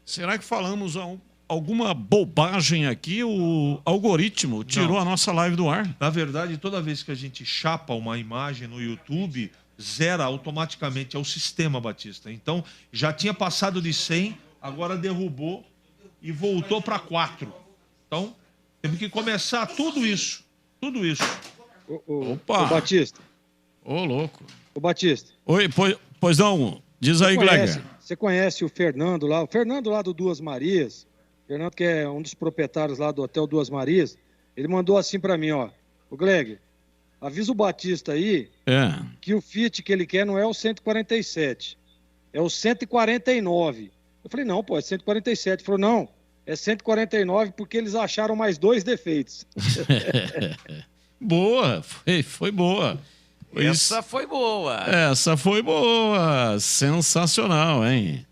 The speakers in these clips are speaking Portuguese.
Será que falamos alguma bobagem aqui? O algoritmo tirou a nossa live do ar? Na verdade, toda vez que a gente chapa uma imagem no YouTube, zera automaticamente, é o sistema, Batista. Então, já tinha passado de 100, agora derrubou e voltou para 4. Então, temos que começar tudo isso. Tudo isso. Opa! Ô, Batista. Ô, louco. Ô, Batista. Oi, pois não. Diz aí, Gleger. Você conhece o Fernando lá? O Fernando lá do Duas Marias. Fernando, que é um dos proprietários lá do Hotel Duas Marias. Ele mandou assim pra mim, ó. Ô, Gleger, avisa o Batista aí que o Fiat que ele quer não é o 147. É o 149. Eu falei, não, pô, é 147. Ele falou, não, é 149 porque eles acharam mais 2 defeitos. Boa, foi boa. Essa foi boa. Essa foi boa. Sensacional, hein?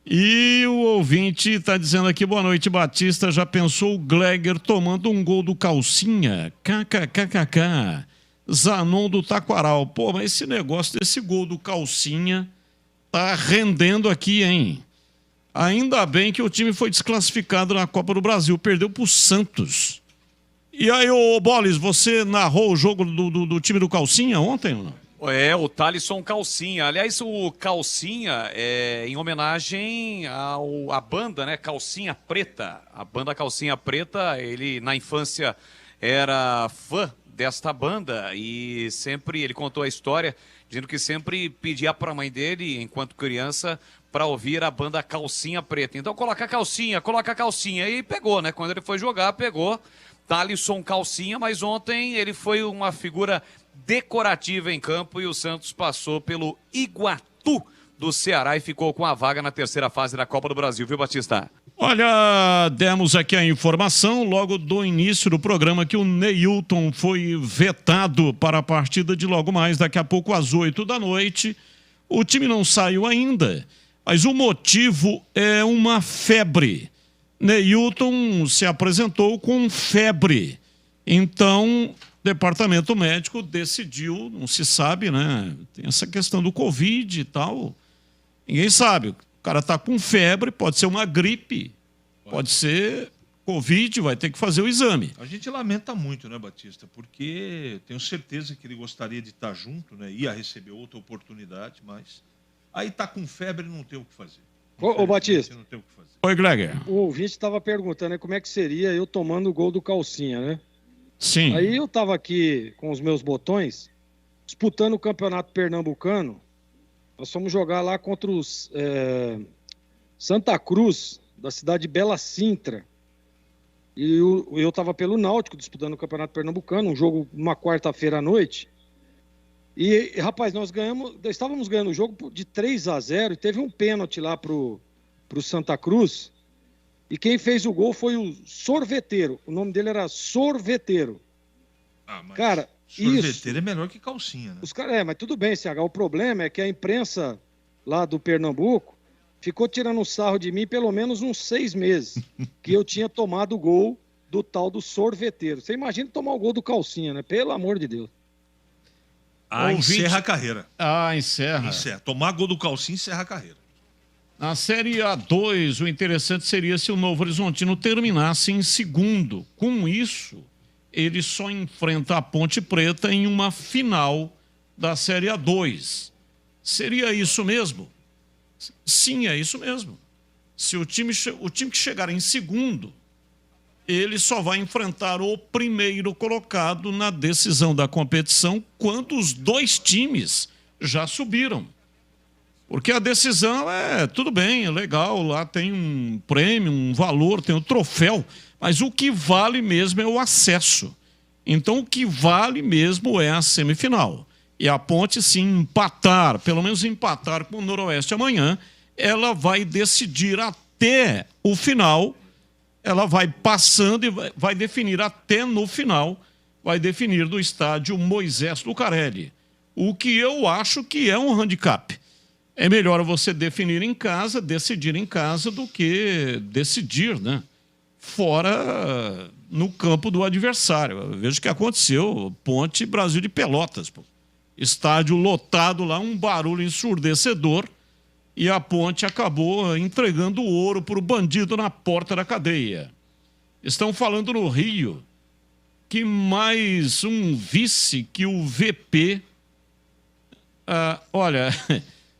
E o ouvinte está dizendo aqui, boa noite, Batista. Já pensou o Gleger tomando um gol do Calcinha? KKKKK. Zanon do Taquaral. Pô, mas esse negócio desse gol do Calcinha tá rendendo aqui, hein? Ainda bem que o time foi desclassificado na Copa do Brasil. Perdeu pro Santos. E aí, ô Bolis, você narrou o jogo do time do Calcinha ontem ou não? É, o Thalisson Calcinha. Aliás, o Calcinha é em homenagem à banda, né? Calcinha Preta. A banda Calcinha Preta, ele na infância era fã desta banda e sempre ele contou a história dizendo que sempre pedia para a mãe dele, enquanto criança, para ouvir a banda Calcinha Preta. Então coloca a calcinha. E pegou, né? Quando ele foi jogar, pegou Thalisson Calcinha, mas ontem ele foi uma figura decorativa em campo e o Santos passou pelo Iguatu do Ceará e ficou com a vaga na terceira fase da Copa do Brasil, viu, Batista? Olha, demos aqui a informação logo do início do programa que o Neilton foi vetado para a partida de logo mais, daqui a pouco às 8 da noite. O time não saiu ainda, mas o motivo é uma febre. Neilton se apresentou com febre. Então, o departamento médico decidiu, não se sabe, né? Tem essa questão do Covid e tal. Ninguém sabe. O cara está com febre, pode ser uma gripe, pode ser Covid, vai ter que fazer o exame. A gente lamenta muito, né, Batista? Porque tenho certeza que ele gostaria de estar junto, né? Ia receber outra oportunidade, mas aí está com febre e não tem o que fazer. Ô, Batista. Não tem o que fazer. Oi, Gleger. O ouvinte estava perguntando, né, como é que seria eu tomando o gol do Calcinha, né? Sim. Aí eu estava aqui com os meus botões, disputando o Campeonato Pernambucano. Nós fomos jogar lá contra os Santa Cruz, da cidade de Bela Sintra. E eu estava pelo Náutico, disputando o Campeonato Pernambucano, um jogo numa quarta-feira à noite. E, rapaz, nós estávamos ganhando o jogo de 3-0 e teve um pênalti lá pro Santa Cruz. E quem fez o gol foi o Sorveteiro. O nome dele era Sorveteiro. Ah, mas cara, sorveteiro isso é melhor que Calcinha, né? mas tudo bem, CH. O problema é que a imprensa lá do Pernambuco ficou tirando sarro de mim pelo menos uns 6 meses, que eu tinha tomado o gol do tal do Sorveteiro. Você imagina tomar o gol do Calcinha, né? Pelo amor de Deus. Encerra a carreira. Encerra. Tomar gol do Calcinha encerra a carreira. Na Série A2, o interessante seria se o Novo Horizontino terminasse em segundo. Com isso, ele só enfrenta a Ponte Preta em uma final da Série A2. Seria isso mesmo? Sim, é isso mesmo. Se o time que chegar em segundo, ele só vai enfrentar o primeiro colocado na decisão da competição quando os 2 times já subiram. Porque a decisão tudo bem, é legal, lá tem um prêmio, um valor, tem um troféu, mas o que vale mesmo é o acesso. Então o que vale mesmo é a semifinal. E a Ponte, se empatar, pelo menos empatar com o Noroeste amanhã, ela vai decidir até o final, ela vai passando e vai definir até no final, vai definir do estádio Moisés Lucarelli. O que eu acho que é um handicap. É melhor você definir em casa, decidir em casa, do que decidir, né? Fora no campo do adversário. Veja o que aconteceu, Ponte Brasil de Pelotas. Pô. Estádio lotado lá, um barulho ensurdecedor. e a Ponte acabou entregando o ouro para o bandido na porta da cadeia. Estão falando no Rio que mais um vice que o VP... olha,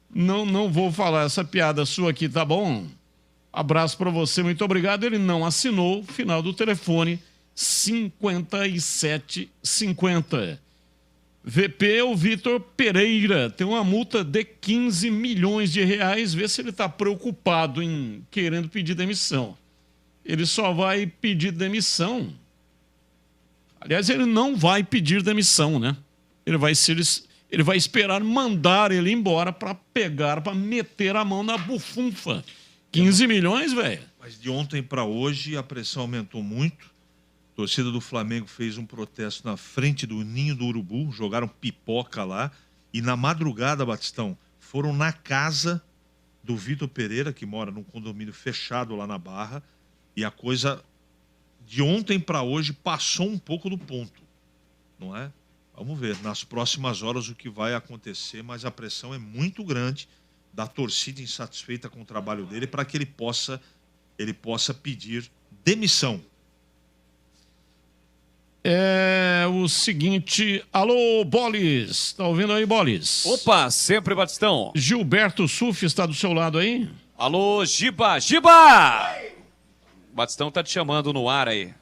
não vou falar essa piada sua aqui, tá bom? Abraço para você, muito obrigado. Ele não assinou, final do telefone 5750. VP é o Vitor Pereira, tem uma multa de 15 milhões de reais. Vê se ele está preocupado em querendo pedir demissão. Ele só vai pedir demissão. Aliás, ele não vai pedir demissão, né? Ele vai esperar mandar ele embora para pegar, para meter a mão na bufunfa. 15 milhões, velho. Mas de ontem para hoje a pressão aumentou muito. A torcida do Flamengo fez um protesto na frente do Ninho do Urubu, jogaram pipoca lá. E na madrugada, Batistão, foram na casa do Vitor Pereira, que mora num condomínio fechado lá na Barra. E a coisa, de ontem para hoje, passou um pouco do ponto, não é? Vamos ver nas próximas horas o que vai acontecer, mas a pressão é muito grande da torcida insatisfeita com o trabalho dele para que ele possa pedir demissão. É o seguinte, alô, Bolis, tá ouvindo aí, Bolis? Opa, sempre, Batistão. Gilberto Suf está do seu lado aí? Alô, Giba, Giba! Batistão tá te chamando no ar aí.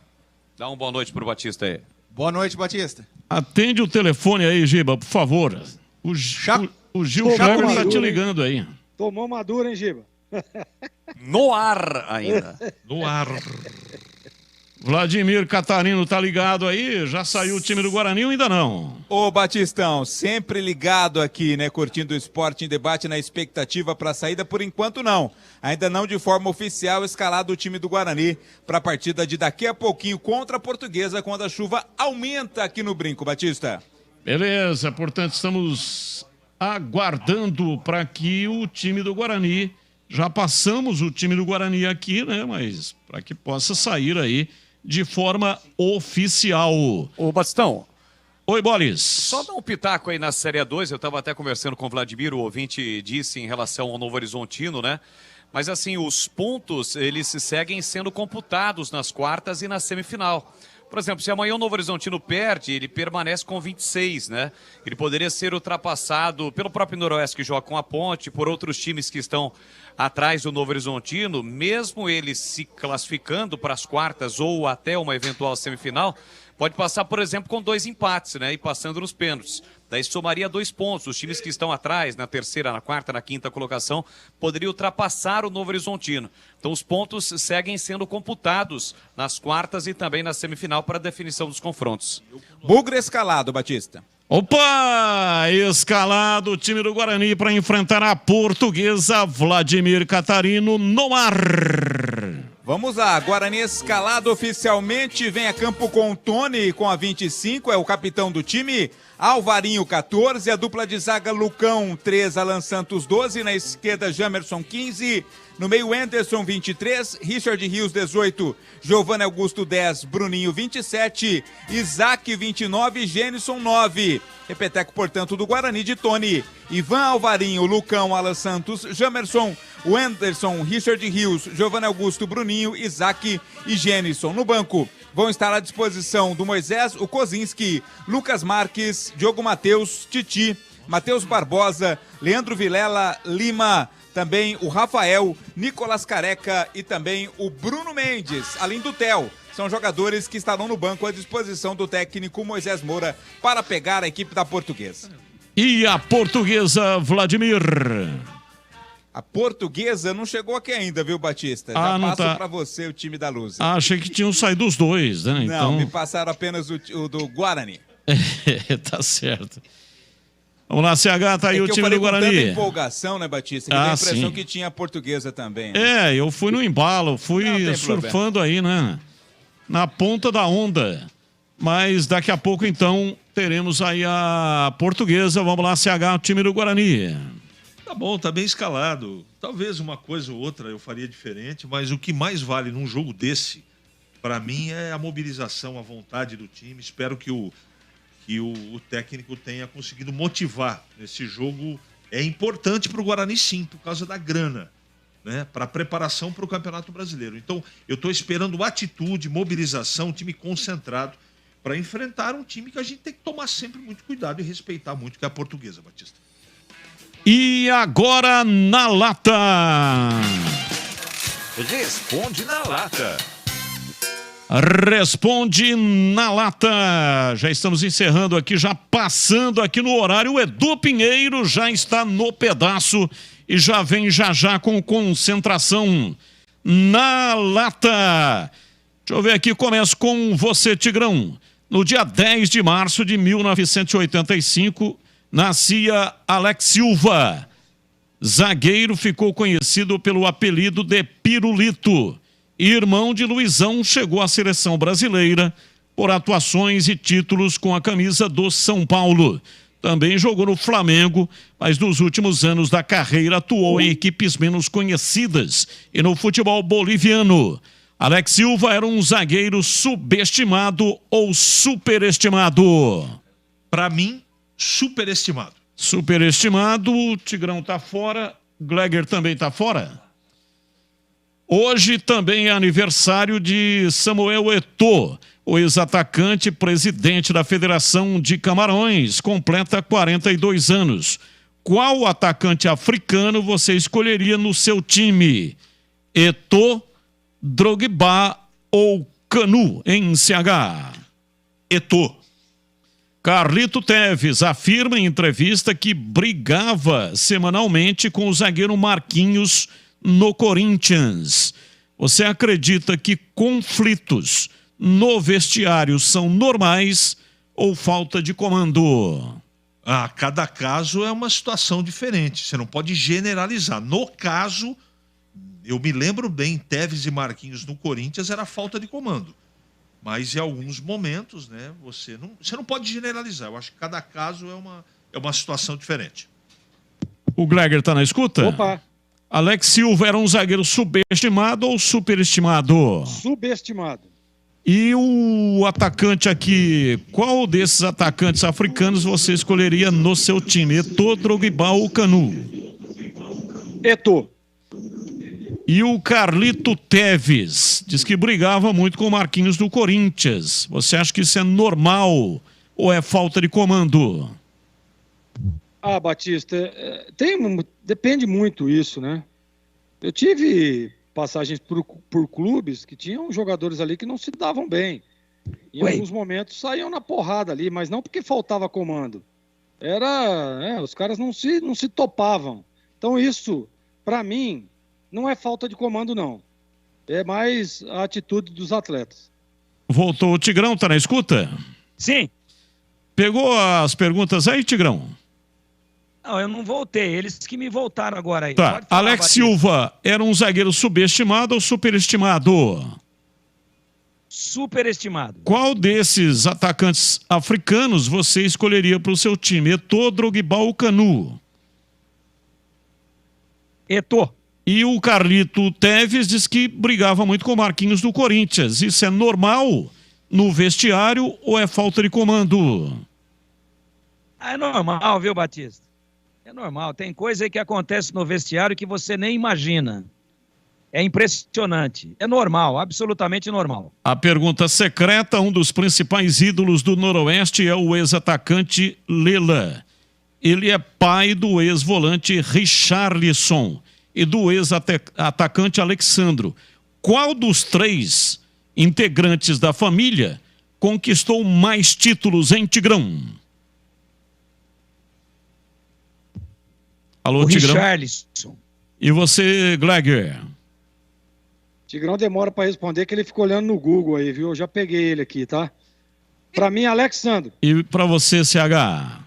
Dá uma boa noite pro Batista aí. Boa noite, Batista. Atende o telefone aí, Giba, por favor. O Gilberto tá te ligando aí. Tomou madura, hein, Giba? No ar ainda. No ar. Vladimir Catarino tá ligado aí? Já saiu o time do Guarani ou ainda não? Ô, Batistão, sempre ligado aqui, né? Curtindo o Esporte em Debate na expectativa para a saída. Por enquanto, não. Ainda não de forma oficial escalado o time do Guarani para a partida de daqui a pouquinho contra a Portuguesa, quando a chuva aumenta aqui no Brinco, Batista. Beleza, portanto, estamos aguardando para que o time do Guarani... Já passamos o time do Guarani aqui, né? Mas para que possa sair aí de forma oficial. Ô, Batistão. Oi, Bolis. Só dar um pitaco aí na Série A2, eu estava até conversando com o Vladimir, o ouvinte disse em relação ao Novo Horizontino, né? Mas assim, os pontos, eles seguem sendo computados nas quartas e na semifinal. Por exemplo, se amanhã o Novo Horizontino perde, ele permanece com 26, né? Ele poderia ser ultrapassado pelo próprio Noroeste, que joga com a Ponte, por outros times que estão atrás do Novo Horizontino, mesmo ele se classificando para as quartas ou até uma eventual semifinal, pode passar, por exemplo, com 2 empates, né? E passando nos pênaltis. Daí somaria 2 pontos. Os times que estão atrás, na terceira, na quarta, na quinta colocação, poderiam ultrapassar o Novo Horizontino. Então os pontos seguem sendo computados nas quartas e também na semifinal para a definição dos confrontos. Bugre escalado, Batista. Opa! Escalado o time do Guarani para enfrentar a Portuguesa. Vladimir Catarino no ar. Vamos lá, Guarani escalado oficialmente, vem a campo com o Tony com a 25, é o capitão do time. Alvarinho 14, a dupla de zaga Lucão 3, Alan Santos 12, na esquerda Jamerson 15, no meio Anderson 23, Richard Rios 18, Giovanni Augusto 10, Bruninho 27, Isaac 29, Gênison 9. Repeteco, portanto, do Guarani de Tony, Ivan Alvarinho, Lucão, Alan Santos, Jamerson, Anderson, Richard Rios, Giovanni Augusto, Bruninho, Isaac e Gênison. No banco vão estar à disposição do Moisés, o Kozinski, Lucas Marques, Diogo Matheus, Titi, Matheus Barbosa, Leandro Vilela, Lima, também o Rafael, Nicolas Careca e também o Bruno Mendes, além do Theo. São jogadores que estarão no banco à disposição do técnico Moisés Moura para pegar a equipe da Portuguesa. E a Portuguesa, Vladimir? A Portuguesa não chegou aqui ainda, viu, Batista? Já não passo tá. para você o time da Luz. Achei que tinham saído os dois, né? Não, Então... me passaram apenas o do Guarani. Tá certo. Vamos lá, CH, tá aí o time do Com tanta Guarani. empolgação, né, Batista? Que dá a impressão que tinha a Portuguesa também. Né? Eu fui no embalo, fui surfando aí, né? Na ponta da onda. Mas daqui a pouco, então, teremos aí a Portuguesa. Vamos lá, CH, o time do Guarani. Tá bom, tá bem escalado. Talvez uma coisa ou outra eu faria diferente, mas o que mais vale num jogo desse, para mim, é a mobilização, a vontade do time. Espero que o técnico tenha conseguido motivar. Esse jogo é importante para o Guarani sim, por causa da grana, né? Para a preparação para o Campeonato Brasileiro. Então, eu estou esperando atitude, mobilização, time concentrado para enfrentar um time que a gente tem que tomar sempre muito cuidado e respeitar muito, que é a Portuguesa, Batista. E agora na lata. Responde na lata. Responde na lata. Já estamos encerrando aqui, já passando aqui no horário. O Edu Pinheiro já está no pedaço e já vem já com concentração na lata. Deixa eu ver aqui, começo com você, Tigrão. No dia 10 de março de 1985, nascia Alex Silva. Zagueiro, ficou conhecido pelo apelido de Pirulito. Irmão de Luizão, chegou à seleção brasileira por atuações e títulos com a camisa do São Paulo. Também jogou no Flamengo, mas nos últimos anos da carreira atuou em equipes menos conhecidas e no futebol boliviano. Alex Silva era um zagueiro subestimado ou superestimado? Para mim, superestimado. Superestimado, o Tigrão tá fora, Gleger também tá fora. Hoje também é aniversário de Samuel Eto'o, o ex-atacante, presidente da Federação de Camarões, completa 42 anos. Qual atacante africano você escolheria no seu time? Eto'o, Drogba ou Canu em CH? Eto'o. Carlito Teves afirma em entrevista que brigava semanalmente com o zagueiro Marquinhos no Corinthians. Você acredita que conflitos no vestiário são normais ou falta de comando? Cada caso é uma situação diferente. Você não pode generalizar. No caso, eu me lembro bem, Teves e Marquinhos no Corinthians era falta de comando. Mas em alguns momentos, né, você não pode generalizar. Eu acho que cada caso é uma situação diferente. O Gleger está na escuta? Opa! Alex Silva era um zagueiro subestimado ou superestimado? Subestimado. E o atacante aqui, qual desses atacantes africanos você escolheria no seu time? Eto'o, Drogba ou Canu? Eto'o. E o Carlito Teves diz que brigava muito com o Marquinhos do Corinthians. Você acha que isso é normal ou é falta de comando? Batista, depende muito isso, né? Eu tive passagens por clubes que tinham jogadores ali que não se davam bem. Em alguns momentos saíam na porrada ali, mas não porque faltava comando. Os caras não se topavam. Então isso, para mim, não é falta de comando, não. É mais a atitude dos atletas. Voltou o Tigrão, tá na escuta? Sim. Pegou as perguntas aí, Tigrão? Não, eu não voltei. Eles que me voltaram agora aí. Tá. Alex Silva era um zagueiro subestimado ou superestimado? Superestimado. Qual desses atacantes africanos você escolheria para o seu time? Eto'o, Drogba ou Canu? Eto'o. E o Carlito Teves diz que brigava muito com o Marquinhos do Corinthians. Isso é normal no vestiário ou é falta de comando? É normal, viu, Batista? É normal. Tem coisa aí que acontece no vestiário que você nem imagina. É impressionante. É normal, absolutamente normal. A pergunta secreta, um dos principais ídolos do Noroeste é o ex-atacante Lela. Ele é pai do ex-volante Richarlison e do ex-atacante Alexandro. Qual dos três integrantes da família conquistou mais títulos em Tigrão? Alô, o Tigrão? Richarlison. E você, Gleger? Tigrão demora para responder, que ele ficou olhando no Google aí, viu? Eu já peguei ele aqui, tá? Para mim, Alexandro. E para você, CH?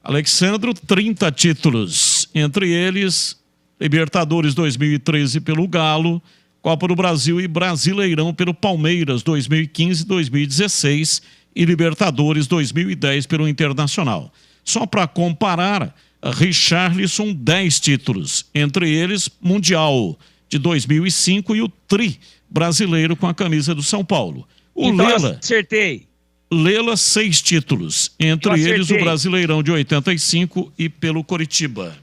Alexandro, 30 títulos. Entre eles, Libertadores 2013 pelo Galo, Copa do Brasil e Brasileirão pelo Palmeiras 2015 e 2016 e Libertadores 2010 pelo Internacional. Só para comparar, Richarlison, 10 títulos, entre eles Mundial de 2005 e o Tri brasileiro com a camisa do São Paulo. O então Lela, acertei. Lela, 6 títulos, entre eles o Brasileirão de 85 e pelo Coritiba.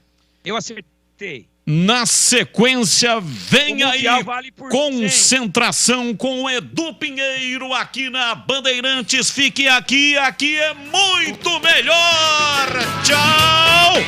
Eu acertei. Na sequência, vem aí vale concentração 100. Com o Edu Pinheiro aqui na Bandeirantes. Fique aqui é muito melhor. Tchau!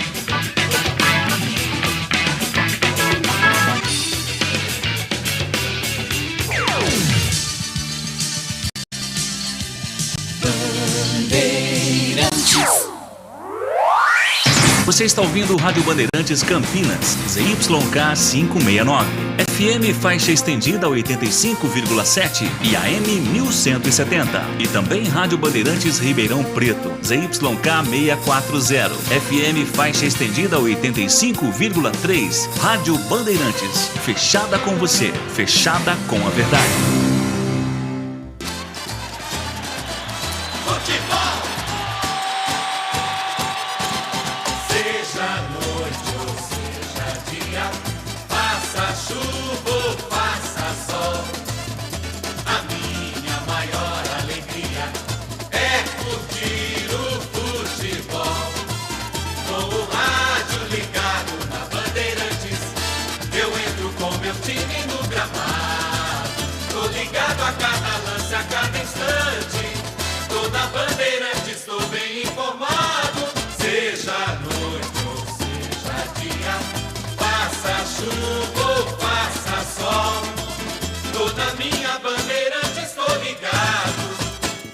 Você está ouvindo o Rádio Bandeirantes Campinas, ZYK 569, FM faixa estendida 85,7 e AM 1170. E também Rádio Bandeirantes Ribeirão Preto, ZYK 640, FM faixa estendida 85,3. Rádio Bandeirantes, fechada com você, fechada com a verdade.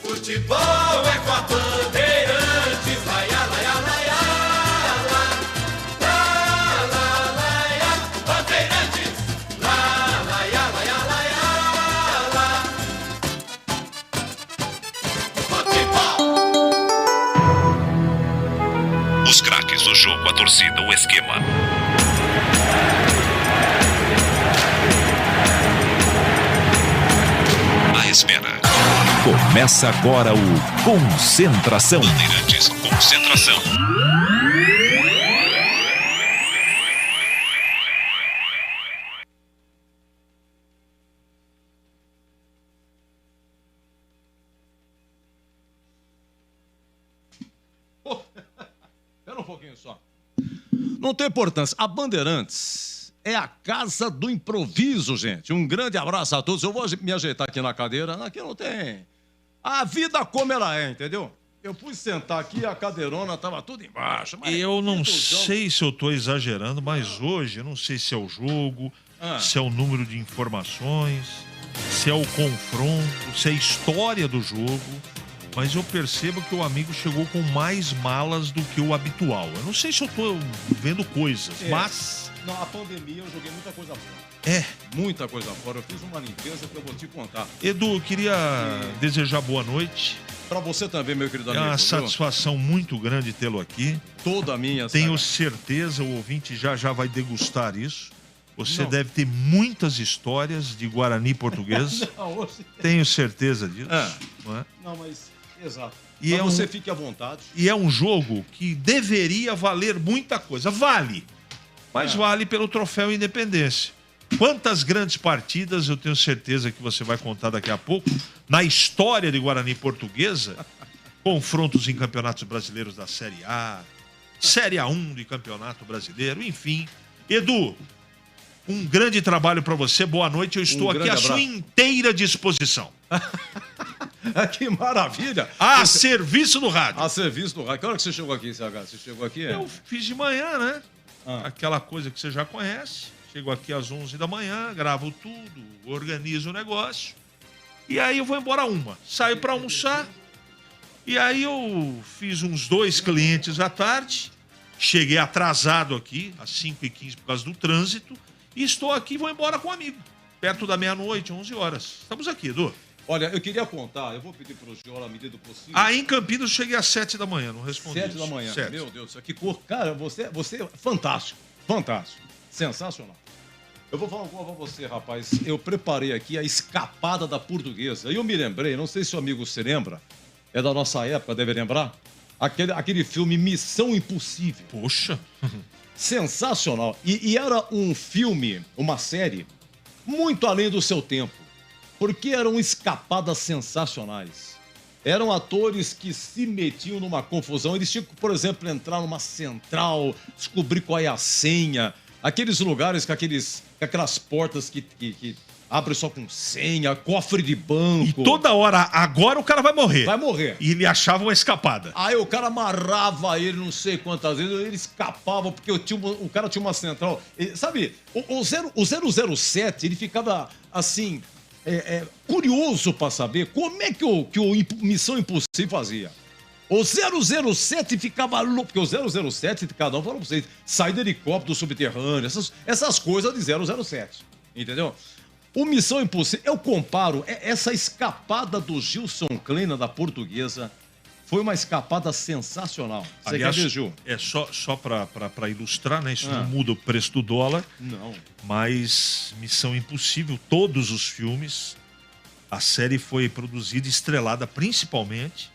Futebol é com a Bandeirantes, laia, laia, laia, laia, Bandeirantes, laia, laia, laia, futebol. Os craques do jogo, a torcida, o esquema. A espera. Começa agora o Concentração. Bandeirantes, concentração. Espera um pouquinho só. Não tem importância. A Bandeirantes é a casa do improviso, gente. Um grande abraço a todos. Eu vou me ajeitar aqui na cadeira. Aqui não tem... A vida como ela é, entendeu? Eu fui sentar aqui, a cadeirona estava tudo embaixo. Eu não sei se eu estou exagerando, mas hoje, eu não sei se é o jogo, se é o número de informações, se é o confronto, se é a história do jogo, mas eu percebo que o amigo chegou com mais malas do que o habitual. Eu não sei se eu estou vendo coisas, mas... Não, a pandemia eu joguei muita coisa fora. Muita coisa fora. Eu fiz uma limpeza que eu vou te contar. Edu, eu queria desejar boa noite. Para você também, meu querido amigo. É uma satisfação muito grande tê-lo aqui. Toda a minha. Tenho certeza, o ouvinte já vai degustar isso. Você deve ter muitas histórias de Guarani português. Tenho certeza disso. Não é? Não, mas... Exato. E mas você fique à vontade. E é um jogo que deveria valer muita coisa. Vale. Mas vale pelo troféu Independência. Quantas grandes partidas, eu tenho certeza que você vai contar daqui a pouco, na história de Guarani Portuguesa, confrontos em campeonatos brasileiros da Série A, Série A1 de Campeonato Brasileiro, enfim. Edu, um grande trabalho para você, boa noite, eu estou aqui à sua inteira disposição. Que maravilha! Serviço do rádio. A serviço do rádio. Que hora que você chegou aqui, CH? Você chegou aqui? Eu fiz de manhã, né? Aquela coisa que você já conhece. Chego aqui às 11 da manhã, gravo tudo, organizo o negócio. E aí eu vou embora saio para almoçar. E aí eu fiz uns 2 clientes à tarde. Cheguei atrasado aqui, às 5h15 por causa do trânsito. E estou aqui e vou embora com um amigo. Perto da meia-noite, 11 horas. Estamos aqui, Edu. Olha, eu queria contar, eu vou pedir para o senhor, à medida do possível. Aí em Campinas eu cheguei às 7 da manhã, não respondi. 7 da manhã, 7. Meu Deus do céu, que cor. Cara, você é fantástico, fantástico, sensacional. Eu vou falar uma coisa pra você, rapaz. Eu preparei aqui a escapada da Portuguesa. E eu me lembrei, não sei se o amigo se lembra, é da nossa época, deve lembrar, aquele filme Missão Impossível. Poxa! Sensacional. E era um filme, uma série, muito além do seu tempo. Porque eram escapadas sensacionais. Eram atores que se metiam numa confusão. Eles tinham que, por exemplo, entrar numa central, descobrir qual é a senha. Aqueles lugares com aquelas portas que abrem só com senha, cofre de banco. E toda hora, agora o cara vai morrer. Vai morrer. E ele achava uma escapada. Aí o cara amarrava ele não sei quantas vezes, ele escapava, porque o cara tinha uma central. Sabe, o 007, ele ficava assim... curioso para saber como é que o Missão Impossível fazia. O 007 ficava louco, porque o 007, cada um falou pra vocês, sai do helicóptero subterrâneo, essas coisas de 007, entendeu? O Missão Impossível, eu comparo, essa escapada do Gilson Kleina da Portuguesa foi uma escapada sensacional. Você quer ver, Gil? Só para ilustrar, né? Isso não muda o preço do dólar. Não. Mas Missão Impossível, todos os filmes, a série foi produzida e estrelada principalmente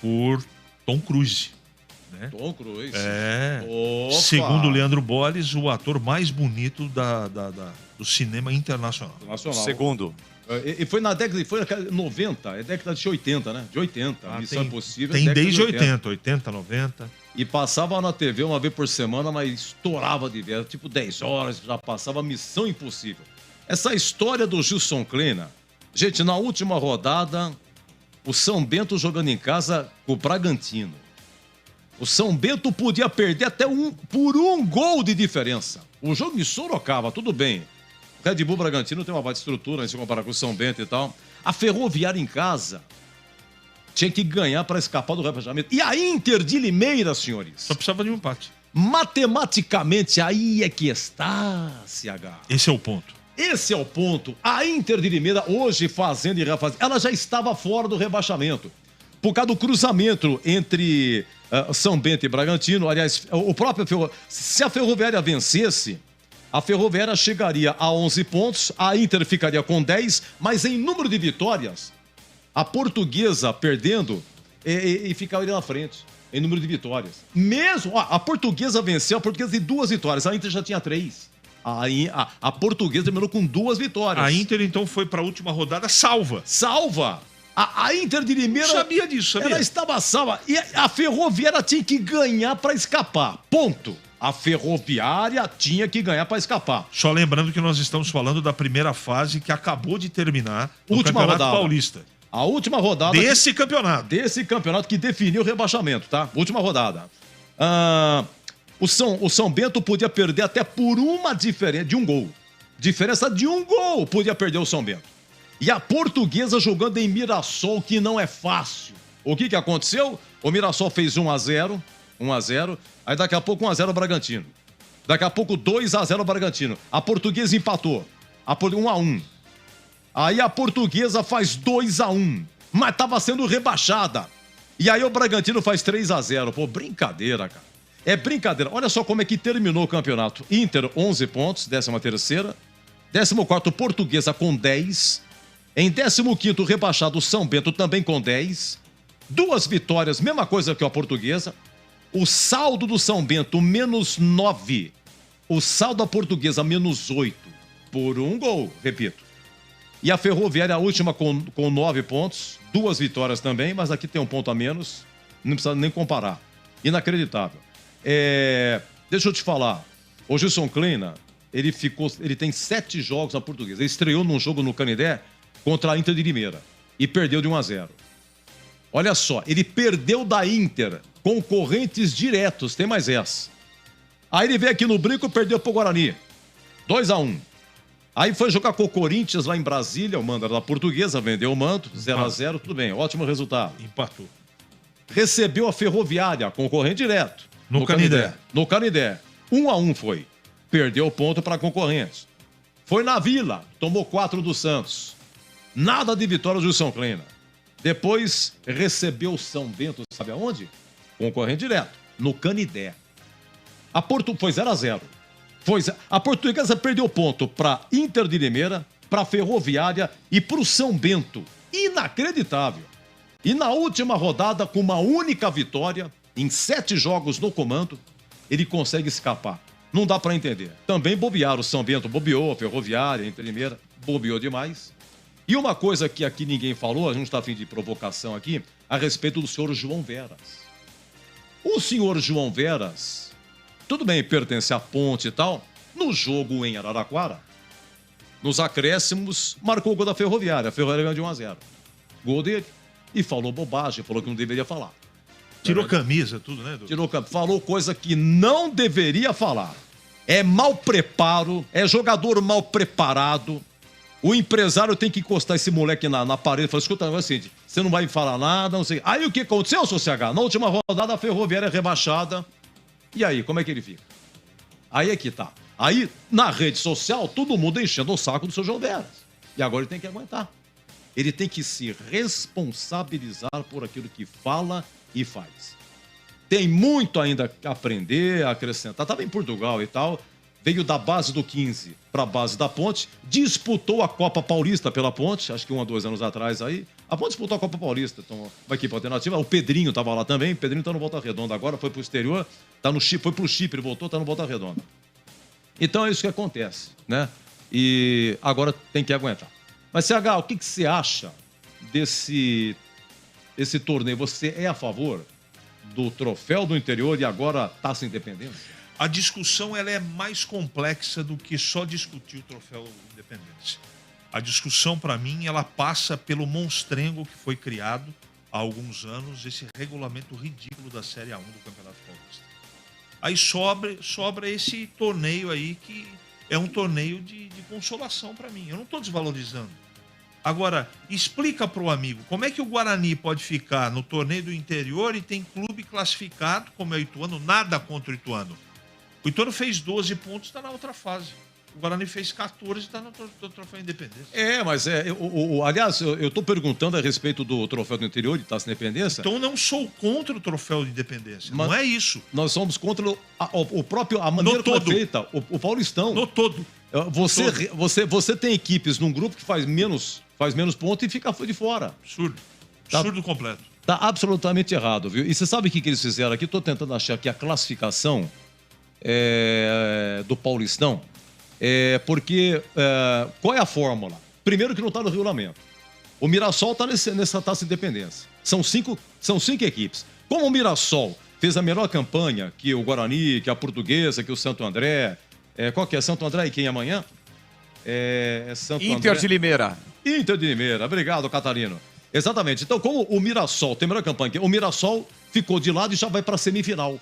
por Tom Cruise. Né? Tom Cruise. Opa. Segundo Leandro Bolles, o ator mais bonito do cinema internacional. Segundo. E foi na década de 90, é década de 80, né? De 80. Missão Impossível. Tem desde 80, 90. E passava na TV uma vez por semana, mas estourava de ver. Tipo 10 horas, já passava Missão Impossível. Essa história do Gilson Kleina. Gente, na última rodada, o São Bento jogando em casa com o Bragantino. O São Bento podia perder até por um gol de diferença. O jogo em Sorocaba, tudo bem. Red Bull Bragantino tem uma baita estrutura, né, se comparar com o São Bento e tal. A Ferroviária em casa tinha que ganhar para escapar do rebaixamento. E a Inter de Limeira, senhores? Só precisava de um empate. Matematicamente, aí é que está, CH. Esse é o ponto. Esse é o ponto. A Inter de Limeira, hoje fazendo e refazendo, ela já estava fora do rebaixamento. Por causa do cruzamento entre São Bento e Bragantino. Aliás, o próprio se a Ferroviária vencesse, a Ferroviária chegaria a 11 pontos, a Inter ficaria com 10, mas em número de vitórias, a Portuguesa perdendo e ficaria na frente, em número de vitórias. Mesmo, a Portuguesa venceu, a Portuguesa tem 2 vitórias, a Inter já tinha 3. A Portuguesa terminou com 2 vitórias. A Inter, então, foi para a última rodada salva. Salva! A Inter de Limeira... Sabia disso, sabia? Ela estava salva. E a Ferroviária tinha que ganhar para escapar. Ponto. A Ferroviária tinha que ganhar para escapar. Só lembrando que nós estamos falando da primeira fase que acabou de terminar no última Campeonato rodada. Paulista. A última rodada... Desse campeonato. Desse campeonato que definiu o rebaixamento, tá? Última rodada. O São Bento podia perder até por uma diferença de um gol. Diferença de um gol podia perder o São Bento. E a Portuguesa jogando em Mirassol, que não é fácil. O que aconteceu? O Mirassol fez 1-0. Aí daqui a pouco 1-0 o Bragantino. Daqui a pouco 2-0 o Bragantino. A Portuguesa empatou. 1-1. Aí a Portuguesa faz 2-1. Mas estava sendo rebaixada. E aí o Bragantino faz 3-0. Pô, brincadeira, cara. É brincadeira. Olha só como é que terminou o campeonato. Inter, 11 pontos, 13ª. 14º, Portuguesa com 10. Em 15º, rebaixado São Bento também com 10. 2 vitórias, mesma coisa que a Portuguesa. O saldo do São Bento, menos 9. O saldo da Portuguesa, menos 8. Por um gol, repito. E a Ferroviária, a última, com 9 pontos. 2 vitórias também, mas aqui tem um ponto a menos. Não precisa nem comparar. Inacreditável. Deixa eu te falar. O Gilson Kleina, ele tem 7 jogos na Portuguesa. Ele estreou num jogo no Canindé contra a Inter de Limeira e perdeu de 1-0. Olha só, ele perdeu da Inter, concorrentes diretos, tem mais essa. Aí ele veio aqui no Brinco e perdeu pro Guarani, 2-1. Aí foi jogar com o Corinthians lá em Brasília, o mando era da Portuguesa, vendeu o manto, 0-0, tudo bem, ótimo resultado. Empatou. Recebeu a Ferroviária, concorrente direto. No Canindé. No Canindé, 1-1 foi. Perdeu o ponto para concorrentes. Foi na Vila, tomou 4 do Santos. Nada de vitória do Gilson Kleina. Depois recebeu o São Bento, sabe aonde? Concorrente direto, no Canindé. Foi 0-0. A Portuguesa perdeu ponto para Inter de Limeira, para Ferroviária e para o São Bento. Inacreditável. E na última rodada, com uma única vitória, em 7 jogos no comando, ele consegue escapar. Não dá para entender. Também bobearam. O São Bento bobeou, a Ferroviária, Inter de Limeira, bobeou demais. E uma coisa que aqui ninguém falou, a gente está a fim de provocação aqui, a respeito do senhor João Veras. O senhor João Veras, tudo bem, pertence à Ponte e tal, no jogo em Araraquara, nos acréscimos, marcou o gol da Ferroviária. A Ferroviária ganhou de 1-0. Gol dele. E falou bobagem, falou que não deveria falar. Tirou camisa, tudo, né, Edu? Tirou camisa, falou coisa que não deveria falar. É mau preparo, é jogador mal preparado. O empresário tem que encostar esse moleque na parede e falar, escuta, é o seguinte, você não vai falar nada, não sei. Aí o que aconteceu, seu CH? Na última rodada a Ferroviária é rebaixada. E aí, como é que ele fica? Aí é que tá. Aí, na rede social, todo mundo enchendo o saco do seu João Veras. E agora ele tem que aguentar. Ele tem que se responsabilizar por aquilo que fala e faz. Tem muito ainda a aprender, a acrescentar. Estava em Portugal e tal, veio da base do 15 para a base da Ponte, disputou a Copa Paulista pela Ponte, acho que 1 ou 2 anos atrás aí. A Ponte disputou a Copa Paulista, então uma equipe alternativa. O Pedrinho estava lá também, o Pedrinho está no Volta Redonda agora, foi para o exterior, tá no Chipre, foi para o Chipre, voltou, está no Volta Redonda. Então é isso que acontece, né? E agora tem que aguentar. Mas, CH, o que você acha desse torneio? Você é a favor do Troféu do Interior e agora Taça Independência? A discussão ela é mais complexa do que só discutir o Troféu Independência. A discussão, para mim, ela passa pelo monstrengo que foi criado há alguns anos, esse regulamento ridículo da Série A1 do Campeonato Paulista. Aí sobra esse torneio aí que é um torneio de consolação para mim. Eu não estou desvalorizando. Agora, explica para o amigo como é que o Guarani pode ficar no torneio do interior e tem clube classificado, como é o Ituano, nada contra o Ituano. O Ituano fez 12 pontos, está na outra fase. O Guarani fez 14 e está no Troféu Independência. Mas aliás, eu estou perguntando a respeito do Troféu do Interior e Taça Independência. Então eu não sou contra o Troféu de Independência, não é isso. Nós somos contra a maneira como é feita, o Paulistão. No todo. Você tem equipes num grupo que faz menos pontos e fica de fora. Absurdo. Absurdo completo. Tá absolutamente errado, viu? E você sabe o que eles fizeram aqui? Estou tentando achar aqui a classificação do Paulistão. Porque qual é a fórmula? Primeiro que não está no regulamento. O Mirassol está nessa Taça Independência. São cinco equipes. Como o Mirassol fez a melhor campanha que o Guarani, que a Portuguesa, que o Santo André... qual que é? Santo André e quem amanhã? Inter de Limeira. Inter de Limeira. Obrigado, Catarino. Exatamente. Então, como o Mirassol tem a melhor campanha, o Mirassol ficou de lado e já vai para a semifinal.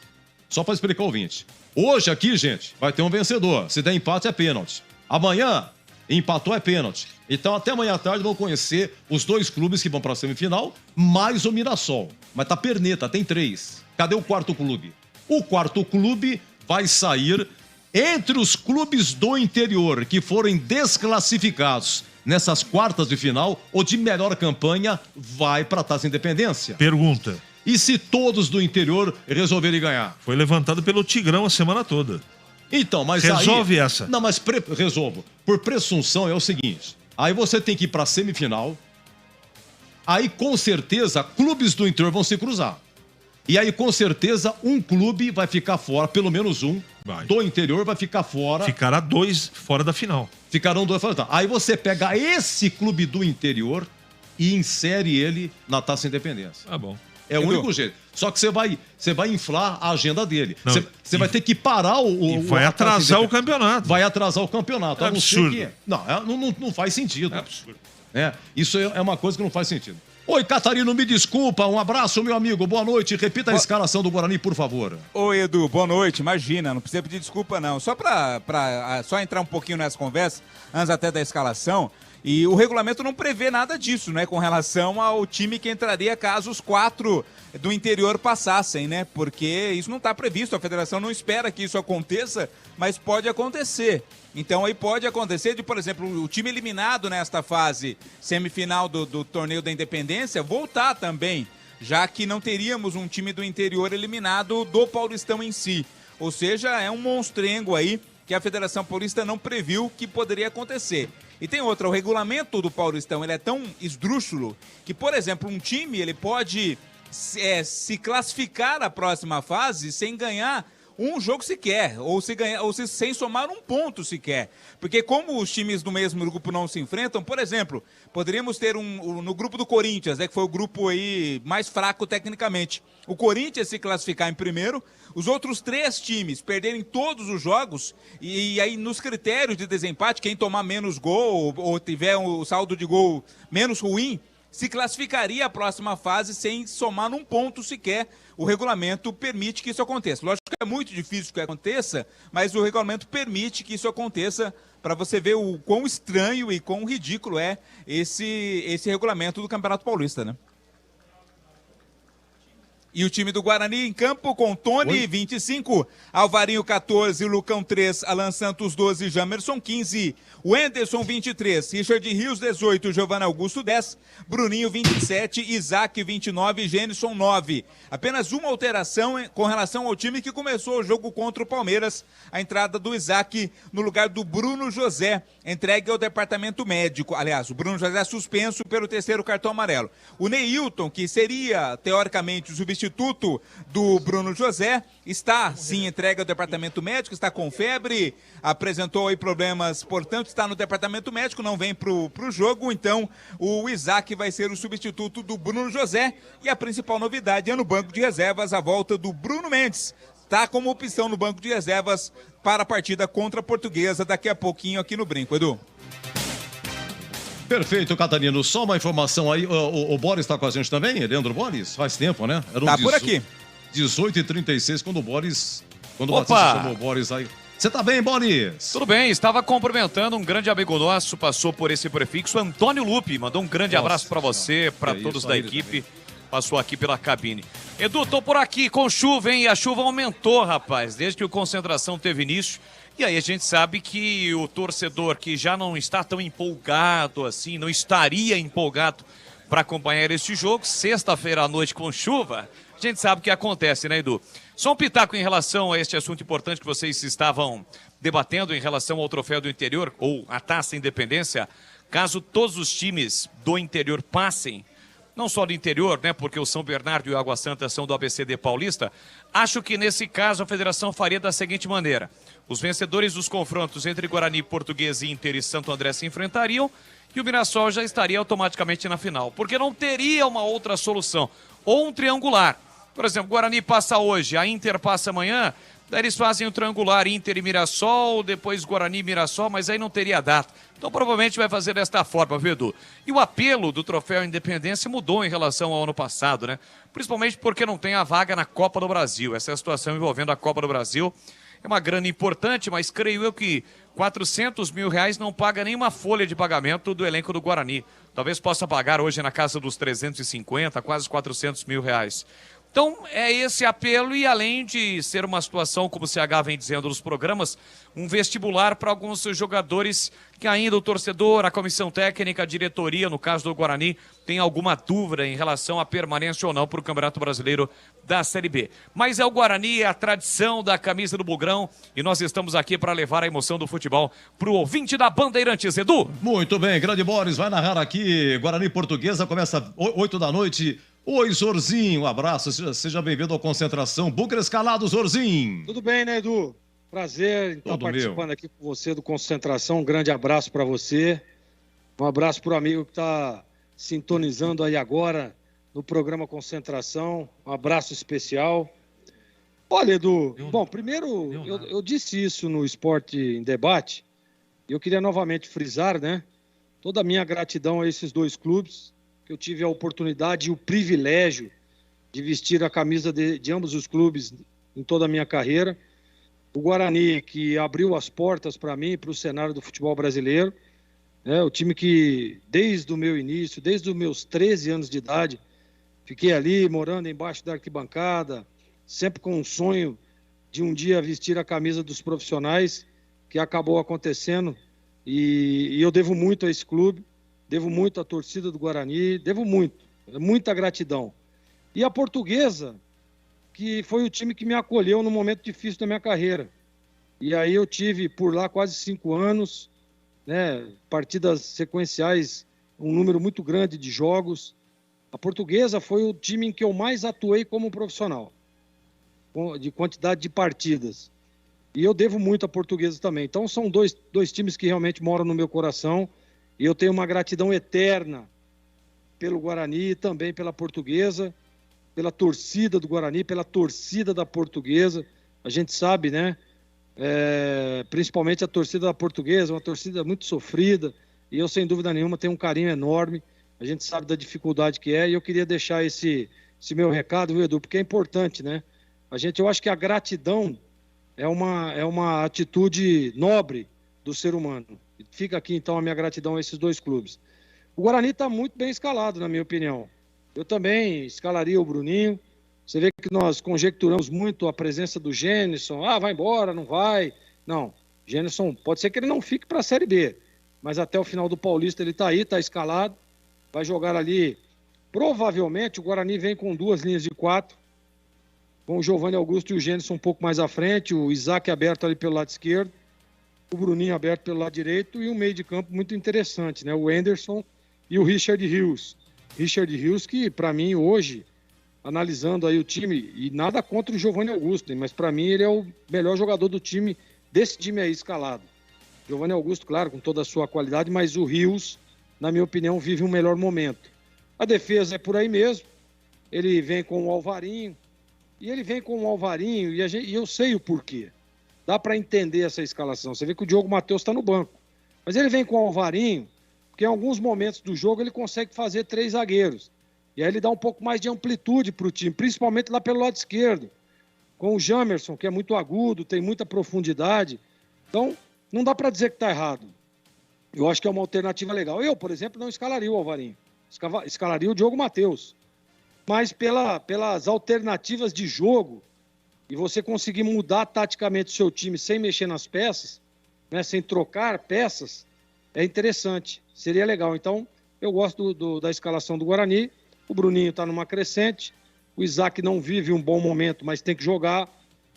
Só para explicar o ouvinte. Hoje aqui, gente, vai ter um vencedor. Se der empate, é pênalti. Amanhã, empatou, é pênalti. Então, até amanhã à tarde, vão conhecer os 2 clubes que vão para a semifinal, mais o Mirassol. Mas tá perneta, tem 3. Cadê o quarto clube? O quarto clube vai sair entre os clubes do interior que forem desclassificados nessas quartas de final ou de melhor campanha, vai para a Taça Independência. Pergunta. E se todos do interior resolverem ganhar? Foi levantado pelo Tigrão a semana toda. Então, mas resolve essa. Não, mas resolvo. Por presunção é o seguinte. Aí você tem que ir para a semifinal. Aí, com certeza, clubes do interior vão se cruzar. E aí, com certeza, um clube vai ficar fora, pelo menos um, do interior vai ficar fora. Ficará 2 fora da final. Ficarão 2 fora da final. Aí você pega esse clube do interior e insere ele na Taça Independência. Tá bom. É o único jeito. Só que você vai inflar a agenda dele. Você vai ter que parar e vai atrasar o campeonato. Vai atrasar o campeonato. É absurdo. Não faz sentido. É absurdo. Isso é uma coisa que não faz sentido. Oi, Catarino, me desculpa. Um abraço, meu amigo. Boa noite. Repita a escalação do Guarani, por favor. Oi, Edu. Boa noite. Imagina, não precisa pedir desculpa, não. Só só entrar um pouquinho nessa conversa, antes até da escalação. E o regulamento não prevê nada disso, né? Com relação ao time que entraria caso os 4 do interior passassem, né? Porque isso não está previsto. A federação não espera que isso aconteça, mas pode acontecer. Então aí pode acontecer de, por exemplo, o time eliminado nesta fase semifinal do torneio da Independência voltar também, já que não teríamos um time do interior eliminado do Paulistão em si. Ou seja, é um monstrengo aí que a Federação Paulista não previu que poderia acontecer. E tem outra, o regulamento do Paulistão ele é tão esdrúxulo que, por exemplo, um time ele pode se classificar à próxima fase sem ganhar um jogo sequer, ou se ganhar, ou se, sem somar um ponto sequer. Porque como os times do mesmo grupo não se enfrentam, por exemplo, poderíamos ter no grupo do Corinthians, que foi o grupo aí mais fraco tecnicamente. O Corinthians se classificar em primeiro, os outros 3 times perderem todos os jogos, e aí nos critérios de desempate, quem tomar menos gol ou tiver o saldo de gol menos ruim, se classificaria à próxima fase sem somar num ponto sequer. O regulamento permite que isso aconteça. Lógico que é muito difícil que aconteça, mas o regulamento permite que isso aconteça, para você ver o quão estranho e quão ridículo é esse regulamento do Campeonato Paulista, né? E o time do Guarani em campo com Tony, 25, Alvarinho, 14, Lucão, 3, Alan Santos, 12, Jamerson, 15, Wenderson, 23, Richard Rios, 18, Giovanni Augusto, 10, Bruninho, 27, Isaac, 29, Gênison, 9. Apenas uma alteração com relação ao time que começou o jogo contra o Palmeiras, a entrada do Isaac no lugar do Bruno José, entregue ao departamento médico. Aliás, o Bruno José é suspenso pelo 3º cartão amarelo. O Neilton, que seria, teoricamente, o substituto do Bruno José, está, sim, entregue ao departamento médico, está com febre, apresentou aí problemas, portanto, está no departamento médico, não vem pro jogo, então o Isaac vai ser o substituto do Bruno José, e a principal novidade é no banco de reservas, a volta do Bruno Mendes. Está como opção no banco de reservas para a partida contra a Portuguesa daqui a pouquinho aqui no Brinco, Edu. Perfeito, Catarino. Só uma informação aí, o Boris está com a gente também, Leandro Boris? Faz tempo, né? Tá por aqui. 18h36, quando o Batista chamou o Boris aí. Você tá bem, Boris? Tudo bem, estava cumprimentando um grande amigo nosso, passou por esse prefixo, Antônio Lupe, mandou um grande abraço para você, para todos da equipe, passou aqui pela cabine. Edu, tô por aqui com chuva, hein? E a chuva aumentou, rapaz, desde que o Concentração teve início. E aí a gente sabe que o torcedor que já não está tão empolgado assim, não estaria empolgado para acompanhar este jogo, sexta-feira à noite com chuva, a gente sabe o que acontece, né, Edu? Só um pitaco em relação a este assunto importante que vocês estavam debatendo em relação ao troféu do interior, ou a Taça Independência, caso todos os times do interior passem, não só do interior, né, porque o São Bernardo e o Água Santa são do ABCD Paulista, acho que nesse caso a federação faria da seguinte maneira: os vencedores dos confrontos entre Guarani, Portuguesa, Inter e Santo André se enfrentariam e o Mirassol já estaria automaticamente na final, porque não teria uma outra solução, ou um triangular. Por exemplo, Guarani passa hoje, a Inter passa amanhã, daí eles fazem o triangular Inter e Mirassol, depois Guarani e Mirassol, mas aí não teria data. Então provavelmente vai fazer desta forma, viu, Edu? E o apelo do Troféu Independência mudou em relação ao ano passado, né? Principalmente porque não tem a vaga na Copa do Brasil. Essa é a situação envolvendo a Copa do Brasil. É uma grana importante, mas creio eu que R$400 mil não paga nem uma folha de pagamento do elenco do Guarani. Talvez possa pagar hoje na casa dos 350, quase R$400 mil. Então, é esse apelo, e além de ser uma situação, como o CH vem dizendo nos programas, um vestibular para alguns jogadores que ainda o torcedor, a comissão técnica, a diretoria, no caso do Guarani, tem alguma dúvida em relação à permanência ou não para o Campeonato Brasileiro da Série B. Mas é o Guarani, é a tradição da camisa do Bugrão, e nós estamos aqui para levar a emoção do futebol para o ouvinte da Bandeirantes, Edu. Muito bem, grande Boris, vai narrar aqui, Guarani Portuguesa, começa 8 da noite. Oi, Zorzinho, um abraço, seja bem-vindo ao Concentração. Bunker escalado, Zorzinho. Tudo bem, né, Edu? Prazer em estar participando aqui com você do Concentração. Um grande abraço para você. Um abraço para o amigo que está sintonizando aí agora no programa Concentração. Um abraço especial. Olha, Edu, bom, primeiro eu disse isso no Esporte em Debate. Eu queria novamente frisar, né, toda a minha gratidão a esses dois clubes, que eu tive a oportunidade e o privilégio de vestir a camisa de ambos os clubes em toda a minha carreira. O Guarani, que abriu as portas para mim, para o cenário do futebol brasileiro. O time que, desde o meu início, desde os meus 13 anos de idade, fiquei ali, morando embaixo da arquibancada, sempre com um sonho de um dia vestir a camisa dos profissionais, que acabou acontecendo. E eu devo muito a esse clube. Devo muito à torcida do Guarani, devo muita gratidão. E a Portuguesa, que foi o time que me acolheu no momento difícil da minha carreira. E aí eu tive por lá quase 5 anos, né, partidas sequenciais, um número muito grande de jogos. A Portuguesa foi o time em que eu mais atuei como profissional. de quantidade de partidas. E eu devo muito à Portuguesa também. Então são dois times que realmente moram no meu coração. E eu tenho uma gratidão eterna pelo Guarani e também pela Portuguesa, pela torcida do Guarani, pela torcida da Portuguesa. A gente sabe, né? Principalmente a torcida da Portuguesa, uma torcida muito sofrida. E eu, sem dúvida nenhuma, tenho um carinho enorme. A gente sabe da dificuldade que é. E eu queria deixar esse meu recado, viu, Edu? Porque é importante, né? Eu acho que a gratidão é uma atitude nobre do ser humano. Fica aqui, então, a minha gratidão a esses dois clubes. O Guarani está muito bem escalado, na minha opinião. Eu também escalaria o Bruninho. Você vê que nós conjecturamos muito a presença do Gênison. Ah, vai embora, não vai. Não, Gênison, pode ser que ele não fique para a Série B, mas até o final do Paulista ele está aí, está escalado. Vai jogar ali. Provavelmente o Guarani vem com 2 linhas de 4. Com o Giovanni Augusto e o Gênison um pouco mais à frente, o Isaac aberto ali pelo lado esquerdo, o Bruninho aberto pelo lado direito e um meio de campo muito interessante, né? O Anderson e o Richard Rios. Richard Rios que, para mim, hoje, analisando aí o time, e nada contra o Giovanni Augusto, mas para mim ele é o melhor jogador do time, desse time aí escalado. Giovanni Augusto, claro, com toda a sua qualidade, mas o Rios, na minha opinião, vive um melhor momento. A defesa é por aí mesmo, ele vem com o Alvarinho, e eu sei o porquê. Dá para entender essa escalação. Você vê que o Diogo Matheus está no banco. Mas ele vem com o Alvarinho, porque em alguns momentos do jogo ele consegue fazer 3 zagueiros. E aí ele dá um pouco mais de amplitude para o time, principalmente lá pelo lado esquerdo. Com o Jamerson, que é muito agudo, tem muita profundidade. Então, não dá para dizer que está errado. Eu acho que é uma alternativa legal. Eu, por exemplo, não escalaria o Alvarinho. Escalaria o Diogo Matheus. Mas pelas alternativas de jogo, e você conseguir mudar taticamente o seu time sem mexer nas peças, né, sem trocar peças, é interessante, seria legal. Então, eu gosto da escalação do Guarani. O Bruninho está numa crescente, o Isaac não vive um bom momento, mas tem que jogar,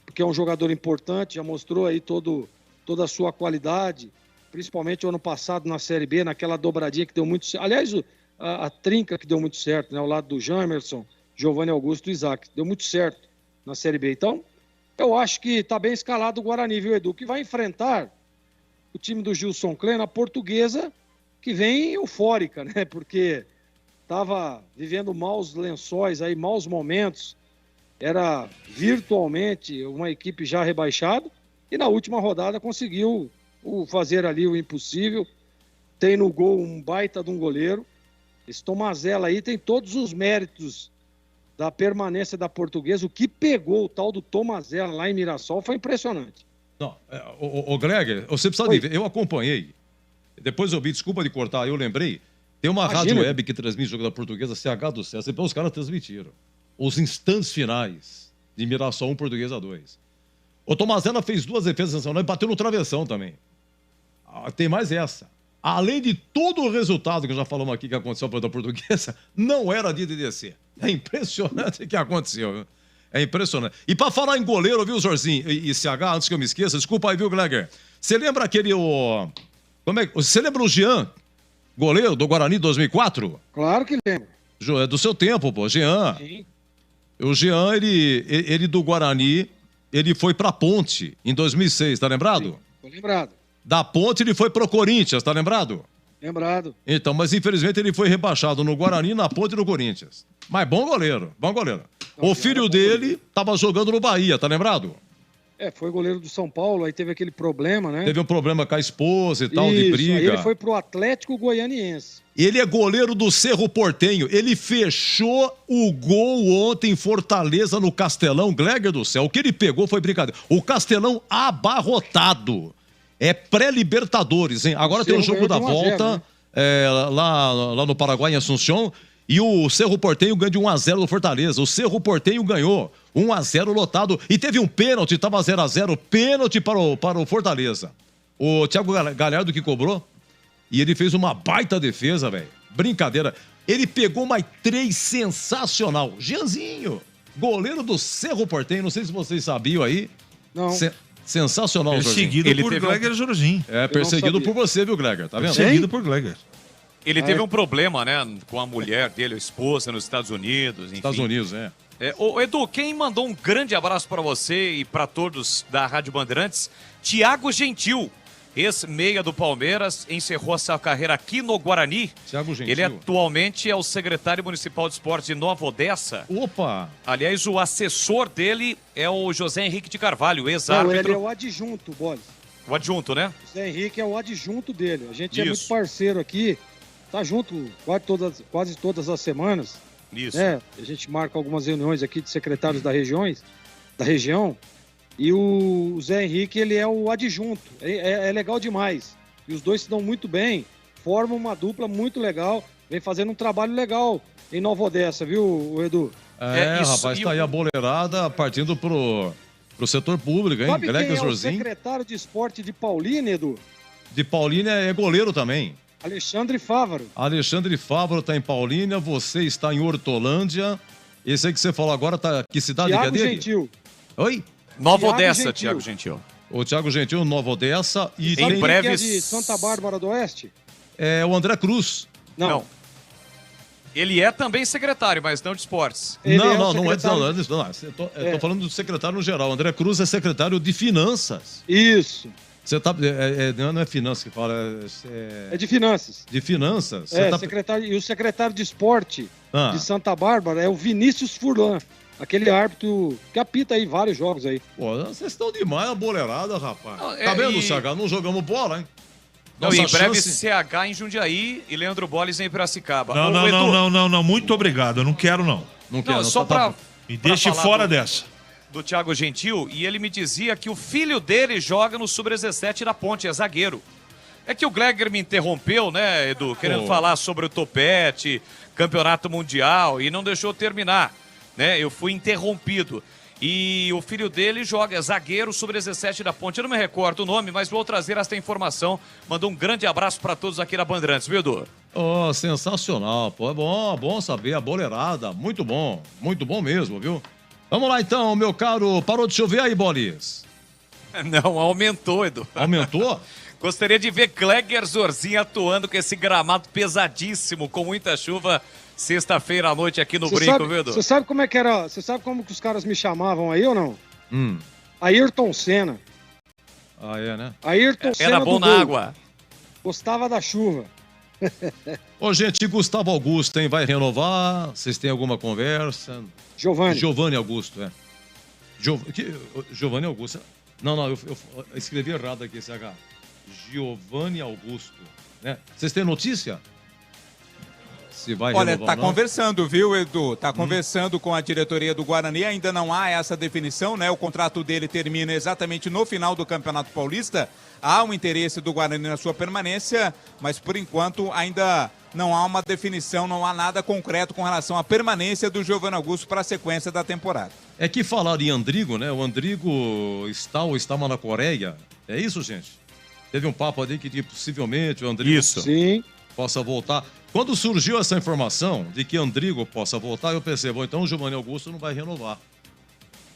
porque é um jogador importante, já mostrou aí toda a sua qualidade, principalmente o ano passado na Série B, naquela dobradinha que deu muito certo. Aliás, a trinca que deu muito certo, né? Ao lado do Jamerson, Giovanni Augusto e Isaac. Deu muito certo na Série B. Então, eu acho que está bem escalado o Guarani, viu, Edu? Que vai enfrentar o time do Gilson Klein, a Portuguesa, que vem eufórica, né? Porque estava vivendo maus lençóis aí, maus momentos. Era virtualmente uma equipe já rebaixada. E na última rodada conseguiu fazer ali o impossível. Tem no gol um baita de um goleiro. Esse Tomazella aí tem todos os méritos da permanência da Portuguesa. O que pegou o tal do Tomazella lá em Mirassol foi impressionante. Não, o Greg, você precisa de ver. Eu acompanhei. Depois eu vi, desculpa de cortar, eu lembrei. Tem uma rádio web que transmite o jogo da Portuguesa, CH do César. Os caras transmitiram os instantes finais de Mirassol 1, Portuguesa 2. O Tomazella fez 2 defesas sensacionais e bateu no travessão também. Tem mais essa. Além de todo o resultado que já falamos aqui que aconteceu para a Portuguesa, não era de descer. É impressionante o que aconteceu. Viu? É impressionante. E para falar em goleiro, viu, Jorginho e CH, antes que eu me esqueça, desculpa aí, viu, Gleger? Você lembra aquele... Você lembra o Jean, goleiro do Guarani 2004? Claro que lembro. É do seu tempo, pô, Jean. Sim. O Jean, ele do Guarani, ele foi para a Ponte em 2006, tá lembrado? Sim, tô lembrado. Da Ponte ele foi pro Corinthians, tá lembrado? Lembrado. Então, mas infelizmente ele foi rebaixado no Guarani, na Ponte e no Corinthians. Mas bom goleiro, bom goleiro. Não, o filho dele tava jogando no Bahia, tá lembrado? Foi goleiro do São Paulo, aí teve aquele problema, né? Teve um problema com a esposa e tal, de briga. Aí ele foi pro Atlético Goianiense. Ele é goleiro do Cerro Porteño. Ele fechou o gol ontem em Fortaleza, no Castelão. Gleger do céu, o que ele pegou foi brincadeira. O Castelão abarrotado. É pré-Libertadores, hein? Agora tem o jogo da volta, lá no Paraguai, em Assunção, e o Cerro Porteño ganha de 1-0 do Fortaleza. O Cerro Porteño ganhou 1-0 lotado e teve um pênalti, estava 0-0, pênalti para o Fortaleza. O Thiago Galhardo que cobrou, e ele fez uma baita defesa, velho. Brincadeira. Ele pegou mais 3 sensacional. Jeanzinho, goleiro do Cerro Porteño, não sei se vocês sabiam aí. Não. Sensacional, perseguido por Gleger Jorginho. Perseguido por você, viu, Gleger? Tá vendo? Perseguido por Gleger. Ele teve um problema, né, com a mulher dele, a esposa, nos Estados Unidos. Enfim. Estados Unidos, Ô, Edu, quem mandou um grande abraço para você e para todos da Rádio Bandeirantes, Thiago Gentil, ex-meia do Palmeiras, encerrou a sua carreira aqui no Guarani. Thiago Gentil. Ele atualmente é o secretário municipal de esportes de Nova Odessa. Opa! Aliás, o assessor dele é o José Henrique de Carvalho, Não, ex-árbitro. ele é o adjunto, Boris. O adjunto, né? O José Henrique é o adjunto dele. A gente é Isso. muito parceiro aqui, tá junto quase todas as semanas. Isso. Né? A gente marca algumas reuniões aqui de secretários da região. E o Zé Henrique, ele é o adjunto. É legal demais. E os dois se dão muito bem, formam uma dupla muito legal, vem fazendo um trabalho legal em Nova Odessa, viu, Edu? Rapaz, tá aí a boleirada partindo pro setor público, hein? Sabe Greg quem é o Zorzinho. secretário de esporte de Paulínia, Edu? De Paulínia é goleiro também. Alexandre Fávaro. Alexandre Fávaro tá em Paulínia, você está em Hortolândia. Esse aí que você falou agora, tá que cidade que é Thiago dele? Gentil. Oi? Nova Thiago Odessa, Gentil. Thiago Gentil. O Thiago Gentil, Nova Odessa. E Em tem breve- Que é de Santa Bárbara do Oeste? o André Cruz. Não. Ele é também secretário, mas não de esportes. Ele não, é o não, não é secretário- não, eu tô falando do secretário no geral. André Cruz é secretário de Finanças. Isso. Você tá. Não é finanças que fala, É de finanças. de finanças. Você tá- Secretário, e o secretário de esporte Ah. de Santa Bárbara é o Vinícius Furlan, aquele árbitro que apita aí vários jogos aí. Pô, vocês estão demais a boleirada, rapaz. Não, Tá vendo, e- CH? Não jogamos bola, hein? Não, Nossa em breve chance- CH em Jundiaí e Leandro Bolles em Piracicaba. Não, Ô, não, Edu, não. Muito obrigado. Eu não quero, não. Não quero, Não, não. só Tá- pra Me pra deixe falar fora do- dessa. do Thiago Gentil, e ele me dizia que o filho dele joga no Sub-17 da Ponte, é zagueiro. É que o Gleger me interrompeu, né, Edu, querendo Pô. falar sobre o Topete, campeonato mundial, e não deixou terminar, né? Eu fui interrompido. E o filho dele joga, é zagueiro Sub-17 da Ponte. Eu não me recordo o nome, mas vou trazer esta informação. Mandou um grande abraço para todos aqui da Bandeirantes, viu, Edu? Oh, sensacional, pô. É bom saber a boleirada. Muito bom mesmo, viu? Vamos lá então, meu caro. Parou de chover aí, Bolis? Não, aumentou, Edu. Aumentou? Gostaria de ver Gleger Zorzinho atuando com esse gramado pesadíssimo, com muita chuva, sexta-feira à noite aqui no Brinco, viu, Edu? Você sabe como é que era? Você sabe como que os caras me chamavam aí ou não? Ayrton Senna. Ah, é, né? Ayrton Senna Era bom do na gol. água. Gostava da chuva. Ô, gente, Gustavo Augusto, hein? Vai renovar? Vocês têm alguma conversa? Giovanni Augusto, é. Giovanni Augusto. Não, eu escrevi errado aqui esse H. Giovanni Augusto, né? Vocês têm notícia? Se vai Olha, renovar tá ou não? conversando, viu, Edu? Tá conversando com a diretoria do Guarani, ainda não há essa definição, né? O contrato dele termina exatamente no final do Campeonato Paulista. Há um interesse do Guarani na sua permanência, mas por enquanto ainda não há uma definição, não há nada concreto com relação à permanência do Giovanni Augusto para a sequência da temporada. É que falaram em Andrigo, né? O Andrigo está ou estava na Coreia. É isso, gente? Teve um papo ali que possivelmente o Andrigo Sim. possa voltar. Quando surgiu essa informação de que Andrigo possa voltar, eu pensei, bom, então o Giovanni Augusto não vai renovar.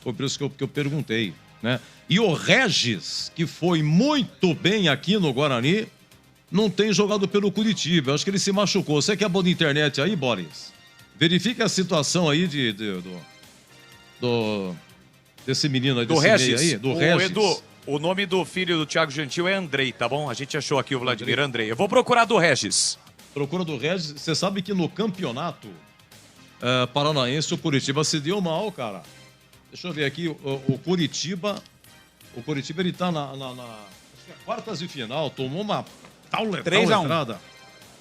Foi por isso que eu perguntei, né? E o Regis, que foi muito bem aqui no Guarani, não tem jogado pelo Curitiba. Eu acho que ele se machucou. Você que é bom de internet aí, Boris? Verifica a situação aí desse menino aí, Do desse meio Regis. aí. Do O Regis. Edu, o nome do filho do Thiago Gentil é Andrei, tá bom? A gente achou aqui o Vladimir Andrei. Eu vou procurar do Regis. Procura do Regis. Você sabe que no campeonato paranaense o Curitiba se deu mal, cara. Deixa eu ver aqui. O Curitiba ele tá na acho que é quartas de final. Tomou uma tal 3-1. entrada.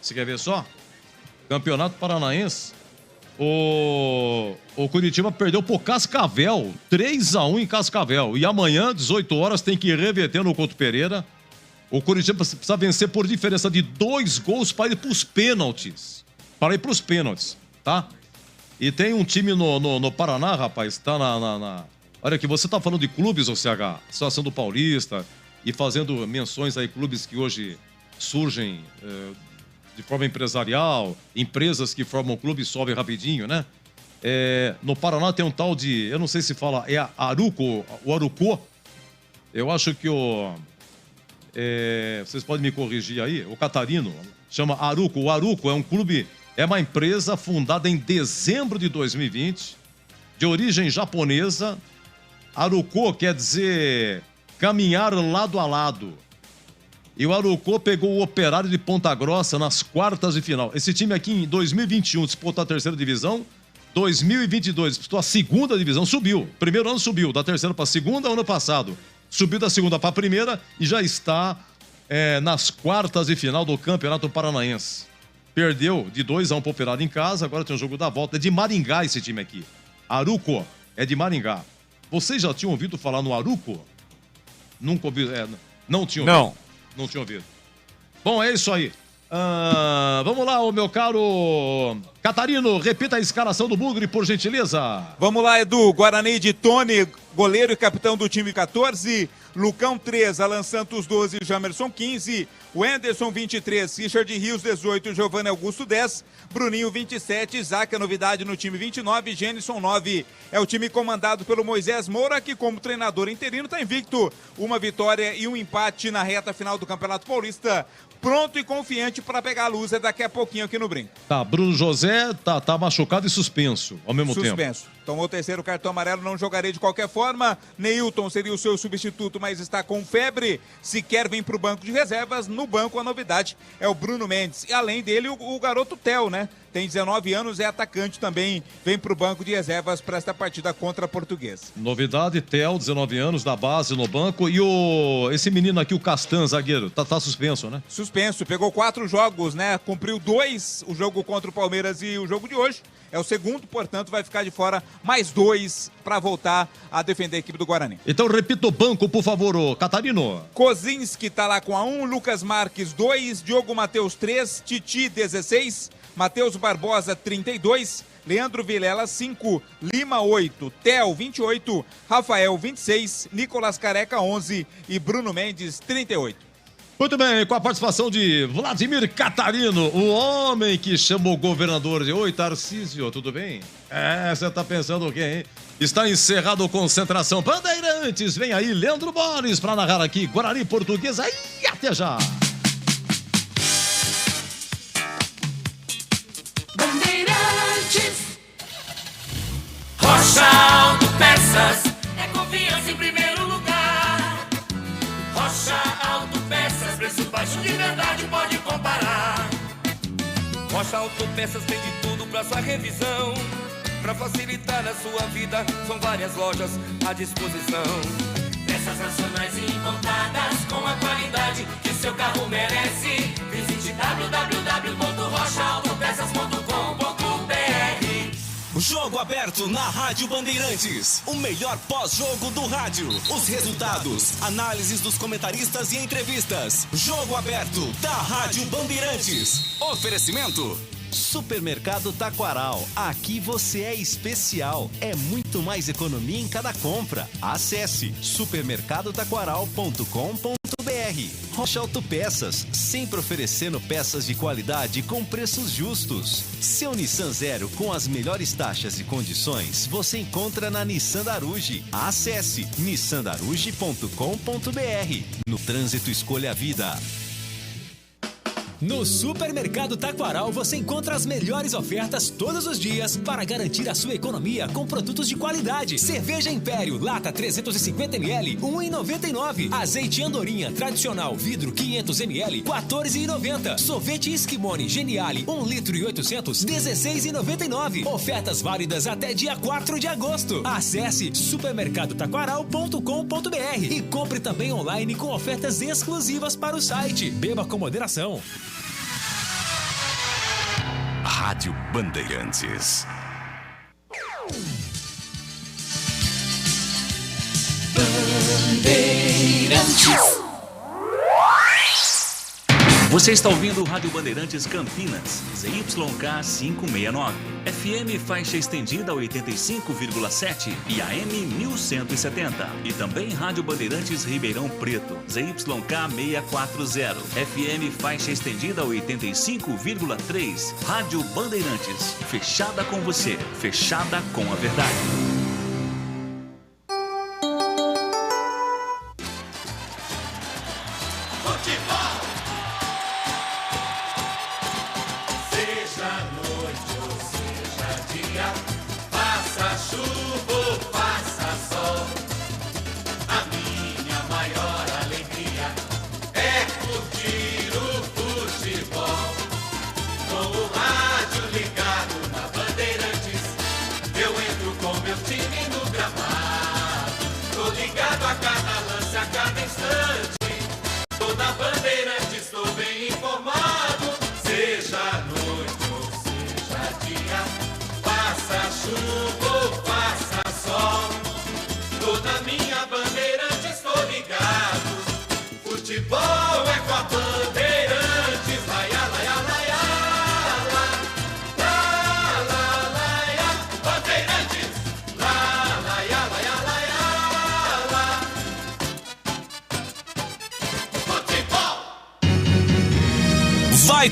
Você quer ver só? Campeonato paranaense. O Curitiba perdeu pro Cascavel. 3-1 em Cascavel. E amanhã, 18 horas, tem que reverter no Couto Pereira. O Curitiba precisa vencer por diferença de 2 gols para ir para os pênaltis. Tá? E tem um time no Paraná, rapaz, tá Olha aqui, você tá falando de clubes, ou CH, Associação do Paulista, e fazendo menções aí, clubes que hoje surgem de forma empresarial, empresas que formam clubes e sobem rapidinho, né? No Paraná tem um tal de, eu não sei se fala, é Aruco, o Arucô. Eu acho que vocês podem me corrigir aí, o Catarino, chama Aruco. O Aruco é um clube, é uma empresa fundada em dezembro de 2020, de origem japonesa. Arucô quer dizer caminhar lado a lado. E o Arucô pegou o Operário de Ponta Grossa nas quartas de final. Esse time aqui em 2021 disputou a terceira divisão. 2022 disputou a segunda divisão, subiu. Primeiro ano subiu, da terceira para a segunda, ano passado. Subiu da segunda para a primeira e já está nas quartas de final do Campeonato Paranaense. Perdeu de 2-1 para o Operário em casa, agora tem o jogo da volta. É de Maringá esse time aqui. Arucô é de Maringá. Vocês já tinham ouvido falar no Arucô? Nunca ouvi. Não tinham ouvido. Não tinha ouvido. Bom, é isso aí. Vamos lá, o meu caro Catarino, repita a escalação do Bugre, por gentileza. Vamos lá, Edu. Guarani de Tony, goleiro e capitão do time 14. Lucão 3, Alan Santos 12, Jamerson 15. Wenderson 23, Richard Rios 18, Giovanni Augusto 10. Bruninho 27, Isaac, a novidade no time 29, Gênison 9. É o time comandado pelo Moisés Moura, que como treinador interino está invicto. Uma vitória e um empate na reta final do Campeonato Paulista. Pronto e confiante para pegar a luz daqui a pouquinho aqui no Brinco. Tá, Bruno José tá machucado e suspenso ao mesmo tempo. Suspenso. Tomou o terceiro cartão amarelo, não jogarei de qualquer forma. Neilton seria o seu substituto, mas está com febre. Sequer vem para o banco de reservas. No banco a novidade é o Bruno Mendes. E além dele o garoto Theo, né? Tem 19 anos, é atacante também. Vem para o banco de reservas para esta partida contra a Portuguesa. Novidade, Theo, 19 anos, da base no banco. E esse menino aqui, o Castan, zagueiro, tá suspenso, né? Suspenso, pegou 4 jogos, né? Cumpriu 2, o jogo contra o Palmeiras e o jogo de hoje. É o segundo, portanto, vai ficar de fora mais 2 para voltar a defender a equipe do Guarani. Então, repita o banco, por favor, Catarino. Kozinski tá lá com a 1, Lucas Marques 2, Diogo Matheus 3, Titi 16, Matheus Barbosa 32, Leandro Vilela 5, Lima 8, Theo 28, Rafael 26, Nicolas Careca 11 e Bruno Mendes 38. Muito bem, com a participação de Vladimir Catarino, o homem que chamou o governador de oi, Tarcísio, tudo bem? Você tá pensando o quê, hein? Está encerrado Concentração Bandeirantes. Vem aí Leandro Borges para narrar aqui Guarani Portuguesa e até já. Bandeirantes. Rocha Autopeças é confiança em primeiro lugar. Rocha Autopeças, preço baixo de verdade, pode comparar. Rocha Autopeças tem de tudo pra sua revisão. Pra facilitar a sua vida, são várias lojas à disposição. Peças nacionais e importadas com a qualidade que seu carro merece. Visite www.rochaautopesas.com.br. Jogo aberto na Rádio Bandeirantes. O melhor pós-jogo do rádio. Os resultados, análises dos comentaristas e entrevistas. Jogo aberto da Rádio Bandeirantes. Oferecimento Supermercado Taquaral. Aqui você é especial. É muito mais economia em cada compra. Acesse supermercadotaquaral.com.br. Rocha Autopeças, sempre oferecendo peças de qualidade com preços justos. Seu Nissan Zero com as melhores taxas e condições você encontra na Nissan Daruge. Acesse nissandaruge.com.br. No trânsito, escolha a vida. No Supermercado Taquaral você encontra as melhores ofertas todos os dias para garantir a sua economia com produtos de qualidade. Cerveja Império, lata 350ml, R$ 1,99. Azeite Andorinha, tradicional, vidro 500ml, R$ 14,90. Sorvete Esquimone Geniale, 1 litro e 800, R$ 16,99. Ofertas válidas até dia 4 de agosto. Acesse supermercadotaquaral.com.br e compre também online com ofertas exclusivas para o site. Beba com moderação. Rádio Bandeirantes. Bandeirantes. Você está ouvindo o Rádio Bandeirantes Campinas, ZYK 569, FM faixa estendida 85,7 e AM 1170. E também Rádio Bandeirantes Ribeirão Preto, ZYK 640, FM faixa estendida 85,3. Rádio Bandeirantes, fechada com você, fechada com a verdade. Seja noite ou seja dia, faça chuva Vai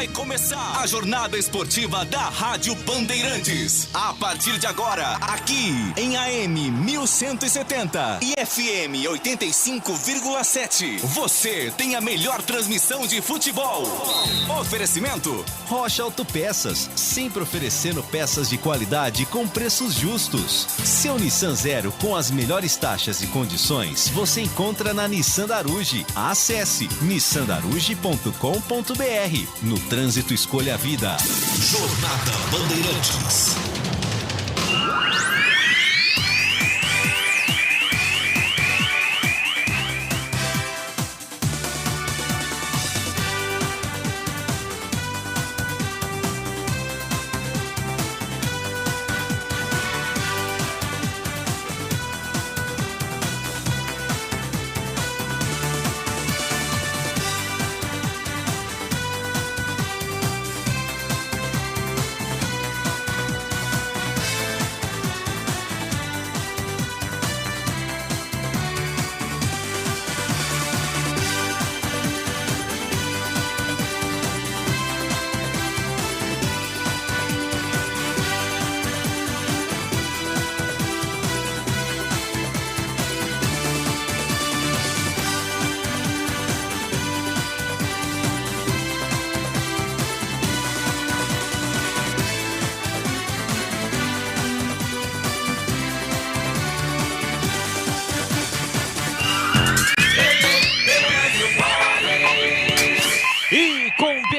começar a jornada esportiva da Rádio Bandeirantes. A partir de agora, aqui em AM 1170 e FM 85,7. Você tem a melhor transmissão de futebol. Oferecimento Rocha Autopeças, sempre oferecendo peças de qualidade com preços justos. Seu Nissan Zero com as melhores taxas e condições você encontra na Nissan Daruge. Acesse nissandaruge.com.br. No trânsito, escolha a vida. Jornada Bandeirantes.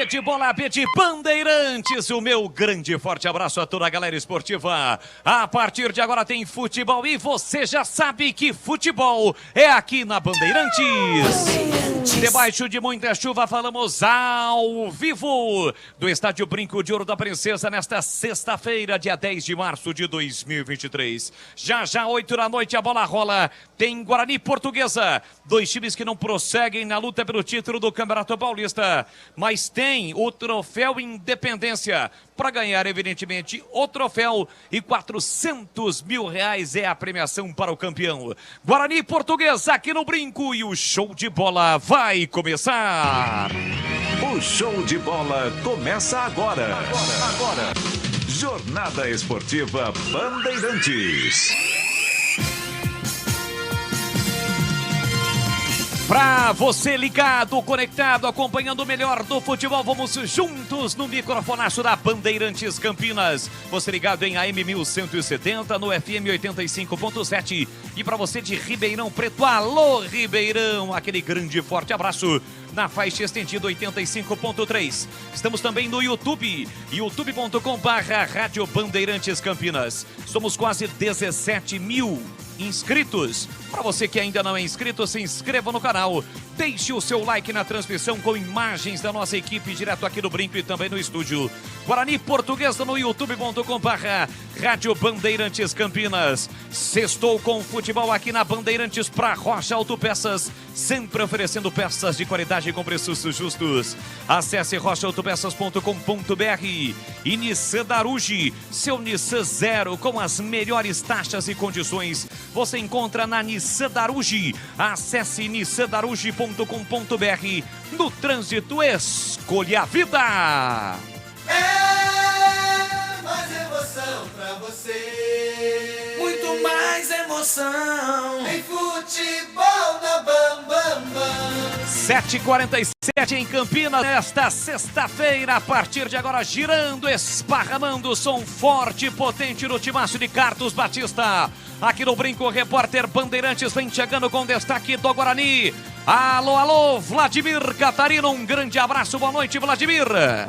De bola, de Bandeirantes, o meu grande e forte abraço a toda a galera esportiva. A partir de agora tem futebol e você já sabe que futebol é aqui na Bandeirantes. Debaixo de muita chuva, falamos ao vivo do Estádio Brinco de Ouro da Princesa nesta sexta-feira, dia 10 de março de 2023. Já 8 da noite, a bola rola. Tem Guarani e Portuguesa, dois times que não prosseguem na luta pelo título do Campeonato Paulista, mas tem o troféu Independência para ganhar, evidentemente, o troféu, e R$400 mil é a premiação para o campeão. Guarani e Portuguesa aqui no Brinco, e o show de bola vai começar. O show de bola começa agora. Jornada Esportiva Bandeirantes. Pra você ligado, conectado, acompanhando o melhor do futebol, vamos juntos no microfonaço da Bandeirantes Campinas. Você ligado em AM 1170, no FM 85.7. E pra você de Ribeirão Preto, alô Ribeirão, aquele grande e forte abraço na faixa estendida 85.3. Estamos também no YouTube, youtube.com/Rádio Bandeirantes Campinas. Somos quase 17 mil inscritos. Para você que ainda não é inscrito, se inscreva no canal. Deixe o seu like na transmissão com imagens da nossa equipe direto aqui no Brinco e também no estúdio. Guarani Portuguesa no youtube.com/Rádio Bandeirantes Campinas. Sextou com futebol aqui na Bandeirantes para Rocha Autopeças, sempre oferecendo peças de qualidade com preços justos. Acesse rochaautopeças.com.br. E Nissan Daruge, seu Nissan Zero com as melhores taxas e condições você encontra na Nissan Daruge. Acesse nissandaruge.com.br. No trânsito, escolha a vida. É mais emoção pra você. Muito mais emoção. Em futebol na Bambambam. 7h47 em Campinas, nesta sexta-feira, a partir de agora, girando, esparramando, som forte e potente no timaço de Carlos Batista. Aqui no Brinco, repórter Bandeirantes vem chegando com destaque do Guarani. Alô, Vladimir Catarino, um grande abraço, boa noite, Vladimir.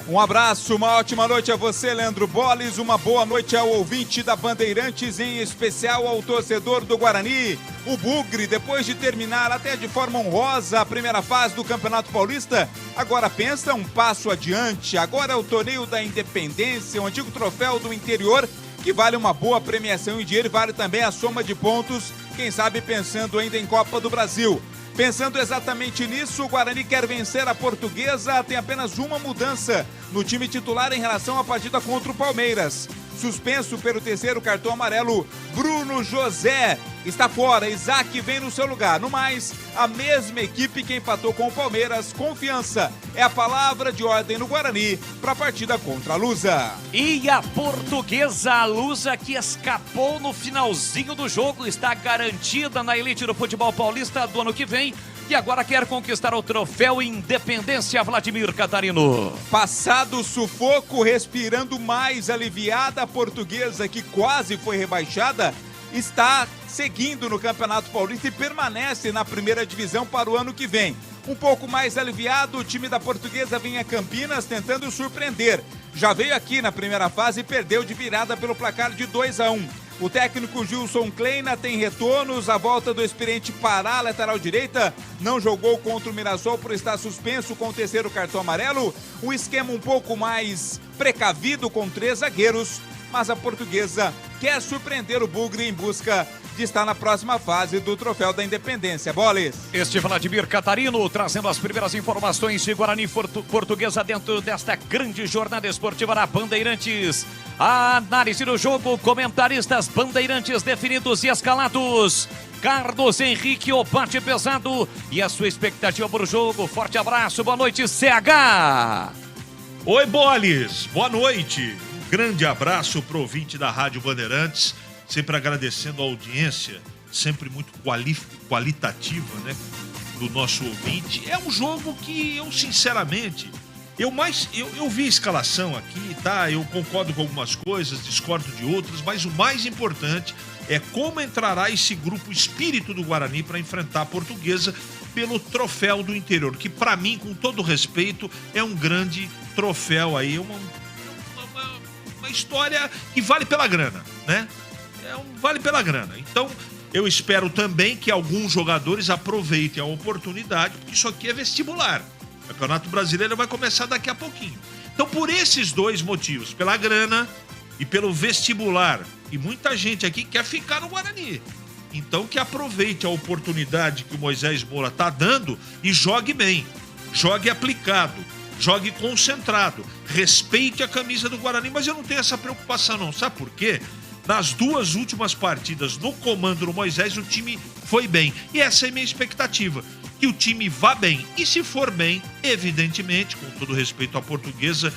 Um abraço, uma ótima noite a você, Leandro Boles, uma boa noite ao ouvinte da Bandeirantes, em especial ao torcedor do Guarani. O Bugre, depois de terminar até de forma honrosa a primeira fase do Campeonato Paulista, agora pensa um passo adiante. Agora é o torneio da Independência, o antigo troféu do interior, que vale uma boa premiação em dinheiro e vale também a soma de pontos, quem sabe pensando ainda em Copa do Brasil. Pensando exatamente nisso, o Guarani quer vencer a Portuguesa, tem apenas uma mudança no time titular em relação à partida contra o Palmeiras. Suspenso pelo terceiro cartão amarelo, Bruno José está fora. Isaac vem no seu lugar. No mais, a mesma equipe que empatou com o Palmeiras. Confiança é a palavra de ordem no Guarani para a partida contra a Lusa. E a Portuguesa, a Lusa, que escapou no finalzinho do jogo, está garantida na elite do futebol paulista do ano que vem. E agora quer conquistar o troféu Independência, Vladimir Catarino. Passado o sufoco, respirando mais aliviada, a Portuguesa, que quase foi rebaixada, está seguindo no Campeonato Paulista e permanece na primeira divisão para o ano que vem. Um pouco mais aliviado, o time da Portuguesa vem a Campinas tentando surpreender. Já veio aqui na primeira fase e perdeu de virada pelo placar de 2-1. O técnico Gilson Kleina tem retornos, a volta do experiente Pará, lateral direita, não jogou contra o Mirassol por estar suspenso com o terceiro cartão amarelo. Um esquema um pouco mais precavido com 3 zagueiros, mas a Portuguesa quer surpreender o Bugre em busca de estar na próxima fase do Troféu da Independência. Boles. Este Vladimir Catarino trazendo as primeiras informações de Guarani Portuguesa dentro desta grande jornada esportiva na Bandeirantes. A análise do jogo, comentaristas Bandeirantes definidos e escalados. Carlos Henrique, o bate pesado e a sua expectativa para o jogo. Forte abraço, boa noite, CH. Oi, Boles, boa noite. Um grande abraço pro ouvinte da Rádio Bandeirantes. Sempre agradecendo a audiência, sempre muito qualitativa, né, do nosso ouvinte. É um jogo que eu, sinceramente, eu vi a escalação aqui, tá? Eu concordo com algumas coisas, discordo de outras, mas o mais importante é como entrará esse grupo espírito do Guarani para enfrentar a Portuguesa pelo troféu do interior, que para mim, com todo respeito, é um grande troféu aí, uma história que vale pela grana, né? Vale pela grana. Então, eu espero também que alguns jogadores aproveitem a oportunidade, porque isso aqui é vestibular. O Campeonato Brasileiro vai começar daqui a pouquinho. Então, por esses dois motivos, pela grana e pelo vestibular, e muita gente aqui quer ficar no Guarani. Então, que aproveite a oportunidade que o Moisés Moura está dando e jogue bem, jogue aplicado, jogue concentrado, respeite a camisa do Guarani, mas eu não tenho essa preocupação não. Sabe por quê? Nas 2 últimas partidas no comando do Moisés, o time foi bem. E essa é a minha expectativa, que o time vá bem. E se for bem, evidentemente, com todo respeito à Portuguesa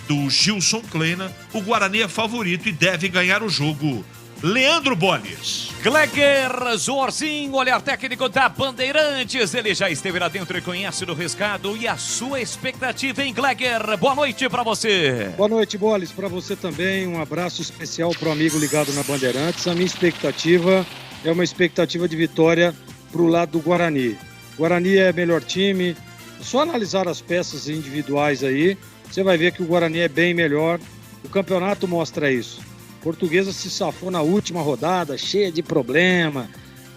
do Gilson Kleina, o Guarani é favorito e deve ganhar o jogo. Leandro Boles. Gleger Zorzinho, olhar técnico da Bandeirantes. Ele já esteve lá dentro e conhece do rescaldo. E a sua expectativa, hein, Gleger? Boa noite para você. Boa noite, Boles. Para você também. Um abraço especial para o amigo ligado na Bandeirantes. A minha expectativa é uma expectativa de vitória para o lado do Guarani. Guarani é melhor time. Só analisar as peças individuais aí, você vai ver que o Guarani é bem melhor. O campeonato mostra isso. Portuguesa se safou na última rodada, cheia de problema.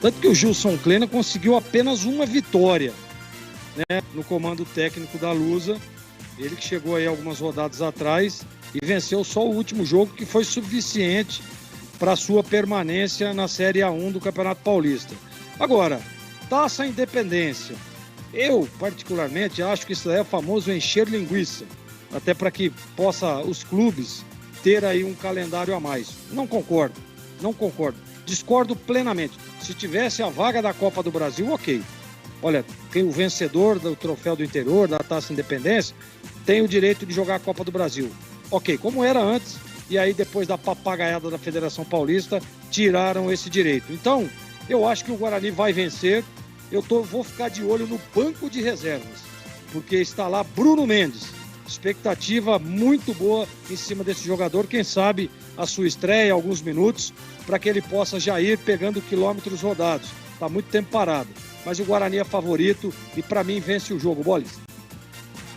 Tanto que o Gilson Kleina conseguiu apenas uma vitória, né, no comando técnico da Lusa. Ele que chegou aí algumas rodadas atrás e venceu só o último jogo, que foi suficiente para sua permanência na Série A1 do Campeonato Paulista. Agora, Taça Independência. Eu, particularmente, acho que isso é o famoso encher linguiça. Até para que possa os clubes ter aí um calendário a mais. Não concordo. Discordo plenamente. Se tivesse a vaga da Copa do Brasil, ok. Olha, tem o vencedor do Troféu do Interior, da Taça Independência, tem o direito de jogar a Copa do Brasil. Ok, como era antes, e aí depois da papagaiada da Federação Paulista, tiraram esse direito. Então, eu acho que o Guarani vai vencer. Vou ficar de olho no banco de reservas, porque está lá Bruno Mendes. Expectativa muito boa em cima desse jogador. Quem sabe a sua estreia, alguns minutos, para que ele possa já ir pegando quilômetros rodados. Está muito tempo parado. Mas o Guarani é favorito e para mim vence o jogo. Boles.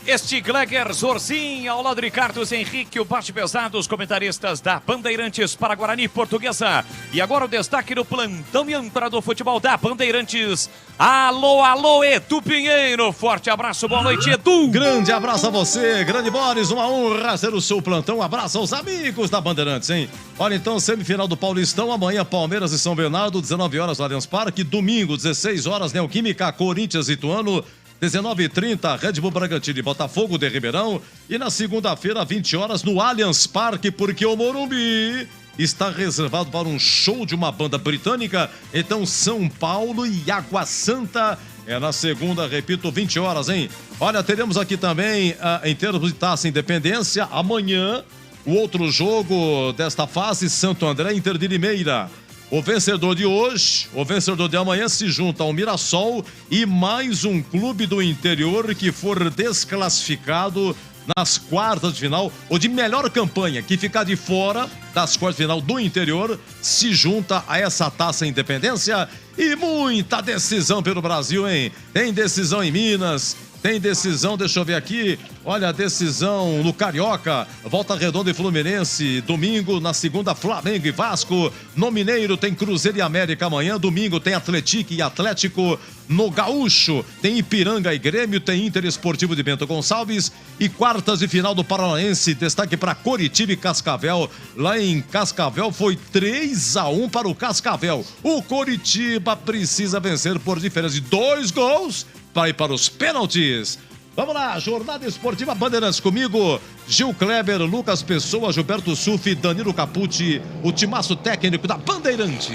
Este Gleger Zorzinho, ao lado de Carlos Henrique, o bate pesado, os comentaristas da Bandeirantes para Guarani Portuguesa. E agora o destaque do plantão e âncora do futebol da Bandeirantes. Alô, Edu Pinheiro. Forte abraço, boa noite, Edu. Grande abraço a você, grande Boris, uma honra ser o seu plantão. Um abraço aos amigos da Bandeirantes, hein? Olha, então, semifinal do Paulistão, amanhã Palmeiras e São Bernardo, 19 horas no Allianz Parque, domingo, 16 horas, Neoquímica, Corinthians e Ituano. 19h30, Red Bull Bragantino e Botafogo de Ribeirão. E na segunda-feira, 20 horas, no Allianz Parque, porque o Morumbi está reservado para um show de uma banda britânica. Então, São Paulo e Água Santa é na segunda, repito, 20 horas, hein? Olha, teremos aqui também, em termos de Taça Independência, amanhã, o outro jogo desta fase, Santo André, Inter de Limeira. O vencedor de hoje, o vencedor de amanhã se junta ao Mirassol e mais um clube do interior que for desclassificado nas quartas de final, ou de melhor campanha, que ficar de fora das quartas de final do interior, se junta a essa Taça Independência. E muita decisão pelo Brasil, hein? Tem decisão em Minas, tem decisão, deixa eu ver aqui, olha a decisão no Carioca, Volta Redonda e Fluminense, domingo, na segunda Flamengo e Vasco, no Mineiro tem Cruzeiro e América amanhã, domingo tem Atlético e Atlético, no Gaúcho tem Ipiranga e Grêmio, tem Inter Esportivo de Bento Gonçalves e quartas de final do Paranaense, destaque para Coritiba e Cascavel, lá em Cascavel foi 3-1 para o Cascavel, o Coritiba precisa vencer por diferença de 2 gols para ir para os pênaltis. Vamos lá, Jornada Esportiva Bandeirantes comigo, Gil Kleber, Lucas Pessoa, Gilberto Sufi, Danilo Capucci, o timaço técnico da Bandeirante.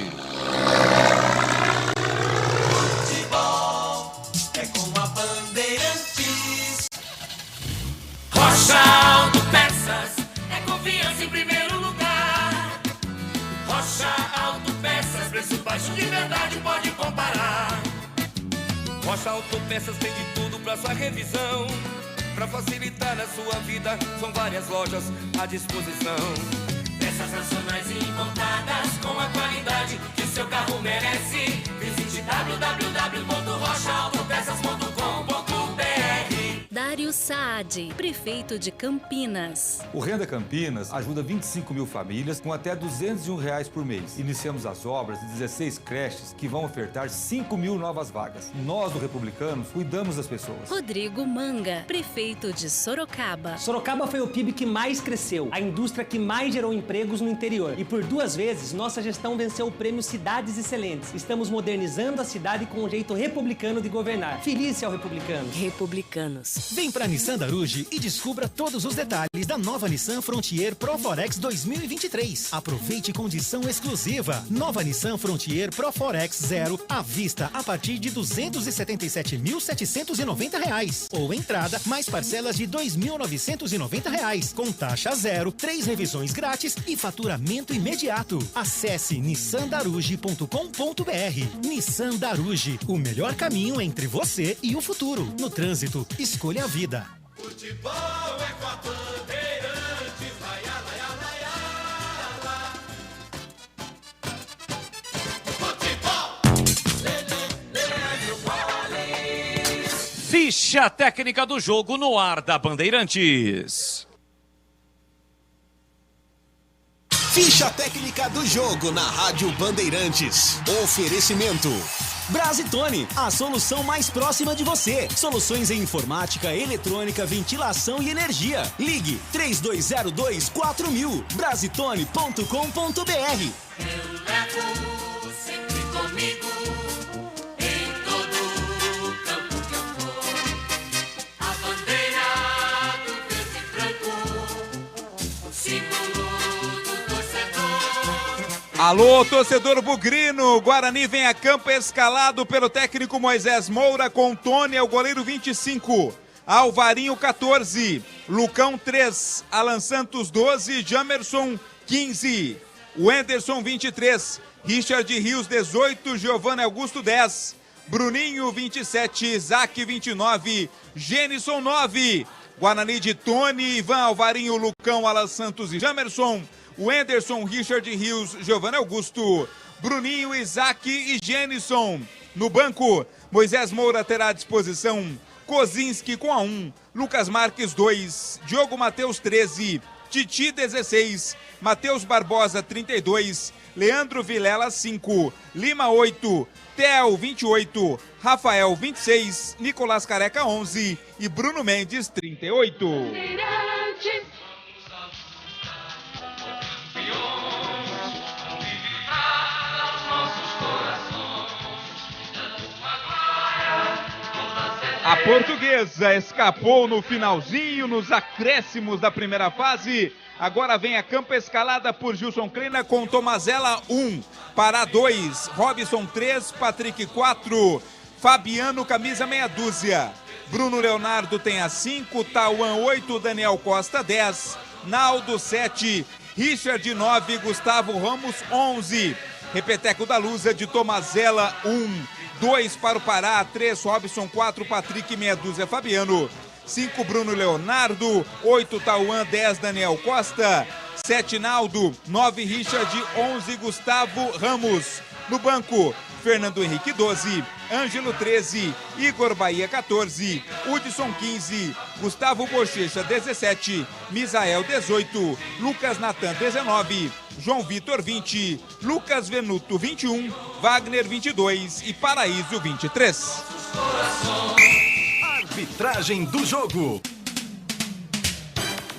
Futebol é com a Bandeirantes. Rocha Autopeças é confiança em primeiro lugar. Rocha Autopeças, preço baixo de verdade, pode comparar. Rocha Autopeças tem de tudo pra sua revisão. Pra facilitar a sua vida, são várias lojas à disposição. Peças nacionais e importadas com a qualidade que o seu carro merece. Visite www.rochaautopeças.com.br. Dário Saad, prefeito de Campinas. O Renda Campinas ajuda 25 mil famílias com até R$201 por mês. Iniciamos as obras de 16 creches que vão ofertar 5 mil novas vagas. Nós, do Republicanos, cuidamos das pessoas. Rodrigo Manga, prefeito de Sorocaba. Sorocaba foi o PIB que mais cresceu, a indústria que mais gerou empregos no interior. E por 2 vezes, nossa gestão venceu o prêmio Cidades Excelentes. Estamos modernizando a cidade com um jeito republicano de governar. Feliz ao Republicanos. Republicanos. Vem pra Nissan Daruge e descubra todos os detalhes da nova Nissan Frontier Pro Forex 2023. Aproveite condição exclusiva. Nova Nissan Frontier Pro Forex 0 à vista a partir de R$ 277.790. Ou entrada mais parcelas de R$ 2.990. Com taxa 0, 3 revisões grátis e faturamento imediato. Acesse nissandaruge.com.br. Nissan Daruge, o melhor caminho entre você e o futuro. No trânsito, escolha a vida. Futebol é com a Bandeirantes. Laia, laia, laia, laia. Futebol. Ficha técnica do jogo no ar da Bandeirantes. Ficha técnica do jogo na Rádio Bandeirantes. Oferecimento Brasitone, a solução mais próxima de você. Soluções em informática, eletrônica, ventilação e energia. Ligue 3202-4000. Brasitone.com.br. Eu levo sempre comigo em todo campo que eu for. A bandeira do verde e branco, símbolo do torcedor. Alô, torcedor bugrino, Guarani vem a campo escalado pelo técnico Moisés Moura com Tony, é o goleiro 25, Alvarinho 14, Lucão 3, Alan Santos 12, Jamerson 15, Wenderson 23, Richard Rios 18, Giovanni Augusto 10, Bruninho 27, Isaac 29, Gênison 9, Guarani de Tony, Ivan, Alvarinho, Lucão, Alan Santos e Jamerson, Wenderson, Richard Rios, Giovanni Augusto, Bruninho, Isaac e Gênison. No banco, Moisés Moura terá à disposição Kozinski com a 1, Lucas Marques 2, Diogo Mateus 13, Titi 16, Matheus Barbosa 32, Leandro Vilela 5, Lima 8, Theo 28, Rafael 26, Nicolás Careca 11 e Bruno Mendes 38. A Portuguesa escapou no finalzinho, nos acréscimos da primeira fase. Agora vem a campo escalada por Gilson Kleina com Tomazella 1, Pará 2, Robson 3, Patrick 4, Fabiano camisa meia dúzia. Bruno Leonardo tem a 5, Tauan 8, Daniel Costa 10, Naldo 7, Richard 9, Gustavo Ramos 11. Repeteco da Lusa de Tomazella 1. 2 para o Pará, 3 Robson, 4 Patrick, meia dúzia Fabiano, 5 Bruno Leonardo, 8 Tauan, 10 Daniel Costa, 7 Naldo, 9 Richard, 11 Gustavo Ramos. No banco, Fernando Henrique 12, Ângelo 13, Igor Bahia 14, Hudson 15, Gustavo Bochecha 17, Misael 18, Lucas Natan 19, João Vitor 20, Lucas Venuto 21, Wagner 22 e Paraíso 23. Arbitragem do jogo.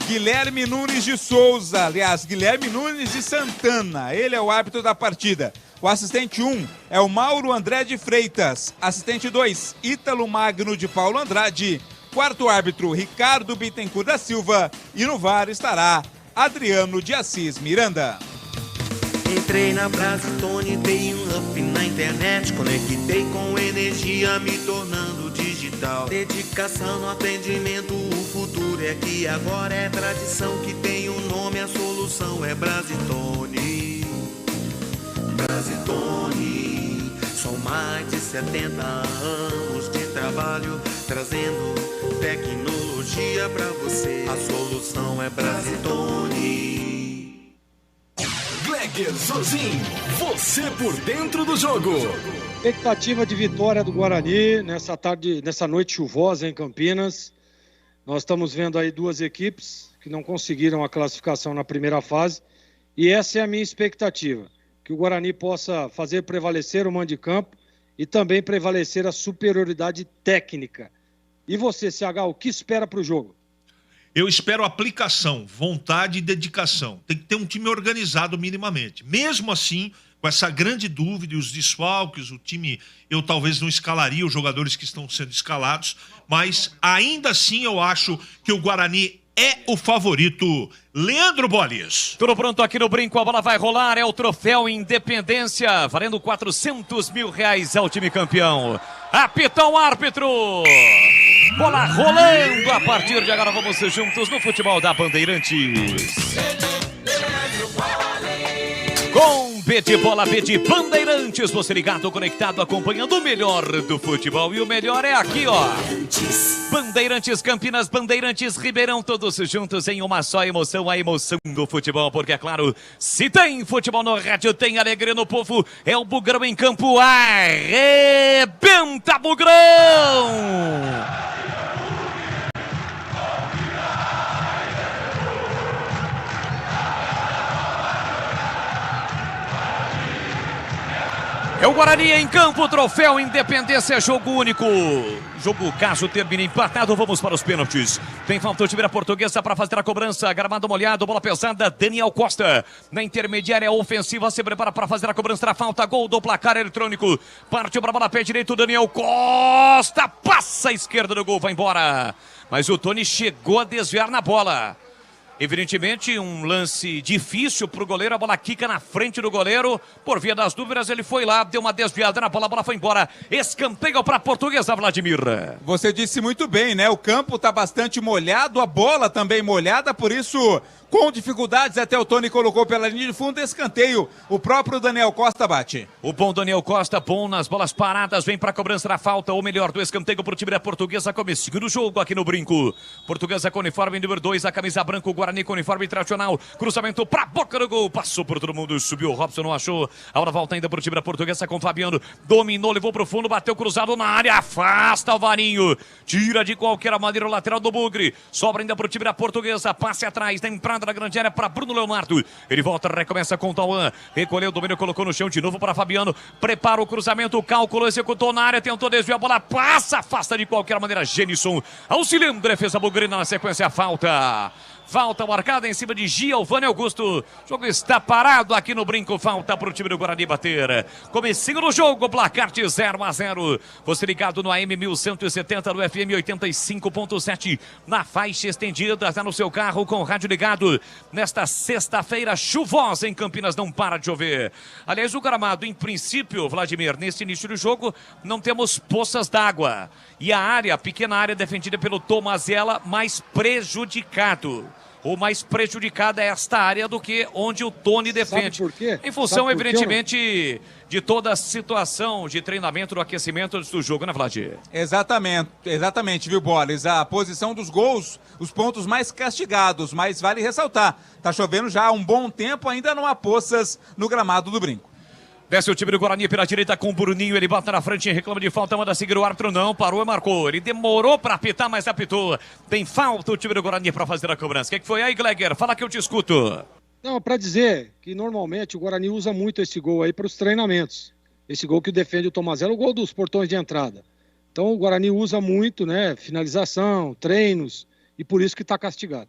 Guilherme Nunes de Souza, aliás, Guilherme Nunes de Santana, ele é o árbitro da partida. O assistente 1 é o Mauro André de Freitas. Assistente 2, Ítalo Magno de Paulo Andrade. Quarto árbitro, Ricardo Bittencourt da Silva. E no VAR estará Adriano de Assis Miranda. Entrei na Brasitone, dei um up na internet, conectei com energia, me tornando digital. Dedicação no atendimento, o futuro é aqui agora, é tradição que tem um nome, a solução é Brasitone. Brasitone, são mais de 70 anos de trabalho, trazendo tecnologia pra você. A solução é Brasitone. Gleger Zozin, você por dentro do jogo. Expectativa de vitória do Guarani nessa noite chuvosa em Campinas. Nós estamos vendo aí duas equipes que não conseguiram a classificação na primeira fase. E essa é a minha expectativa. Que o Guarani possa fazer prevalecer o mando de campo e também prevalecer a superioridade técnica. E você, CH, o que espera para o jogo? Eu espero aplicação, vontade e dedicação. Tem que ter um time organizado minimamente. Mesmo assim, com essa grande dúvida e os desfalques, o time, eu talvez não escalaria os jogadores que estão sendo escalados, mas ainda assim eu acho que o Guarani é o favorito. Leandro Bolis. Tudo pronto aqui no Brinco, a bola vai rolar, é o troféu Independência, valendo R$400 mil ao time campeão. Apita o árbitro. Bola rolando, a partir de agora vamos juntos no futebol da Bandeirantes. Com B de bola, B de Bandeirantes, você ligado, conectado, acompanhando o melhor do futebol. E o melhor é aqui, ó. Bandeirantes Campinas, Bandeirantes Ribeirão, todos juntos em uma só emoção, a emoção do futebol. Porque, é claro, se tem futebol no rádio, tem alegria no povo. É o Bugrão em campo, arrebenta Bugrão! É o Guarani em campo, troféu Independência, jogo único. Jogo, caso termine empatado, vamos para os pênaltis. Tem falta o time da Portuguesa para fazer a cobrança. Gramado molhado, bola pesada, Daniel Costa. Na intermediária ofensiva, se prepara para fazer a cobrança da falta. Gol do placar eletrônico. Partiu para a bola, pé direito, Daniel Costa. Passa a esquerda do gol, vai embora. Mas o Tony chegou a desviar na bola. Evidentemente, um lance difícil para o goleiro, a bola quica na frente do goleiro, por via das dúvidas, ele foi lá, deu uma desviada na bola, a bola foi embora, escanteio para a Portuguesa, Vladimir. Você disse muito bem, né? O campo está bastante molhado, a bola também molhada, por isso, com dificuldades, até o Tony colocou pela linha de fundo, escanteio, o próprio Daniel Costa bate. O bom Daniel Costa, bom nas bolas paradas, vem para a cobrança da falta, ou melhor, do escanteio para o time da Portuguesa, comecinho do jogo aqui no Brinco. Portuguesa com uniforme número 2, a camisa branca, o Guarani com uniforme tradicional, cruzamento para a boca do gol, passou por todo mundo, subiu o Robson, não achou, agora volta ainda para o time da Portuguesa com o Fabiano, dominou, levou para o fundo, bateu cruzado na área, afasta o Varinho, tira de qualquer maneira o lateral do Bugre, sobra ainda para o time da Portuguesa, passe atrás, na entrada da grande área para Bruno Leonardo, ele volta, recomeça com o Tauan, recolheu o domínio, colocou no chão de novo para Fabiano, prepara o cruzamento, o cálculo, executou na área, tentou desviar a bola, passa, afasta de qualquer maneira, Genison, auxiliando a defesa bugrina na sequência, falta. Falta marcada em cima de Giovanni Augusto. O jogo está parado aqui no Brinco. Falta para o time do Guarani bater. Comecinho do jogo, placar de 0-0. Você ligado no AM 1170, no FM 85.7. Na faixa estendida, está no seu carro com o rádio ligado. Nesta sexta-feira chuvosa em Campinas, não para de chover. Aliás, o gramado, em princípio, Vladimir, nesse início do jogo, não temos poças d'água. E a área, a pequena área defendida pelo Tomazella, mais prejudicado. Ou mais prejudicada é esta área do que onde o Tony defende. Sabe por quê? Em função, Sabe por quê, evidentemente, de toda a situação de treinamento do aquecimento antes do jogo, né, Vladir? Exatamente, viu, Boris? A posição dos gols, os pontos mais castigados, mas vale ressaltar, tá chovendo já há um bom tempo, ainda não há poças no gramado do Brinco. Desce o time do Guarani pela direita com o Bruninho, ele bota na frente, reclama de falta, manda seguir o árbitro, não, parou e marcou. Ele demorou para apitar, mas apitou. Tem falta o time do Guarani para fazer a cobrança. O que foi aí, Gleger? Fala que eu te escuto. Não, para dizer que normalmente o Guarani usa muito esse gol aí para os treinamentos. Esse gol que defende o Tomazella, o gol dos portões de entrada. Então o Guarani usa muito, né, finalização, treinos, e por isso que está castigado.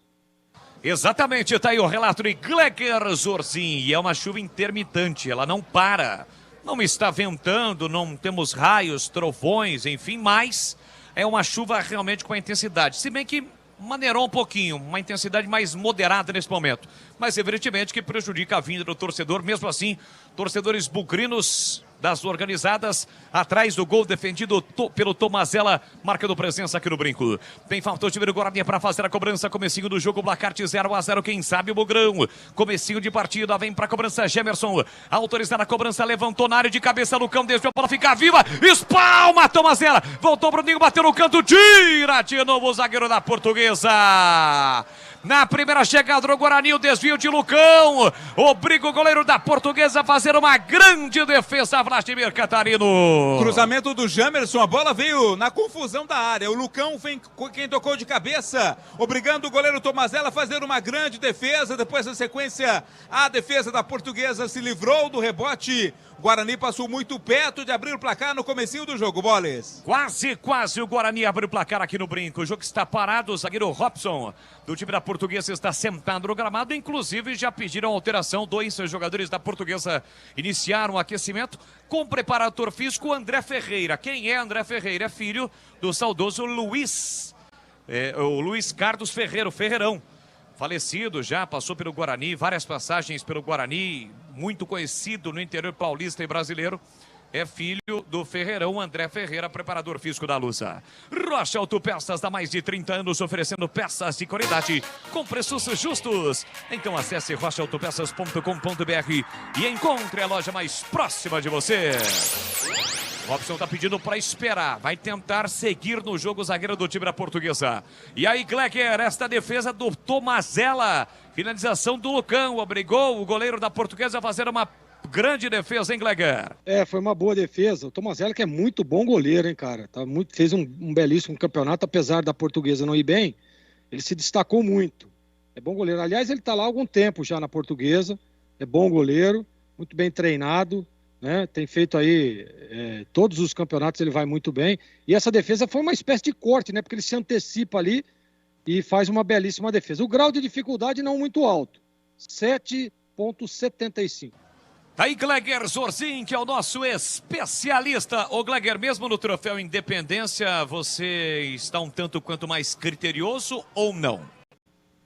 Exatamente, tá aí o relato de Gleger Zorzin. E é uma chuva intermitente, ela não para. Não está ventando, não temos raios, trovões, enfim, mas é uma chuva realmente com intensidade. Se bem que maneirou um pouquinho, uma intensidade mais moderada nesse momento. Mas evidentemente que prejudica a vinda do torcedor. Mesmo assim, torcedores bugrinos das organizadas, atrás do gol defendido pelo Tomazella, marcando presença aqui no Brinco. Tem falta o time do Guarani para fazer a cobrança, comecinho do jogo, placar de 0-0, quem sabe o Bugrão. Comecinho de partida, vem para a cobrança, Gemerson, autorizada a cobrança, levantou na área de cabeça, Lucão, deixou a bola ficar viva, espalma Tomazella, voltou Bruninho, bateu no canto, tira de novo o zagueiro da Portuguesa. Na primeira chegada do Guarani, o desvio de Lucão. Obriga o goleiro da Portuguesa a fazer uma grande defesa, Vladimir Catarino. Cruzamento do Jamerson, a bola veio na confusão da área. O Lucão vem quem tocou de cabeça, obrigando o goleiro Tomazella a fazer uma grande defesa. Depois, na sequência, a defesa da Portuguesa se livrou do rebote. Guarani passou muito perto de abrir o placar no comecinho do jogo, Boles. Quase o Guarani abre o placar aqui no Brinco. O jogo está parado, o zagueiro Robson do time da Portuguesa está sentado no gramado. Inclusive já pediram alteração, 2 jogadores da Portuguesa iniciaram o aquecimento com o preparador físico André Ferreira. Quem é André Ferreira? É filho do saudoso Luiz, o Luiz Carlos Ferreira, o Ferreirão. Falecido já, passou pelo Guarani, várias passagens pelo Guarani, muito conhecido no interior paulista e brasileiro. É filho do Ferreirão, André Ferreira, preparador físico da Lusa. Rocha Autopeças, há mais de 30 anos, oferecendo peças de qualidade com preços justos. Então acesse rochaautopeças.com.br e encontre a loja mais próxima de você. Robson tá pedindo para esperar, vai tentar seguir no jogo o zagueiro do time da Portuguesa. E aí, Gleger, esta defesa do Tomazella, finalização do Lucão, obrigou o goleiro da Portuguesa a fazer uma grande defesa, hein, Gleger? Foi uma boa defesa. O Tomazella que é muito bom goleiro, hein, cara. Fez um belíssimo campeonato, apesar da Portuguesa não ir bem, ele se destacou muito. É bom goleiro. Aliás, ele tá lá há algum tempo já na Portuguesa, é bom goleiro, muito bem treinado, né? Tem feito aí todos os campeonatos, ele vai muito bem. E essa defesa foi uma espécie de corte, né? Porque ele se antecipa ali e faz uma belíssima defesa. O grau de dificuldade não muito alto, 7,75. Tá aí Gleger Zorzin, que é o nosso especialista. Ô Gleger, mesmo no troféu Independência, você está um tanto quanto mais criterioso ou não?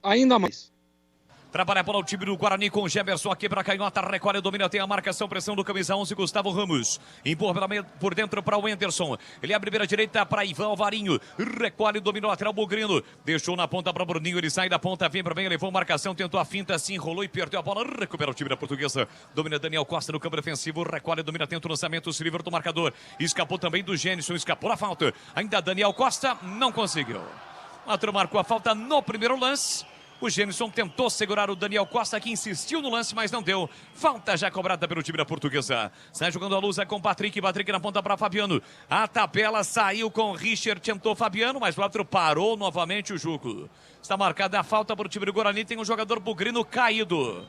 Ainda mais. Trabalha para o time do Guarani com o Gemerson aqui para Canhota, recolhe, domina, tem a marcação, pressão do camisa 11, Gustavo Ramos. Empurra por dentro para o Anderson. Ele abre a direita para Ivan Alvarinho. Recolhe, domina o lateral Bugrino. Deixou na ponta para Bruninho, ele sai da ponta, vem para bem, levou marcação, tentou a finta, se enrolou e perdeu a bola. Recupera o time da Portuguesa. Domina Daniel Costa no campo defensivo, recolhe, domina, tenta o lançamento, se livra do marcador. Escapou também do Gênison, escapou a falta. Ainda Daniel Costa não conseguiu. O outro marcou a falta no primeiro lance. O Gênison tentou segurar o Daniel Costa, que insistiu no lance, mas não deu. Falta já cobrada pelo time da Portuguesa. Sai jogando a Lusa com Patrick. Patrick na ponta para Fabiano. A tabela saiu com Richard, tentou Fabiano, mas o árbitro parou novamente o jogo. Está marcada a falta para o time do Guarani. Tem um jogador bugrino caído.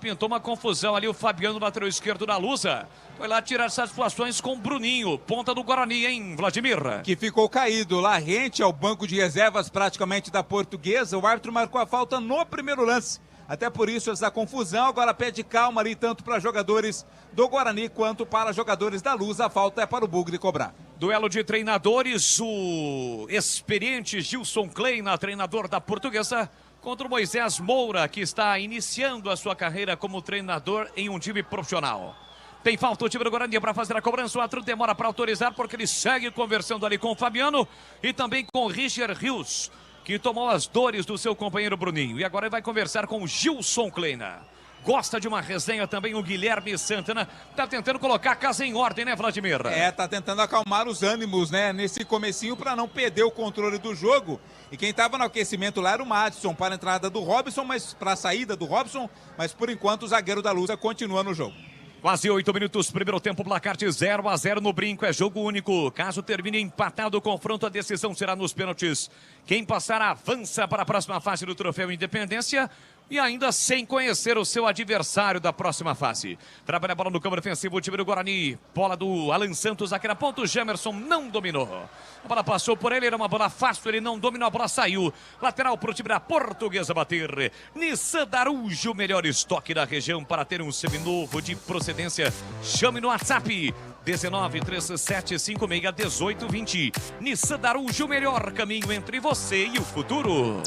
pintou uma confusão ali, o Fabiano, lateral esquerdo da Lusa. Foi lá tirar satisfações com o Bruninho, ponta do Guarani, hein, Vladimir? Que ficou caído lá, rente ao banco de reservas praticamente da Portuguesa. O árbitro marcou a falta no primeiro lance. Até por isso essa confusão. Agora pede calma ali, tanto para jogadores do Guarani quanto para jogadores da Luz. A falta é para o Bugre cobrar. Duelo de treinadores, o experiente Gilson Kleina, treinador da Portuguesa, contra o Moisés Moura, que está iniciando a sua carreira como treinador em um time profissional. Tem falta o time do Guarani para fazer a cobrança. O árbitro demora para autorizar porque ele segue conversando ali com o Fabiano e também com o Richard Rios, que tomou as dores do seu companheiro Bruninho. E agora ele vai conversar com o Gilson Kleina. Gosta de uma resenha também o Guilherme Santana. Tá tentando colocar a casa em ordem, né, Vladimir? Tá tentando acalmar os ânimos, né, nesse comecinho para não perder o controle do jogo. E quem estava no aquecimento lá era o Madison para a entrada do Robson, mas para a saída do Robson, mas por enquanto o zagueiro da Lusa continua no jogo. Quase 8 minutos, primeiro tempo, placar de 0-0 no Brinco, é jogo único. Caso termine empatado o confronto, a decisão será nos pênaltis. Quem passar avança para a próxima fase do Troféu Independência e ainda sem conhecer o seu adversário da próxima fase. Trabalha a bola no campo defensivo, o time do Guarani. Bola do Alan Santos aqui na ponta, o Gemerson não dominou. A bola passou por ele, era uma bola fácil, ele não dominou, a bola saiu. Lateral para o time da Portuguesa bater. Nissan Darujo, o melhor estoque da região para ter um seminovo de procedência. Chame no WhatsApp 1937561820. Nissan Darujo, o melhor caminho entre você e o futuro.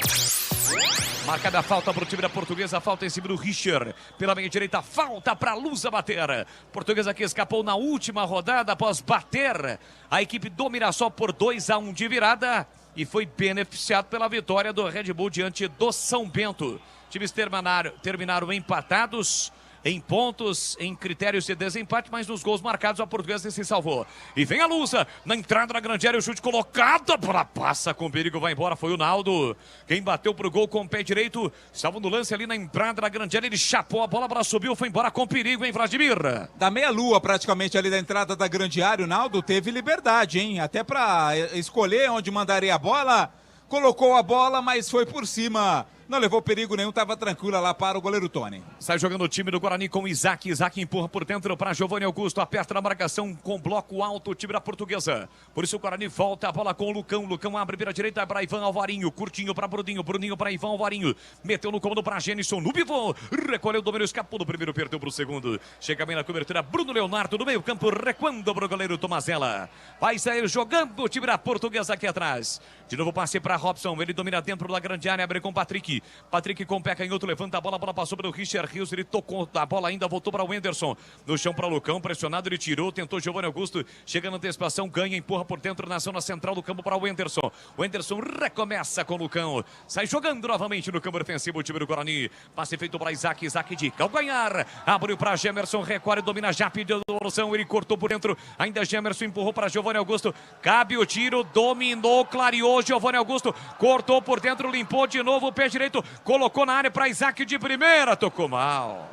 Marcada a falta para o time da Portuguesa, falta em cima do Richard. Pela meia direita, falta para a Lusa bater. Portuguesa que escapou na última rodada após bater a equipe do Mirassol por 2-1 de virada e foi beneficiado pela vitória do Red Bull diante do São Bento. Times terminaram empatados em pontos, em critérios de desempate, mas nos gols marcados a Portuguesa se salvou. E vem a Lusa, na entrada da grande área, o chute colocado, a bola passa com perigo, vai embora, foi o Naldo. Quem bateu pro gol com o pé direito, salvo no lance ali na entrada da grande área, ele chapou a bola subiu, foi embora com perigo, hein, Vladimir? Da meia-lua praticamente ali da entrada da grande área, o Naldo teve liberdade, hein, até para escolher onde mandaria a bola, colocou a bola, mas foi por cima. Não levou perigo nenhum, estava tranquila lá para o goleiro Tony. Sai jogando o time do Guarani com o Isaac. Isaac empurra por dentro para Giovanni Augusto. Aperta na marcação com bloco alto o time da Portuguesa. Por isso o Guarani volta a bola com o Lucão. Lucão abre vira direita para Ivan Alvarinho. Curtinho para Bruninho. Bruninho para Ivan Alvarinho. Meteu no comando para Genison no pivô. Recolheu o domínio, escapou do primeiro, perdeu para o segundo. Chega bem na cobertura. Bruno Leonardo no meio campo. Recuando para o goleiro Tomazella. Vai sair jogando o time da Portuguesa aqui atrás. De novo passe para Robson. Ele domina dentro da grande área. Abre com o Patrick. Patrick com o pé canhoto, levanta a bola passou para o Richard Rios, ele tocou a bola ainda, voltou para o Wenderson, no chão para o Lucão, pressionado, ele tirou, tentou Giovanni Augusto, chega na antecipação, ganha, empurra por dentro, na zona central do campo para o Wenderson. O Wenderson recomeça com o Lucão, sai jogando novamente no campo defensivo o time do Guarani, passe feito para Isaac, Isaac de calcanhar, abriu para Gemerson, recolhe, domina já, pediu devolução, ele cortou por dentro, ainda Gemerson empurrou para Giovanni Augusto, cabe o tiro, dominou, clareou, Giovanni Augusto, cortou por dentro, limpou de novo o pé direito, colocou na área para Isaac de primeira, tocou mal.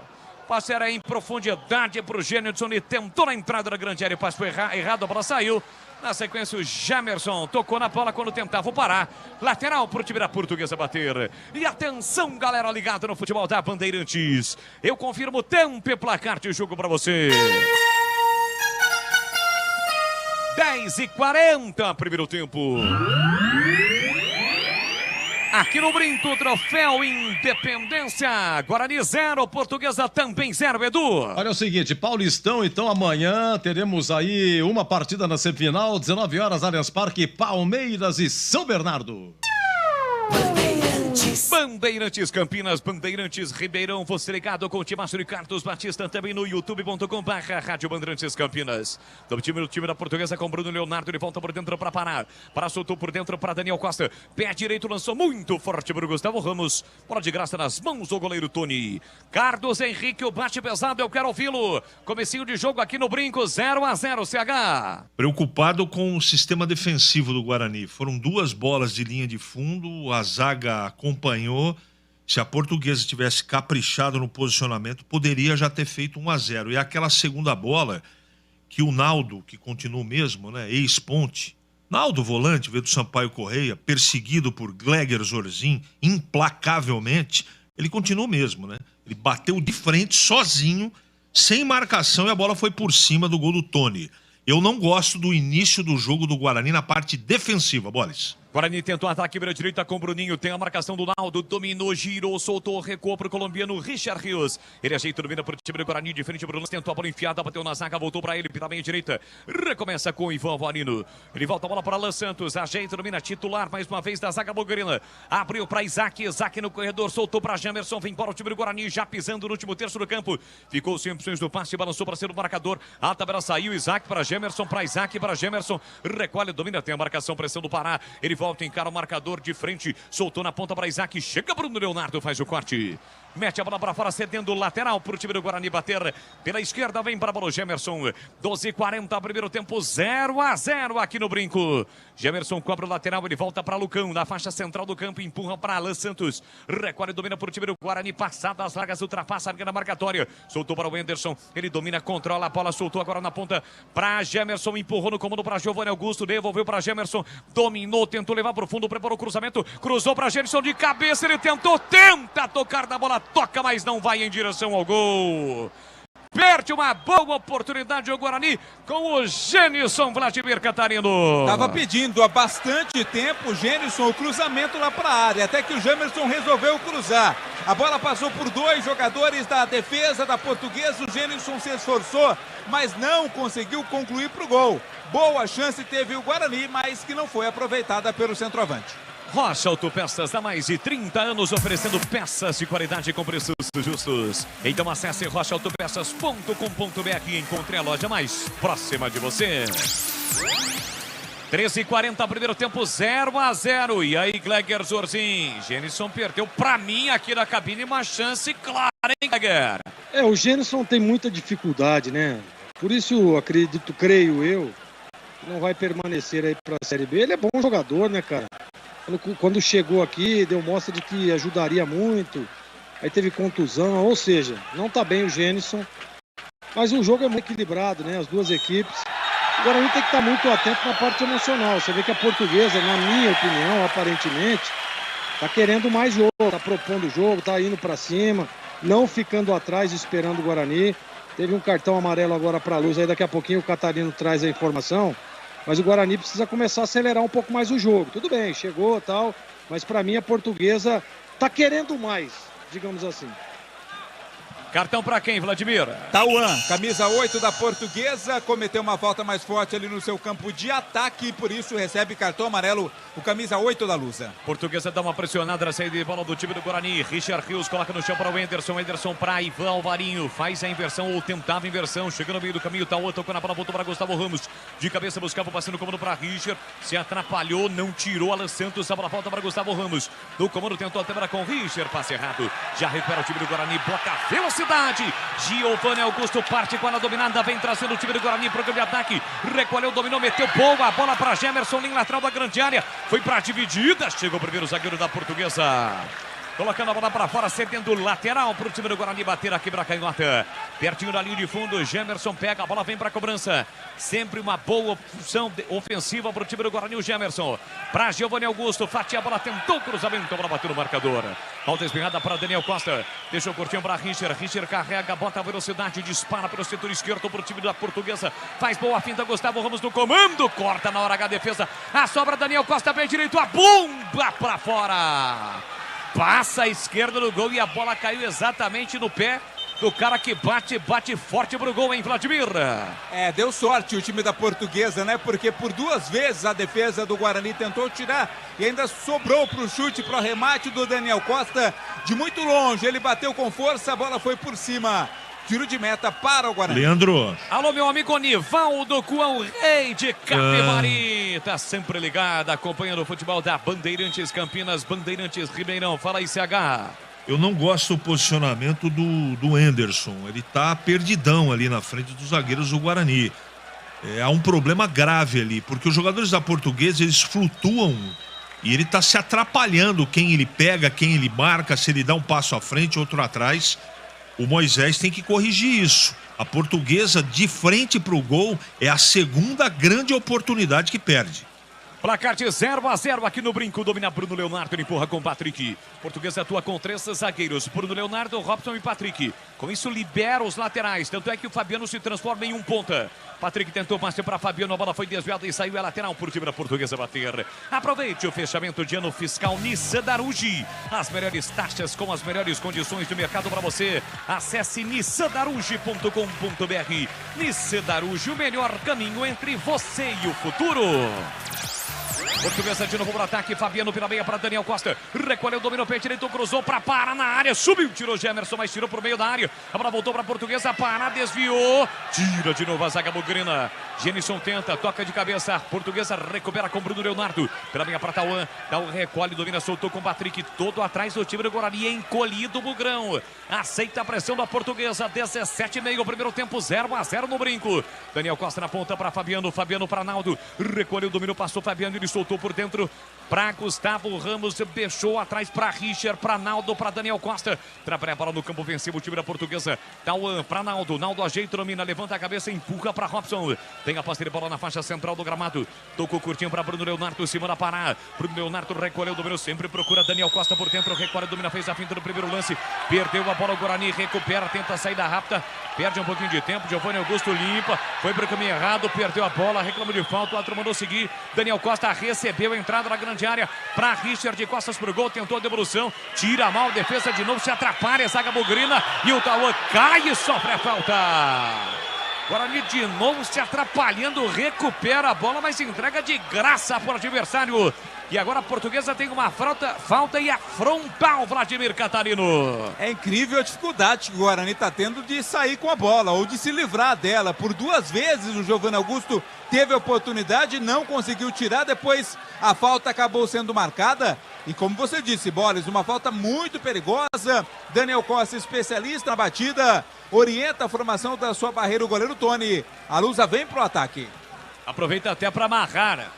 Passe era em profundidade para o Genilson e tentou na entrada da grande área, passou errado, a bola saiu. Na sequência o Jamerson tocou na bola quando tentava parar. Lateral para o time da Portuguesa bater. E atenção, galera ligada no futebol da Bandeirantes. Eu confirmo tempo e placar de jogo para você. 10h40, primeiro tempo. Aqui no Brinco, Troféu Independência, Guarani 0, Portuguesa também 0, Edu. Olha o seguinte, Paulistão, então amanhã teremos aí uma partida na semifinal, 19 horas, Allianz Parque, Palmeiras e São Bernardo. Bandeirantes Campinas, Bandeirantes Ribeirão, você ligado com o Timaço de Carlos Batista, também no youtube.com/Rádio Bandeirantes Campinas. Do time da Portuguesa com Bruno Leonardo, ele volta por dentro para parar. Soltou por dentro para Daniel Costa. Pé direito lançou muito forte para o Gustavo Ramos. Bola de graça nas mãos do goleiro Tony. Carlos Henrique, o bate pesado, eu quero ouvi-lo. Comecinho de jogo aqui no Brinco, 0-0, CH. Preocupado com o sistema defensivo do Guarani. Foram 2 bolas de linha de fundo, a zaga acompanhou. Se a Portuguesa tivesse caprichado no posicionamento, poderia já ter feito 1-0. E aquela segunda bola que o Naldo, que continua mesmo, né, ex-Ponte, Naldo, volante, veio do Sampaio Correia, perseguido por Gleger Zorzin, implacavelmente, ele continua o mesmo, né? Ele bateu de frente, sozinho, sem marcação, e a bola foi por cima do gol do Tony. Eu não gosto do início do jogo do Guarani na parte defensiva, Boles. Guarani tentou ataque pela direita com o Bruninho. Tem a marcação do Naldo. Dominou, girou, soltou, recuou para o colombiano Richard Rios. Ele ajeita, domina para o time do Guarani. De frente, Bruno tentou a bola enfiada, bateu na zaga, voltou para ele, pela meia direita. Recomeça com o Ivan Alvarino. Ele volta a bola para Alan Santos. Ajeita, domina, titular mais uma vez da zaga bulgarina. Abriu para Isaac. Isaac no corredor, soltou para Jamerson. Vem para o time do Guarani, já pisando no último terço do campo. Ficou sem opções do passe, balançou para ser o marcador. A tabela saiu. Isaac para Jamerson, para Isaac, para Jamerson. Recolhe, domina, tem a marcação, pressão do Pará. Ele volta, encara o marcador de frente, soltou na ponta para Isaac, chega Bruno Leonardo, faz o corte, mete a bola para fora, cedendo lateral para o time do Guarani bater, pela esquerda vem para a bola o Gemerson, 12:40, primeiro tempo, 0-0 aqui no Brinco. Gemerson cobra o lateral, ele volta para Lucão, na faixa central do campo, empurra para Alan Santos, recolhe, domina para o time do Guarani, passada as largas, ultrapassa a linha da marcatória, soltou para o Anderson, ele domina, controla a bola, soltou agora na ponta para Gemerson, empurrou no comando para Giovanni Augusto, devolveu para Gemerson, dominou, tentou levar para o fundo, preparou o cruzamento, cruzou para Gerson de cabeça, ele tenta tocar na bola, toca, mas não vai em direção ao gol. Perde uma boa oportunidade o Guarani com o Genison Vladimir Catarino. Tava pedindo há bastante tempo o Genison o cruzamento lá para a área, até que o Jamerson resolveu cruzar. A bola passou por dois jogadores da defesa da Portuguesa, o Genison se esforçou, mas não conseguiu concluir para o gol. Boa chance teve o Guarani, mas que não foi aproveitada pelo centroavante. Rocha Autopeças, há mais de 30 anos oferecendo peças de qualidade com preços justos. Então acesse rochaautopeças.com.br e encontre a loja mais próxima de você. 13:40, primeiro tempo, 0-0. E aí, Gleger Zorzin, Genison perdeu pra mim aqui na cabine uma chance clara, hein, Gleger? O Genison tem muita dificuldade, né? Por isso, acredito, creio eu, que não vai permanecer aí pra Série B. Ele é bom jogador, né, cara? Quando chegou aqui, deu mostra de que ajudaria muito. Aí teve contusão, ou seja, não tá bem o Genison. Mas o jogo é muito equilibrado, né? As duas equipes. O Guarani tem que estar muito atento na parte emocional. Você vê que a Portuguesa, na minha opinião, aparentemente, tá querendo mais jogo, tá propondo o jogo, tá indo pra cima, não ficando atrás, esperando o Guarani. Teve um cartão amarelo agora pra Luz, aí daqui a pouquinho o Catarino traz a informação. Mas o Guarani precisa começar a acelerar um pouco mais o jogo. Tudo bem, chegou e tal, mas para mim a Portuguesa tá querendo mais, digamos assim. Cartão para quem, Vladimir? Tauan, camisa 8 da Portuguesa, cometeu uma falta mais forte ali no seu campo de ataque e por isso recebe cartão amarelo o camisa 8 da Lusa. Portuguesa dá uma pressionada na saída de bola do time do Guarani. Richard Rios coloca no chão para o Anderson para Ivan Alvarinho, faz a inversão ou tentava a inversão, chega no meio do caminho, Tauan tocou na bola, voltou para Gustavo Ramos, de cabeça buscava o passe no comando para Richard, se atrapalhou, não tirou Alan Santos, a bola volta para Gustavo Ramos, no comando tentou a câmera com Richard, passe errado, já recupera o time do Guarani, bota velocidade. Giovanni Augusto parte com a dominada, vem trazendo o time do Guarani para o grande ataque, recolheu, dominou, meteu boa, a bola para Gemerson, linha lateral da grande área, foi para a dividida, chegou o primeiro zagueiro da Portuguesa. Colocando a bola para fora, cedendo lateral para o time do Guarani bater aqui para a canhota. Pertinho da linha de fundo, Gemerson pega, a bola vem para a cobrança. Sempre uma boa função ofensiva para o time do Guarani, o Gemerson. Para Giovanni Augusto, fatia a bola, tentou o cruzamento, a bola bateu no marcador. Falta espirrada para Daniel Costa. Deixou o curtinho para Richard. Richard carrega, bota a velocidade, dispara pelo setor esquerdo para o time da Portuguesa. Faz boa finta, Gustavo Ramos no comando. Corta na hora H a defesa. A sobra Daniel Costa, pé direito, a bomba para fora. Passa a esquerda no gol e a bola caiu exatamente no pé do cara que bate forte pro gol, hein, Vladimir? Deu sorte o time da Portuguesa, né? Porque por duas vezes a defesa do Guarani tentou tirar e ainda sobrou pro chute, pro arremate do Daniel Costa de muito longe. Ele bateu com força, a bola foi por cima. Tiro de meta para o Guarani. Leandro. Alô, meu amigo Nivaldo Cuão, rei de Capivari. Tá sempre ligado, acompanhando o futebol da Bandeirantes Campinas, Bandeirantes Ribeirão. Fala aí, CH. Eu não gosto do posicionamento do Anderson. Ele tá perdidão ali na frente dos zagueiros do Guarani. Há um problema grave ali, porque os jogadores da Portuguesa, eles flutuam e ele tá se atrapalhando quem ele pega, quem ele marca, se ele dá um passo à frente, outro atrás. O Moisés tem que corrigir isso. A Portuguesa, de frente para o gol, é a segunda grande oportunidade que perde. Placar de 0-0 aqui no Brinco. Domina Bruno Leonardo, ele empurra com Patrick. Portuguesa atua com 3 zagueiros. Bruno Leonardo, Robson e Patrick. Com isso libera os laterais. Tanto é que o Fabiano se transforma em um ponta. Patrick tentou passe para Fabiano. A bola foi desviada e saiu. É lateral por time da Portuguesa bater. Aproveite o fechamento de ano fiscal Nissan Darugi. As melhores taxas com as melhores condições do mercado para você. Acesse nissandarugi.com.br. Nissan Darugi, o melhor caminho entre você e o futuro. Portuguesa de novo para o ataque, Fabiano pela meia para Daniel Costa, recolheu, dominou o pé direito, cruzou para Pará na área, subiu, tirou Gemerson, mas tirou por meio da área, a bola voltou para a Portuguesa, Pará desviou, tira de novo a zaga bugrina, Genison tenta, toca de cabeça, Portuguesa recupera com Bruno Leonardo, pela meia para Tauan, Tauan recolhe, domina, soltou com Patrick, todo atrás do time do Guarani, encolhido o Bugrão, aceita a pressão da Portuguesa, 17,5, primeiro tempo, 0-0 no Brinco, Daniel Costa na ponta para Fabiano, Fabiano para Naldo, recolheu, dominou, passou Fabiano, ele soltou por dentro para Gustavo Ramos, deixou atrás para Richard, para Naldo, para Daniel Costa, trabalha a bola no campo, venceu o time da Portuguesa, Tauan para Naldo, Naldo ajeita, domina, levanta a cabeça, empurra para Robson, tem a posse de bola na faixa central do gramado, tocou curtinho para Bruno Leonardo, cima da Pará, Bruno Leonardo recolheu, dominou, sempre procura Daniel Costa por dentro, recolhe, domina, fez a finta no primeiro lance, perdeu a bola, o Guarani recupera, tenta a saída rápida, perde um pouquinho de tempo, Giovanni Augusto limpa, foi para o caminho errado, perdeu a bola, reclamou de falta, o outro mandou seguir, Daniel Costa recebeu a entrada na grande área para Richard, de costas pro gol, tentou a devolução, tira mal, defesa de novo, se atrapalha, zaga bugrina e o Tauan cai e sofre a falta. Guarani de novo se atrapalhando, recupera a bola, mas entrega de graça para o adversário. E agora a Portuguesa tem uma falta e afrontar o Vladimir Catarino. É incrível a dificuldade que o Guarani está tendo de sair com a bola ou de se livrar dela. Por 2 vezes o Giovanni Augusto teve a oportunidade, não conseguiu tirar, depois a falta acabou sendo marcada. E como você disse, Boris, uma falta muito perigosa. Daniel Costa, especialista na batida, orienta a formação da sua barreira, o goleiro Tony. A Lusa vem pro ataque. Aproveita até para amarrar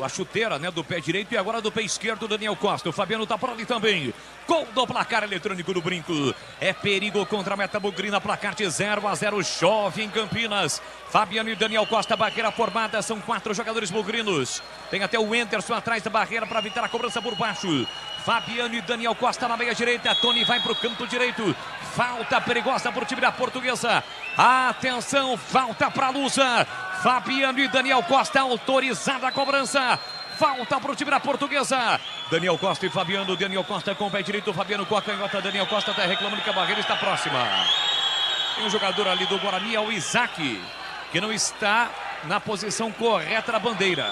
a chuteira, né, do pé direito e agora do pé esquerdo, Daniel Costa. O Fabiano tá por ali também. Gol do placar eletrônico do Brinco. É perigo contra a meta bugrina, placar de 0-0, chove em Campinas. Fabiano e Daniel Costa, barreira formada, são 4 jogadores bugrinos. Tem até o Enderson atrás da barreira para evitar a cobrança por baixo. Fabiano e Daniel Costa na meia direita, Tony vai para o canto direito. Falta perigosa para o time da Portuguesa. Atenção, falta para a Lusa. Fabiano e Daniel Costa, autorizada a cobrança. Falta para o time da Portuguesa. Daniel Costa e Fabiano. Daniel Costa com o pé direito. Fabiano com a canhota. Daniel Costa está reclamando que a barreira está próxima. Tem um jogador ali do Guarani, é o Isaac, que não está na posição correta da bandeira.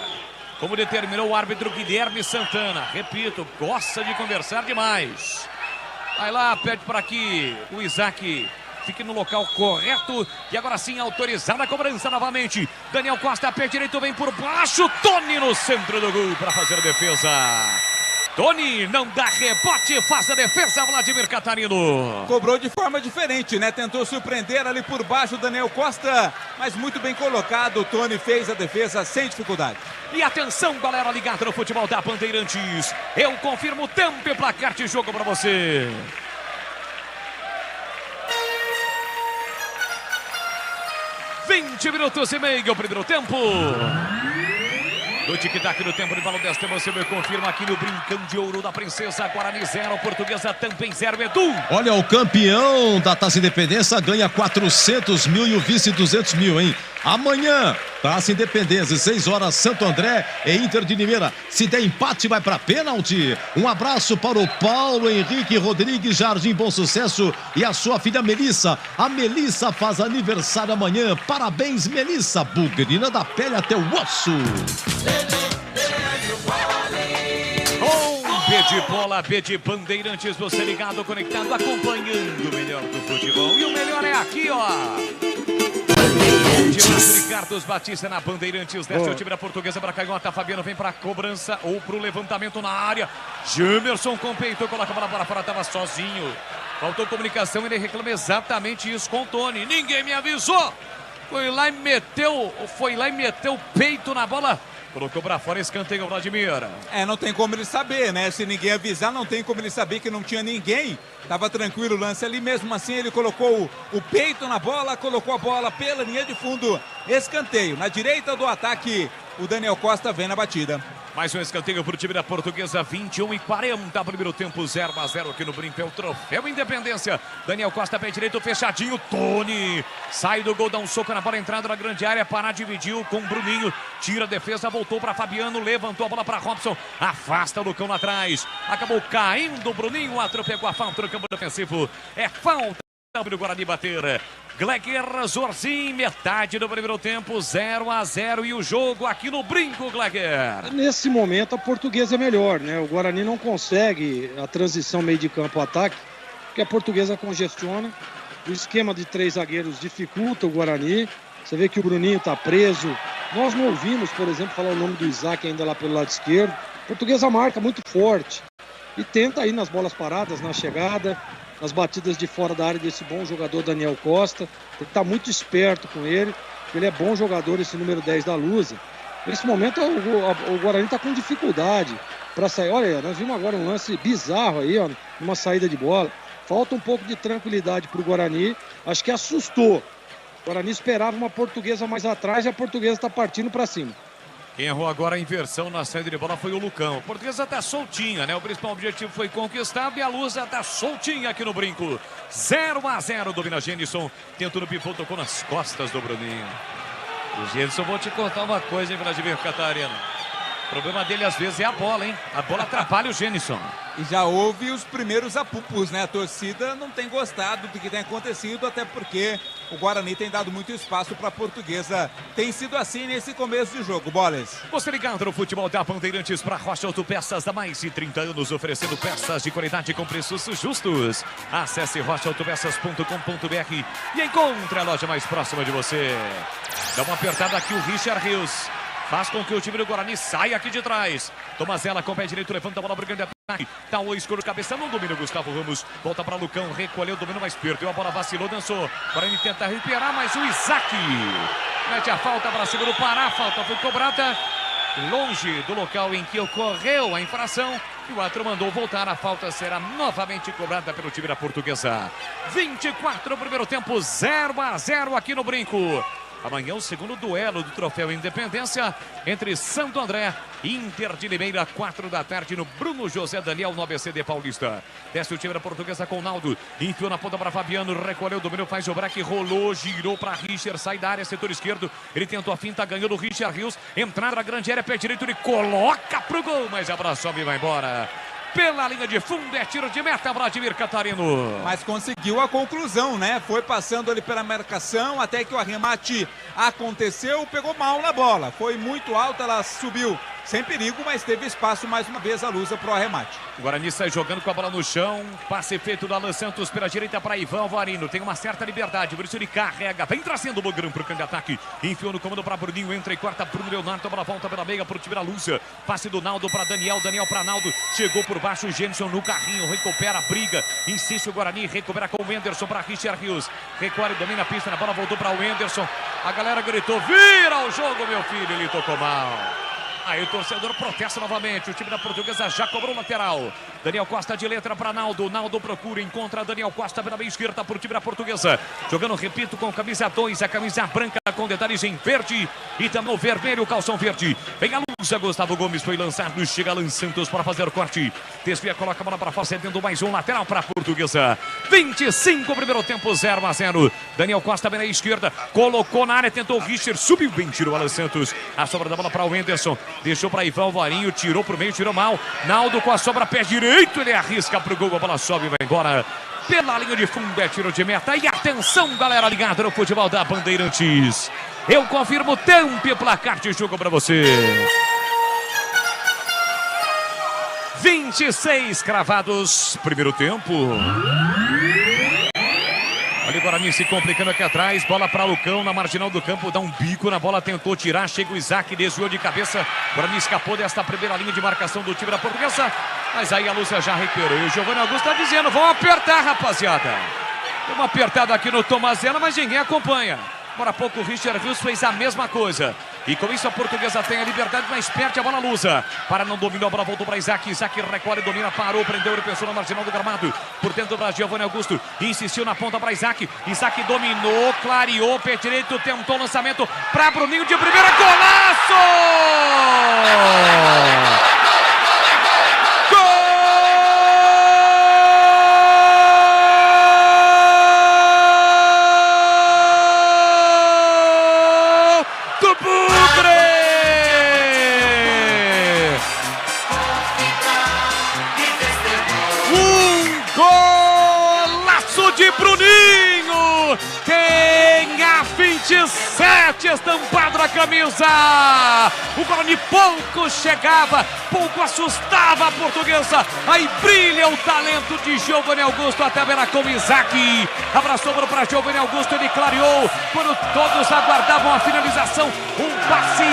Como determinou o árbitro Guilherme Santana. Repito, gosta de conversar demais. Vai lá, pede para que o Isaac fique no local correto. E agora sim, autorizada a cobrança novamente. Daniel Costa, pé direito, vem por baixo. Tony no centro do gol para fazer a defesa. Tony não dá rebote, faz a defesa, Vladimir Catarino. Cobrou de forma diferente, né? Tentou surpreender ali por baixo o Daniel Costa, mas muito bem colocado. O Tony fez a defesa sem dificuldade. E atenção, galera ligada no futebol da Bandeirantes. Eu confirmo o tempo e placar de jogo para você. $20 e meio, o primeiro tempo. Do tic-tac no tempo de bola desta, você me confirma aqui no Brincão de Ouro da Princesa. Guarani 0, Portuguesa também 0, Edu. Olha, o campeão da Taça Independência ganha 400 mil e o vice 200 mil, hein? Amanhã, Taça Independência, 6 horas, Santo André e Inter de Limeira. Se der empate, vai para pênalti. Um abraço para o Paulo Henrique Rodrigues, Jardim Bom Sucesso, e a sua filha Melissa. A Melissa faz aniversário amanhã. Parabéns, Melissa. Bugrina da pele até o osso. B de bola, B de Bandeirantes, você ligado, conectado, acompanhando o melhor do futebol. E o melhor é aqui, ó. De Carlos Batista na Bandeirantes, desce o time da Portuguesa para canhota. Fabiano vem para a cobrança ou para o levantamento na área. Gemerson com peito, coloca a bola para fora, estava sozinho. Faltou comunicação, ele reclama exatamente isso com o Tony. Ninguém me avisou. Foi lá e meteu o peito na bola. Colocou pra fora, escanteio, Vladimir. Não tem como ele saber, né? Se ninguém avisar, não tem como ele saber que não tinha ninguém. Tava tranquilo o lance ali, mesmo assim ele colocou o peito na bola, colocou a bola pela linha de fundo. Escanteio, na direita do ataque o Daniel Costa vem na batida. Mais um escanteio para o time da Portuguesa, 21:40, primeiro tempo, 0-0 aqui no Brinco, é o troféu Independência. Daniel Costa, pé direito, fechadinho, Tony sai do gol, dá um soco na bola, entrada na grande área, Pará dividiu com o Bruninho, tira a defesa, voltou para Fabiano, levantou a bola para Robson, afasta o Lucão lá atrás, acabou caindo o Bruninho, pegou a falta no campo defensivo, é falta do Guarani bater. Gleger, Zorzin, metade do primeiro tempo, 0-0 e o jogo aqui no Brinco, Gleger. Nesse momento a Portuguesa é melhor, né? O Guarani não consegue a transição meio de campo-ataque, porque a Portuguesa congestiona. O esquema de 3 zagueiros dificulta o Guarani. Você vê que o Bruninho está preso. Nós não ouvimos, por exemplo, falar o nome do Isaac ainda lá pelo lado esquerdo. A Portuguesa marca muito forte e tenta aí nas bolas paradas, na chegada, nas batidas de fora da área desse bom jogador Daniel Costa. Tem que estar muito esperto com ele, porque ele é bom jogador, esse número 10 da Lusa. Nesse momento o Guarani está com dificuldade para sair. Olha, nós vimos agora um lance bizarro aí, ó, uma saída de bola. Falta um pouco de tranquilidade para o Guarani. Acho que assustou. O Guarani esperava uma Portuguesa mais atrás e a Portuguesa está partindo para cima. Quem errou agora a inversão na saída de bola foi o Lucão. A Portuguesa está soltinha, né? O principal objetivo foi conquistado e a Lusa está soltinha aqui no Brinco. 0-0, domina Genison. Tenta no pivô, tocou nas costas do Bruninho. O Genison, vou te contar uma coisa, hein, Vladimir Catarina. O problema dele às vezes é a bola, hein? A bola atrapalha o Genison. E já houve os primeiros apupos, né? A torcida não tem gostado do que tem acontecido, até porque o Guarani tem dado muito espaço para a Portuguesa. Tem sido assim nesse começo de jogo, Boles. Você ligado no futebol da Bandeirantes para Rocha Autopeças há mais de 30 anos, oferecendo peças de qualidade com preços justos. Acesse rochaautopeças.com.br e encontre a loja mais próxima de você. Dá uma apertada aqui o Richard Rios. Faz com que o time do Guarani saia aqui de trás. Tomazella com o pé direito, levanta a bola para o grande ataque. Tá o escuro, cabeça, não domina o Gustavo Ramos. Volta para Lucão, recolheu, domina, mas perdeu a bola, vacilou, dançou. Guarani tenta recuperar, mas o Isaac mete a falta para cima do Pará. A falta foi cobrada longe do local em que ocorreu a infração. E o árbitro mandou voltar. A falta será novamente cobrada pelo time da Portuguesa. 24 primeiro tempo, 0-0 aqui no Brinco. Amanhã o segundo duelo do troféu Independência entre Santo André e Inter de Limeira, 4 da tarde no Bruno José Daniel no ABCD Paulista. Desce o time da Portuguesa com o Naldo, enfiou na ponta para Fabiano, recolheu, dominou, faz o break, rolou, girou para Richard, sai da área, setor esquerdo, ele tentou a finta, ganhou do Richard Rios, entrada na grande área, pé direito, ele coloca pro gol, mas abraçou e vai embora. Pela linha de fundo, é tiro de meta, Vladimir Catarino. Mas conseguiu a conclusão, né? Foi passando ali pela marcação, até que o arremate aconteceu, pegou mal na bola. Foi muito alta, ela subiu sem perigo, mas teve espaço mais uma vez a Lusa pro arremate. O Guarani sai jogando com a bola no chão, passe feito do Alan Santos pela direita para Ivan Alvarino, tem uma certa liberdade, por isso ele carrega, vem trazendo o Logrão pro campo de ataque, enfiou no comando para Bruninho, entra e corta Bruno Leonardo, a bola volta pela meia pro time da Lusa, passe do Naldo para Daniel, Daniel para Naldo, chegou por baixo o Genison no carrinho, recupera a briga, insiste o Guarani, recupera com o Enderson para Richard Rios, recolhe, domina a pista, na bola voltou para o Enderson, a galera gritou, vira o jogo meu filho, ele tocou mal. Aí o torcedor protesta novamente. O time da Portuguesa já cobrou lateral. Daniel Costa de letra para Naldo. Naldo procura, encontra Daniel Costa pela meia esquerda por time da Portuguesa. Jogando, repito, com camisa 2, a camisa branca com detalhes em verde e também o vermelho, o calção verde. Vem a Lusa, Gustavo Gomes foi lançado. Chega Alan Santos para fazer o corte. Desvia, coloca a bola para fora, cedendo mais um lateral para a Portuguesa. 25 primeiro tempo, 0-0. Daniel Costa bem na esquerda. Colocou na área, tentou o Richard. Subiu bem, tirou Alan Santos. A sobra da bola para o Enderson. Deixou para Ivan Alvarinho, tirou para o meio, tirou mal. Naldo com a sobra, pé direito, ele arrisca para o gol, a bola sobe e vai embora. Pela linha de fundo, é tiro de meta. E atenção, galera ligada no futebol da Bandeirantes. Eu confirmo tempo e placar de jogo para você. 26 cravados, primeiro tempo. Olha o Guarani se complicando aqui atrás, bola para Lucão na marginal do campo, dá um bico na bola, tentou tirar, chega o Isaac, desviou de cabeça, o Guarani escapou desta primeira linha de marcação do time da Portuguesa, mas aí a Lúcia já recuperou, e o Giovanni Augusto está dizendo, vão apertar, rapaziada. Tem uma apertada aqui no Tomazella, mas ninguém acompanha. Agora há pouco o Richard Rios fez a mesma coisa. E com isso a Portuguesa tem a liberdade, mas perde a bola Lusa. Para, não dominou, a bola voltou para Isaac. Isaac recolhe, domina, parou, prendeu, ele pensou na marginal do gramado. Por dentro para Giovanni Augusto. Insistiu na ponta para Isaac. Isaac dominou, clareou, pé direito, tentou o lançamento para Bruninho de primeira. Golaço! Bruninho tem a 27 estampado na camisa. O Guarani pouco chegava, pouco assustava a Portuguesa. Aí brilha o talento de Giovanni Augusto até beira com Isaac. Abraçou para Giovanni Augusto, ele clareou quando todos aguardavam a finalização. Um passe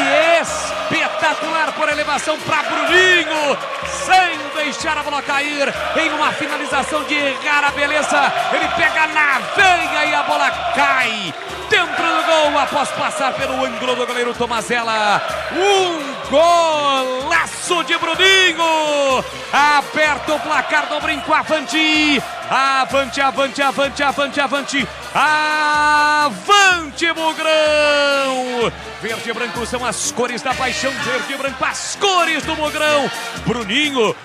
espetacular por elevação para Bruninho, sem deixar a bola cair em uma finalização de rara beleza. Ele pega na veia e a bola cai dentro do gol após passar pelo ângulo do goleiro Tomazella. Um golaço de Bruninho. Aperta o placar do Brinco. Avante, avante, avante, avante, avante, avante. Avante, Mugrão. Verde e branco são as cores da paixão. Verde e branco, as cores do Mugrão. Bruninho,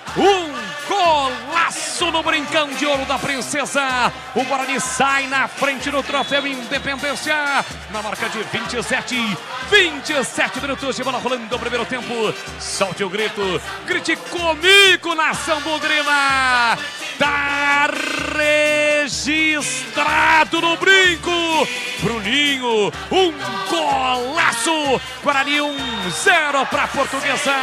golaço no Brincão de Ouro da Princesa. O Guarani sai na frente no troféu Independência. Na marca de 27 minutos de bola rolando no primeiro tempo. Solte o grito. Grite comigo, nação bugrina. Tá registrado no Brinco. Bruninho, golaço. Guarani 1-0 para Portuguesa.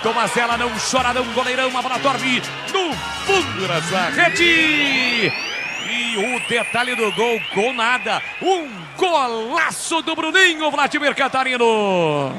Tomazella não chora, não, goleirão. A bola dorme no fundo dessa rede. E o detalhe do gol, gol nada. Golaço do Bruninho, Vladimir Catarino.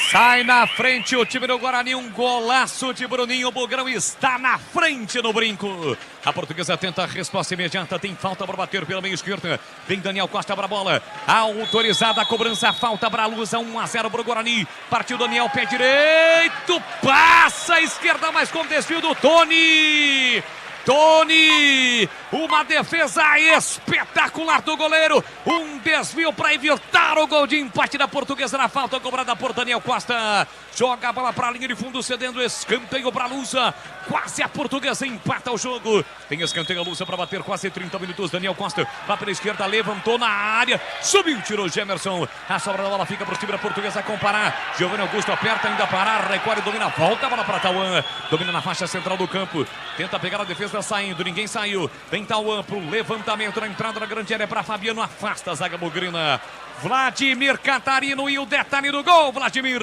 Sai na frente o time do Guarani, golaço de Bruninho. O Bugrão está na frente no Brinco. A Portuguesa tenta a resposta imediata, tem falta para bater pela meia esquerda. Vem Daniel Costa para a bola, autorizada a cobrança, falta para a Lusa, 1-0 para o Guarani. Partiu Daniel, pé direito, passa a esquerda, mas com desvio do Tony. Tony, uma defesa espetacular do goleiro, um desvio para evitar o gol de empate da Portuguesa na falta cobrada por Daniel Costa. Joga a bola para a linha de fundo, cedendo escanteio para a Lusa. Quase a Portuguesa empata o jogo. Tem escanteio a Lusa para bater, quase 30 minutos. Daniel Costa lá pela esquerda, levantou na área, subiu, tirou Gemerson. A sobra da bola fica para o time da Portuguesa comparar. Giovanni Augusto aperta, ainda parar, recolhe, domina, volta a bola para Tauan. Domina na faixa central do campo, tenta pegar a defesa saindo, ninguém saiu. Vem Tauan pro levantamento na entrada da grande área para Fabiano, afasta a zaga bugrina. Vladimir Catarino e o detalhe do gol, Vladimir.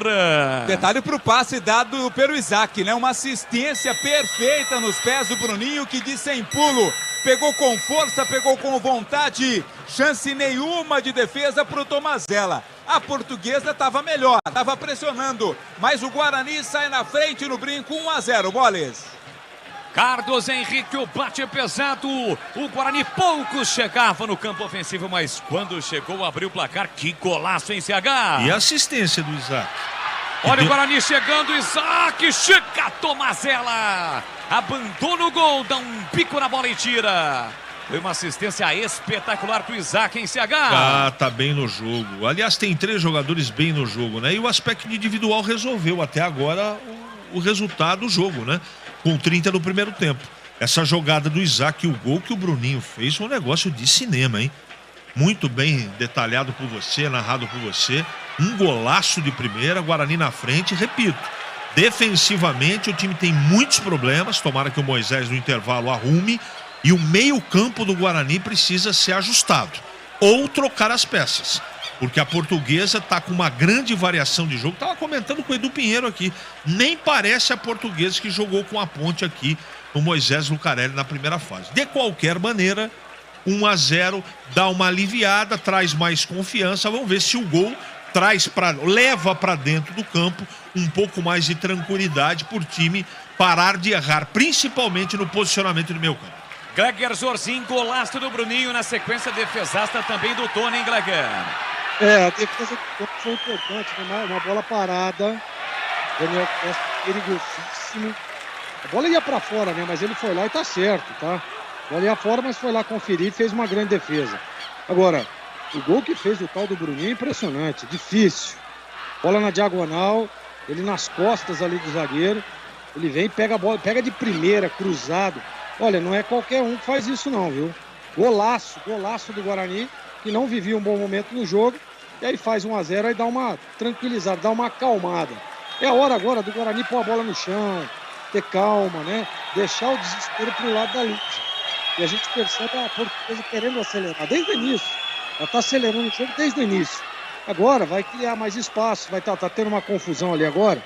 Detalhe pro passe dado pelo Isaac, né? Uma assistência perfeita nos pés do Bruninho, que de sem pulo. Pegou com força, pegou com vontade. Chance nenhuma de defesa pro Tomazella. A Portuguesa estava melhor, estava pressionando. Mas o Guarani sai na frente no Brinco, 1-0, Boles. Carlos Henrique, o bate pesado. O Guarani pouco chegava no campo ofensivo, mas quando chegou abriu o placar. Que golaço, hein, CH? E a assistência do Isaac. Olha o Guarani chegando, Isaac, chega Tomazella. Abandona o gol, dá um pico na bola e tira. Foi uma assistência espetacular pro Isaac, hein, CH? Tá bem no jogo. Aliás, tem 3 jogadores bem no jogo, né? E o aspecto individual resolveu até agora o resultado do jogo, né? Com 30 no primeiro tempo. Essa jogada do Isaac e o gol que o Bruninho fez foi um negócio de cinema, hein? Muito bem detalhado por você, narrado por você. Um golaço de primeira, Guarani na frente. Repito, defensivamente o time tem muitos problemas. Tomara que o Moisés no intervalo arrume. E o meio-campo do Guarani precisa ser ajustado. Ou trocar as peças. Porque a Portuguesa está com uma grande variação de jogo. Estava comentando com o Edu Pinheiro aqui. Nem parece a Portuguesa que jogou com a Ponte aqui no Moisés Lucarelli na primeira fase. De qualquer maneira, 1-0 dá uma aliviada, traz mais confiança. Vamos ver se o gol leva para dentro do campo um pouco mais de tranquilidade por time parar de errar, principalmente no posicionamento do meio campo. Gleger Zorzinho, golaço do Bruninho, na sequência defesasta também do Tony, hein, Gleger? A defesa foi importante, né? Uma bola parada, Daniel Costa perigosíssimo. A bola ia para fora, né? Mas ele foi lá e tá certo, tá? A bola ia fora, mas foi lá conferir e fez uma grande defesa. Agora, o gol que fez o tal do Bruninho é impressionante, difícil. Bola na diagonal, ele nas costas ali do zagueiro. Ele vem, pega a bola, pega de primeira, cruzado. Olha, não é qualquer um que faz isso não, viu? Golaço do Guarani, que não vivia um bom momento no jogo. E aí faz 1-0, aí dá uma tranquilizada, dá uma acalmada. É a hora agora do Guarani pôr a bola no chão, ter calma, né? Deixar o desespero pro lado da luta. E a gente percebe a Portuguesa querendo acelerar desde o início. Ela tá acelerando o jogo desde o início. Agora vai criar mais espaço, vai tá tendo uma confusão ali agora.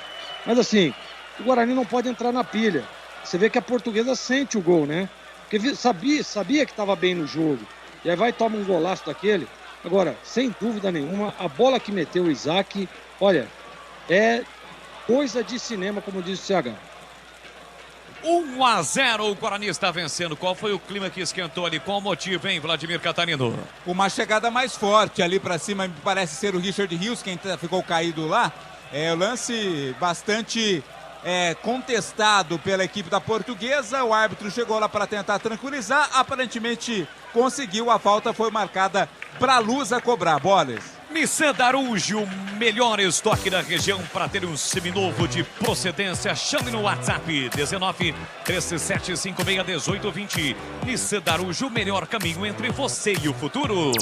Mas assim, o Guarani não pode entrar na pilha. Você vê que a Portuguesa sente o gol, né? Porque sabia que estava bem no jogo. E aí vai tomar um golaço daquele. Agora, sem dúvida nenhuma, a bola que meteu o Isaac, olha, é coisa de cinema, como diz o CH. 1-0, o Guarani está vencendo. Qual foi o clima que esquentou ali? Qual o motivo, hein, Vladimir Catarino? Uma chegada mais forte ali para cima, me parece ser o Richard Rios, quem ficou caído lá. É o lance bastante contestado pela equipe da Portuguesa. O árbitro chegou lá para tentar tranquilizar. Aparentemente conseguiu. A falta foi marcada para a Lusa cobrar. Bolas. Nissan Darujo, o melhor estoque da região para ter um seminovo de procedência. Chame no WhatsApp 19 37 56 18 20. Nissan Darujo, o melhor caminho entre você e o futuro.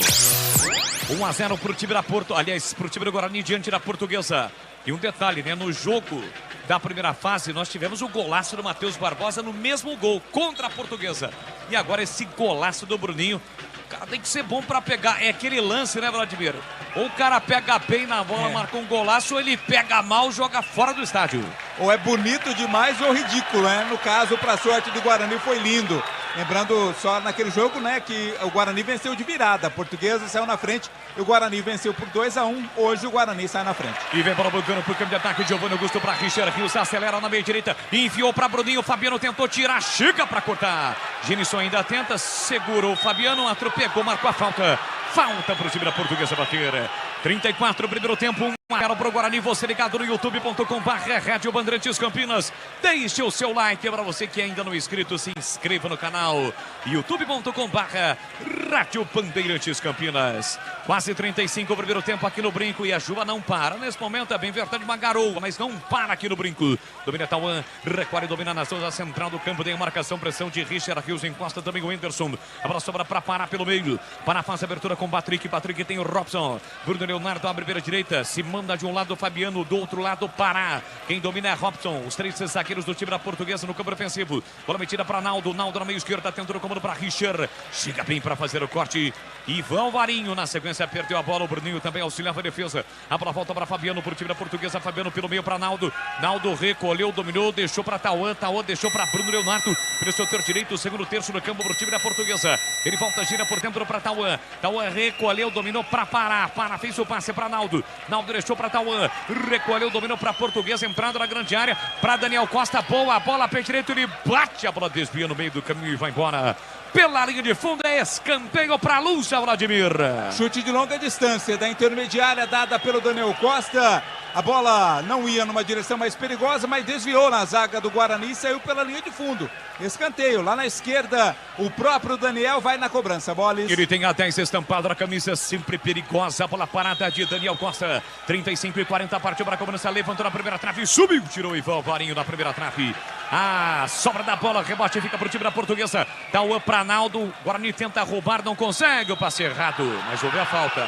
1-0 para o time da Porto, aliás, para o time do Guarani diante da Portuguesa. E um detalhe, né? No jogo da primeira fase, nós tivemos o golaço do Matheus Barbosa no mesmo gol contra a Portuguesa. E agora esse golaço do Bruninho. O cara tem que ser bom pra pegar. É aquele lance, né, Vladimir? Ou o cara pega bem na bola, marca um golaço, ou ele pega mal, joga fora do estádio. Ou é bonito demais ou ridículo, né? No caso, pra sorte do Guarani, foi lindo. Lembrando só naquele jogo, né, que o Guarani venceu de virada. A Portuguesa saiu na frente e o Guarani venceu por 2-1. Hoje o Guarani sai na frente. E vem bola bugando pro campo de ataque. Giovanni Augusto pra Richard Rios. Acelera na meia direita. Enfiou pra Bruninho. Fabiano tentou tirar. Chega pra cortar. Genison ainda tenta. Segurou o Fabiano. Atropegou. Marcou a falta. Falta pro time da Portuguesa bater. 34, primeiro tempo, 1-0 pro Guarani. Você ligado no youtube.com/Rádio Bandeirantes Campinas. Deixe o seu like para você que ainda não é inscrito. Se inscreva no canal youtube.com/Rádio Bandeirantes Campinas. Quase 35, primeiro tempo aqui no Brinco. E a chuva não para. Nesse momento é bem verdade uma garoa, mas não para aqui no Brinco. Domina Tauan, recolhe, domina na zona central do campo. Tem a marcação, pressão de Richard Rios. Encosta também o Anderson. A bola sobra para parar pelo meio. Para faz a abertura com Patrick. Patrick tem o Robson. Bruno Leonardo abre pela direita. Se manda de um lado Fabiano, do outro lado Pará. Quem domina é Robson. Os três zagueiros do time da Portuguesa no campo ofensivo. Bola metida para Naldo. Naldo na meia esquerda, tentando o comando para Richard. Chega bem para fazer o corte. Ivan Varinho na sequência perdeu a bola. O Bruninho também auxiliava a defesa. A bola volta para Fabiano pro time da Portuguesa. Fabiano pelo meio para Naldo. Naldo recolheu, dominou, deixou para Tauan. Tauan deixou para Bruno Leonardo. Pelo seu terço direito, o segundo terço no campo pro time da Portuguesa. Ele volta, gira por dentro para Tauan. Tauan recolheu, dominou para Pará. Pará fez o passe para Naldo. Naldo deixou para Tauan. Recolheu, dominou para Portuguesa. Entrando na grande área para Daniel Costa. Boa bola, pé direito. Ele bate, a bola desvia no meio do caminho e vai embora. Pela linha de fundo é escanteio para a Lúcia, Vladimir. Chute de longa distância da intermediária dada pelo Daniel Costa. A bola não ia numa direção mais perigosa, mas desviou na zaga do Guarani e saiu pela linha de fundo. Escanteio lá na esquerda. O próprio Daniel vai na cobrança. Boles. Ele tem a 10 estampado na camisa, sempre perigosa. A bola parada de Daniel Costa. 35-40, partiu para a cobrança. Levantou na primeira trave, subiu, tirou o Ivan Varinho na primeira trave. A sobra da bola, rebote fica para o time da Portuguesa. Tauan para Naldo. Guarani tenta roubar, não consegue. O passe errado, mas houve a falta.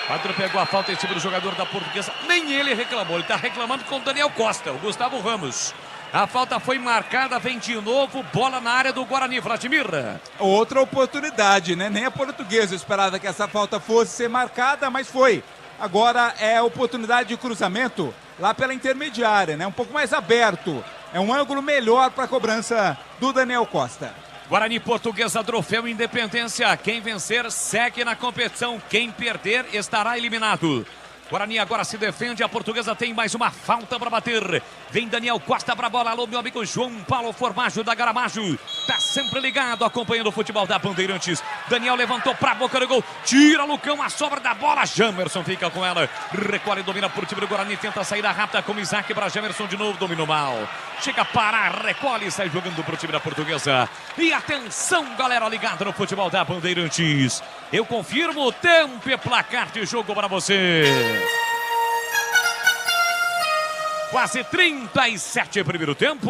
Padre pegou a falta em cima do jogador da Portuguesa. Nem ele reclamou, ele está reclamando com o Daniel Costa, o Gustavo Ramos. A falta foi marcada, vem de novo, bola na área do Guarani, Vladimir. Outra oportunidade, né? Nem a Portuguesa esperava que essa falta fosse ser marcada, mas foi. Agora é a oportunidade de cruzamento lá pela intermediária, né? Um pouco mais aberto. É um ângulo melhor para a cobrança do Daniel Costa. Guarani Portuguesa, troféu Independência. Quem vencer segue na competição. Quem perder estará eliminado. Guarani agora se defende, a Portuguesa tem mais uma falta para bater. Vem Daniel Costa para a bola, alô meu amigo João Paulo Formaggio da Garamaggio. Tá sempre ligado, acompanhando o futebol da Bandeirantes. Daniel levantou para a boca do gol, tira Lucão, a sobra da bola, Jamerson fica com ela. Recolhe e domina por time do Guarani, tenta a saída rápida com Isaac para Jamerson de novo, dominou mal. Chega a parar, recolhe e sai jogando pro time da Portuguesa. E atenção galera ligada no futebol da Bandeirantes. Eu confirmo, tempo e placar de jogo para você. Quase 37 primeiro tempo.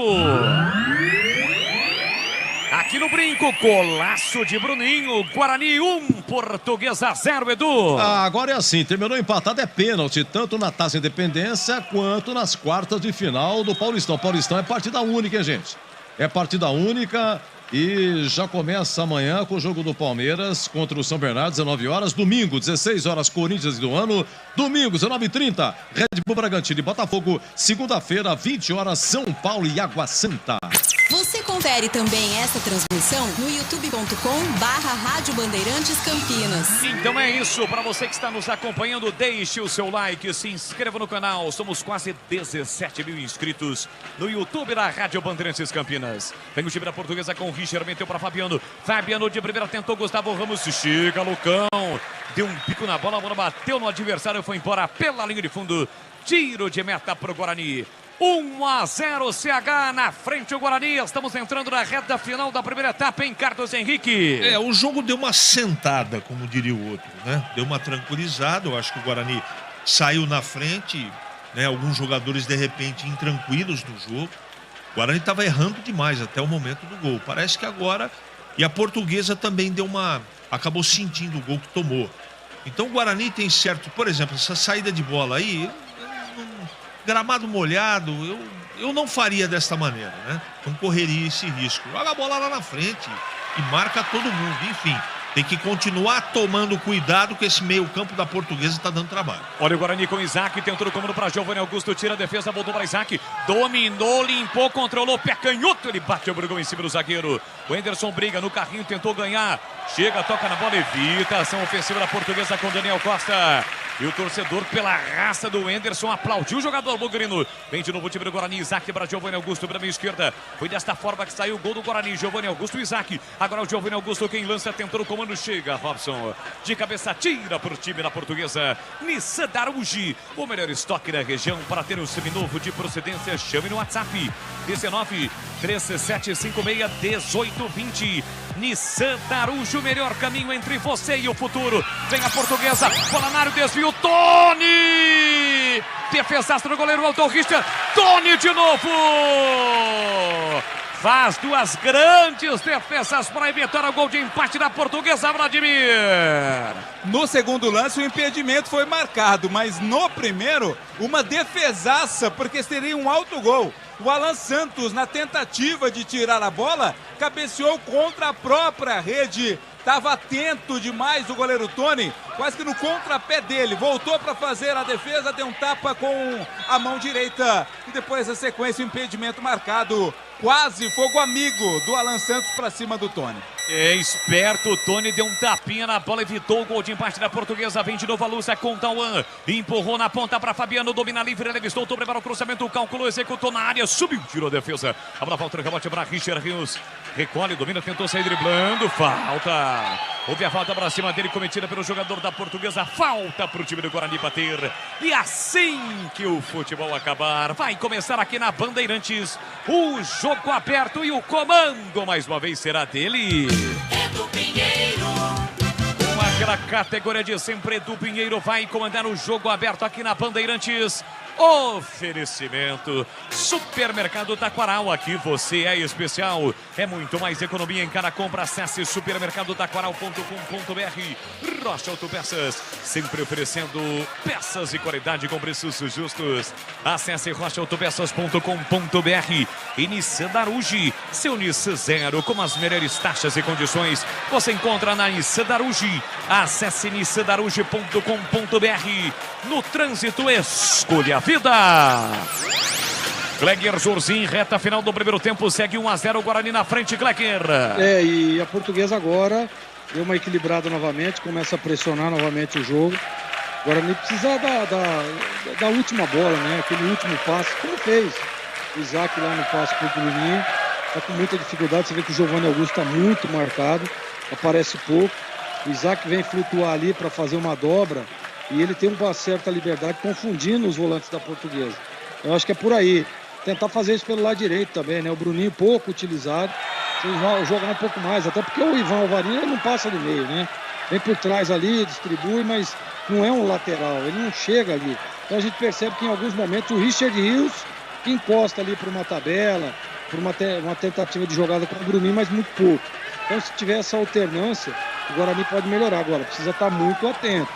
Aqui no Brinco, golaço de Bruninho. Guarani 1, Portuguesa 0, Edu. Agora é assim, terminou empatado, é pênalti, tanto na Taça Independência quanto nas quartas de final do Paulistão. Paulistão é partida única, hein, gente? É partida única. E já começa amanhã com o jogo do Palmeiras contra o São Bernardo, 19 horas. Domingo, 16 horas, Corinthians do Ano. Domingo, 19h30, Red Bull Bragantino e Botafogo. Segunda-feira, 20 horas, São Paulo e Água Santa. Você confere também essa transmissão no youtube.com/Rádio Bandeirantes Campinas. Então é isso, para você que está nos acompanhando, deixe o seu like, se inscreva no canal. Somos quase 17 mil inscritos no YouTube da Rádio Bandeirantes Campinas. Vem o time da Portuguesa com o Richard, meteu para Fabiano. Fabiano de primeira tentou Gustavo Ramos, chega Lucão. Deu um pico na bola, a bola bateu no adversário, foi embora pela linha de fundo. Tiro de meta para o Guarani. 1-0 CH na frente o Guarani. Estamos entrando na reta final da primeira etapa em Carlos Henrique. O jogo deu uma sentada, como diria o outro, né? Deu uma tranquilizada. Eu acho que o Guarani saiu na frente, né? Alguns jogadores de repente intranquilos no jogo. O Guarani estava errando demais até o momento do gol. Parece que agora... E a Portuguesa também acabou sentindo o gol que tomou. Então o Guarani tem certo... Por exemplo, essa saída de bola aí... Gramado molhado, eu não faria desta maneira, né? Não correria esse risco. Joga a bola lá na frente e marca todo mundo. Enfim, tem que continuar tomando cuidado que esse meio campo da Portuguesa está dando trabalho. Olha o Guarani com o Isaac, tentou o comando para Giovanni Augusto, tira a defesa, voltou para Isaac, dominou, limpou, controlou, pé canhoto, ele bate o Brugão em cima do zagueiro. O Henderson briga no carrinho, tentou ganhar, chega, toca na bola, evita, ação ofensiva da Portuguesa com Daniel Costa. E o torcedor, pela raça do Henderson, aplaudiu o jogador Bugrino. Vem de novo o time do Guarani, Isaac para Giovanni Augusto, pela meia esquerda. Foi desta forma que saiu o gol do Guarani, Giovanni Augusto e Isaac. Agora o Giovanni Augusto quem lança, tentou o comando, chega Robson. De cabeça, tira para o time da Portuguesa. Nissan Darugi, o melhor estoque da região para ter um seminovo de procedência. Chame no WhatsApp, 19 3756 1820. Nissan Darugi, o melhor caminho entre você e o futuro. Vem a Portuguesa, bola na área, desvio, Tony! Defesaço do goleiro Elton Richard, Tony de novo! Faz duas grandes defesas para evitar o gol de empate da Portuguesa, Vladimir. No segundo lance, o impedimento foi marcado, mas no primeiro, uma defesaça, porque seria um autogol. O Alan Santos, na tentativa de tirar a bola, cabeceou contra a própria rede. Estava atento demais o goleiro Tony, quase que no contrapé dele. Voltou para fazer a defesa, deu um tapa com a mão direita. E depois a sequência, o impedimento marcado. Quase fogo amigo do Alan Santos para cima do Tony. É esperto, o Tony deu um tapinha na bola, evitou o gol de empate da Portuguesa. Vem de novo a Lúcia com o Tauan, empurrou na ponta para Fabiano, domina livre, ele avistou, prepara o cruzamento, calculou, executou na área, subiu, tirou a defesa. A bola volta no rebote para Richard Rios, recolhe, domina, tentou sair driblando, falta. Houve a falta para cima dele, cometida pelo jogador da Portuguesa, falta para o time do Guarani bater. E assim que o futebol acabar, vai começar aqui na Bandeirantes o jogo aberto e o comando mais uma vez será dele. Edu Pinheiro. Com aquela categoria de sempre, Edu Pinheiro vai comandar o jogo aberto aqui na Bandeirantes. Oferecimento Supermercado Taquaral, aqui você é especial, é muito mais economia em cada compra. Acesse supermercadotaquaral.com.br. Rocha Autopeças, sempre oferecendo peças e qualidade com preços justos. Acesse rochaautopeças.com.br. E Nissan Darugi, seu Nissan Zero com as melhores taxas e condições você encontra na Nissan Darugi. Acesse nissandarugi.com.br. No trânsito, escolha a vida. Gleger Jorzin, reta final do primeiro tempo, segue 1-0, o Guarani na frente, Gleger. E a Portuguesa agora deu uma equilibrada novamente, começa a pressionar novamente o jogo. O Guarani precisa da última bola, né? Aquele último passe, como fez o Isaac lá no passe pro Bruninho. Tá com muita dificuldade, você vê que o Giovanni Augusto tá muito marcado, aparece pouco. O Isaac vem flutuar ali para fazer uma dobra e ele tem uma certa liberdade confundindo os volantes da Portuguesa. Eu acho que é por aí. Tentar fazer isso pelo lado direito também, né? O Bruninho pouco utilizado, jogar um pouco mais, até porque o Ivan Alvarinho ele não passa do meio, né? Vem por trás ali, distribui, mas não é um lateral, ele não chega ali. Então a gente percebe que em alguns momentos o Richard Rios encosta ali para uma tabela, por uma tentativa de jogada com o Bruninho, mas muito pouco. Então se tiver essa alternância, o Guarani pode melhorar. Agora, precisa estar muito atento.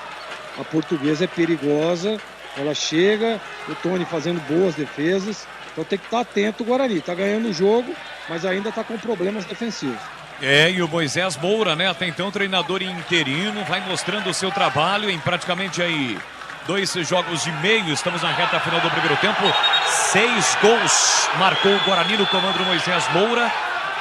A Portuguesa é perigosa, ela chega, o Tony fazendo boas defesas, então tem que estar atento o Guarani. Está ganhando o jogo, mas ainda está com problemas defensivos. E o Moisés Moura, né? Até então treinador interino, vai mostrando o seu trabalho em praticamente aí 2 jogos e meio. Estamos na reta final do primeiro tempo. 6 gols marcou o Guarani no comando do Moisés Moura.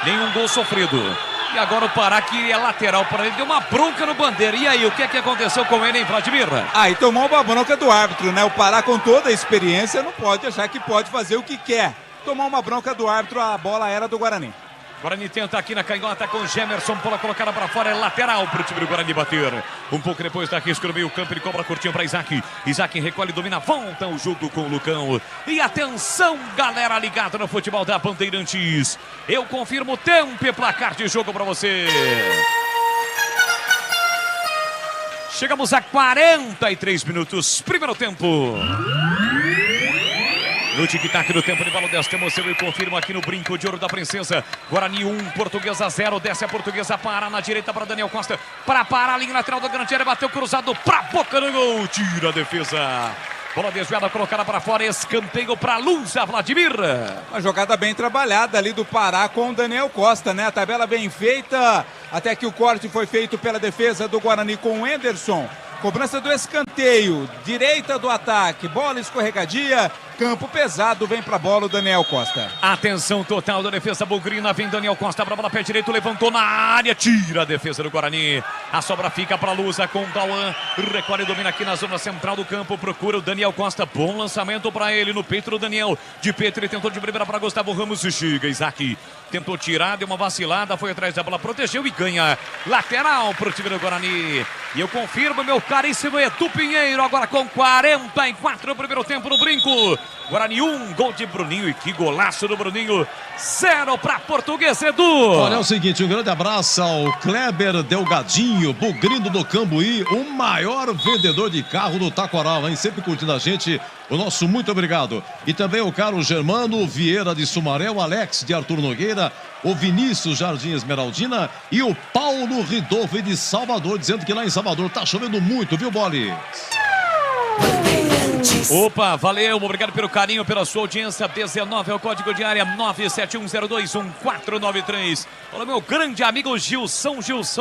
Nenhum gol sofrido. E agora o Pará, que é lateral para ele, deu uma bronca no Bandeira. E aí, o que é que aconteceu com ele, hein, Vladimir? E tomou uma bronca do árbitro, né? O Pará, com toda a experiência, não pode achar que pode fazer o que quer. Tomou uma bronca do árbitro, a bola era do Guarani. Guarani tenta aqui na canhota com Gemerson, bola colocada para fora, é lateral para o time do Guarani bater. Um pouco depois da risco no meio campo, ele cobra curtinho para Isaac. Isaac recolhe, domina, volta o jogo com o Lucão. E atenção, galera ligada no futebol da Bandeirantes. Eu confirmo o tempo e placar de jogo para você. Chegamos a 43 minutos, primeiro tempo. No tic-tac do tempo de bola, desta emoção eu confirmo aqui no Brinco de Ouro da Princesa. Guarani 1, Portuguesa 0, desce a Portuguesa, para na direita para Daniel Costa, para parar a linha lateral da grande área, bateu cruzado para boca do gol, tira a defesa. Bola desviada, colocada para fora, escanteio para Lusa, Vladimir. Uma jogada bem trabalhada ali do Pará com o Daniel Costa, né? A tabela bem feita, até que o corte foi feito pela defesa do Guarani com o Anderson. Cobrança do escanteio, direita do ataque, bola escorregadia, campo pesado, vem pra bola o Daniel Costa. Atenção total da defesa bugrina, vem Daniel Costa pra bola, pé direito, levantou na área, tira a defesa do Guarani. A sobra fica pra Lusa com o Cauã, recolhe e domina aqui na zona central do campo, procura o Daniel Costa, bom lançamento pra ele, no peito do Daniel, de peito ele tentou de primeira pra Gustavo Ramos, chega Isaac, tentou tirar, deu uma vacilada, foi atrás da bola, protegeu e ganha, lateral pro time do Guarani. E eu confirmo, meu caríssimo Edu Pinheiro, agora com 44 no primeiro tempo no Brinco. Guarani 1, gol de Bruninho, e que golaço do Bruninho, 0 para Portuguesa, Edu. Olha, é o seguinte, um grande abraço ao Kleber Delgadinho, bugrino do Cambuí, o maior vendedor de carro do Taquaral, hein? Sempre curtindo a gente, o nosso muito obrigado. E também o Carlos Germano Vieira de Sumaré, o Alex de Arthur Nogueira, o Vinícius Jardim Esmeraldina e o Paulo Ridolfo de Salvador, dizendo que lá em Salvador tá chovendo muito, viu, Bolis? Opa, valeu, obrigado pelo carinho, pela sua audiência. 19 é o código de área, 971021493. Olha, meu grande amigo Gilson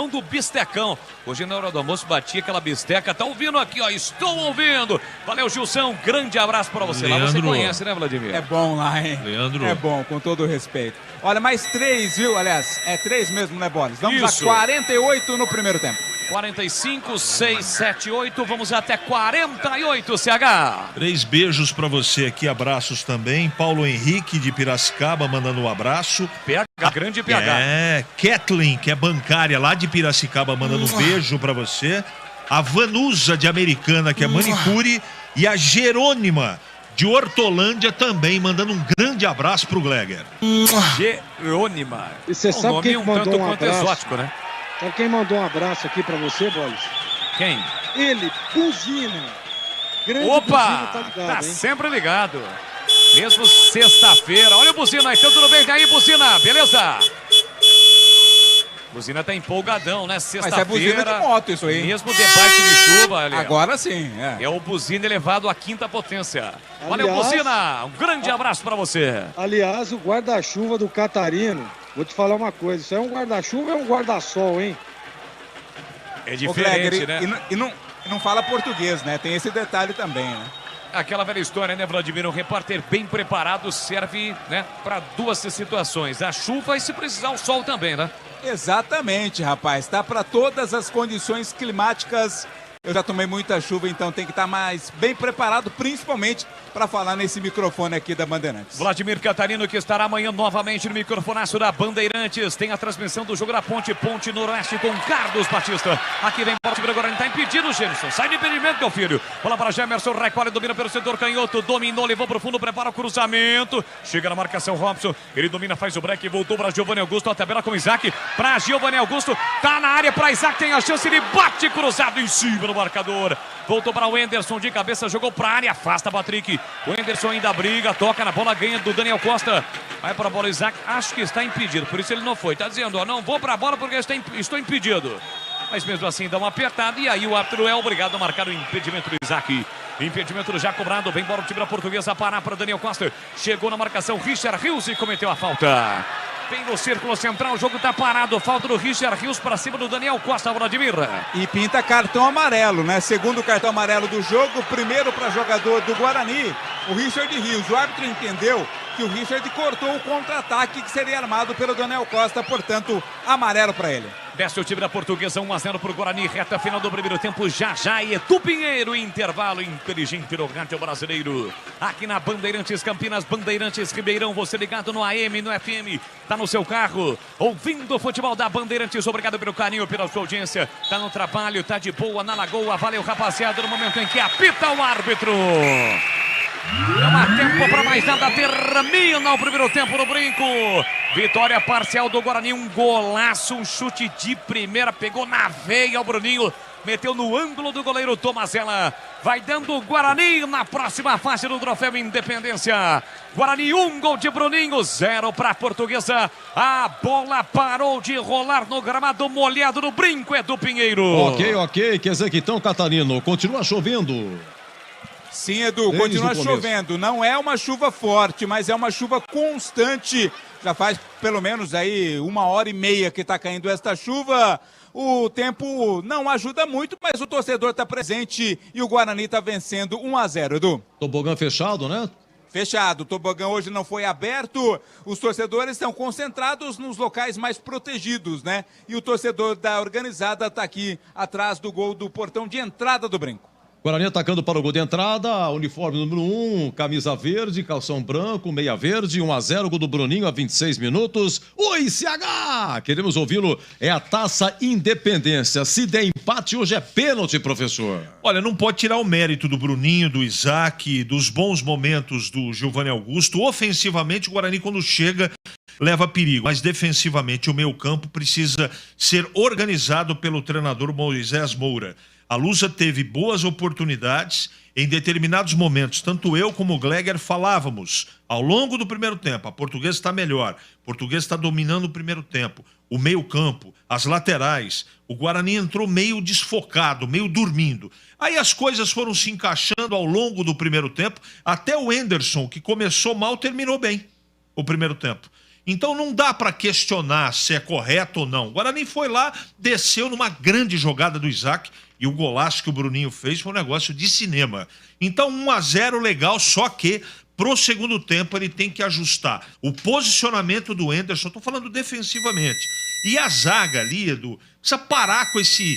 do Bistecão. Hoje na hora do almoço bati aquela bisteca, tá ouvindo aqui, ó, estou ouvindo. Valeu, Gilson, grande abraço pra você. Leandro. Lá você conhece, né, Vladimir? É bom lá, hein? Leandro. É bom, com todo o respeito. Olha, mais 3, viu? Aliás, é 3 mesmo, né, Bolis? Vamos Isso. a 48 no primeiro tempo. 45, 6, 7, 8, vamos até 48, CH. 3 beijos pra você aqui, abraços também. Paulo Henrique de Piracicaba mandando um abraço. PH, grande PH. É, Kathleen, que é bancária lá de Piracicaba, mandando um beijo pra você. A Vanusa de Americana, que é manicure. E a Jerônima de Hortolândia também, mandando um grande abraço pro Gleger. Jerônima. E você sabe quem mandou tanto um quanto abraço? exótico, né? Sabe quem mandou um abraço aqui pra você, Bolis? Quem? Ele, Buzina. Grande Opa, Buzina, tá ligado, hein? sempre ligado. Mesmo sexta-feira. Olha o Buzina, então tudo bem? Daí, Buzina, beleza? Buzina tá empolgadão, né? Sexta-feira. Mas é buzina de moto isso aí. Mesmo debaixo de chuva, ali. Agora sim, é. É o Buzina elevado à 5ª potência. Valeu, Aliás, Buzina. Um grande abraço pra você. Aliás, o guarda-chuva do Catarino, vou te falar uma coisa, isso é um guarda-chuva ou é um guarda-sol, hein? É Ô, diferente, Gleger, né? E não fala português, né? Tem esse detalhe também, né? Aquela velha história, né, Vladimir? Um repórter bem preparado serve, né, para 2 situações. A chuva e, se precisar, o sol também, né? Exatamente, rapaz. Tá para todas as condições climáticas Eu já tomei muita chuva, então tem que estar mais bem preparado, principalmente para falar nesse microfone aqui da Bandeirantes. Vladimir Catarino, que estará amanhã novamente no microfonaço da Bandeirantes. Tem a transmissão do jogo da Ponte Noroeste com Carlos Batista. Aqui vem Porto agora, ele está impedido, Gênison. Sai de impedimento, meu filho. Bola para Gemerson, recolhe, domina pelo setor canhoto, dominou, levou para o fundo, prepara o cruzamento. Chega na marcação, Robson. Ele domina, faz o break, voltou para Giovanni Augusto, a tabela com Isaac. Para Giovanni Augusto, tá na área para Isaac, tem a chance, ele bate cruzado em cima do marcador. Voltou para o Enderson de cabeça, jogou para a área, afasta Patrick. O Enderson ainda briga, toca na bola, ganha do Daniel Costa. Vai para a bola Isaac, acho que está impedido, por isso ele não foi. Está dizendo, ó, não vou para a bola porque estou impedido. Mas mesmo assim dá uma apertada e aí o árbitro é obrigado a marcar o impedimento do Isaac. Impedimento já cobrado, vem embora o time da Portuguesa, parar para Daniel Costa. Chegou na marcação Richard Rios e cometeu a falta. Vem no círculo central, o jogo está parado. Falta do Richard Rios para cima do Daniel Costa, Vladimir. E pinta cartão amarelo, né? Segundo cartão amarelo do jogo, primeiro para jogador do Guarani, o Richard Rios. O árbitro entendeu que o Richard cortou o contra-ataque que seria armado pelo Daniel Costa, portanto, amarelo para ele. Desce o time da Portuguesa, 1-0 para o Guarani, reta final do primeiro tempo, já e Edu Pinheiro, intervalo inteligente no rádio brasileiro. Aqui na Bandeirantes Campinas, Bandeirantes Ribeirão, você ligado no AM, no FM, tá no seu carro, ouvindo o futebol da Bandeirantes, obrigado pelo carinho, pela sua audiência, tá no trabalho, tá de boa na lagoa, valeu rapaziada, no momento em que apita o árbitro. Não há tempo para mais nada, termina o primeiro tempo no Brinco. Vitória parcial do Guarani, um golaço, um chute de primeira, pegou na veia o Bruninho, meteu no ângulo do goleiro Tomazella. Vai dando o Guarani na próxima fase do Troféu Independência. Guarani, 1 gol de Bruninho, 0 para a Portuguesa. A bola parou de rolar no gramado molhado do Brinco, Edu Pinheiro. Ok, quer dizer que então, Catarino, continua chovendo. Sim, Edu, continua chovendo. Não é uma chuva forte, mas é uma chuva constante. Já faz pelo menos aí 1h30 que está caindo esta chuva. O tempo não ajuda muito, mas o torcedor está presente e o Guarani está vencendo 1-0, Edu. Tobogã fechado, né? Fechado, o tobogã hoje não foi aberto, os torcedores estão concentrados nos locais mais protegidos, né? E o torcedor da organizada está aqui atrás do gol do portão de entrada do Brinco. Guarani atacando para o gol de entrada, uniforme número 1, camisa verde, calção branco, meia verde, 1-0, gol do Bruninho a 26 minutos. Oi, CH! Queremos ouvi-lo, é a Taça Independência. Se der empate, hoje é pênalti, professor. Olha, não pode tirar o mérito do Bruninho, do Isaac, dos bons momentos do Giovanni Augusto. Ofensivamente, o Guarani, quando chega, leva perigo, mas defensivamente o meio-campo precisa ser organizado pelo treinador Moisés Moura. A Lusa teve boas oportunidades em determinados momentos. Tanto eu como o Gleger falávamos ao longo do primeiro tempo. A Portuguesa está melhor. A Portuguesa está dominando o primeiro tempo. O meio-campo, as laterais. O Guarani entrou meio desfocado, meio dormindo. Aí as coisas foram se encaixando ao longo do primeiro tempo. Até o Enderson, que começou mal, terminou bem o primeiro tempo. Então não dá para questionar se é correto ou não. O Guarani foi lá, desceu numa grande jogada do Isaac e o golaço que o Bruninho fez foi um negócio de cinema. Então 1-0 legal, só que pro segundo tempo ele tem que ajustar o posicionamento do Enderson, estou falando defensivamente. E a zaga ali, Edu, precisa parar com esse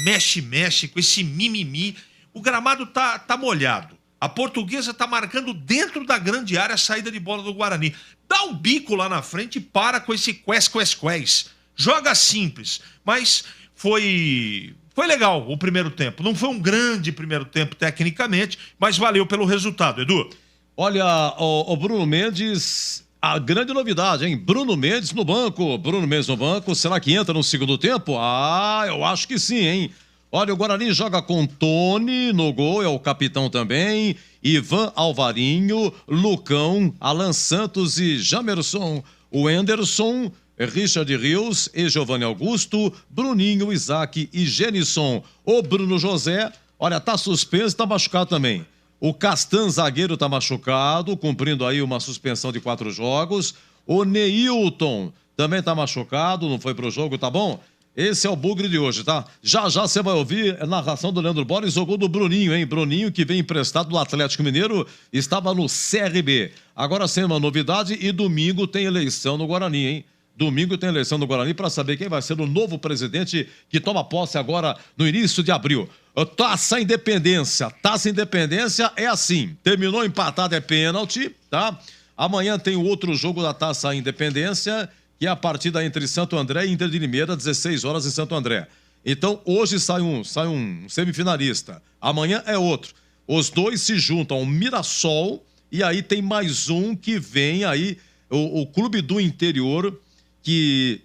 mexe-mexe, com esse mimimi. O gramado tá molhado. A Portuguesa tá marcando dentro da grande área a saída de bola do Guarani. Dá um bico lá na frente e para com esse quest. Joga simples, mas foi legal o primeiro tempo. Não foi um grande primeiro tempo tecnicamente, mas valeu pelo resultado, Edu. Olha, o Bruno Mendes, a grande novidade, hein? Bruno Mendes no banco. Será que entra no segundo tempo? Ah, eu acho que sim, hein? Olha, o Guarani joga com Tony no gol, é o capitão também, Ivan Alvarinho, Lucão, Alan Santos e Jamerson, o Enderson, Richard Rios e Giovanni Augusto, Bruninho, Isaac e Genison. O Bruno José, olha, tá suspenso e tá machucado também. O Castan, zagueiro, tá machucado, cumprindo aí uma suspensão de 4 jogos. O Neilton também tá machucado, não foi pro jogo, tá bom? Esse é o bugre de hoje, tá? Já você vai ouvir a narração do Leandro Borges, o gol do Bruninho, hein? Bruninho, que vem emprestado do Atlético Mineiro, estava no CRB. Agora sem uma novidade e domingo tem eleição no Guarani, hein? Domingo tem eleição no Guarani para saber quem vai ser o novo presidente que toma posse agora no início de abril. Taça Independência. Taça Independência é assim. Terminou empatado, é pênalti, tá? Amanhã tem o outro jogo da Taça Independência, que é a partida entre Santo André e Inter de Limeira, 16 horas em Santo André. Então, hoje sai um semifinalista. Amanhã é outro. Os dois se juntam, o Mirassol, e aí tem mais um que vem aí, o Clube do Interior, que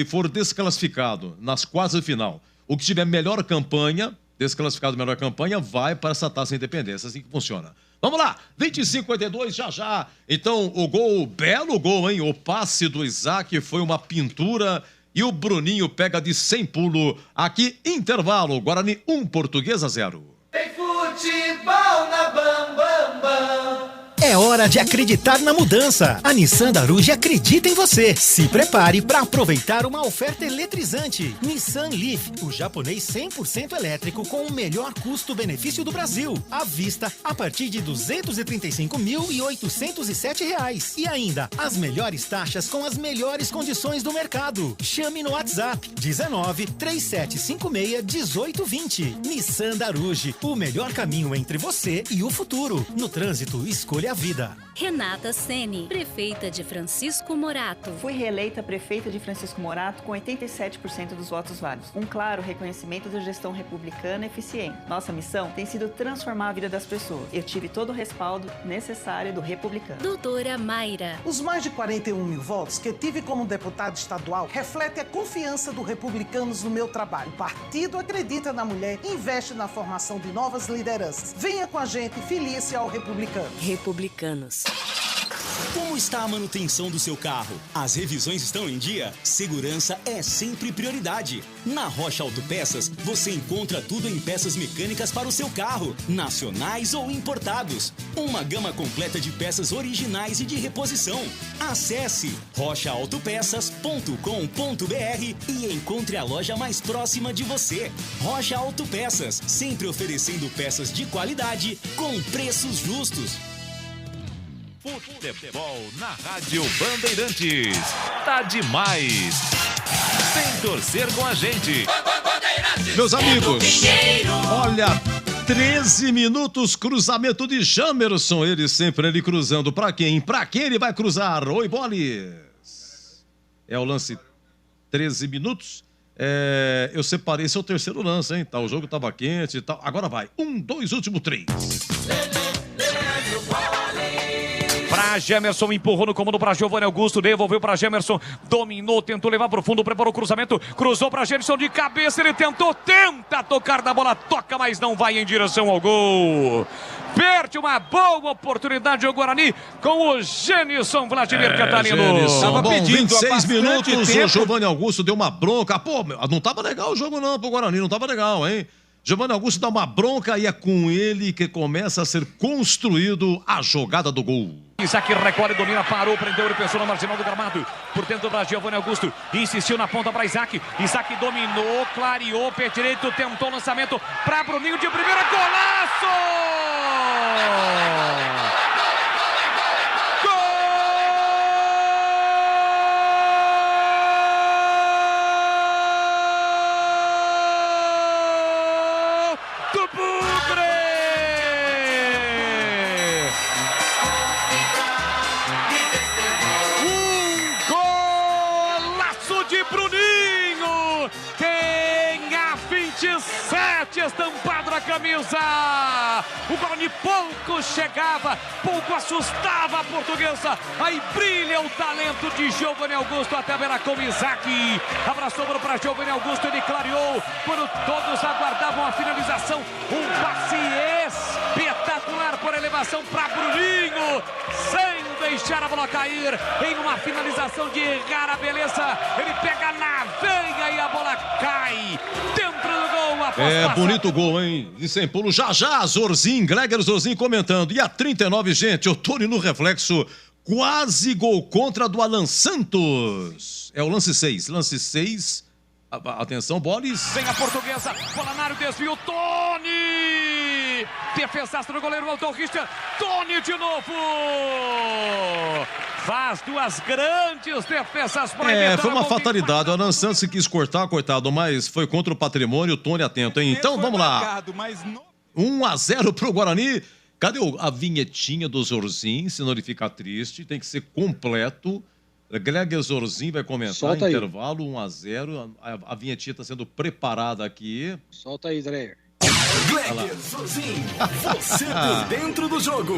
for desclassificado nas quartas de final. O que tiver melhor campanha, desclassificado melhor campanha, vai para essa Taça Independência. Assim que funciona. Vamos lá, 25-52, já. Então, o gol, belo gol, hein? O passe do Isaac foi uma pintura e o Bruninho pega de 100 pulo. Aqui, intervalo, Guarani 1, Portuguesa 0. Tem futebol na Bam Bam Bam. É hora de acreditar na mudança. A Nissan da Aruge acredita em você. Se prepare para aproveitar uma oferta eletrizante. Nissan Leaf, o japonês 100% elétrico com o melhor custo-benefício do Brasil. À vista, a partir de R$ 235.807. E ainda, as melhores taxas com as melhores condições do mercado. Chame no WhatsApp 19 3756 1820. Nissan da Aruge, o melhor caminho entre você e o futuro. No trânsito, escolha a vida. Renata Ceni, prefeita de Francisco Morato. Fui reeleita prefeita de Francisco Morato com 87% dos votos válidos. Um claro reconhecimento da gestão republicana eficiente. Nossa missão tem sido transformar a vida das pessoas. Eu tive todo o respaldo necessário do republicano. Doutora Mayra. Os mais de 41 mil votos que tive como deputado estadual refletem a confiança do Republicanos no meu trabalho. O partido acredita na mulher e investe na formação de novas lideranças. Venha com a gente e filie-se ao Republicano. Republicanos. Como está a manutenção do seu carro? As revisões estão em dia? Segurança é sempre prioridade. Na Rocha Autopeças, você encontra tudo em peças mecânicas para o seu carro, nacionais ou importados. Uma gama completa de peças originais e de reposição. Acesse rochaautopeças.com.br e encontre a loja mais próxima de você. Rocha Autopeças, sempre oferecendo peças de qualidade com preços justos. Futebol na Rádio Bandeirantes. Tá demais. Vem torcer com a gente. Meus amigos, olha, 13 minutos, cruzamento de Jamerson. Ele sempre cruzando. Pra quem? Pra quem ele vai cruzar? Oi, Bolis. É o lance 13 minutos. Eu separei, esse é o terceiro lance, hein? Tá, o jogo tava quente e tal. Agora vai. 1, 2, último 3. Pra Gemerson, empurrou no comando pra Giovanni Augusto, devolveu pra Gemerson, dominou, tentou levar pro fundo, preparou o cruzamento, cruzou pra Gemerson de cabeça, ele tenta tocar na bola, toca, mas não vai em direção ao gol. Perde uma boa oportunidade o Guarani com o Genilson Vladimir Catarino. Tava pedindo 26 minutos, o Giovanni Augusto deu uma bronca. Pô, não tava legal o jogo não pro Guarani, não tava legal, hein? Giovanni Augusto dá uma bronca e é com ele que começa a ser construído a jogada do gol. Isaac recolhe, domina, parou, prendeu e pensou na marginal do gramado. Por dentro da Giovanni Augusto, insistiu na ponta para Isaac. Isaac dominou, clareou, pé direito, tentou o lançamento para Bruninho de primeira, golaço! Estampado na camisa, o Guarani pouco chegava, pouco assustava a Portuguesa, aí brilha o talento de Giovanni Augusto até a beira com Isaac, abraçou para Giovanni Augusto, ele clareou, quando todos aguardavam a finalização, um passe espetacular por elevação para Bruninho, sem deixar a bola cair, em uma finalização de rara beleza, ele pega na veia e a bola cai, dentro do gol. Bonito gol, hein? De sem pulo. Já, Zorzinho, Gregor Zorzinho comentando. E a 39, gente, o Tony no reflexo. Quase gol contra do Alan Santos. É o lance 6. Lance 6. Atenção, Bolis. Vem a Portuguesa. Bola na área, desvio. Tony! Defesaço do goleiro Alton Richard. Tony de novo. faz duas grandes defesas para evitar foi uma a gol de fatalidade. O Alan Santos se quis cortar, coitado, mas foi contra o patrimônio. Tony atento, hein? Então vamos lá. Marcado, mas não... 1-0 pro Guarani. Cadê a vinhetinha do Zorzinho? Se não ele fica triste, tem que ser completo. Greg Zorzinho vai comentar. Solta aí. Intervalo 1-0. A vinhetinha está sendo preparada aqui. Solta aí, Dreyer. Greg Zorzinho, você por dentro do jogo.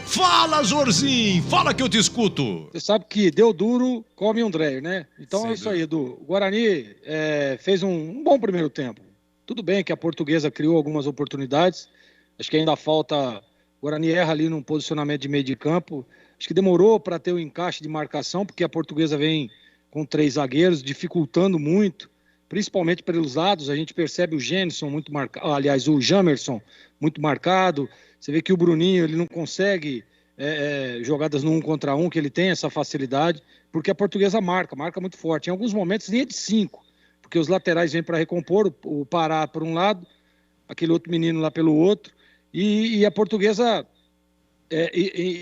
Fala, Zorzinho! Fala que eu te escuto! Você sabe que deu duro, come um Dreyer, né? Então Sim, é isso aí, Edu. O Guarani fez um bom primeiro tempo. Tudo bem que a Portuguesa criou algumas oportunidades. Acho que ainda falta... O Guarani erra ali num posicionamento de meio de campo. Acho que demorou para ter o encaixe de marcação, porque a Portuguesa vem com 3 zagueiros, dificultando muito, principalmente pelos lados. A gente percebe o Jenison muito marcado, aliás, o Jamerson muito marcado. Você vê que o Bruninho ele não consegue jogadas no 1 contra 1, que ele tem essa facilidade, porque a Portuguesa marca muito forte. Em alguns momentos, linha de 5, porque os laterais vêm para recompor, o Pará por um lado, aquele outro menino lá pelo outro. E a Portuguesa,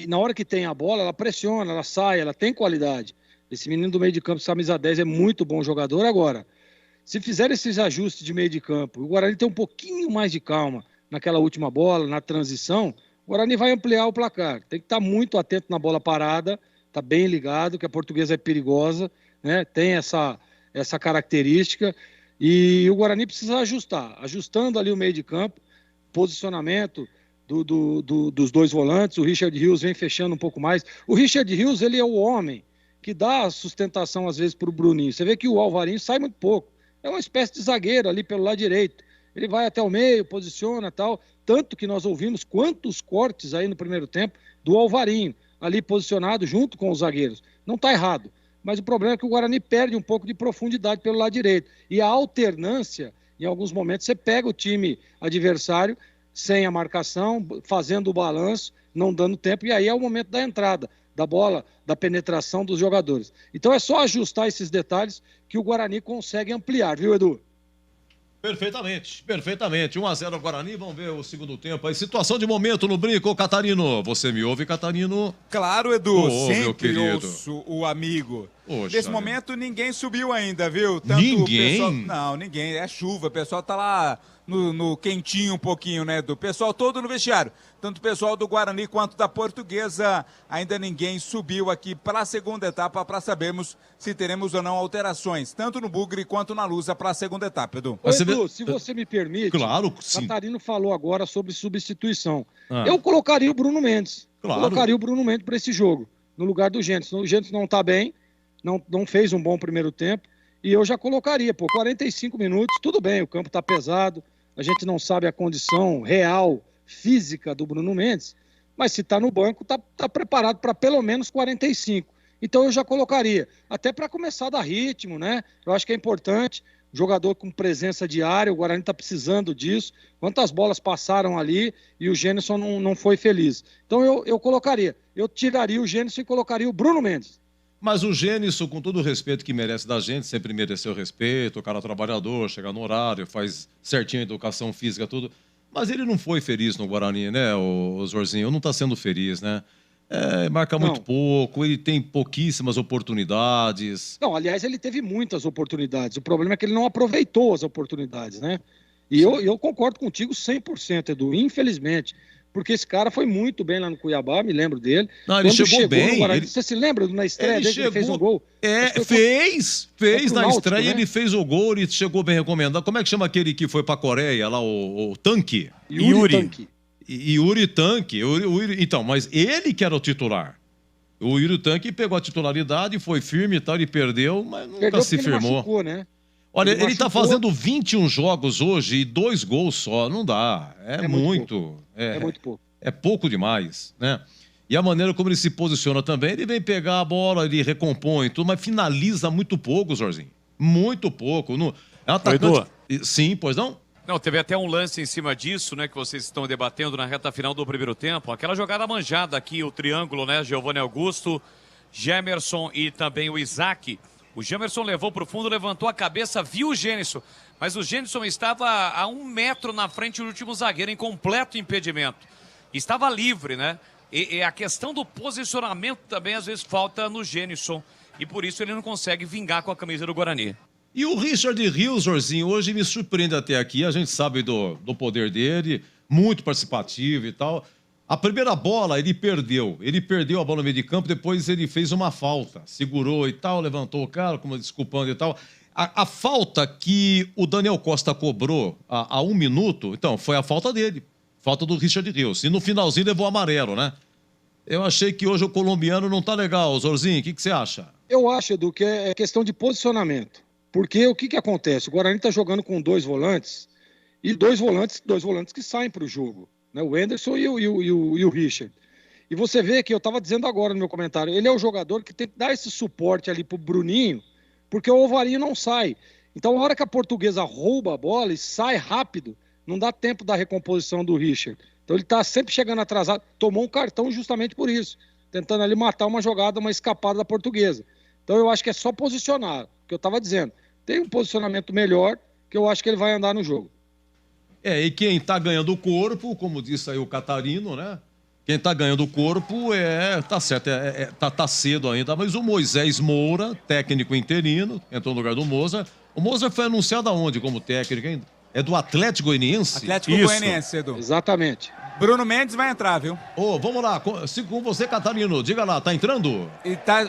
na hora que tem a bola, ela pressiona, ela sai, ela tem qualidade. Esse menino do meio de campo, camisa 10, é muito bom jogador. Agora, se fizer esses ajustes de meio de campo, o Guarani tem um pouquinho mais de calma naquela última bola, na transição, o Guarani vai ampliar o placar. Tem que estar muito atento na bola parada, tá bem ligado, que a Portuguesa é perigosa, né? Tem essa característica. E o Guarani precisa ajustar. Ajustando ali o meio de campo, posicionamento dos dois volantes, o Richard Rios vem fechando um pouco mais. O Richard Rios, ele é o homem que dá sustentação às vezes para o Bruninho. Você vê que o Alvarinho sai muito pouco. É uma espécie de zagueiro ali pelo lado direito. Ele vai até o meio, posiciona e tal. Tanto que nós ouvimos quantos cortes aí no primeiro tempo do Alvarinho, ali posicionado junto com os zagueiros. Não está errado. Mas o problema é que o Guarani perde um pouco de profundidade pelo lado direito. E a alternância... Em alguns momentos você pega o time adversário sem a marcação, fazendo o balanço, não dando tempo, e aí é o momento da entrada, da bola, da penetração dos jogadores. Então é só ajustar esses detalhes que o Guarani consegue ampliar, viu, Edu? Perfeitamente. 1-0 Guarani, vamos ver o segundo tempo aí. Situação de momento no brinco, Catarino. Você me ouve, Catarino? Claro, Edu, meu sempre querido. ouço o amigo. Poxa, Nesse momento, ninguém subiu ainda, viu? Ninguém? O pessoal... Não, ninguém. É chuva, o pessoal tá lá no quentinho um pouquinho, né, Edu? O pessoal todo no vestiário. Tanto o pessoal do Guarani quanto da Portuguesa. Ainda ninguém subiu aqui para a segunda etapa para sabermos se teremos ou não alterações, tanto no Bugre quanto na Lusa para a segunda etapa, Edu. Ô, Edu, se você me permite, claro, sim. Catarino falou agora sobre substituição. Ah. Eu colocaria o Bruno Mendes. Claro. Colocaria o Bruno Mendes para esse jogo, no lugar do Gentes. O Gentes não está bem, não fez um bom primeiro tempo, e eu já colocaria, 45 minutos, tudo bem, o campo está pesado, a gente não sabe a condição real, física do Bruno Mendes, mas se está no banco, está preparado para pelo menos 45. Então eu já colocaria, até para começar a dar ritmo, né? Eu acho que é importante, jogador com presença diária, o Guarani está precisando disso. Quantas bolas passaram ali e o Gênison não foi feliz. Então eu colocaria, eu tiraria o Gênison e colocaria o Bruno Mendes. Mas o Gênison, com todo o respeito que merece da gente, sempre mereceu respeito, o cara trabalhador, chega no horário, faz certinho a educação física, tudo. Mas ele não foi feliz no Guarani, né, o Zorzinho? Não está sendo feliz, né? Marca muito pouco, ele tem pouquíssimas oportunidades. Não, aliás, ele teve muitas oportunidades. O problema é que ele não aproveitou as oportunidades, né? E eu concordo contigo 100%, Edu, infelizmente. Porque esse cara foi muito bem lá no Cuiabá, me lembro dele. Não, ele chegou bem. Guarani, você se lembra na estreia dele que ele fez um gol? Fez na Náutico, estreia, né? ele fez o gol, ele chegou bem recomendado. Como é que chama aquele que foi pra Coreia, lá, o Tanque? Yuri Tanque. Então, mas ele que era o titular. O Yuri Tanque pegou a titularidade, foi firme e tal, ele perdeu, mas nunca se firmou. Machucou, né? Olha, ele tá fazendo 21 jogos hoje e 2 gols só, não dá. É muito. É muito pouco. É pouco demais, né? E a maneira como ele se posiciona também, ele vem pegar a bola, ele recompõe tudo, mas finaliza muito pouco, Zorzinho. Muito pouco. É um atacante... Sim, pois não? Não, teve até um lance em cima disso, né, que vocês estão debatendo na reta final do primeiro tempo. Aquela jogada manjada aqui, o triângulo, né, Giovanni Augusto, Gemerson e também o Isaac. O Gemerson levou para o fundo, levantou a cabeça, viu o Gênison, mas o Gênison estava a 1 metro na frente do último zagueiro, em completo impedimento. Estava livre, né? E a questão do posicionamento também às vezes falta no Gênison. E por isso ele não consegue vingar com a camisa do Guarani. E o Richard Rios, Zorzinho, hoje me surpreende até aqui. A gente sabe do poder dele, muito participativo e tal. A primeira bola ele perdeu. Ele perdeu a bola no meio de campo, depois ele fez uma falta. Segurou e tal, levantou o cara, como desculpando e tal. A falta que o Daniel Costa cobrou há 1 minuto, então, foi a falta dele. Falta do Richard Rios. E no finalzinho levou amarelo, né? Eu achei que hoje o colombiano não tá legal. Zorzinho, o que você acha? Eu acho, Edu, que é questão de posicionamento. Porque o que acontece? O Guarani tá jogando com 2 volantes e dois volantes que saem para o jogo, né? O Anderson e o Richard. E você vê que eu estava dizendo agora no meu comentário, ele é o jogador que tem que dar esse suporte ali pro Bruninho, porque o Alvarinho não sai. Então, a hora que a Portuguesa rouba a bola e sai rápido, não dá tempo da recomposição do Richard. Então, ele está sempre chegando atrasado. Tomou um cartão justamente por isso, tentando ali matar uma jogada, uma escapada da Portuguesa. Então, eu acho que é só posicionar, o que eu estava dizendo. Tem um posicionamento melhor, que eu acho que ele vai andar no jogo. E quem tá ganhando o corpo, como disse aí o Catarino, né? Quem tá ganhando o corpo tá certo, tá cedo ainda, mas o Moisés Moura, técnico interino, entrou no lugar do Mozart. O Mozart foi anunciado aonde como técnico ainda? É do Atlético Goianiense? Atlético Goianiense, Edu. Exatamente. Bruno Mendes vai entrar, viu? Vamos lá, com você, Catarino, diga lá, tá entrando?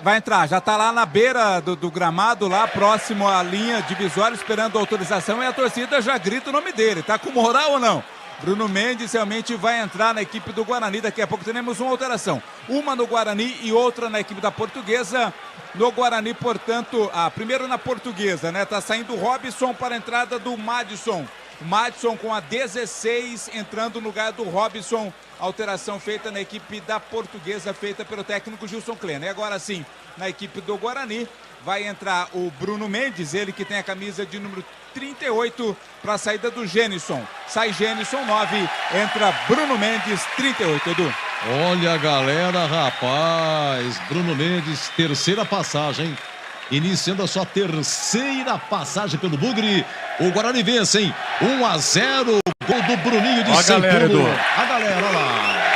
Vai entrar, já tá lá na beira do gramado, lá próximo à linha divisória, esperando a autorização, e a torcida já grita o nome dele. Tá com moral ou não? Bruno Mendes realmente vai entrar na equipe do Guarani. Daqui a pouco teremos uma alteração. Uma no Guarani e outra na equipe da Portuguesa. No Guarani, portanto, primeiro na Portuguesa, né? Tá saindo o Robson para a entrada do Madison. O Madison com a 16 entrando no lugar do Robson. Alteração feita na equipe da Portuguesa, feita pelo técnico Gilson Kleina. E agora sim, na equipe do Guarani, vai entrar o Bruno Mendes, ele que tem a camisa de número 38 para a saída do Gênison. Sai Gênison 9, entra Bruno Mendes 38, Edu. Olha a galera, rapaz. Bruno Mendes, terceira passagem, hein? Iniciando a sua terceira passagem pelo Bugre. O Guarani vence, hein? 1-0, gol do Bruninho de São Paulo. A galera, olha lá.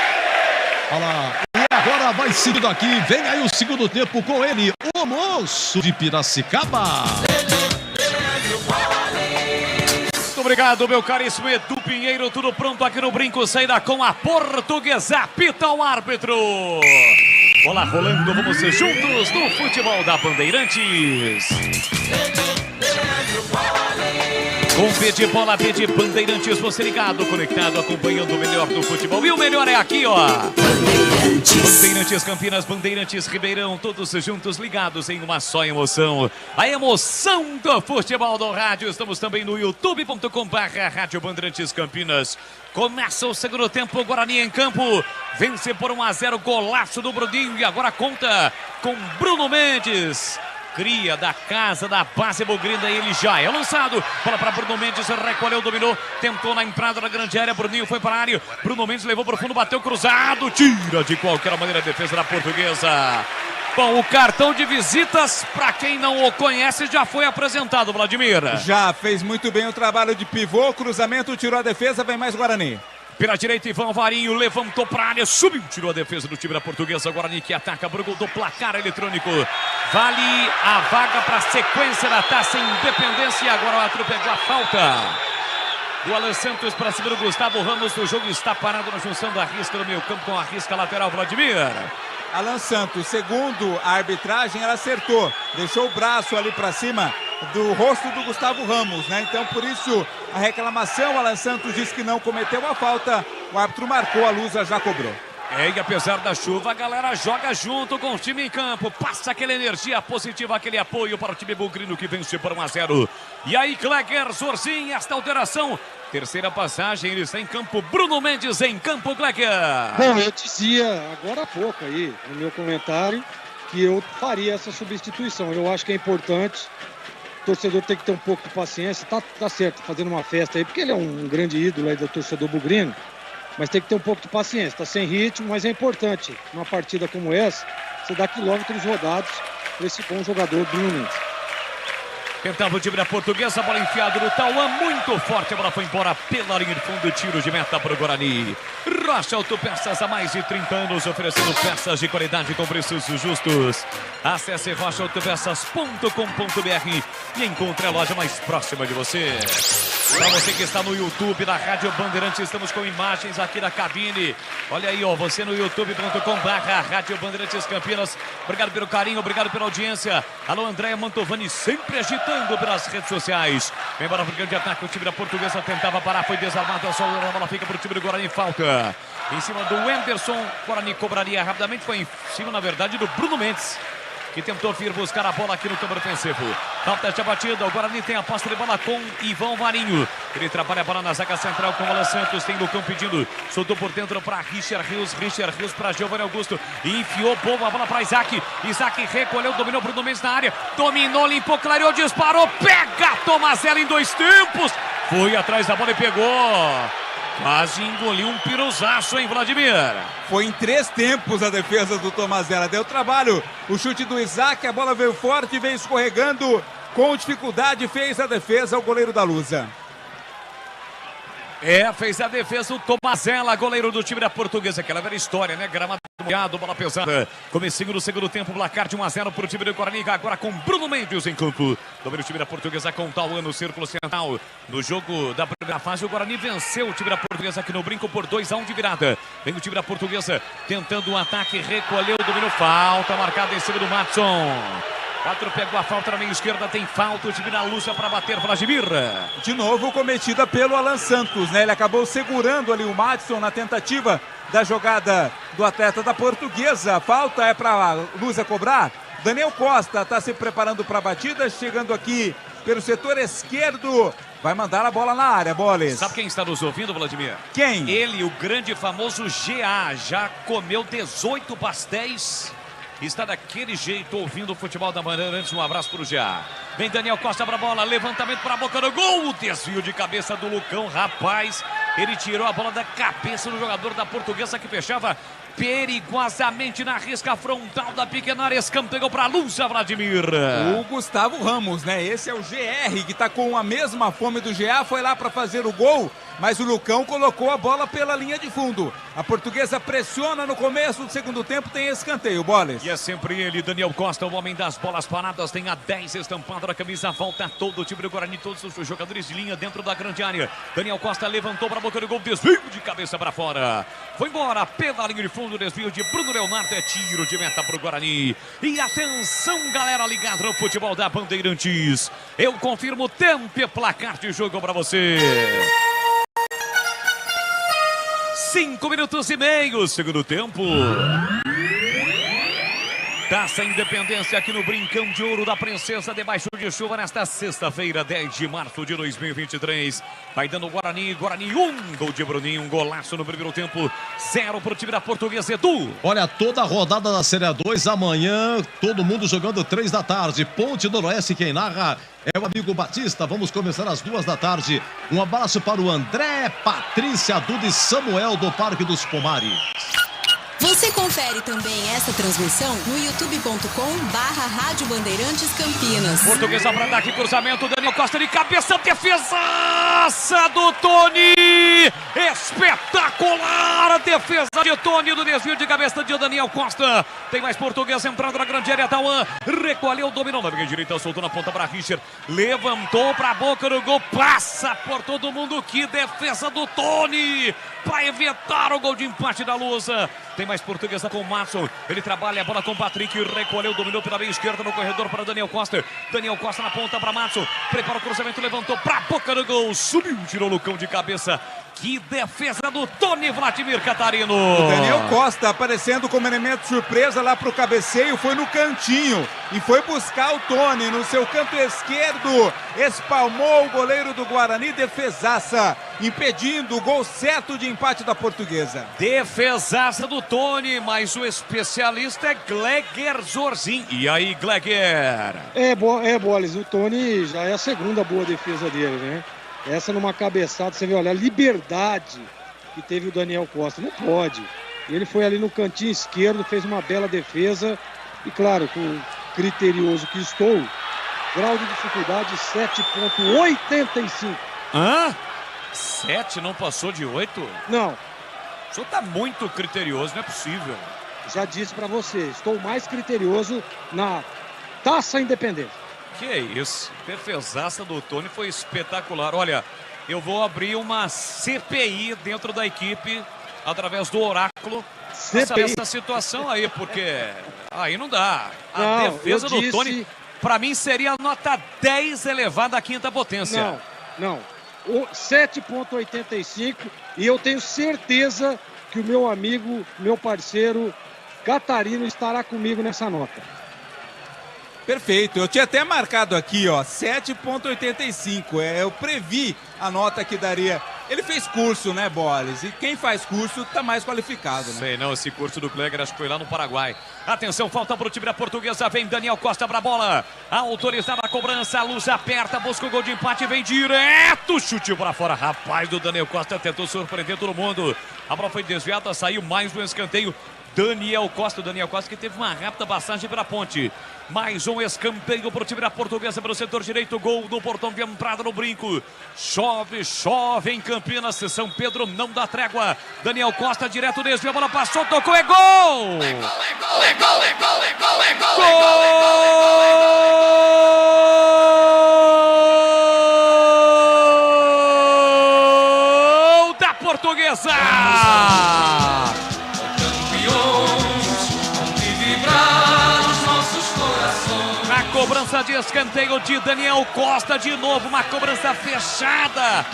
Olha lá. E agora vai seguindo aqui. Vem aí o segundo tempo com ele, o moço de Piracicaba. Muito obrigado, meu caríssimo Edu Pinheiro. Tudo pronto aqui no Brinco. Saída com a Portuguesa. Apita o árbitro. Bola rolando, vamos ser juntos no futebol da Bandeirantes. Com P de bola, P de Bandeirantes, você ligado, conectado, acompanhando o melhor do futebol. E o melhor é aqui, ó. Bandeirantes Campinas, Bandeirantes Ribeirão, todos juntos ligados em uma só emoção. A emoção do futebol do rádio. Estamos também no youtube.com/Rádio Bandeirantes Campinas. Começa o segundo tempo, o Guarani em campo. Vence por 1-0, golaço do Bruninho. E agora conta com Bruno Mendes. Cria da casa da base bugrina, ele já é lançado. Bola para Bruno Mendes, recolheu, dominou, tentou na entrada da grande área. Bruninho foi para a área. Bruno Mendes levou para o fundo, bateu cruzado, tira de qualquer maneira a defesa da Portuguesa. Bom, o cartão de visitas, para quem não o conhece, já foi apresentado, Vladimir. Já fez muito bem o trabalho de pivô, cruzamento, tirou a defesa, vem mais Guarani. Pela direita, Ivan Varinho levantou para a área, subiu, tirou a defesa do time da Portuguesa. Guarani que ataca, Bruno do placar eletrônico. Vale a vaga para a sequência da Taça Independência. E agora o árbitro pegou a falta do Alan Santos para cima do Gustavo Ramos. O jogo está parado na junção da Risca no meio campo com a Risca lateral, Vladimir. Alan Santos, segundo a arbitragem, ela acertou. Deixou o braço ali para cima do rosto do Gustavo Ramos, né? Então, por isso, a reclamação, Alan Santos disse que não cometeu a falta. O árbitro marcou, a Lusa já cobrou. E apesar da chuva, a galera joga junto com o time em campo. Passa aquela energia positiva, aquele apoio para o time bugrino que vence por 1-0. E aí, Kleger, Zorzinho, esta alteração. Terceira passagem, ele está em campo. Bruno Mendes em campo, Kleger. Bom, eu dizia agora há pouco aí, no meu comentário, que eu faria essa substituição. Eu acho que é importante. O torcedor tem que ter um pouco de paciência. Tá certo, fazendo uma festa aí, porque ele é um grande ídolo aí do torcedor bugrino. Mas tem que ter um pouco de paciência. Está sem ritmo, mas é importante. Numa partida como essa, você dá quilômetros rodados para esse bom jogador Bruno Mendes. Tentava o time da Portuguesa, a bola enfiada no Tauan, muito forte, a bola foi embora pela linha de fundo, tiro de meta para o Guarani. Rocha Autopeças, há mais de 30 anos, oferecendo peças de qualidade com preços justos. Acesse rochaautopeças.com.br e encontre a loja mais próxima de você. Para você que está no YouTube da Rádio Bandeirantes, estamos com imagens aqui da cabine. Olha aí, ó, você no youtube.com/Rádio Bandeirantes Campinas. Obrigado pelo carinho, obrigado pela audiência. Alô, Andréia Mantovani, sempre agitando pelas redes sociais. Vem embora pro grande ataque, o time da Portuguesa tentava parar, foi desarmado, a bola fica pro time do Guarani, falta. Em cima do Wenderson, Guarani cobraria rapidamente, foi em cima, na verdade, do Bruno Mendes, que tentou vir buscar a bola aqui no campo defensivo. Falta de batida, o Guarani tem a posse de bola com Ivan Varinho. Ele trabalha a bola na zaga central com o Alan Santos, tem Lucão pedindo, soltou por dentro para Richard Rios para Giovanni Augusto, enfiou boa a bola para Isaac, Isaac recolheu, dominou Bruno Mendes na área, dominou, limpou, clareou, disparou, pega Tomazella em 2 tempos, foi atrás da bola e pegou. Quase engoliu um piruzaço, hein, Vladimir? Foi em 3 tempos a defesa do Tomazella. Deu trabalho. O chute do Isaac, a bola veio forte, veio escorregando. Com dificuldade, fez a defesa o goleiro da Lusa. Fez a defesa o Tomazella, goleiro do time da Portuguesa. Aquela velha história, né? Gramado molhado, bola pesada. Comecinho do segundo tempo, placar de 1-0 para o time do Guarani. Agora com Bruno Mendes em campo. Domina o time da Portuguesa com Tauan no círculo central. No jogo da primeira fase, o Guarani venceu o time da Portuguesa aqui no Brinco por 2-1 de virada. Vem o time da Portuguesa tentando um ataque, recolheu, dominou, falta marcada em cima do Matson. 4 pegou a falta na meia esquerda, tem falta, o time da Lúcia para bater, Vladimir. De novo cometida pelo Alan Santos, né? Ele acabou segurando ali o Madison na tentativa da jogada do atleta da Portuguesa. A falta é para a Lúcia cobrar. Daniel Costa está se preparando para a batida, chegando aqui pelo setor esquerdo. Vai mandar a bola na área, Boles. Sabe quem está nos ouvindo, Vladimir? Quem? Ele, o grande famoso GA, já comeu 18 pastéis. Está daquele jeito ouvindo o futebol da Bandeirantes. Um abraço para o GA. Vem Daniel Costa para a bola, levantamento para a boca do gol. Desvio de cabeça do Lucão, rapaz. Ele tirou a bola da cabeça do jogador da Portuguesa que fechava perigosamente na risca frontal da pequena área. Escanteio para a Lúcia, Vladimir. O Gustavo Ramos, né? Esse é o GR, que está com a mesma fome do GA. Foi lá para fazer o gol, mas o Lucão colocou a bola pela linha de fundo. A Portuguesa pressiona no começo do segundo tempo, tem escanteio, Boles. E é sempre ele, Daniel Costa, o homem das bolas paradas. Tem a 10 estampada na camisa, volta todo o time do Guarani, todos os jogadores de linha dentro da grande área. Daniel Costa levantou para a boca do gol, desvio de cabeça para fora. Foi embora pela linha de fundo, desvio de Bruno Leonardo, é tiro de meta para o Guarani. E atenção, galera ligada no futebol da Bandeirantes. Eu confirmo tempo e placar de jogo para você. 5 minutos e meio, segundo tempo. Taça Independência aqui no Brincão de Ouro da Princesa, debaixo de chuva nesta sexta-feira, 10 de março de 2023. Vai dando Guarani, 1 gol de Bruninho, um golaço no primeiro tempo, 0 para o time da Portuguesa, Edu. Olha, toda a rodada da Série A2, amanhã, todo mundo jogando 3 da tarde. Ponte Noroeste, quem narra é o amigo Batista. Vamos começar às 2 da tarde. Um abraço para o André, Patrícia, Duda e Samuel do Parque dos Pomares. Você confere também essa transmissão no youtube.com/Rádio Bandeirantes Campinas. Portuguesa para dar aqui, cruzamento, Daniel Costa de cabeça, defesaça do Tony! Espetacular a defesa de Tony do desvio de cabeça de Daniel Costa. Tem mais Portuguesa entrando na grande área, Tauan recolheu, dominou na linha direita, soltou na ponta para Richard, levantou para a boca do gol, passa por todo mundo, que defesa do Tony! Para evitar o gol de empate da Lusa. Tem mais Portuguesa com o Matson. Ele trabalha a bola com o Patrick. Recolheu, dominou pela meia esquerda no corredor para Daniel Costa. Daniel Costa na ponta para Matson. Prepara o cruzamento, levantou para a boca do gol. Subiu, tirou o Lucão de cabeça. Que defesa do Tony, Vladimir Catarino. O Daniel Costa aparecendo como elemento surpresa lá para o cabeceio. Foi no cantinho e foi buscar o Tony no seu canto esquerdo. Espalmou o goleiro do Guarani. Defesaça, impedindo o gol certo de empate da Portuguesa. Defesaça do Tony, mas o especialista é Gleger Zorzin. E aí, Gleger? Boles, o Tony já é a segunda boa defesa dele, né? Essa numa cabeçada, você vê, olha, a liberdade que teve o Daniel Costa. Não pode. Ele foi ali no cantinho esquerdo, fez uma bela defesa. E claro, com o criterioso que estou, grau de dificuldade 7,85. Hã? 7 não passou de 8? Não. O senhor tá muito criterioso, não é possível. Já disse para você, estou mais criterioso na Taça Independência. Que isso, defesaça do Tony foi espetacular. Olha, eu vou abrir uma CPI dentro da equipe, através do oráculo, CPI? essa situação aí, porque aí não dá. A Não, defesa eu do disse- Tony, para mim, seria nota 10 elevada à quinta potência. Não. O 7,85 e eu tenho certeza que o meu amigo, meu parceiro, Catarino estará comigo nessa nota. Perfeito, eu tinha até marcado aqui, ó, 7,85. Eu previ a nota que daria. Ele fez curso, né, Boles? E quem faz curso tá mais qualificado, né? Sei não, esse curso do Kleger acho que foi lá no Paraguai. Atenção, falta pro time da Portuguesa, vem Daniel Costa pra bola. Autorizada a cobrança, a luz aperta, busca o gol de empate, vem direto, chute pra fora. Rapaz, do Daniel Costa tentou surpreender todo mundo. A bola foi desviada, saiu mais um escanteio. Daniel Costa que teve uma rápida passagem pela ponte. Mais um escanteio para o time da Portuguesa pelo setor direito. Gol do portão de entrada no brinco. Chove em Campinas. São Pedro não dá trégua. Daniel Costa direto desvio. A bola passou, tocou, é gol! Gol da Portuguesa! Na cobrança de escanteio de Daniel Costa, de novo, uma cobrança fechada.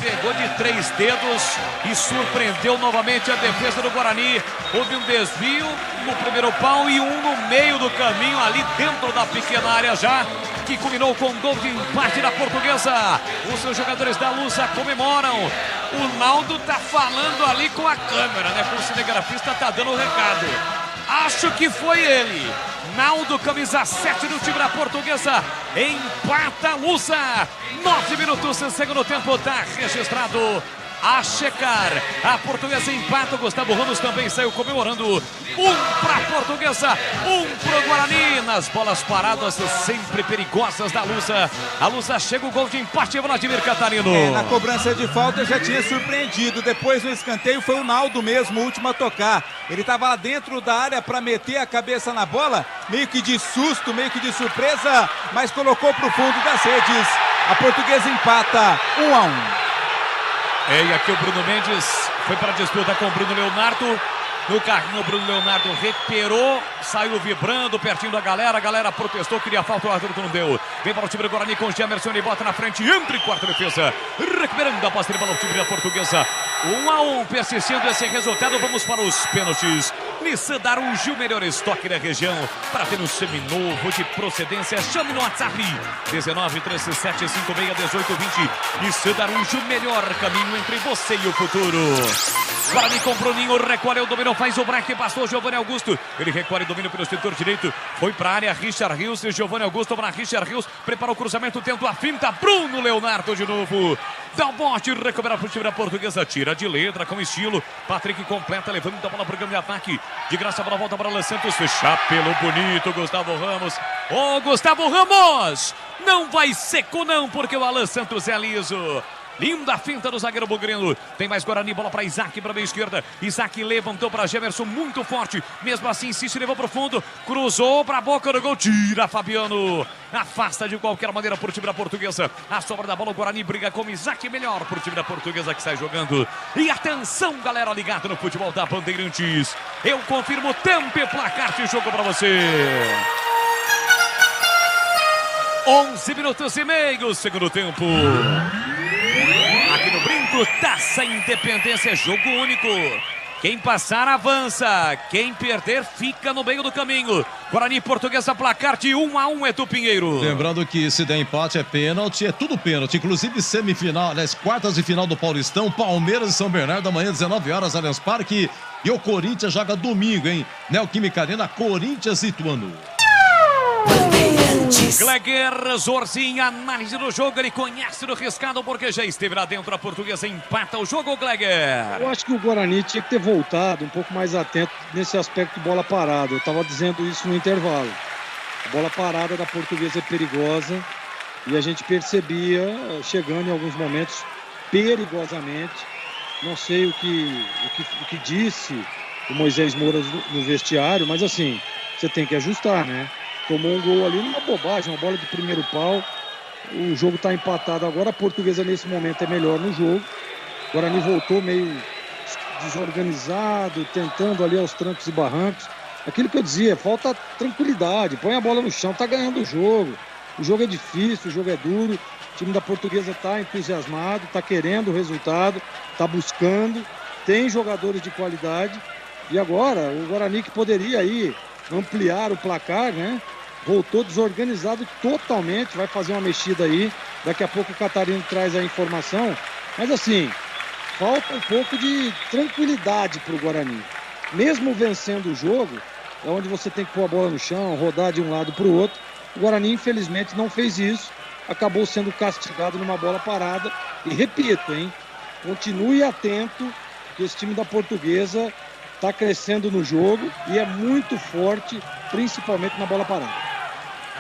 Pegou de 3 dedos e surpreendeu novamente a defesa do Guarani. Houve um desvio no primeiro pau e um no meio do caminho, ali dentro da pequena área já, que culminou com um gol de empate da Portuguesa. Os seus jogadores da Lusa comemoram. O Naldo tá falando ali com a câmera, né? Com o cinegrafista tá dando o recado. Acho que foi ele. Naldo, camisa 7 do time da Portuguesa. Empata a Lusa. 9 minutos em segundo tempo. Tá registrado a checar. A Portuguesa empata. O Gustavo Ramos também saiu comemorando. 1 para a Portuguesa, 1 para o Guarani. Nas bolas paradas, sempre perigosas da Lusa. A Lusa chega o gol de empate, Vladimir Catarino. Na cobrança de falta já tinha surpreendido. Depois no escanteio foi o Naldo mesmo, o último a tocar. Ele estava lá dentro da área para meter a cabeça na bola, meio que de susto, meio que de surpresa, mas colocou para o fundo das redes. A Portuguesa empata 1-1. E aqui o Bruno Mendes foi para a disputa com o Bruno Leonardo. No carrinho, o Bruno Leonardo recuperou, saiu vibrando pertinho da galera. A galera protestou, queria falta, o árbitro não deu. Vem para o time do Guarani com o Gemerson, ele bota na frente, entra em quarta defesa. Recuperando a posse de bola, o time da Portuguesa. 1-1, persistindo esse resultado. Vamos para os pênaltis. Nissan Darujo, o melhor estoque da região. Para ter um seminovo de procedência, chame no WhatsApp 1937561820. Nissan Darujo, o melhor caminho entre você e o futuro. Guarani com o Bruninho, recolhe o domínio, faz o break, passou o Giovanni Augusto. Ele recolhe o domínio pelo setor direito, foi para a área, Richard Rios, Giovanni Augusto para Richard Rios, prepara o cruzamento, tenta a finta, Bruno Leonardo de novo. Dá o bote, recupera para o time da Portuguesa, tira de letra com estilo. Patrick completa, levanta a bola para o campo de ataque. De graça a bola volta para o Alan Santos, fecha pelo bonito Gustavo Ramos. Ô Gustavo Ramos, não vai seco não, porque o Alan Santos é liso. Linda finta do zagueiro bugrino. Tem mais Guarani, bola para Isaac, para a meia esquerda. Isaac levantou para Gemerson, muito forte. Mesmo assim, insiste, levou para o fundo. Cruzou para a boca do gol. Tira Fabiano. Afasta de qualquer maneira para o time da Portuguesa. A sobra da bola, o Guarani briga com Isaac. Melhor para o time da Portuguesa que sai jogando. E atenção, galera ligada no futebol da Bandeirantes. Eu confirmo tempo e placar de jogo para você. 11 minutos e meio, segundo tempo. Aqui no Brinco, Taça Independência, jogo único. Quem passar, avança. Quem perder, fica no meio do caminho. Guarani Portuguesa, placar de 1-1, Edu Pinheiro. Lembrando que se der empate é pênalti, é tudo pênalti. Inclusive semifinal, aliás, quartas de final do Paulistão, Palmeiras e São Bernardo, amanhã 19 horas, Allianz Parque. E o Corinthians joga domingo, hein? Neoquímica Arena, Corinthians e Ituano. Gleger Zorzinha, análise do jogo, ele conhece do riscado porque já esteve lá dentro. A Portuguesa empata o jogo, Gleger. Eu acho que o Guarani tinha que ter voltado um pouco mais atento nesse aspecto de bola parada. Eu estava dizendo isso no intervalo. A bola parada da Portuguesa é perigosa e a gente percebia, chegando em alguns momentos, perigosamente. Não sei o que disse o Moisés Moura no vestiário, mas assim, você tem que ajustar, né? Tomou um gol ali numa bobagem, uma bola de primeiro pau. O jogo está empatado agora, a Portuguesa nesse momento é melhor no jogo. O Guarani voltou meio desorganizado, tentando ali aos trancos e barrancos. Aquilo que eu dizia, falta tranquilidade, põe a bola no chão, tá ganhando o jogo é difícil, o jogo é duro, o time da Portuguesa tá entusiasmado, tá querendo o resultado, tá buscando, tem jogadores de qualidade, e agora o Guarani que poderia aí ampliar o placar, né? Voltou desorganizado totalmente, vai fazer uma mexida aí, daqui a pouco o Catarino traz a informação, mas assim, falta um pouco de tranquilidade pro Guarani, mesmo vencendo o jogo, é onde você tem que pôr a bola no chão, rodar de um lado para o outro. O Guarani, infelizmente, não fez isso. Acabou sendo castigado numa bola parada. E repito, hein? Continue atento, que esse time da Portuguesa está crescendo no jogo e é muito forte, principalmente na bola parada.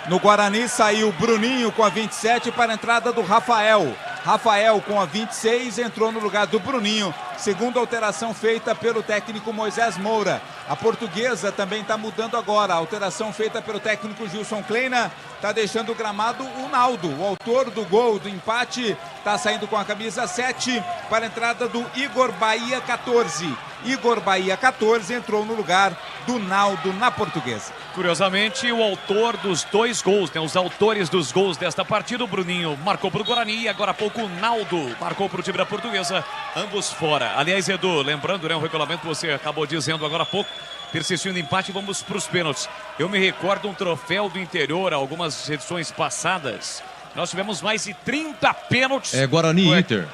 No Guarani saiu o Bruninho com a 27 para a entrada do Rafael. Rafael com a 26 entrou no lugar do Bruninho, segunda alteração feita pelo técnico Moisés Moura. A Portuguesa também está mudando agora, a alteração feita pelo técnico Gilson Kleina, está deixando o gramado o Naldo, o autor do gol do empate, está saindo com a camisa 7 para a entrada do Igor Bahia 14. Igor Bahia 14 entrou no lugar do Naldo na Portuguesa. Curiosamente, o autor dos 2 gols, né? Os autores dos gols desta partida, o Bruninho marcou para o Guarani e agora há pouco o Naldo marcou para o time da Portuguesa, ambos fora. Aliás, Edu, lembrando, né, o regulamento que você acabou dizendo agora há pouco, persistindo empate, vamos para os pênaltis. Eu me recordo um troféu do interior, algumas edições passadas, nós tivemos mais de 30 pênaltis. É Guarani Inter.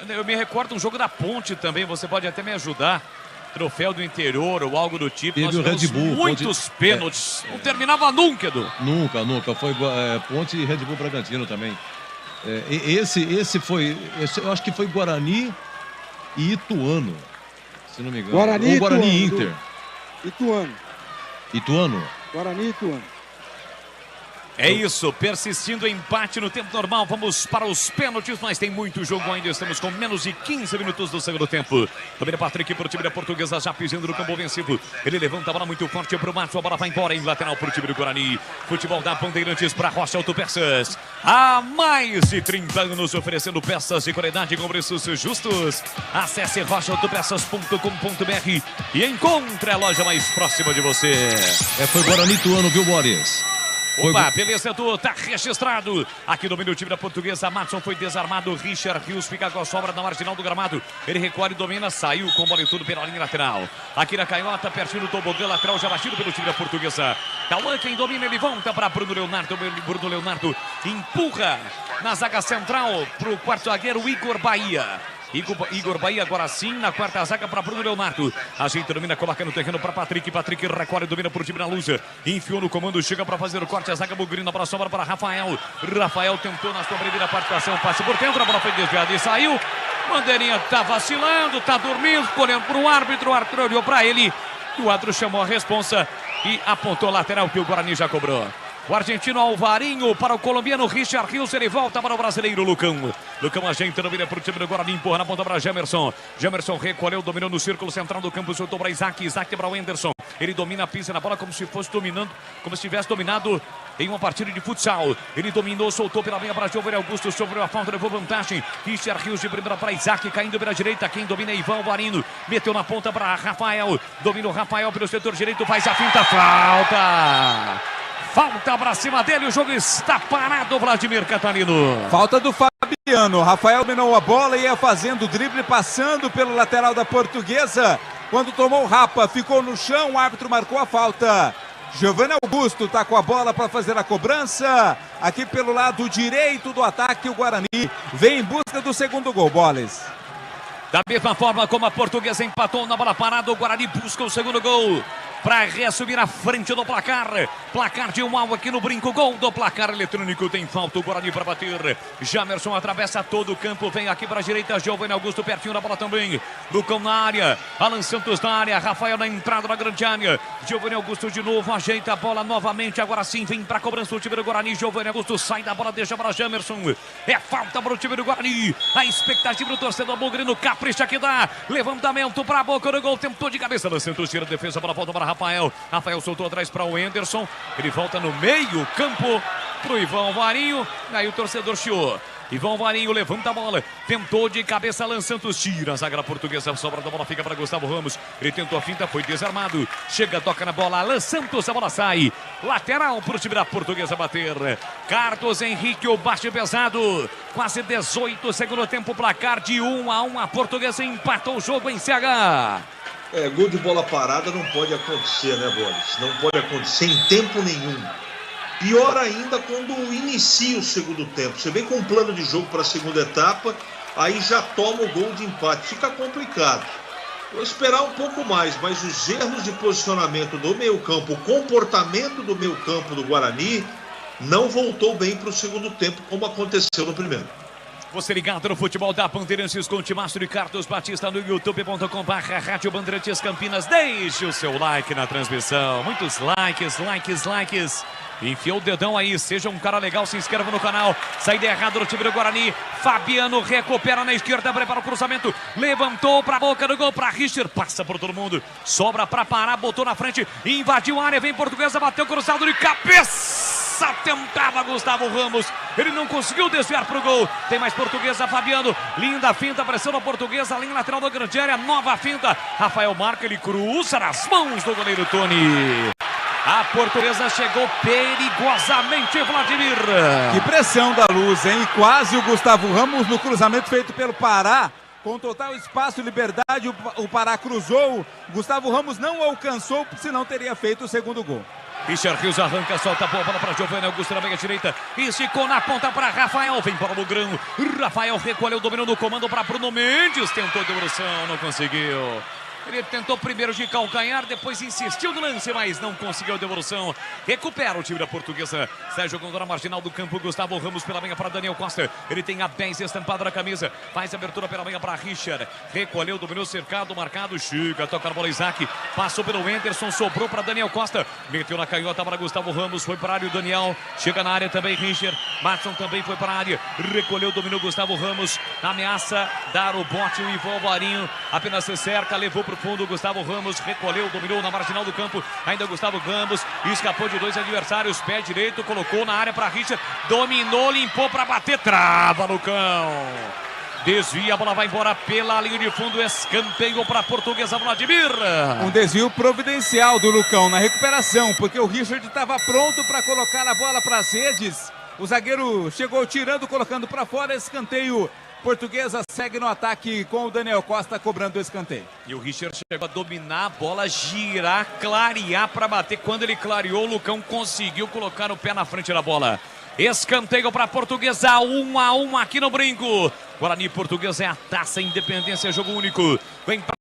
Eu me recordo um jogo da Ponte também, você pode até me ajudar. Troféu do interior ou algo do tipo. Teve nós o Red Bull. Muitos pênaltis. Não terminava nunca, Edu. Nunca. Foi Ponte e Red Bull Bragantino também. Esse foi, eu acho que foi Guarani e Ituano, se não me engano. Guarani, ou Guarani Ituano, Inter. Ituano. Guarani e Ituano. É isso, persistindo empate no tempo normal, vamos para os pênaltis, mas tem muito jogo ainda, estamos com menos de 15 minutos do segundo tempo. Também Patrick para o time da Portuguesa, já pisando no campo ofensivo, ele levanta a bola muito forte para o Márcio, a bola vai embora em lateral para o time do Guarani. Futebol da Bandeirantes para Rocha Autopeças, há mais de 30 anos oferecendo peças de qualidade com preços justos. Acesse rochaautopeças.com.br e encontre a loja mais próxima de você. Foi Guarani Ituano, viu, Boris? Opa, beleza, Edu, tá registrado. Aqui domina o time da Portuguesa, Matson foi desarmado, Richard Rios fica com a sobra na marginal do gramado. Ele recolhe, domina, saiu com bola e tudo pela linha lateral. Aqui na canhota, pertinho do tobogã lateral, já batido pelo time da Portuguesa. Cauã quem domina, ele volta para Bruno Leonardo. Bruno Leonardo empurra na zaga central pro quarto zagueiro Igor Bahia. Igor Bahia agora sim na quarta zaga para Bruno Leonardo. Ajeita, domina, coloca no terreno para Patrick. Patrick recolhe, domina por time na luz. Enfiou no comando, chega para fazer o corte. A zaga bugrina para a sobra para Rafael. Rafael tentou na sua primeira participação. Passe por dentro, a bola foi desviada e saiu. Bandeirinha tá vacilando, tá dormindo, olhando para o árbitro olhou para ele. E o árbitro chamou a responsa e apontou lateral que o Guarani já cobrou. O argentino Alvarinho para o colombiano Richard Rios, ele volta para o brasileiro Lucão. Lucão ajeita, domina para o time do Guarani, empurra na ponta para Jamerson. Jamerson recolheu, dominou no círculo central do campo, soltou para Isaac. Isaac para o Anderson. Ele domina, pisa na bola como se fosse dominando, como se tivesse dominado em uma partida de futsal. Ele dominou, soltou pela meia para Giovanni Augusto, sofreu a falta, levou vantagem. Richard Rios de primeira para Isaac, caindo pela direita. Quem domina é Ivan Alvarinho. Meteu na ponta para Rafael. Dominou Rafael pelo setor direito, faz a finta, falta. Falta pra cima dele, o jogo está parado, Vladimir Catarino. Falta do Fabiano. Rafael dominou a bola e ia fazendo o drible, passando pelo lateral da Portuguesa. Quando tomou o rapa, ficou no chão, o árbitro marcou a falta. Giovanni Augusto está com a bola para fazer a cobrança. Aqui pelo lado direito do ataque, o Guarani vem em busca do segundo gol, Boles. Da mesma forma como a Portuguesa empatou na bola parada, o Guarani busca o segundo gol. para reassumir a frente do placar. Placar de 1-1 aqui no Brinco. Gol do placar eletrônico. Tem falta o Guarani para bater. Jamerson atravessa todo o campo. Vem aqui para a direita. Giovanni Augusto pertinho da bola também. Lucão na área. Alan Santos na área. Rafael na entrada da grande área. Giovanni Augusto de novo. Ajeita a bola novamente. Agora sim vem para a cobrança o time do Guarani. Giovanni Augusto sai da bola. Deixa para Jamerson. É falta para o time do Guarani. A expectativa do torcedor bugrino. Capricha que dá. Levantamento para a boca do gol. Tentou de cabeça. Alan Santos tira a defesa. A bola volta para Rafael. Rafael soltou atrás para o Anderson. Ele volta no meio campo para o Ivan Varinho. Aí o torcedor chiou. Ivan Varinho levanta a bola, tentou de cabeça, Alan Santos tira a zaga portuguesa, sobra da bola, fica para Gustavo Ramos, ele tentou a finta, foi desarmado, chega, toca na bola, Alan Santos, a bola sai, lateral para o time da portuguesa bater, Carlos Henrique, o baixo pesado, quase 18, segundo tempo, placar de 1-1, a portuguesa empatou o jogo em CH. Gol de bola parada não pode acontecer, né, Boris? Não pode acontecer em tempo nenhum. Pior ainda quando inicia o segundo tempo. Você vem com um plano de jogo para a segunda etapa, aí já toma o gol de empate. Fica complicado. Vou esperar um pouco mais, mas os erros de posicionamento do meio-campo, o comportamento do meio-campo do Guarani não voltou bem para o segundo tempo, como aconteceu no primeiro. Você ligado no futebol da Bandeirantes com o Timácio e Carlos Batista no youtube.com/Rádio Bandeirantes Campinas. Deixe o seu like na transmissão. Muitos likes. Enfiou o dedão aí, seja um cara legal, se inscreva no canal. Saída errada do time do Guarani. Fabiano recupera na esquerda, prepara o cruzamento. Levantou para a boca do gol para Richter. Passa por todo mundo. Sobra para parar, botou na frente. Invadiu a área, vem Portuguesa, bateu cruzado de cabeça. Tentava Gustavo Ramos. Ele não conseguiu desviar para o gol. Tem mais Portuguesa, Fabiano. Linda finta, pressão da Portuguesa. Linha lateral da grande área, nova finta. Rafael marca, ele cruza nas mãos do goleiro Tony. A portuguesa chegou perigosamente, Vladimir. Que pressão da Luz, hein? Quase o Gustavo Ramos no cruzamento feito pelo Pará. Com total espaço e liberdade, o Pará cruzou. Gustavo Ramos não alcançou, senão teria feito o segundo gol. Richard Rios arranca, solta a bola para Giovanni Augusto na meia direita. Esticou na ponta para Rafael, vem para o Mugrão. Rafael recolheu, dominou no comando para Bruno Mendes. Tentou devolução, não conseguiu. Ele tentou primeiro de calcanhar, depois insistiu no lance, mas não conseguiu a devolução. Recupera o time da portuguesa. Sai jogando na marginal do campo. Gustavo Ramos pela meia para Daniel Costa. Ele tem a 10 estampada na camisa. Faz abertura pela meia para Richard. Recolheu, dominou, cercado, marcado. Chega, toca a bola Isaac. Passou pelo Anderson, sobrou para Daniel Costa. Meteu na canhota para Gustavo Ramos. Foi para a área o Daniel. Chega na área também Richard. Matson também foi para a área. Recolheu, dominou Gustavo Ramos. Ameaça dar o bote o Ivan Varinho. Apenas se cerca, levou para o fundo, Gustavo Ramos recolheu, dominou na marginal do campo, ainda Gustavo Ramos, escapou de dois adversários, pé direito, colocou na área para Richard, dominou, limpou para bater, trava no cão. Desvia, a bola vai embora pela linha de fundo, escanteio para a portuguesa Vladimir. Um desvio providencial do Lucão na recuperação, porque o Richard estava pronto para colocar a bola para as redes. O zagueiro chegou tirando, colocando para fora, escanteio. Portuguesa segue no ataque com o Daniel Costa cobrando o escanteio. E o Richard chegou a dominar a bola, girar, clarear para bater. Quando ele clareou, o Lucão conseguiu colocar o pé na frente da bola. Escanteio para a Portuguesa, 1-1 aqui no Brinco. Guarani Portuguesa é a taça, Independência, jogo único. Vem para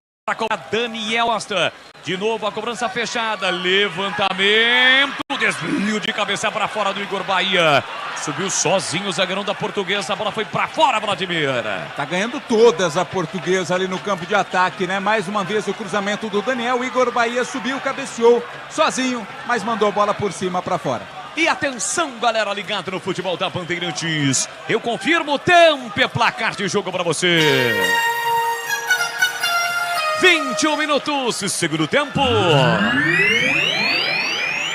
a Daniel Costa. De novo a cobrança fechada, levantamento, desvio de cabeça para fora do Igor Bahia. Subiu sozinho o zagueirão da Portuguesa, a bola foi para fora, Vladimir. Tá ganhando todas a Portuguesa ali no campo de ataque, né? Mais uma vez o cruzamento do Daniel, o Igor Bahia subiu, cabeceou sozinho, mas mandou a bola por cima para fora. E atenção, galera ligada no futebol da Bandeirantes. Eu confirmo o tempo e placar de jogo para você. 21 minutos, segundo tempo.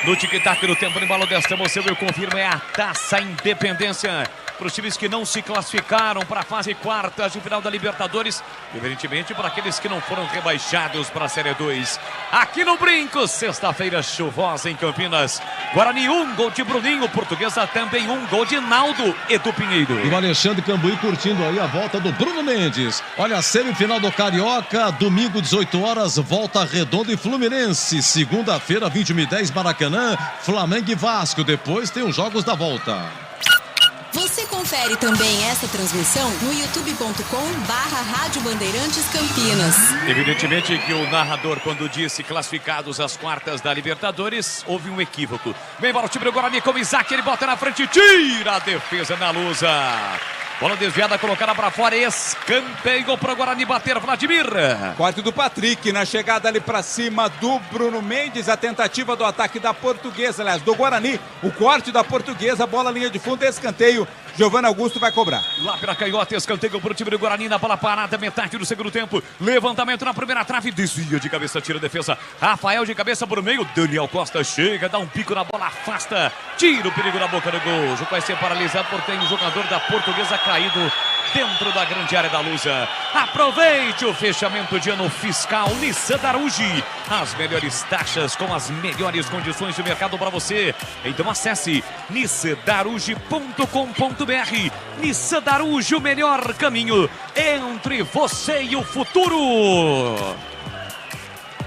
No tic-tac do tempo, no embalo desta emoção, eu confirmo, é a taça Independência. Para os times que não se classificaram para a fase quartas de final da Libertadores, evidentemente para aqueles que não foram rebaixados para a Série 2. Aqui no Brinco, sexta-feira chuvosa em Campinas. Guarani 1, gol de Bruninho, Portuguesa também 1, gol de Naldo e do Pinheiro. E o Alexandre Cambuí curtindo aí a volta do Bruno Mendes. Olha a semifinal do Carioca, domingo 18 horas, Volta Redonda e Fluminense. Segunda-feira, 21h10, Maracanã, Flamengo e Vasco. Depois tem os jogos da volta. Você confere também essa transmissão no youtube.com/Rádio Bandeirantes Campinas. Evidentemente que o narrador, quando disse classificados às quartas da Libertadores, houve um equívoco. Vem para o time do Guarani com o Isaac, ele bota na frente, tira a defesa na lusa. Bola desviada, colocada para fora, escanteio para o Guarani bater, Vladimir. Corte do Patrick, na chegada ali para cima do Bruno Mendes, a tentativa do ataque da Portuguesa, aliás, do Guarani, o corte da Portuguesa, bola linha de fundo, escanteio, Giovanni Augusto vai cobrar. Lá pela canhota, escanteio para o time do Guarani, na bola parada, metade do segundo tempo, levantamento na primeira trave, desvia de cabeça, tira a defesa, Rafael de cabeça por meio, Daniel Costa chega, dá um pico na bola, afasta, tira o perigo na boca do gol, o jogo vai ser paralisado porque tem um jogador da Portuguesa caído dentro da grande área da Lusa. Aproveite o fechamento de ano fiscal Nissan Darugi. As melhores taxas com as melhores condições de mercado para você. Então acesse nissandarugi.com.br. Nissan Darugi, o melhor caminho entre você e o futuro.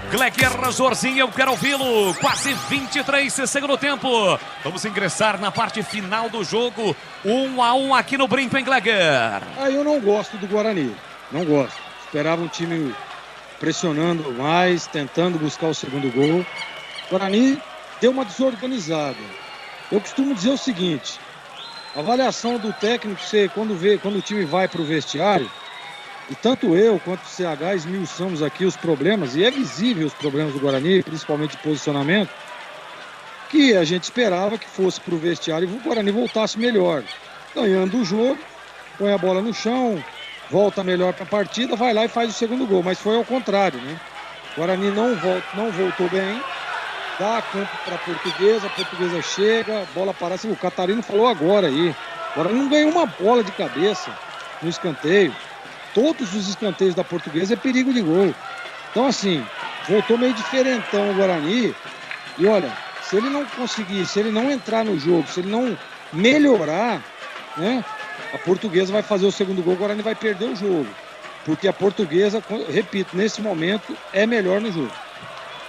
Gleger Zorzinho, eu quero ouvi-lo. Quase 23 segundo tempo. Vamos ingressar na parte final do jogo. 1-1 aqui no Brinco, hein, Gleger? Eu não gosto do Guarani. Não gosto. Esperava um time pressionando mais, tentando buscar o segundo gol. O Guarani deu uma desorganizada. Eu costumo dizer o seguinte: a avaliação do técnico, você, quando o time vai para o vestiário, e tanto eu quanto o CH esmiuçamos aqui os problemas, e é visível os problemas do Guarani, principalmente de posicionamento, que a gente esperava que fosse para o vestiário e o Guarani voltasse melhor. Ganhando o jogo, põe a bola no chão, volta melhor para a partida, vai lá e faz o segundo gol. Mas foi ao contrário, né? O Guarani não voltou bem, dá a campo para a Portuguesa chega, bola parada. O Catarino falou agora aí, o Guarani não ganhou uma bola de cabeça no escanteio. Todos os escanteios da Portuguesa é perigo de gol. Então, assim, voltou meio diferentão o Guarani. E olha, se ele não conseguir, se ele não entrar no jogo, se ele não melhorar, né, a Portuguesa vai fazer o segundo gol, o Guarani vai perder o jogo. Porque a Portuguesa, repito, nesse momento é melhor no jogo.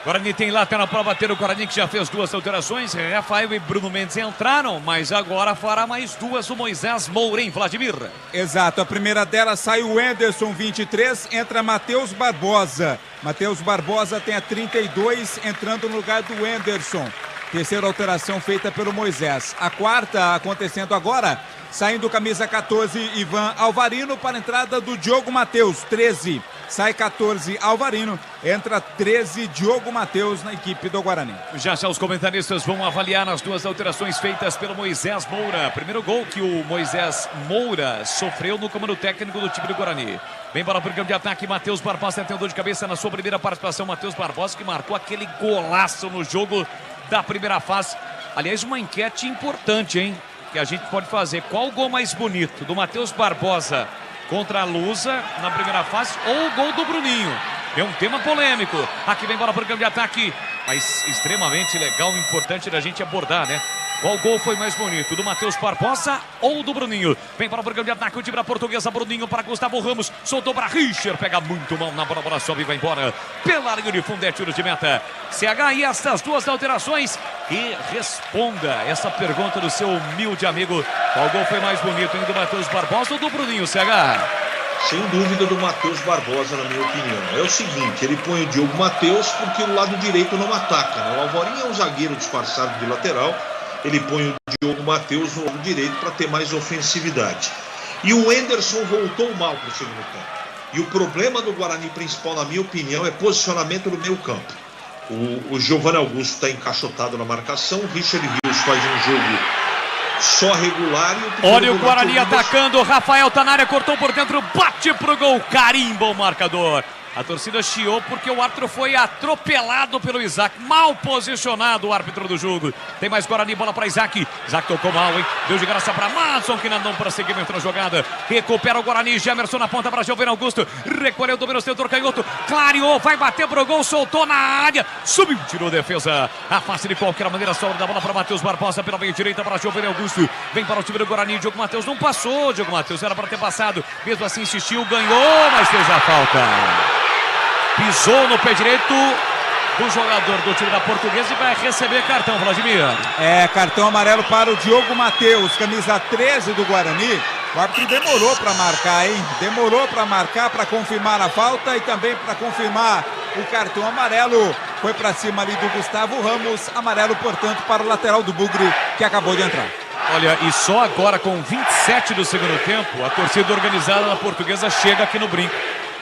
Guarani tem lateral para bater, o Guarani que já fez duas alterações. Rafael e Bruno Mendes entraram, mas agora fará mais duas o Moisés Moura, hein, Vladimir? Exato, a primeira delas sai o Anderson, 23, entra Matheus Barbosa. Matheus Barbosa tem a 32, entrando no lugar do Anderson. Terceira alteração feita pelo Moisés. A quarta acontecendo agora, saindo camisa 14, Ivan Alvarino, para a entrada do Diogo Matheus, 13. Sai 14, Alvarino, entra 13, Diogo Matheus na equipe do Guarani. Já os comentaristas vão avaliar as duas alterações feitas pelo Moisés Moura. Primeiro gol que o Moisés Moura sofreu no comando técnico do time do Guarani. Vem para o campo de ataque, Matheus Barbosa tem dor de cabeça na sua primeira participação. Matheus Barbosa que marcou aquele golaço no jogo da primeira fase. Aliás, uma enquete importante, hein, que a gente pode fazer. Qual o gol mais bonito? Do Matheus Barbosa contra a Lusa na primeira fase ou o gol do Bruninho? É um tema polêmico. Aqui vem bola para o campo de ataque, mas extremamente legal e importante da gente abordar, né? Qual gol foi mais bonito? Do Matheus Barbosa ou do Bruninho? Vem para o campo de ataque, o time da Portuguesa, Bruninho para Gustavo Ramos, soltou para Richard, pega muito mal na bola, bola sobe e vai embora. Pela linha de fundo, é tiro de meta. CH, e estas duas alterações, e responda essa pergunta do seu humilde amigo. Qual gol foi mais bonito, hein? Do Matheus Barbosa ou do Bruninho, CH? Sem dúvida do Matheus Barbosa, na minha opinião. É o seguinte, ele põe o Diogo Matheus porque o lado direito não ataca, né? O Alvarinho é um zagueiro disfarçado de lateral, ele põe o Diogo Matheus no lado direito para ter mais ofensividade. E o Anderson voltou mal para o segundo tempo. E o problema do Guarani principal, na minha opinião, é posicionamento no meio campo. O Giovanni Augusto está encaixotado na marcação, o Richard Rios faz um jogo só regular. E olha o Guarani atacando, o Rafael tá na área, cortou por dentro, bate pro gol, carimba o marcador. A torcida chiou porque o árbitro foi atropelado pelo Isaac. Mal posicionado o árbitro do jogo. Tem mais Guarani, bola para Isaac. Isaac tocou mal, hein? Deu de graça para Madson, que não para seguimento na jogada. Recupera o Guarani. Gemerson na ponta para Giovanni Augusto. Recolheu o domínio, setor canhoto. Clareou, vai bater pro gol, soltou na área. Subiu, tirou a defesa. Afasta de qualquer maneira, sobra da bola para Matheus Barbosa. Pela meia direita para Giovanni Augusto. Vem para o time do Guarani. Diogo Matheus não passou. Diogo Matheus era para ter passado. Mesmo assim insistiu, ganhou, mas fez a falta. Pisou no pé direito do jogador do time da Portuguesa e vai receber cartão, Vladimir. Cartão amarelo para o Diogo Matheus, camisa 13 do Guarani. O árbitro demorou para marcar, hein? Demorou para marcar, para confirmar a falta e também para confirmar o cartão amarelo. Foi para cima ali do Gustavo Ramos, amarelo, portanto, para o lateral do Bugre, que acabou de entrar. Olha, e só agora com 27 do segundo tempo, a torcida organizada da Portuguesa chega aqui no Brinco.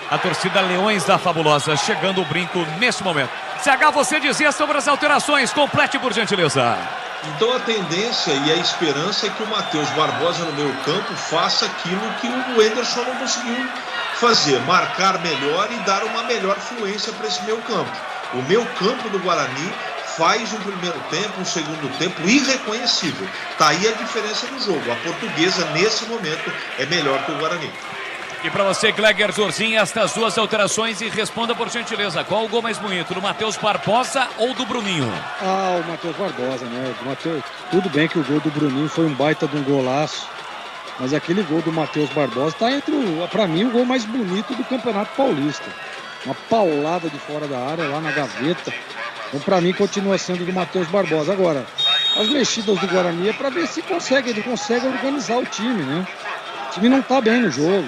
A torcida Leões da Fabulosa chegando o Brinco neste momento. CH, você dizia sobre as alterações, complete por gentileza. Então a tendência e a esperança é que o Matheus Barbosa no meio campo faça aquilo que o Enderson não conseguiu fazer, marcar melhor e dar uma melhor fluência para esse meio campo. O meio campo do Guarani faz um primeiro tempo, um segundo tempo irreconhecível. Tá aí a diferença do jogo. A Portuguesa nesse momento é melhor que o Guarani. E para você, Gleger Zorzinho, estas duas alterações e responda por gentileza. Qual o gol mais bonito, do Matheus Barbosa ou do Bruninho? O Matheus Barbosa, né? Tudo bem que o gol do Bruninho foi um baita de um golaço, mas aquele gol do Matheus Barbosa tá entre, para mim, o gol mais bonito do Campeonato Paulista. Uma paulada de fora da área, lá na gaveta. Então, para mim, continua sendo do Matheus Barbosa. Agora, as mexidas do Guarani é para ver se ele consegue organizar o time, né? O time não tá bem no jogo.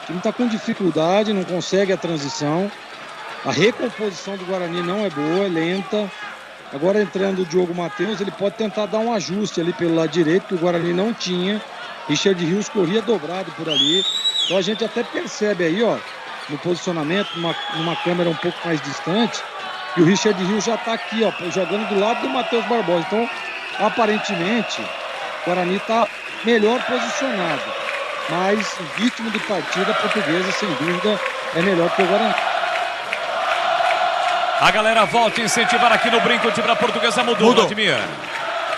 O time está com dificuldade, não consegue a transição. A recomposição do Guarani não é boa, é lenta. Agora entrando o Diogo Matheus, ele pode tentar dar um ajuste ali pelo lado direito, que o Guarani não tinha. Richard Rios corria dobrado por ali. Então a gente até percebe aí, ó, no posicionamento, numa câmera um pouco mais distante, que o Richard Rios já está aqui, ó, jogando do lado do Matheus Barbosa. Então, aparentemente, o Guarani está melhor posicionado. Mas o ritmo de partida portuguesa, sem dúvida, é melhor que o Guarani. A galera volta a incentivar aqui no Brinco, o time da Portuguesa mudou. Vladimir.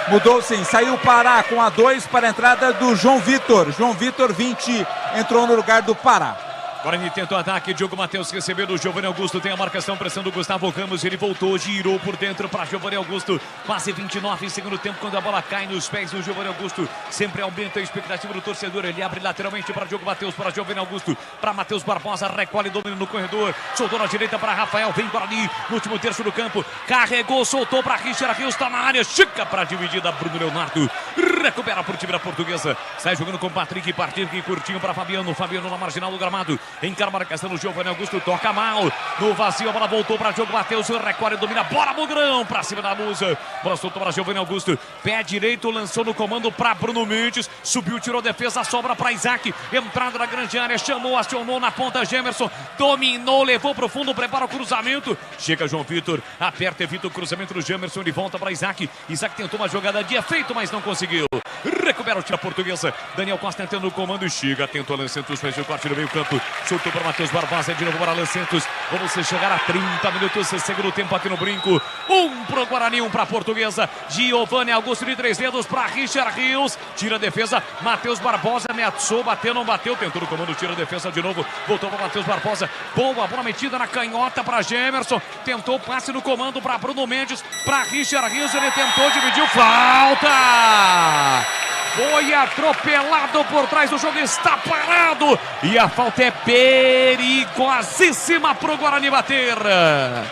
Mudou sim, saiu o Pará com a 2 para a entrada do João Vitor. João Vitor, 20, entrou no lugar do Pará. Guarani tentou ataque, Diogo Matheus recebeu do Giovanni Augusto, tem a marcação, pressão do Gustavo Ramos, ele voltou, girou por dentro para Giovanni Augusto, quase 29 em segundo tempo, quando a bola cai nos pés do Giovanni Augusto, sempre aumenta a expectativa do torcedor, ele abre lateralmente para Diogo Matheus, para Giovanni Augusto, para Matheus Barbosa, recolhe, domínio no corredor, soltou na direita para Rafael, vem Guarani, no último terço do campo, carregou, soltou para Richard Rios, está na área, chica para dividida, Bruno Leonardo, recupera por time da Portuguesa, sai jogando com Patrick, curtinho para Fabiano na marginal do gramado, encara a marcação do Giovanni Augusto, toca mal, no vazio, a bola voltou para Diogo Matheus, recolhe, domina, bola Bugrão, para cima da Lusa, bola soltou para Giovanni Augusto, pé direito, lançou no comando para Bruno Mendes, subiu, tirou defesa, sobra para Isaac, entrada na grande área, chamou, acionou na ponta, Gemerson, dominou, levou para o fundo, prepara o cruzamento, chega João Vitor, aperta, evita o cruzamento do Gemerson, ele volta para Isaac, Isaac tentou uma jogada de efeito, mas não conseguiu, recupera o time portuguesa, Daniel Costa entrando no comando e chega, tentou Alan Santos, fez o corte no meio campo, soltou para Matheus Barbosa, de novo para Alan Santos, vamos chegar a 30 minutos, segundo tempo aqui no Brinco, pro Guarani, para a Portuguesa, Giovanni Augusto de 3 dedos para Richard Rios, tira a defesa, Matheus Barbosa ameaçou, bateu, não bateu, tentou no comando, tira a defesa de novo, voltou para Matheus Barbosa, boa, bola metida na canhota para Gemerson, tentou passe no comando para Bruno Mendes, para Richard Rios, ele tentou, dividiu, falta! Foi atropelado por trás, o jogo está parado e a falta é perigosíssima para o Guarani bater.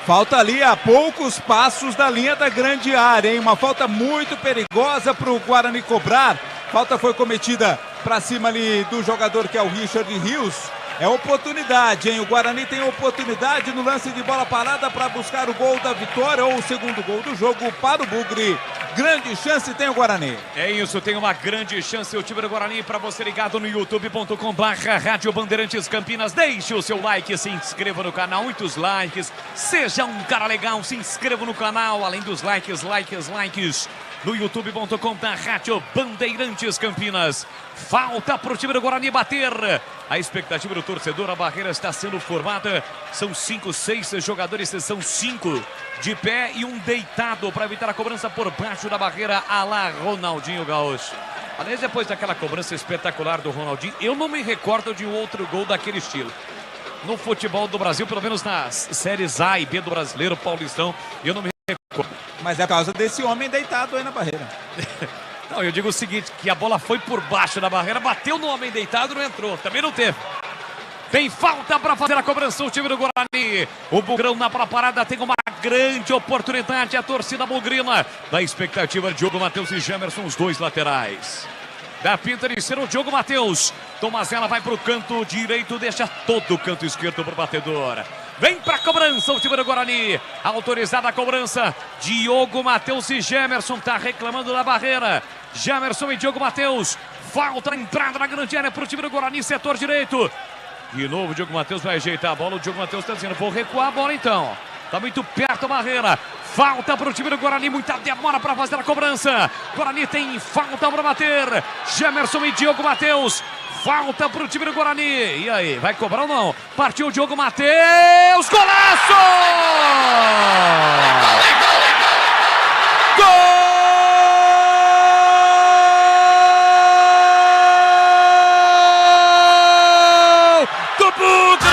Falta ali a poucos passos da linha da grande área, hein? Uma falta muito perigosa para o Guarani cobrar. Falta foi cometida para cima ali do jogador que é o Richard Rios. É oportunidade, hein? O Guarani tem oportunidade no lance de bola parada para buscar o gol da vitória ou o segundo gol do jogo para o Bugre. Grande chance tem o Guarani. É isso, tem uma grande chance o time do Guarani. Para você ligado no youtube.com/Rádio Bandeirantes Campinas. Deixe o seu like, se inscreva no canal. Muitos likes. Seja um cara legal, se inscreva no canal. Além dos likes. No youtube.com/Rádio Bandeirantes Campinas. Falta para o time do Guarani bater. A expectativa do torcedor, a barreira está sendo formada. São 5, 6 jogadores, são 5 de pé e um deitado para evitar a cobrança por baixo da barreira, a lá Ronaldinho Gaúcho. Aliás, depois daquela cobrança espetacular do Ronaldinho, eu não me recordo de um outro gol daquele estilo. No futebol do Brasil, pelo menos nas séries A e B do Brasileiro, Paulistão, eu não me recordo. Mas é por causa desse homem deitado aí na barreira. Não, eu digo o seguinte, que a bola foi por baixo da barreira, bateu no homem deitado, não entrou, também não teve. Tem falta para fazer a cobrança o time do Guarani. O Bugrão na bola parada tem uma grande oportunidade a torcida bugrina. Da expectativa de Diogo Matheus e Jamerson, os dois laterais. Da pinta de ser o Diogo Matheus. Tomazella vai para o canto direito, deixa todo o canto esquerdo para o batedor. Vem para a cobrança o time do Guarani. Autorizada a cobrança. Diogo Matheus e Jamerson. Está reclamando da barreira. Jamerson e Diogo Matheus. Falta a entrada na grande área para o time do Guarani, setor direito. De novo o Diogo Matheus vai ajeitar a bola. O Diogo Matheus está dizendo, vou recuar a bola então. Está muito perto a barreira. Falta para o time do Guarani. Muita demora para fazer a cobrança. Guarani tem falta para bater. Jamerson e Diogo Matheus. Falta para o time do Guarani. E aí, vai cobrar ou não? Partiu o Diogo Matheus. Golaço! Gol! Do Bugre!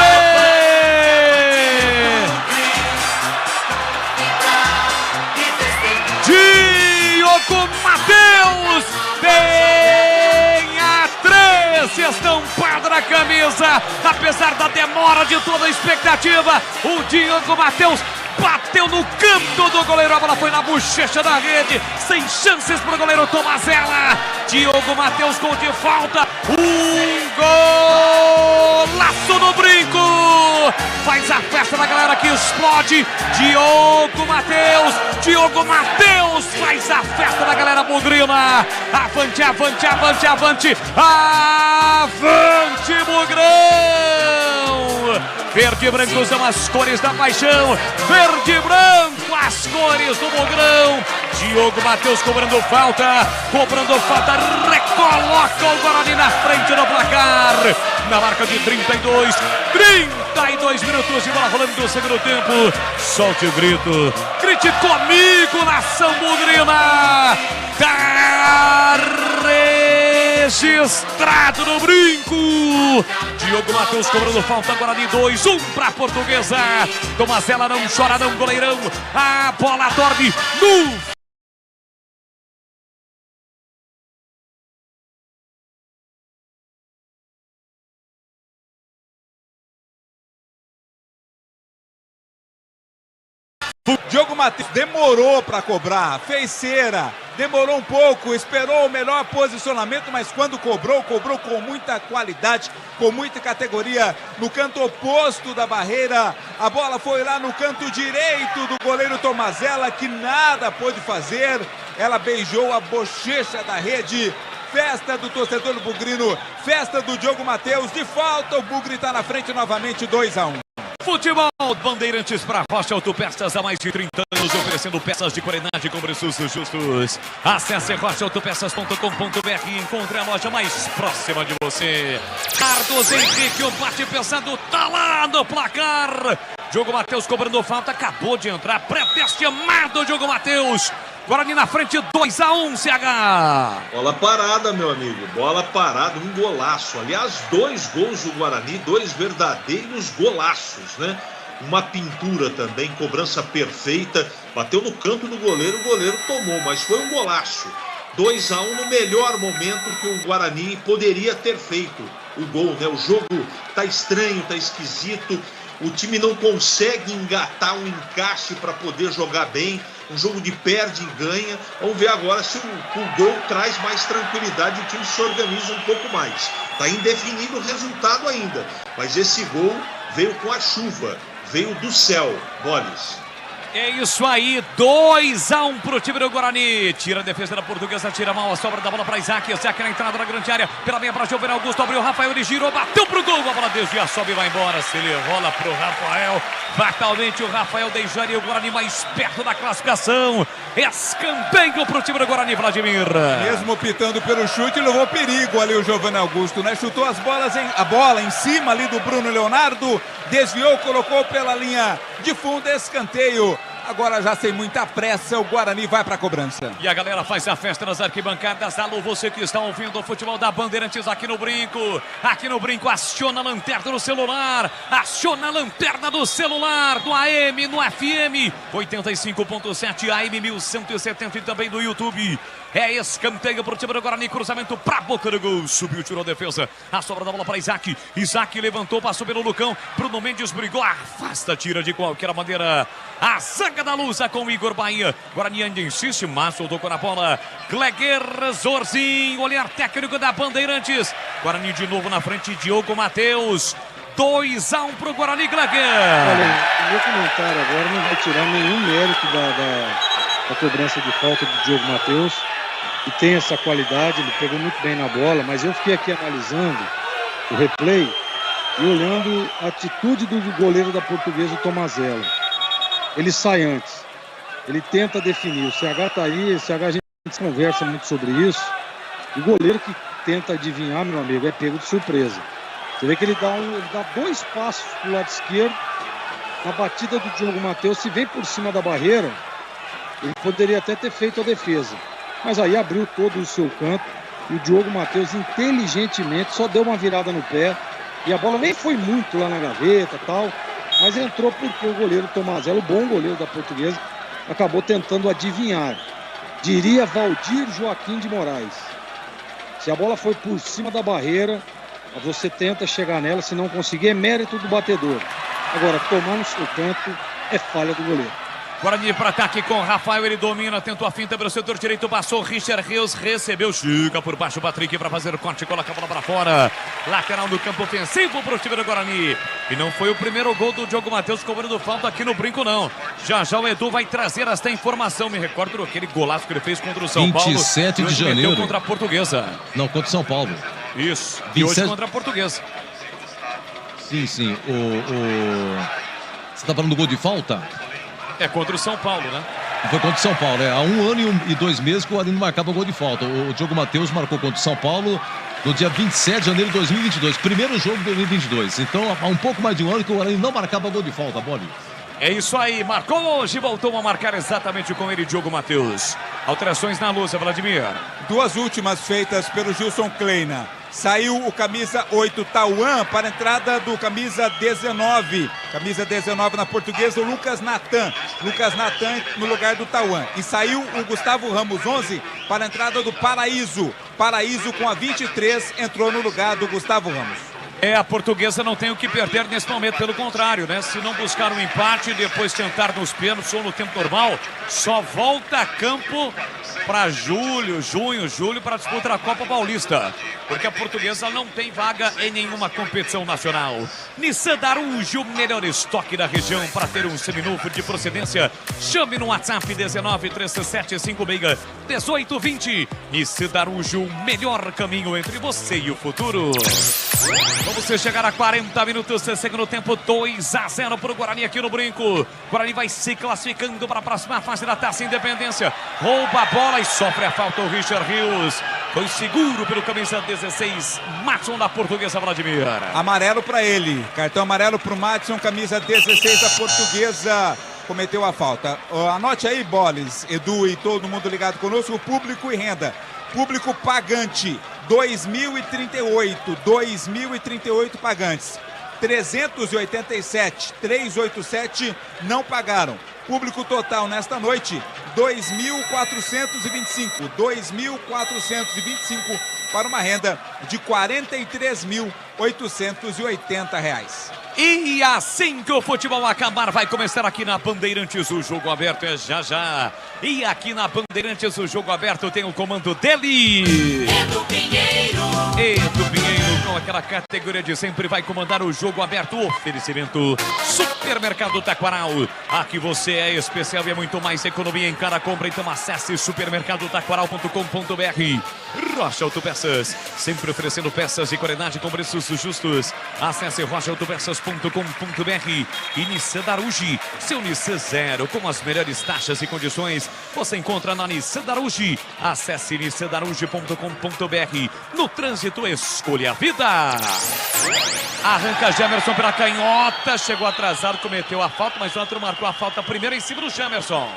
Diogo Matheus! Bem a 3! Estampada na camisa, apesar da demora de toda a expectativa, o Diogo Matheus bateu no canto do goleiro, a bola foi na bochecha da rede, sem chances para o goleiro Tomazella. Diogo Matheus gol de falta, golaço no brinco, faz a festa da galera que explode. Diogo Matheus faz a festa da galera bugrina. Avante, avante, avante, avante, avante Bugrão! Verde e branco são as cores da paixão. Verde e branco, as cores do Bugrão. Diogo Matheus cobrando falta, recoloca o Guarani na frente do placar. Na marca de 32 minutos de bola rolando do segundo tempo. Solte o grito, grite comigo, nação bugrina. Tá registrado no brinco. Diogo Matheus cobrando falta, Guarani 2-1 para a Portuguesa. Tomazella não chora não, goleirão. A bola dorme no... O Diogo Matheus demorou para cobrar, fez cera, demorou um pouco, esperou o melhor posicionamento, mas quando cobrou com muita qualidade, com muita categoria, no canto oposto da barreira. A bola foi lá no canto direito do goleiro Tomazella, que nada pôde fazer. Ela beijou a bochecha da rede. Festa do torcedor do bugrino, festa do Diogo Matheus. De falta, o Bugre está na frente novamente, 2-1. Futebol Bandeirantes para Rocha Autopeças há mais de 30 anos, oferecendo peças de qualidade com preços justos. Acesse rochaautopeças.com.br e encontre a loja mais próxima de você. Carlos Henrique, o bate pesado tá lá no placar. Diogo Matheus cobrando falta, acabou de entrar, predestinado Diogo Matheus. Guarani na frente, 2-1, CH. Bola parada, meu amigo, bola parada, um golaço. Aliás, 2 gols do Guarani, 2 verdadeiros golaços, né? Uma pintura também, cobrança perfeita, bateu no canto do goleiro, o goleiro tomou, mas foi um golaço. 2-1 no melhor momento que o Guarani poderia ter feito o gol, né? O jogo tá estranho, tá esquisito, o time não consegue engatar um encaixe para poder jogar bem. Um jogo de perde e ganha. Vamos ver agora se o gol traz mais tranquilidade e o time se organiza um pouco mais. Está indefinido o resultado ainda, mas esse gol veio com a chuva, veio do céu. Boles. É isso aí, 2-1 pro time do Guarani. Tira a defesa da Portuguesa, tira mal a sobra da bola para Isaac. Isaac na entrada da grande área, pela meia para Giovanni Augusto, abriu o Rafael, ele girou, bateu pro gol. A bola desvia, sobe e vai embora. Se ele rola pro Rafael, fatalmente o Rafael deixaria o Guarani mais perto da classificação. Escanteio pro time do Guarani, Vladimir. Mesmo pitando pelo chute, levou perigo ali o Giovanni Augusto, né? Chutou a bola em cima ali do Bruno Leonardo, desviou, colocou pela linha de fundo, escanteio. Agora já sem muita pressa, o Guarani vai para a cobrança. E a galera faz a festa nas arquibancadas. Alô, você que está ouvindo o futebol da Bandeirantes aqui no Brinco. Aqui no Brinco, aciona a lanterna do celular. Aciona a lanterna do celular, no AM, no FM. 85.7 AM 1170 e também no YouTube. É escanteio para o time do Guarani, cruzamento para a boca do gol. Subiu, tirou a defesa. A sobra da bola para Isaac. Isaac levantou, passou pelo Lucão. Bruno Mendes brigou, afasta, tira de qualquer maneira. A zaga Joga da Lusa com o Igor Bahia. Guarani ainda insiste, Márcio tocou na bola. Gleguer Zorzinho, olhar técnico da Bandeirantes. Guarani de novo na frente, Diogo Matheus. 2-1 pro Guarani, Gleguer. Olha, o meu comentário agora não vai tirar nenhum mérito da cobrança de falta do Diogo Matheus, que tem essa qualidade, ele pegou muito bem na bola, mas eu fiquei aqui analisando o replay e olhando a atitude do goleiro da Portuguesa, o Tomazella. Ele sai antes, ele tenta definir, o CH tá aí, o CH a gente conversa muito sobre isso, o goleiro que tenta adivinhar, meu amigo, é pego de surpresa. Você vê que ele dá 2 passos pro lado esquerdo, na batida do Diogo Matheus, se vem por cima da barreira, ele poderia até ter feito a defesa. Mas aí abriu todo o seu canto e o Diogo Matheus inteligentemente só deu uma virada no pé e a bola nem foi muito lá na gaveta e tal, mas entrou porque o goleiro Tomazella, o bom goleiro da Portuguesa, acabou tentando adivinhar. Diria Valdir Joaquim de Moraes. Se a bola foi por cima da barreira, você tenta chegar nela, se não conseguir é mérito do batedor. Agora, tomar no seu canto é falha do goleiro. Guarani para ataque com Rafael, ele domina, tentou a finta pelo setor direito, passou Richard Rios, recebeu, chega por baixo o Patrick para fazer o corte, coloca a bola para fora. Lateral do campo ofensivo para o time do Guarani. E não foi o primeiro gol do Diogo Matheus cobrando falta aqui no Brinco, não. Já já o Edu vai trazer esta informação. Me recordo daquele golaço que ele fez contra o São Paulo. 27 de janeiro. Contra a Portuguesa. Não, contra o São Paulo. Isso. 27... E hoje contra a Portuguesa. Sim. Você tá falando do gol de falta? É contra o São Paulo, né? Foi contra o São Paulo, Há 1 ano e 2 meses que o Guarani não marcava gol de falta. O Diogo Matheus marcou contra o São Paulo no dia 27 de janeiro de 2022. Primeiro jogo de 2022. Então, há um pouco mais de um ano que o Guarani não marcava gol de falta, Boli. É isso aí, marcou hoje, voltou a marcar exatamente com ele, Diogo Matheus. Alterações na Lusa, Vladimir. 2 últimas feitas pelo Gilson Kleina. Saiu o camisa 8, Tauan, para a entrada do camisa 19. Camisa 19 na Portuguesa, o Lucas Natan. Lucas Natan no lugar do Tauan. E saiu o Gustavo Ramos, 11, para a entrada do Paraíso. Paraíso com a 23 entrou no lugar do Gustavo Ramos. A Portuguesa não tem o que perder nesse momento, pelo contrário, né? Se não buscar um empate e depois tentar nos pênaltis ou no tempo normal, só volta a campo para junho, para a disputa da Copa Paulista. Porque a Portuguesa não tem vaga em nenhuma competição nacional. Nissan Darujo, o melhor estoque da região para ter um seminovo de procedência. Chame no WhatsApp 1937561820. Nissan Darujo, o melhor caminho entre você e o futuro. Vamos chegar a 40 minutos, segundo tempo, 2-0 para o Guarani aqui no Brinco. Guarani vai se classificando para a próxima fase da Taça Independência. Rouba a bola e sofre a falta o Richard Rios. Foi seguro pelo camisa 16, Matson da Portuguesa, Vladimir. Amarelo para ele, cartão amarelo para o Matson, camisa 16 da Portuguesa. Cometeu a falta. Anote aí, Boles, Edu e todo mundo ligado conosco, público e renda. Público pagante, 2.038 pagantes. 387 não pagaram. Público total nesta noite, 2.425. 2.425 para uma renda de R$ 43.880. E assim que o futebol acabar, vai começar aqui na Bandeirantes. O jogo aberto é já já. E aqui na Bandeirantes, o jogo aberto tem o comando dele. Edu Pinheiro, com aquela categoria de sempre, vai comandar o jogo aberto. Oferecimento Supermercado Taquaral. Aqui você é especial e é muito mais economia em cada compra. Então acesse supermercadotaquaral.com.br. Rocha Autopeças, sempre oferecendo peças de qualidade com preços justos. Acesse rochaautopeças.com.br. E Nissan Daruji, seu Nissan Zero, com as melhores taxas e condições, você encontra na Nissan Daruji. Acesse nissandaruji.com.br. No trânsito, escolha a vida. Arranca Jamerson pela canhota, chegou atrasado, cometeu a falta, mas o outro marcou a falta primeiro em cima do Jamerson.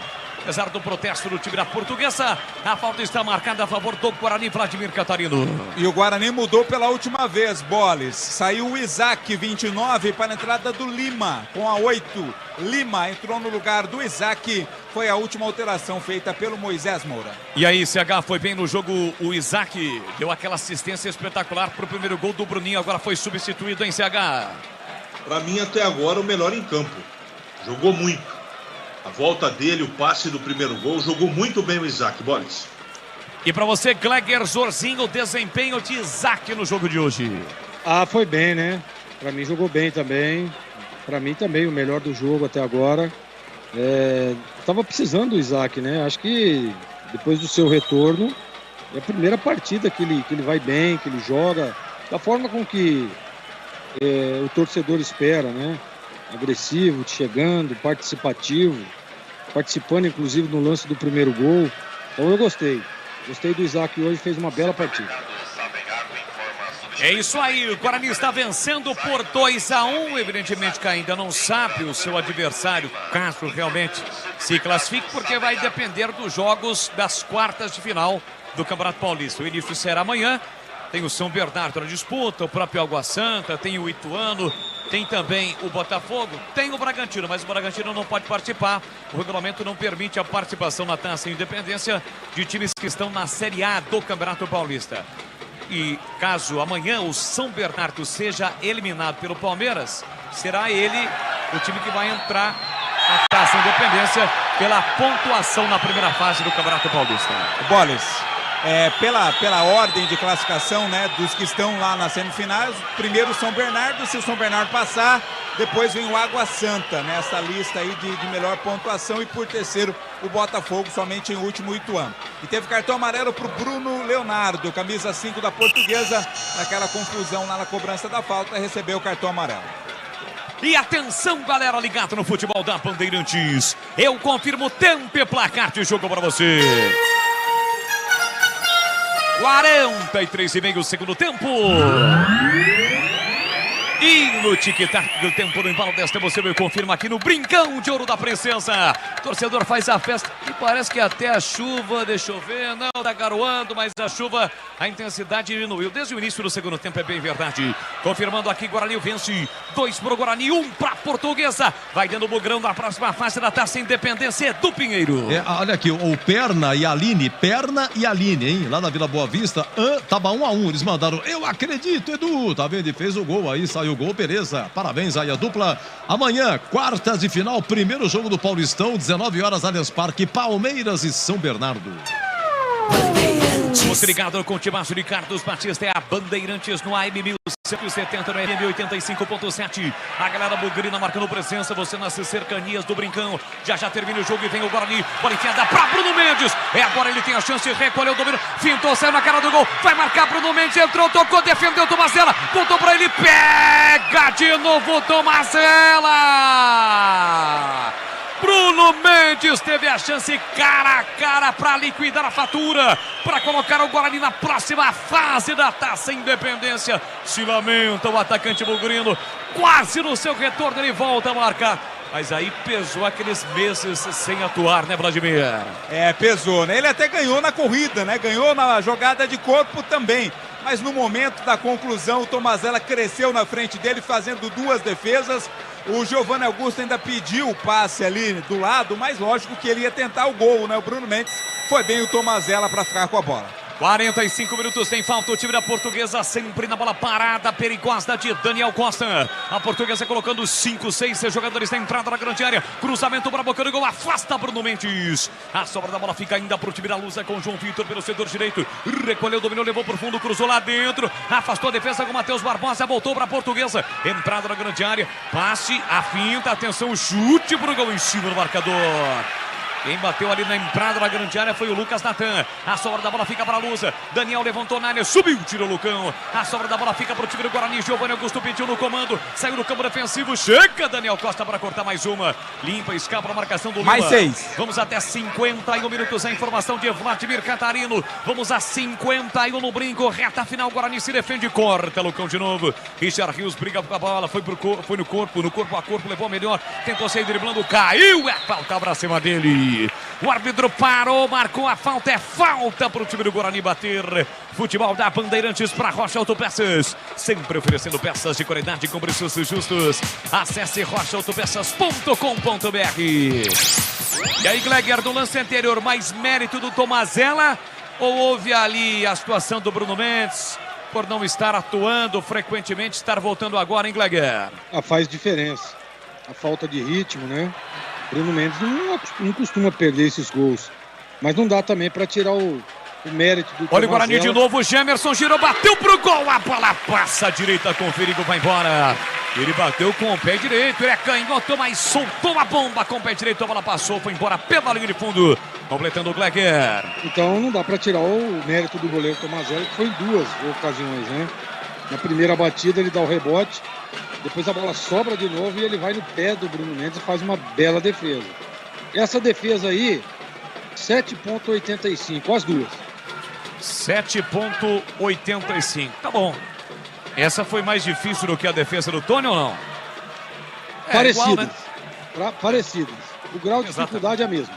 Apesar do protesto do time da Portuguesa, a falta está marcada a favor do Guarani, Vladimir Catarino. E o Guarani mudou pela última vez, Boles. Saiu o Isaac, 29, para a entrada do Lima, com a 8. Lima entrou no lugar do Isaac. Foi a última alteração feita pelo Moisés Moura. E aí, CH, foi bem no jogo o Isaac. Deu aquela assistência espetacular para o primeiro gol do Bruninho. Agora foi substituído em CH. Para mim, até agora, o melhor em campo. Jogou muito. A volta dele, o passe do primeiro gol, jogou muito bem o Isaac, Boris. E para você, Gleger Zorzinho, o desempenho de Isaac no jogo de hoje. Foi bem, né? Para mim jogou bem também. Para mim também o melhor do jogo até agora. Tava precisando do Isaac, né? Acho que depois do seu retorno, é a primeira partida que ele vai bem, que ele joga da forma com que o torcedor espera, né? Agressivo, chegando, participativo, participando inclusive no lance do primeiro gol. Então eu gostei do Isaac hoje, fez uma bela partida. É isso aí, o Guarani está vencendo por 2-1, evidentemente que ainda não sabe o seu adversário, caso realmente se classifique, porque vai depender dos jogos das quartas de final do Campeonato Paulista. O início será amanhã. Tem o São Bernardo na disputa, o próprio Água Santa, tem o Ituano, tem também o Botafogo, tem o Bragantino, mas o Bragantino não pode participar. O regulamento não permite a participação na Taça Independência de times que estão na Série A do Campeonato Paulista. E caso amanhã o São Bernardo seja eliminado pelo Palmeiras, será ele o time que vai entrar na Taça Independência pela pontuação na primeira fase do Campeonato Paulista. Boles. Pela ordem de classificação, né, dos que estão lá nas semifinais, primeiro São Bernardo, se o São Bernardo passar, depois vem o Água Santa, nessa lista aí de melhor pontuação, e por terceiro o Botafogo, somente em último o Ituano. E teve cartão amarelo para o Bruno Leonardo, camisa 5 da Portuguesa, naquela confusão lá na cobrança da falta, recebeu o cartão amarelo. E atenção, galera ligada no futebol da Bandeirantes, eu confirmo tempo e placar de jogo para você. 43,5 segundo tempo. E no tic-tac do tempo do embalo desta, você me confirma aqui no Brincão de Ouro da Presença. O torcedor faz a festa e parece que até a chuva, deixa eu ver, não tá garoando, mas a chuva, a intensidade diminuiu. Desde o início do segundo tempo, é bem verdade. Confirmando aqui, Guarani vence 2 pro Guarani, 1 pra Portuguesa. Vai dando o bugrão da próxima fase da Taça Independência do Pinheiro. Olha aqui, o Perna e Aline, hein? Lá na Vila Boa Vista, tava 1-1, eles mandaram, eu acredito, Edu, tá vendo? E fez o gol aí, saiu o gol, beleza. Parabéns aí a dupla. Amanhã, quartas de final, primeiro jogo do Paulistão, 19 horas, Allianz Parque, Palmeiras e São Bernardo. Você ligado com o Timaço de Carlos Batista, é a Bandeirantes no AM 1170, no FM 85.7. A galera bugrina marcando presença, você nas cercanias do Brincão. Já termina o jogo e vem o Guarani. Bola enfiada para Bruno Mendes. Agora ele tem a chance, recolheu o domínio, fintou, saiu na cara do gol. Vai marcar Bruno Mendes, entrou, tocou, defendeu Tomazella. Voltou para ele, pega de novo Tomazella. Bruno Mendes teve a chance cara a cara para liquidar a fatura, para colocar o Guarani na próxima fase da Taça Independência. Se lamenta o atacante bugrino, quase no seu retorno ele volta a marcar. Mas aí pesou aqueles meses sem atuar, né, Vladimir? Pesou, né? Ele até ganhou na corrida, né? Ganhou na jogada de corpo também. Mas no momento da conclusão, o Tomazella cresceu na frente dele, fazendo 2 defesas. O Giovanni Augusto ainda pediu o passe ali do lado, mas lógico que ele ia tentar o gol, né? O Bruno Mendes foi bem o Tomazella para ficar com a bola. 45 minutos tem falta, o time da Portuguesa sempre na bola parada, perigosa de Daniel Costa. A Portuguesa colocando 5, 6 jogadores na entrada da grande área. Cruzamento para a boca do gol, afasta Bruno Mendes. A sobra da bola fica ainda para o time da Lusa com João Vitor pelo setor direito. Recolheu, dominou, levou por fundo, cruzou lá dentro. Afastou a defesa com o Matheus Barbosa, voltou para a Portuguesa. Entrada na grande área, passe, a finta, atenção, chute para o gol em cima do marcador. Quem bateu ali na entrada da grande área foi o Lucas Natan. A sobra da bola fica para a Lusa. Daniel levantou na área, subiu, tirou o Lucão. A sobra da bola fica para o time do Guarani. Giovanni Augusto pediu no comando. Saiu do campo defensivo. Chega Daniel Costa para cortar mais uma. Limpa, escapa a marcação do Lula. Mais 6. Vamos até 51 minutos. A informação de Vladimir Catarino. Vamos a 51 no brinco. Reta final. Guarani se defende. Corta Lucão de novo. Richard Rios briga com a bola. Foi no corpo a corpo. Levou a melhor. Tentou sair driblando. Caiu. É falta para cima dele. O árbitro parou, marcou a falta, é falta para o time do Guarani bater. Futebol da Bandeirantes para Rocha Autopeças, sempre oferecendo peças de qualidade com preços justos. Acesse rochaautopeças.com.br. E aí, Gleger, no lance anterior, mais mérito do Tomazella ou houve ali a situação do Bruno Mendes por não estar atuando frequentemente, estar voltando agora, hein, Gleger? Faz diferença. A falta de ritmo, né? Bruno Mendes não costuma perder esses gols. Mas não dá também para tirar o mérito do Olha o Guarani de novo, o Gemerson girou, bateu pro gol, a bola passa à direita, conferido, vai embora. Ele bateu com o pé direito, ele é canhoto, mas soltou a bomba com o pé direito, a bola passou, foi embora pela linha de fundo, completando o Gleger. Então não dá para tirar o mérito do goleiro Tomazelli, que foi em 2 ocasiões, né? Na primeira batida ele dá o rebote, depois a bola sobra de novo e ele vai no pé do Bruno Mendes e faz uma bela defesa. Essa defesa aí, 7,85, as duas. 7,85, tá bom. Essa foi mais difícil do que a defesa do Tony ou não? Parecidas. Igual, né? Parecidas. O grau de dificuldade é mesmo.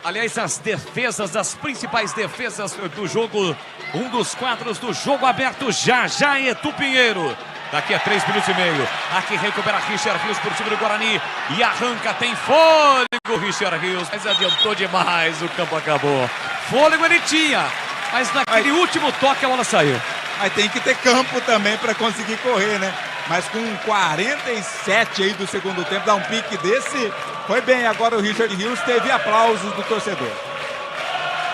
Aliás, as defesas, as principais defesas do jogo, um dos quadros do jogo aberto já é Etu Pinheiro. Daqui a 3 minutos e meio. Aqui recupera Richard Rios por time do Guarani. E arranca, tem fôlego Richard Rios. Mas adiantou demais, o campo acabou. Fôlego ele tinha, mas naquele último toque a bola saiu. Mas tem que ter campo também para conseguir correr, né? Mas com 47 aí do segundo tempo, dar um pique desse, foi bem. Agora o Richard Rios teve aplausos do torcedor.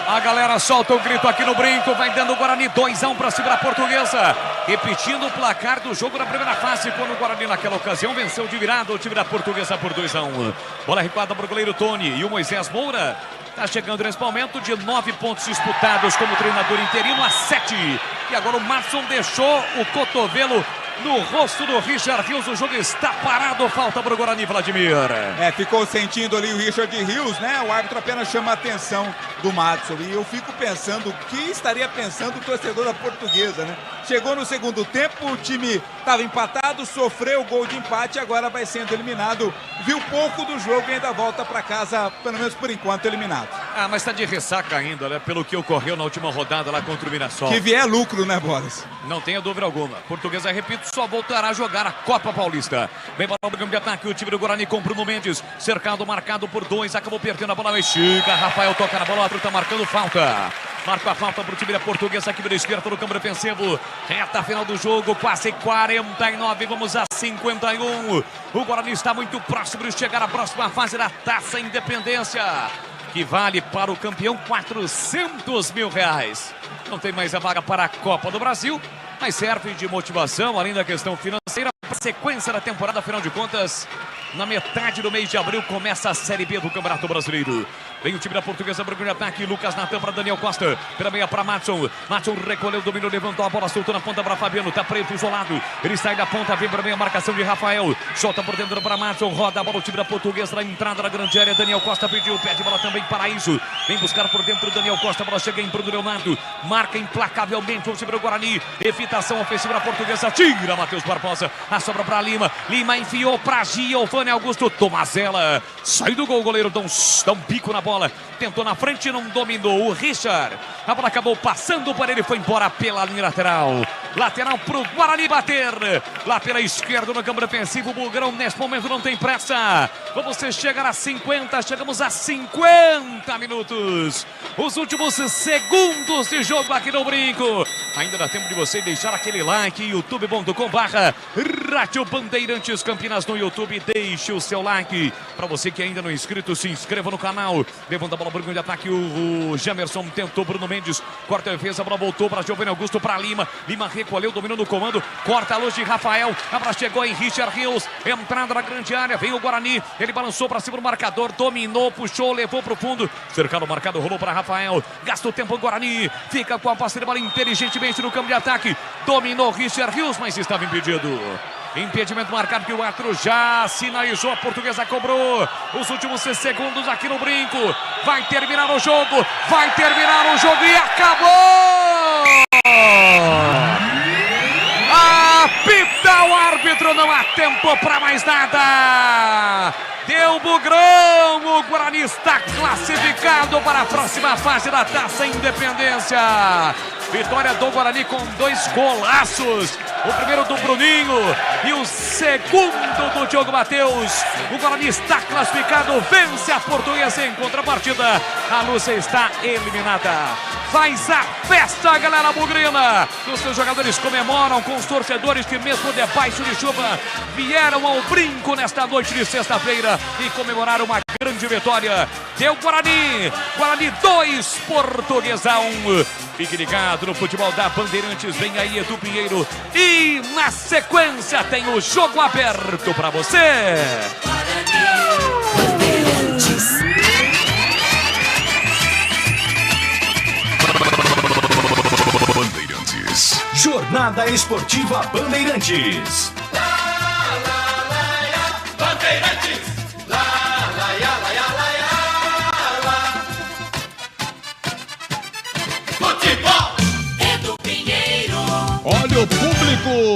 A galera solta o grito aqui no brinco, vai dando o Guarani 2-1 para cima da Portuguesa. Repetindo o placar do jogo na primeira fase, quando o Guarani naquela ocasião venceu de virada o time da Portuguesa por 2-1. Bola recuada para o goleiro Tony e o Moisés Moura está chegando nesse momento de 9 pontos disputados como treinador interino a 7. E agora o Matson deixou o cotovelo no rosto do Richard Rios. O jogo está parado, falta para o Guarani, Vladimir. Ficou sentindo ali o Richard Rios, né? O árbitro apenas chama a atenção do Matson. E eu fico pensando o que estaria pensando o torcedor da Portuguesa, né? Chegou no segundo tempo, o time estava empatado, sofreu o gol de empate e agora vai sendo eliminado. Viu pouco do jogo e ainda volta para casa, pelo menos por enquanto, eliminado. Mas está de ressaca ainda, né? Pelo que ocorreu na última rodada lá contra o Mirassol. Que vier lucro, né, Boris? Não tenha dúvida alguma. Portuguesa, repito, só voltará a jogar a Copa Paulista. Vem para o campo de ataque, o time do Guarani com Bruno Mendes. Cercado, marcado por 2, acabou perdendo a bola, mas chega. Rafael toca na bola, o árbitro está marcando falta. Marca a falta para o time da Portuguesa aqui pela esquerda no campo defensivo. Reta final do jogo, quase 49, vamos a 51. O Guarani está muito próximo de chegar à próxima fase da Taça Independência, que vale para o campeão R$400 mil. Não tem mais a vaga para a Copa do Brasil, mas serve de motivação, além da questão financeira, para a sequência da temporada. Afinal de contas, na metade do mês de abril começa a Série B do Campeonato Brasileiro. Vem o time da Portuguesa para o grande ataque. Lucas Natan para Daniel Costa. Pela meia para Matson. Matson recolheu, dominou, levantou a bola, soltou na ponta para Fabiano. Tá preto, isolado. Ele sai da ponta, vem para a meia marcação de Rafael. Solta por dentro para Matson. Roda a bola o time da Portuguesa na entrada da grande área. Daniel Costa pediu, pede bola também para isso. Vem buscar por dentro Daniel Costa. A bola chega em Bruno Leonardo. Marca implacavelmente o time do Guarani. Evitação ofensiva da Portuguesa. Tira Matheus Barbosa. A sobra para Lima. Lima enfiou para Giovanni Augusto. Tomazella. Sai do gol, o goleiro dá um pico na bola. Tentou na frente, não dominou o Richard. A bola acabou passando por ele, foi embora pela linha lateral. Lateral para o Guarani bater. Lá pela esquerda no campo defensivo. O Bugrão nesse momento não tem pressa. Vamos chegar a 50, chegamos a 50 minutos. Os últimos segundos de jogo aqui no brinco. Ainda dá tempo de você deixar aquele like. youtube.com/Rádio Bandeirantes Campinas no YouTube. Deixe o seu like. Para você que ainda não é inscrito, se inscreva no canal. Levanta a bola para o grande ataque. O Gemerson tentou, Bruno Mendes. Corta a defesa, a bola voltou para Giovanni Augusto, para Lima. Lima recolheu, dominou no comando. Corta a luz de Rafael. A bola chegou em Richard Rios. Entrada na grande área. Vem o Guarani. Ele balançou para cima do marcador. Dominou, puxou, levou para o fundo. Cercado o marcado, rolou para Rafael. Gasta o tempo o Guarani. Fica com a posse de bola inteligentemente no campo de ataque. Dominou Richard Rios, mas estava impedido. Impedimento marcado que o árbitro já sinalizou. A Portuguesa cobrou os últimos segundos aqui no brinco. Vai terminar o jogo. Vai terminar o jogo e acabou! Apita o árbitro, não há tempo para mais nada. Deu Bugrão, o Guarani está classificado para a próxima fase da Taça Independência. Vitória do Guarani com 2 golaços. O primeiro do Bruninho e o segundo do Diogo Matheus. O Guarani está classificado, vence a Portuguesa em contrapartida. A Lúcia está eliminada. Faz a festa, galera bugrina. Os seus jogadores comemoram com os torcedores que mesmo debaixo de chuva vieram ao brinco nesta noite de sexta-feira e comemoraram uma grande vitória. Deu Guarani. Guarani 2, Portuguesa 1. Fique ligado no futebol da Bandeirantes. Vem aí Edu Pinheiro. E na sequência tem o jogo aberto para você. Bandeirantes. Jornada Esportiva Bandeirantes. Bandeirantes. Futebol. Edu Pinheiro. Olha o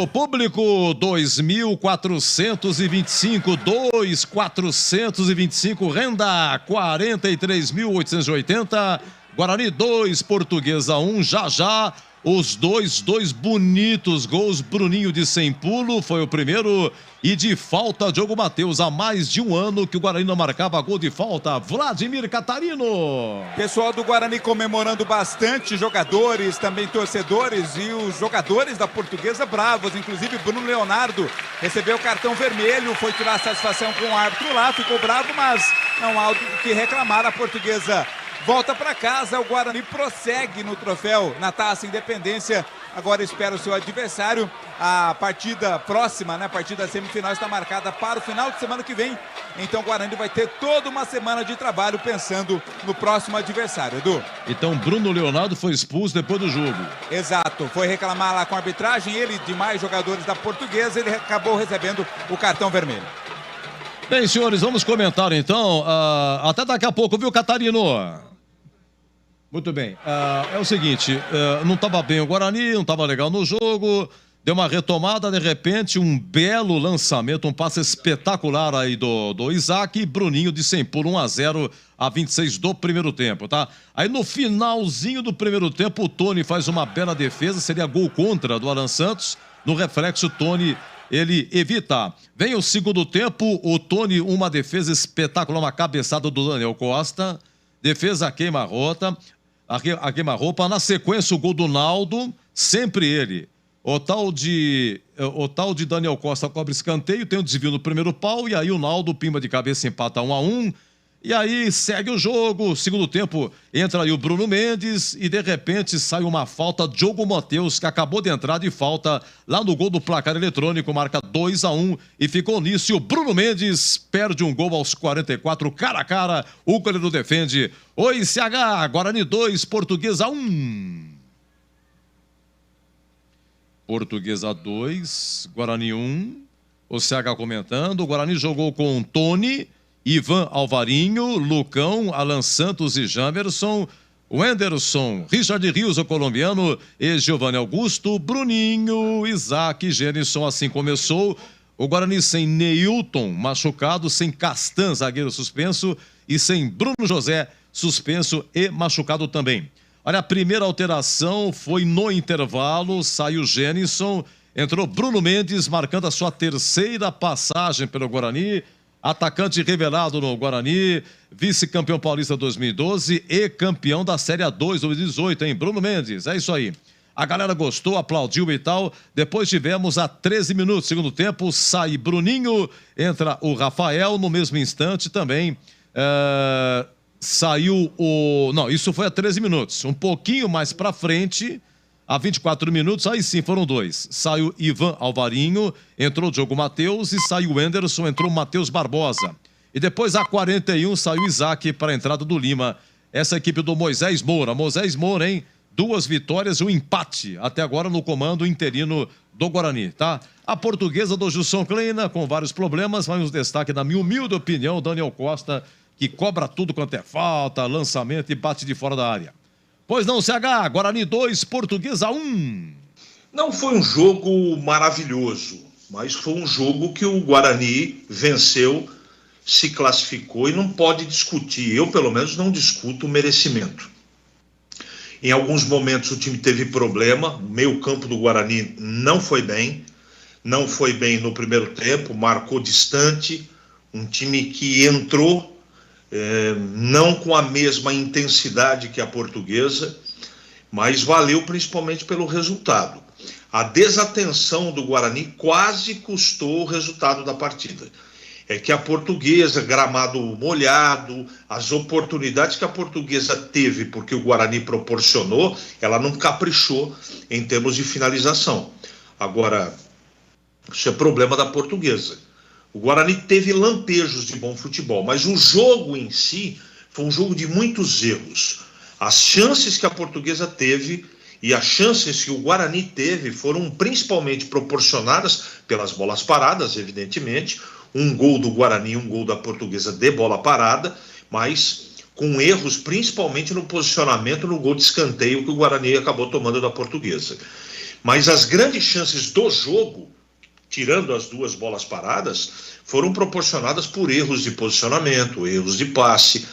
público 2.425, 2.425, renda 43.880, Guarani 2, Portuguesa 1, já os dois bonitos gols, Bruninho de sem pulo, foi o primeiro, e de falta, Diogo Matheus, há mais de um ano que o Guarani não marcava gol de falta, Vladimir Catarino. Pessoal do Guarani comemorando bastante, jogadores, também torcedores, e os jogadores da Portuguesa bravos, inclusive Bruno Leonardo recebeu o cartão vermelho, foi tirar satisfação com o árbitro lá, ficou bravo, mas não há o que reclamar, a Portuguesa volta para casa, o Guarani prossegue no troféu, na Taça Independência. Agora espera o seu adversário. A partida próxima, né? A partida semifinal está marcada para o final de semana que vem. Então o Guarani vai ter toda uma semana de trabalho pensando no próximo adversário, Edu. Então Bruno Leonardo foi expulso depois do jogo. Exato, foi reclamar lá com a arbitragem. Ele e demais jogadores da Portuguesa, ele acabou recebendo o cartão vermelho. Bem, senhores, vamos comentar então. Até daqui a pouco, viu, Catarino? Muito bem. É o seguinte, não estava bem o Guarani, não estava legal no jogo, deu uma retomada, de repente, um belo lançamento, um passe espetacular aí do Isaac e Bruninho de sem pulo, 1-0 a 26 do primeiro tempo, tá? Aí no finalzinho do primeiro tempo, o Tony faz uma bela defesa, seria gol contra do Alan Santos, no reflexo, Tony... ele evita. Vem o segundo tempo, o Tony, uma defesa espetacular, uma cabeçada do Daniel Costa, defesa a queima-roupa, na sequência o gol do Naldo, sempre ele. O tal de Daniel Costa cobra escanteio, tem um desvio no primeiro pau, e aí o Naldo pimba de cabeça, empata 1-1, e aí segue o jogo, segundo tempo entra aí o Bruno Mendes e de repente sai uma falta, Diogo Matheus, que acabou de entrar de falta lá no gol do placar eletrônico, marca 2-1 e ficou nisso, e o Bruno Mendes perde um gol aos 44, cara a cara, o goleiro defende. Oi, CH, Guarani 2, Portuguesa 1. Portuguesa 2, Guarani 1, o CH comentando, o Guarani jogou com Tony, Ivan Alvarinho, Lucão, Alan Santos e Jamerson, Wenderson, Richard Rios, o colombiano, e Giovanni Augusto, Bruninho, Isaac e Gênison. Assim começou o Guarani sem Neilton, machucado, sem Castan, zagueiro suspenso, e sem Bruno José, suspenso e machucado também. Olha, a primeira alteração foi no intervalo, saiu Gênison, entrou Bruno Mendes, marcando a sua terceira passagem pelo Guarani, atacante revelado no Guarani, vice-campeão paulista 2012 e campeão da Série A2 2018, hein? Bruno Mendes, é isso aí. A galera gostou, aplaudiu e tal. Depois tivemos a 13 minutos, segundo tempo, sai Bruninho, entra o Rafael, no mesmo instante também saiu o... Não, isso foi a 13 minutos. Um pouquinho mais pra frente, a 24 minutos, aí sim foram dois. Saiu Ivan Alvarinho, entrou o Diogo Matheus e saiu o Wenderson, entrou o Matheus Barbosa. E depois, a 41, saiu o Isaac para a entrada do Lima. Essa equipe do Moisés Moura. Moisés Moura, hein? 2 vitórias e um empate até agora no comando interino do Guarani, tá? A Portuguesa do Gilson Kleina, com vários problemas, mas um destaque, na minha humilde opinião, o Daniel Costa, que cobra tudo quanto é falta, lançamento e bate de fora da área. Pois não, CH, Guarani 2, Portuguesa 1. Não foi um jogo maravilhoso, mas foi um jogo que o Guarani venceu, se classificou e não pode discutir. Eu, pelo menos, não discuto o merecimento. Em alguns momentos o time teve problema, o meio-campo do Guarani não foi bem no primeiro tempo, marcou distante, um time que entrou não com a mesma intensidade que a Portuguesa, mas valeu principalmente pelo resultado. A desatenção do Guarani quase custou o resultado da partida. é que a Portuguesa, gramado molhado, as oportunidades que a Portuguesa teve, porque o Guarani proporcionou, ela não caprichou em termos de finalização. Agora, isso é problema da Portuguesa. O Guarani teve lampejos de bom futebol, mas o jogo em si foi um jogo de muitos erros. As chances que a Portuguesa teve e as chances que o Guarani teve foram principalmente proporcionadas pelas bolas paradas, evidentemente. Um gol do Guarani, um gol da Portuguesa de bola parada, mas com erros principalmente no posicionamento no gol de escanteio que o Guarani acabou tomando da Portuguesa. Mas as grandes chances do jogo, tirando as duas bolas paradas, foram proporcionadas por erros de posicionamento, erros de passe.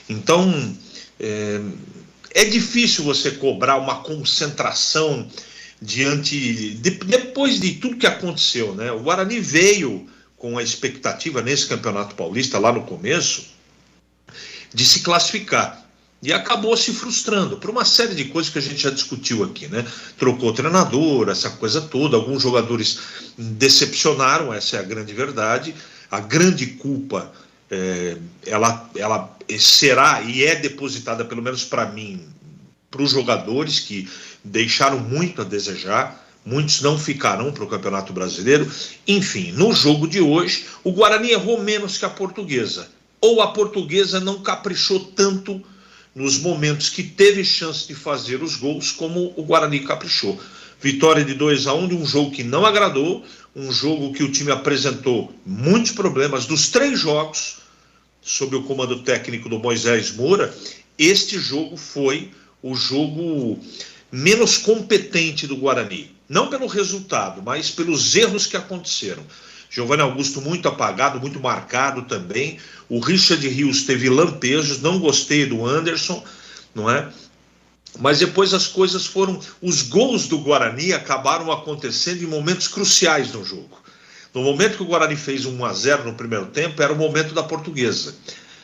Então, é difícil você cobrar uma concentração depois de tudo que aconteceu, né? O Guarani veio com a expectativa nesse Campeonato Paulista, lá no começo, de se classificar. E acabou se frustrando por uma série de coisas que a gente já discutiu aqui, né? Trocou treinador, essa coisa toda, alguns jogadores decepcionaram, essa é a grande verdade. A grande culpa, ela será e é depositada, pelo menos para mim, para os jogadores que deixaram muito a desejar. Muitos não ficarão para o Campeonato Brasileiro. Enfim, no jogo de hoje, o Guarani errou menos que a Portuguesa. Ou a Portuguesa não caprichou tanto nos momentos que teve chance de fazer os gols, como o Guarani caprichou. Vitória de 2-1 de um jogo que não agradou, um jogo que o time apresentou muitos problemas. Dos 3 jogos, sob o comando técnico do Moisés Moura, este jogo foi o jogo menos competente do Guarani. Não pelo resultado, mas pelos erros que aconteceram. Giovanni Augusto muito apagado, muito marcado também. O Richard Rios teve lampejos, não gostei do Anderson, não é? Mas depois as coisas foram... Os gols do Guarani acabaram acontecendo em momentos cruciais no jogo. No momento que o Guarani fez 1-0 no primeiro tempo, era o momento da Portuguesa.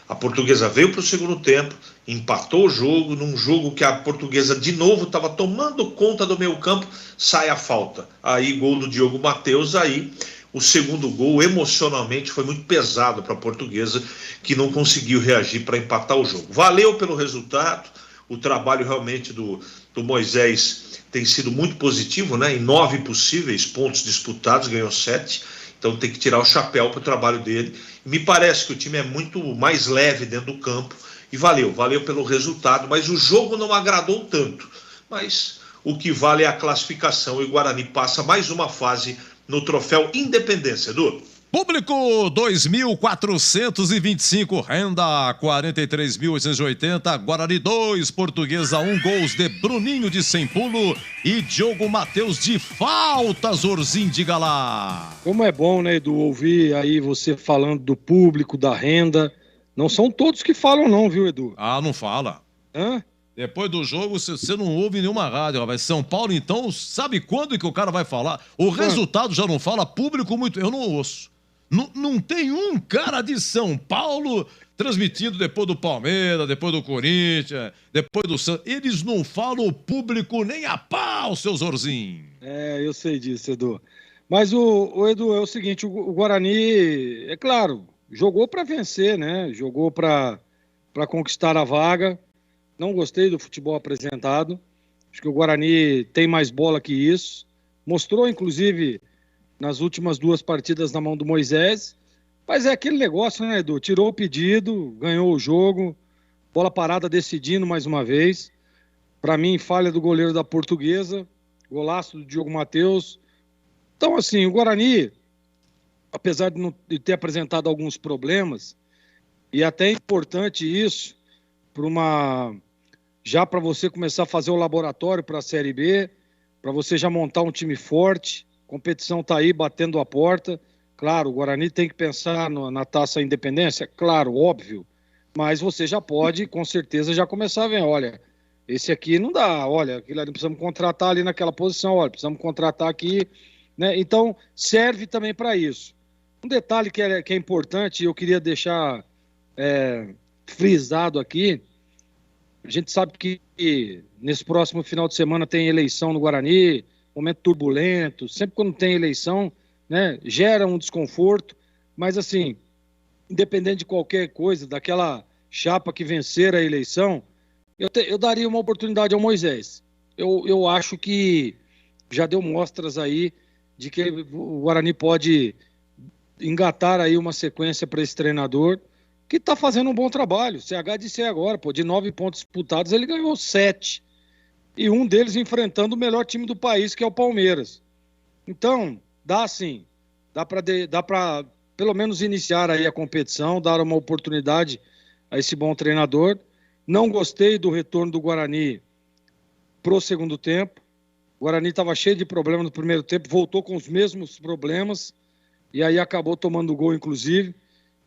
A Portuguesa veio para o segundo tempo, empatou o jogo, num jogo que a Portuguesa de novo estava tomando conta do meio campo, sai a falta. Aí gol do Diogo Matheus, aí o segundo gol emocionalmente foi muito pesado para a Portuguesa, que não conseguiu reagir para empatar o jogo. Valeu pelo resultado, o trabalho realmente do Moisés tem sido muito positivo, né? Em 9 possíveis pontos disputados, ganhou 7. Então tem que tirar o chapéu para o trabalho dele. Me parece que o time é muito mais leve dentro do campo. E valeu pelo resultado. Mas o jogo não agradou tanto. Mas o que vale é a classificação. E o Guarani passa mais uma fase no troféu Independência, Edu. Público 2.425, renda 43.880, Guarani 2, Portuguesa 1, gols de Bruninho de sem pulo e Diogo Matheus de falta, Zorzinho, diga lá. Como é bom, né, Edu, ouvir aí você falando do público, da renda. Não são todos que falam não, viu, Edu? Ah, não fala. Hã? Depois do jogo, você não ouve nenhuma rádio, rapaz. São Paulo, então, sabe quando que o cara vai falar? O resultado já não fala, público muito... Eu não ouço. Não tem um cara de São Paulo transmitido depois do Palmeiras, depois do Corinthians, depois do Santos. Eles não falam o público nem a pau, seu Zorzinho. Eu sei disso, Edu. Mas o Edu, é o seguinte, o Guarani, é claro, jogou para vencer, né? Jogou para conquistar a vaga. Não gostei do futebol apresentado. Acho que o Guarani tem mais bola que isso. Mostrou, inclusive, nas últimas 2 partidas na mão do Moisés. Mas é aquele negócio, né, Edu? Tirou o pedido, ganhou o jogo, bola parada decidindo mais uma vez. Para mim, falha do goleiro da Portuguesa, golaço do Diogo Matheus. Então, assim, o Guarani, apesar de ter apresentado alguns problemas, e até é importante isso, já para você começar a fazer o laboratório para a Série B, para você já montar um time forte. A competição está aí batendo a porta. Claro, o Guarani tem que pensar na Taça Independência, claro, óbvio. Mas você já pode, com certeza, já começar a ver, olha, esse aqui não dá, olha, aquilo ali precisamos contratar ali naquela posição, olha, precisamos contratar aqui, né? Então, serve também para isso. Um detalhe que é importante, eu queria deixar frisado aqui, a gente sabe que nesse próximo final de semana tem eleição no Guarani, momento turbulento, sempre quando tem eleição, né, gera um desconforto, mas assim, independente de qualquer coisa, daquela chapa que vencer a eleição, eu daria uma oportunidade ao Moisés. Eu acho que já deu mostras aí de que o Guarani pode engatar aí uma sequência para esse treinador, que está fazendo um bom trabalho. O CH disse agora, de 9 pontos disputados, ele ganhou 7. E um deles enfrentando o melhor time do país, que é o Palmeiras. Então, dá sim. Dá para pelo menos iniciar aí a competição, dar uma oportunidade a esse bom treinador. Não gostei do retorno do Guarani pro segundo tempo. O Guarani estava cheio de problemas no primeiro tempo, voltou com os mesmos problemas e aí acabou tomando gol, inclusive.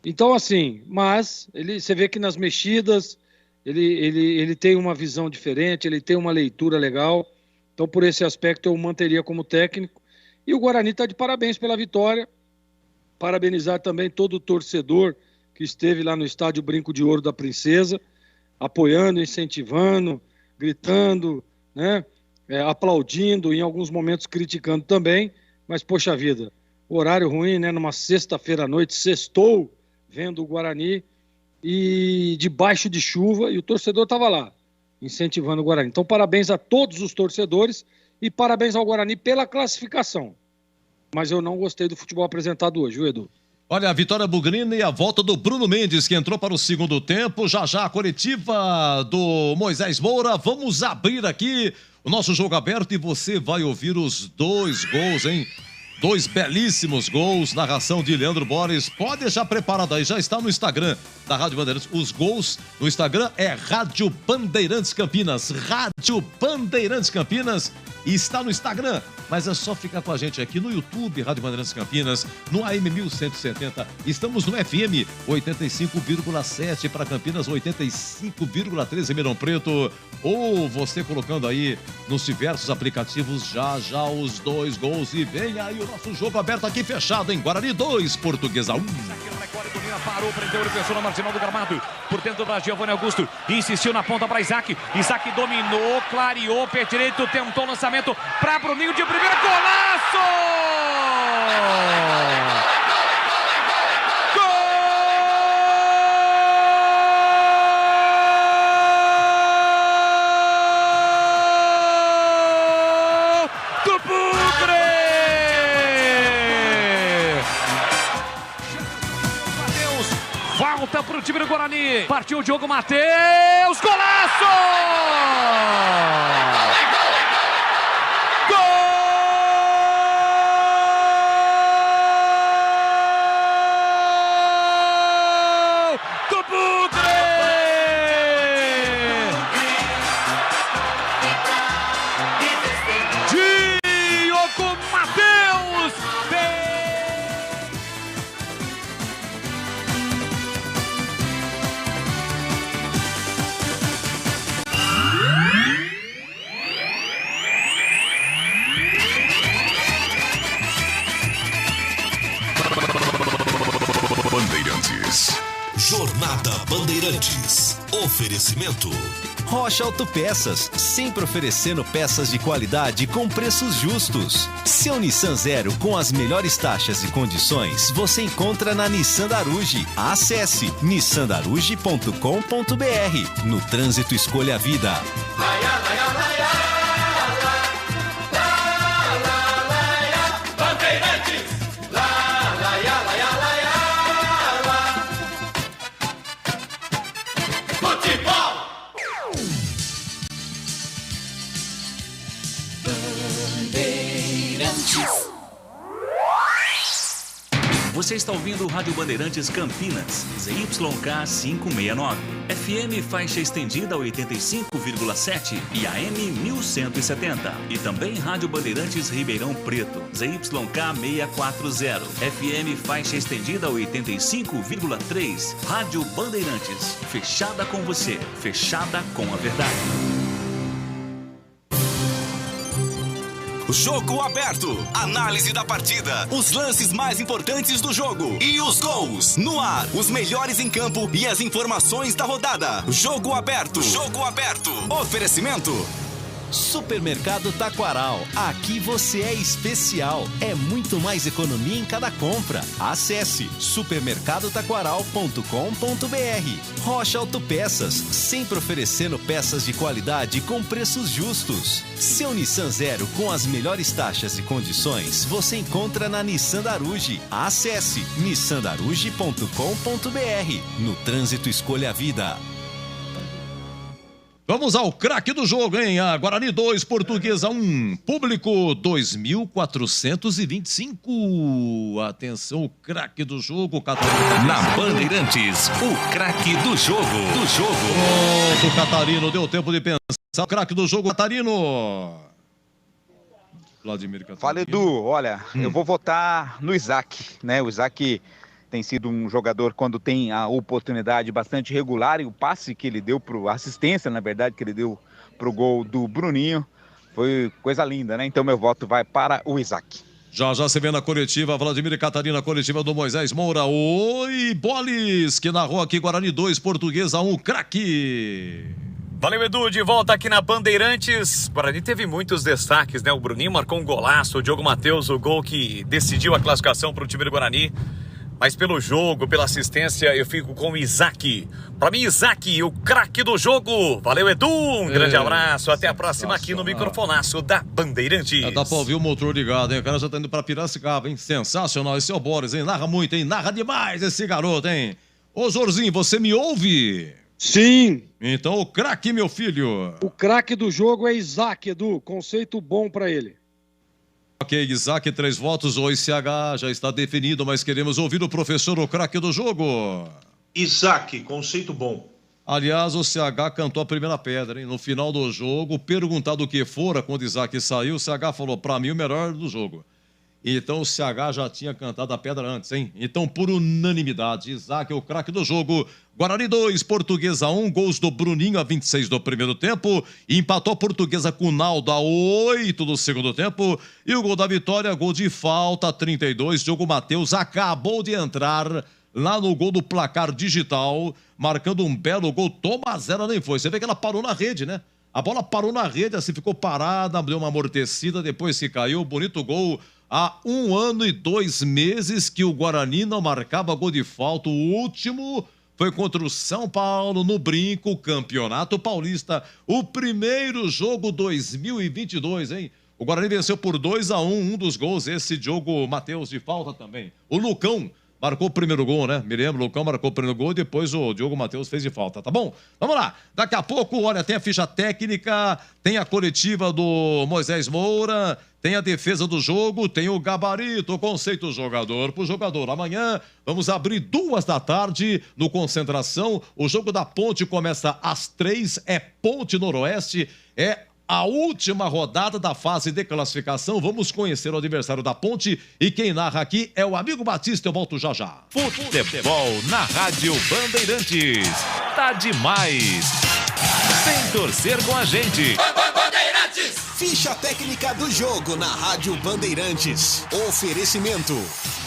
Então, assim, mas você vê que nas mexidas ele tem uma visão diferente, ele tem uma leitura legal. Então, por esse aspecto, eu o manteria como técnico. E o Guarani está de parabéns pela vitória. Parabenizar também todo o torcedor que esteve lá no estádio Brinco de Ouro da Princesa, apoiando, incentivando, gritando, né? Aplaudindo, em alguns momentos criticando também. Mas, poxa vida, horário ruim, né? Numa sexta-feira à noite, sextou, vendo o Guarani e debaixo de chuva, e o torcedor estava lá, incentivando o Guarani. Então, parabéns a todos os torcedores e parabéns ao Guarani pela classificação. Mas eu não gostei do futebol apresentado hoje, viu, Edu? Olha, a Vitória Bugrina e a volta do Bruno Mendes, que entrou para o segundo tempo. Já a coletiva do Moisés Moura. Vamos abrir aqui o nosso jogo aberto e você vai ouvir os 2 gols, hein? 2 belíssimos gols, narração de Leandro Borges. Pode deixar preparado aí, já está no Instagram da Rádio Bandeirantes. Os gols no Instagram é Rádio Bandeirantes Campinas. Rádio Bandeirantes Campinas. E está no Instagram, mas é só ficar com a gente aqui no YouTube, Rádio Bandeirantes Campinas, no AM 1170. Estamos no FM 85,7 para Campinas, 85,3 em Ribeirão Preto. Ou você colocando aí nos diversos aplicativos já os 2 gols. E vem aí o nosso jogo aberto aqui fechado em Guarani 2, Portuguesa 1. Parou, prendeu, ele pensou na marginal do gramado, por dentro da Giovanni Augusto, insistiu na ponta para Isaac, Isaac dominou, clareou, pé direito, tentou o lançamento para Bruninho de primeira, golaço! Volta pro time do Guarani. Partiu o Diogo Matheus. Golaço! Gol do Bugre! Diogo Matheus! Jornada Bandeirantes. Oferecimento. Rocha Autopeças, sempre oferecendo peças de qualidade com preços justos. Seu Nissan Zero com as melhores taxas e condições você encontra na Nissan Daruge. Acesse nissandaruge.com.br. No trânsito, escolha a vida. Você está ouvindo o Rádio Bandeirantes Campinas, ZYK 569, FM faixa estendida 85,7 e AM 1170. E também Rádio Bandeirantes Ribeirão Preto, ZYK 640, FM faixa estendida 85,3. Rádio Bandeirantes, fechada com você, fechada com a verdade. Jogo aberto. Análise da partida. Os lances mais importantes do jogo. E os gols. No ar. Os melhores em campo e as informações da rodada. Jogo aberto. Jogo aberto. Oferecimento. Supermercado Taquaral. Aqui você é especial. É muito mais economia em cada compra. Acesse supermercadotaquaral.com.br. Rocha Autopeças, sempre oferecendo peças de qualidade com preços justos. Seu Nissan Zero com as melhores taxas e condições você encontra na Nissan da Aruge. Acesse nissandaruge.com.br. No trânsito, escolha a vida. Vamos ao craque do jogo, hein? A Guarani 2, Portuguesa 1, público 2.425. Atenção, o craque do jogo, Catarina. Na Bandeirantes, o craque do jogo. Pronto, Catarino, deu tempo de pensar. O craque do jogo, Catarino. Vladimir Catarino. Fala, Edu. Olha, eu vou votar no Isaac, né? O Isaac tem sido um jogador, quando tem a oportunidade, bastante regular, e o passe que ele deu a assistência, na verdade, que ele deu pro gol do Bruninho, foi coisa linda, né? Então meu voto vai para o Isaac. Já você vê na coletiva, Vladimir e Catarina, coletiva do Moisés Moura. Oi, Bolis, que narrou aqui Guarani 2, Portuguesa 1, craque. Valeu, Edu, de volta aqui na Bandeirantes. Guarani teve muitos destaques, né? O Bruninho marcou um golaço, o Diogo Matheus, o gol que decidiu a classificação para o time do Guarani. Mas pelo jogo, pela assistência, eu fico com o Isaac. Pra mim, Isaac, o craque do jogo. Valeu, Edu. Um grande abraço. Até a próxima aqui no microfonaço da Bandeirantes. Dá pra ouvir o motor ligado, hein? O cara já tá indo pra Piracicaba, hein? Sensacional. Esse é o Boris, hein? Narra muito, hein? Narra demais esse garoto, hein? Ô, Jorzinho, você me ouve? Sim. Então, o craque, meu filho. O craque do jogo é Isaac, Edu. Conceito bom pra ele. Ok, Isaac, 3 votos. O ICH já está definido, mas queremos ouvir o professor, o craque do jogo. Isaac, conceito bom. Aliás, o CH cantou a primeira pedra, hein? No final do jogo, perguntado o que fora quando Isaac saiu, o CH falou, pra mim, o melhor do jogo. Então o CH já tinha cantado a pedra antes, hein? Então, por unanimidade, Isaac é o craque do jogo. Guarani 2, Portuguesa 1, gols do Bruninho a 26 do primeiro tempo. Empatou a Portuguesa com o Naldo a 8 do segundo tempo. E o gol da vitória, gol de falta, 32. Diogo Matheus acabou de entrar lá no gol do placar digital, marcando um belo gol. Toma zero, nem foi. Você vê que ela parou na rede, né? A bola parou na rede, assim ficou parada, deu uma amortecida, depois se caiu. Bonito gol. Há 1 ano e 2 meses que o Guarani não marcava gol de falta. O último foi contra o São Paulo, no Brinco, Campeonato Paulista. O primeiro jogo 2022, hein? O Guarani venceu por 2-1, um dos gols, esse Diogo Matheus de falta também. O Lucão marcou o primeiro gol, né? Me lembro, o Lucão marcou o primeiro gol e depois o Diogo Matheus fez de falta, tá bom? Vamos lá, daqui a pouco, olha, tem a ficha técnica, tem a coletiva do Moisés Moura, tem a defesa do jogo, tem o gabarito, o conceito jogador por jogador. Amanhã vamos abrir 14h no Concentração, o jogo da Ponte começa às 3h, é Ponte Noroeste, é a última rodada da fase de classificação. Vamos conhecer o adversário da Ponte e quem narra aqui é o amigo Batista. Eu volto já já. Futebol na Rádio Bandeirantes. Tá demais. Vem torcer com a gente. Ficha técnica do jogo na Rádio Bandeirantes. Oferecimento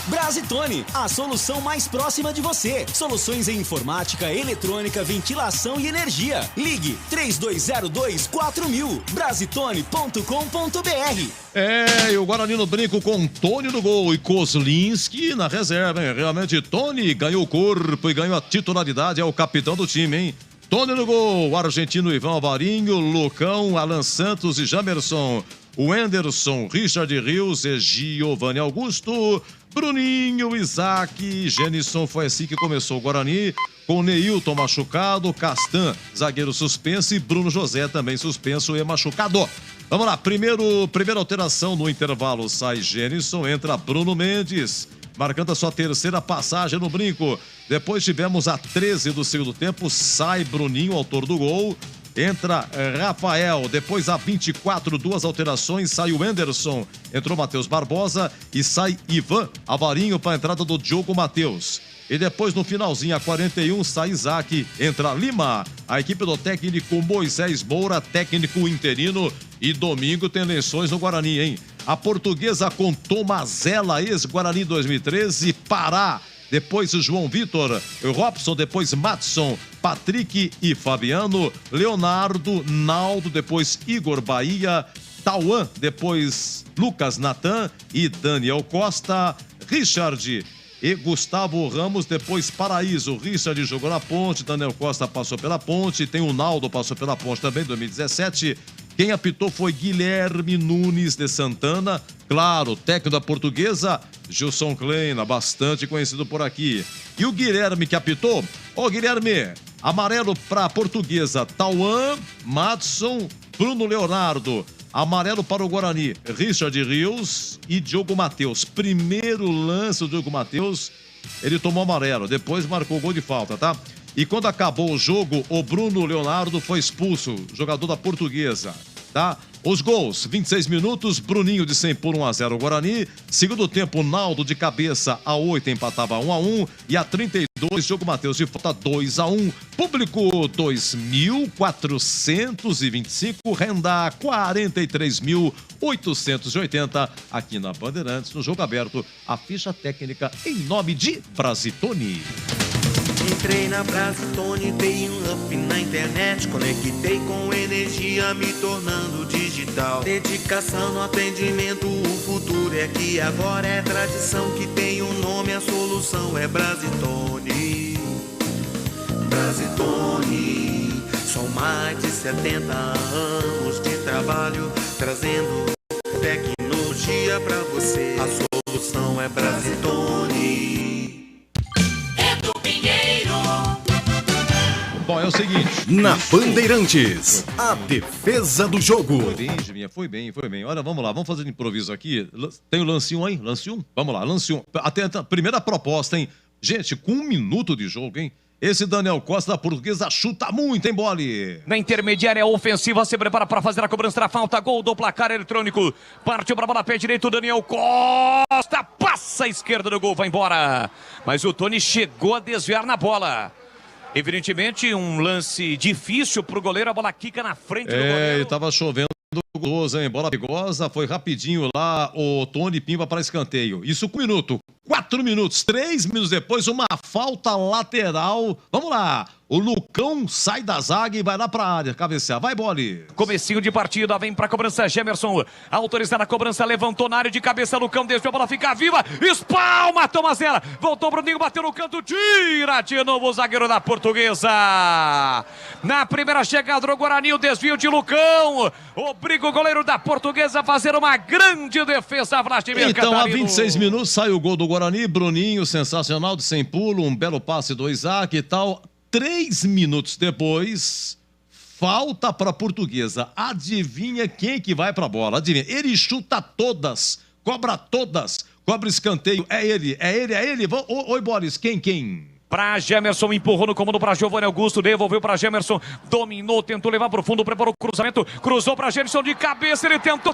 Brasitone, a solução mais próxima de você. Soluções em informática, eletrônica, ventilação e energia. Ligue 3202-4000. Brasitone.com.br. E o Guarani no Brinco com Tony no gol e Kozlinski na reserva, hein? Realmente, Tony ganhou o corpo e ganhou a titularidade, é o capitão do time, hein? Tony no gol, o argentino Ivan Alvarinho, Lucão, Alan Santos e Jamerson, o Anderson, Richard Rios e Giovanni Augusto, Bruninho, Isaac, Genison. Foi assim que começou o Guarani, com Neilton machucado, Castan, zagueiro suspenso e Bruno José também suspenso e machucado. Vamos lá, primeira alteração no intervalo, sai Genison, entra Bruno Mendes, marcando a sua terceira passagem no Brinco. Depois tivemos a 13 do segundo tempo, sai Bruninho, autor do gol. Entra Rafael, depois a 24, 2 alterações, sai o Anderson, entrou Matheus Barbosa e sai Ivan Alvarinho para a entrada do Diogo Matheus. E depois no finalzinho, a 41, sai Isaac, entra Lima. A equipe do técnico Moisés Moura, técnico interino, e domingo tem eleições no Guarani, hein? A Portuguesa com Tomazella, ex-Guarani 2013, Pará depois João Vitor, Robson, depois Matson, Patrick e Fabiano, Leonardo, Naldo, depois Igor Bahia, Tauan, depois Lucas Natan e Daniel Costa, Richard e Gustavo Ramos, depois Paraíso. Richard jogou na ponte, Daniel Costa passou pela ponte, tem o Naldo, passou pela ponte também, 2017. Quem apitou foi Guilherme Nunes de Santana, claro, técnico da Portuguesa, Gilson Kleina, bastante conhecido por aqui. E o Guilherme que apitou, Guilherme, amarelo para Portuguesa, Tauan, Matson, Bruno Leonardo. Amarelo para o Guarani, Richard Rios e Diogo Matheus. Primeiro lance do Diogo Matheus, ele tomou amarelo, depois marcou gol de falta, tá? E quando acabou o jogo, o Bruno Leonardo foi expulso, jogador da Portuguesa, tá? Os gols, 26 minutos, Bruninho de 100 por 1-0 Guarani. Segundo tempo, Naldo de cabeça a 8 empatava 1-1. E a 32, Diogo Matheus de falta 2-1. Público 2.425, renda 43.880 aqui na Bandeirantes, no jogo aberto, a ficha técnica em nome de Brasitone. Entrei na Brasitone, dei um up na internet, conectei com energia, me tornando digital. Dedicação no atendimento, o futuro é aqui agora, é tradição que tem um nome, a solução é Brasitone. Brasitone, são mais de 70 anos de trabalho, trazendo tecnologia pra você. A solução é Brasitone. Bom, é o seguinte. Na Bandeirantes, a defesa do jogo. Foi bem, Givinha, foi bem. Olha, vamos lá, vamos fazer de improviso aqui. Tem o lance 1 aí? Lance 1? Vamos lá, lance 1. Atenta, primeira proposta, hein? Gente, com 1 minuto de jogo, hein? Esse Daniel Costa da Portuguesa chuta muito, hein, Boli? Na intermediária ofensiva, se prepara para fazer a cobrança da falta. Gol do placar eletrônico. Partiu para a bola, pé direito, Daniel Costa. Passa a esquerda do gol, vai embora. Mas o Tony chegou a desviar na bola. Evidentemente, um lance difícil para o goleiro. A bola quica na frente do goleiro. E tava chovendo gostoso, hein? Bola perigosa. Foi rapidinho lá o Tony Pimba para escanteio. Isso com 1 minuto. 4 minutos. 3 minutos depois, uma falta lateral. Vamos lá. O Lucão sai da zaga e vai lá para a área cabecear. Vai, Boli. Comecinho de partida, vem para a cobrança. Gemerson, autorizada a cobrança, levantou na área de cabeça. Lucão deixou a bola ficar viva. Espalma, toma zero. Voltou o Bruninho, bateu no canto, tira de novo o zagueiro da Portuguesa. Na primeira chegada do Guarani, o desvio de Lucão. Obriga o goleiro da Portuguesa a fazer uma grande defesa. Vladimir Então, Catarino. a 26 minutos, sai o gol do Guarani. Bruninho, sensacional, de 100 pulo. Um belo passe do Isaac e tal. 3 minutos depois, falta para a Portuguesa. Adivinha quem que vai para a bola? Adivinha? Ele chuta todas, cobra escanteio. É ele. Oi, Boris, quem? Para Gemerson, empurrou no comando para Giovanni Augusto, devolveu para Gemerson, dominou, tentou levar para o fundo, preparou o cruzamento, cruzou para Gemerson de cabeça, ele tenta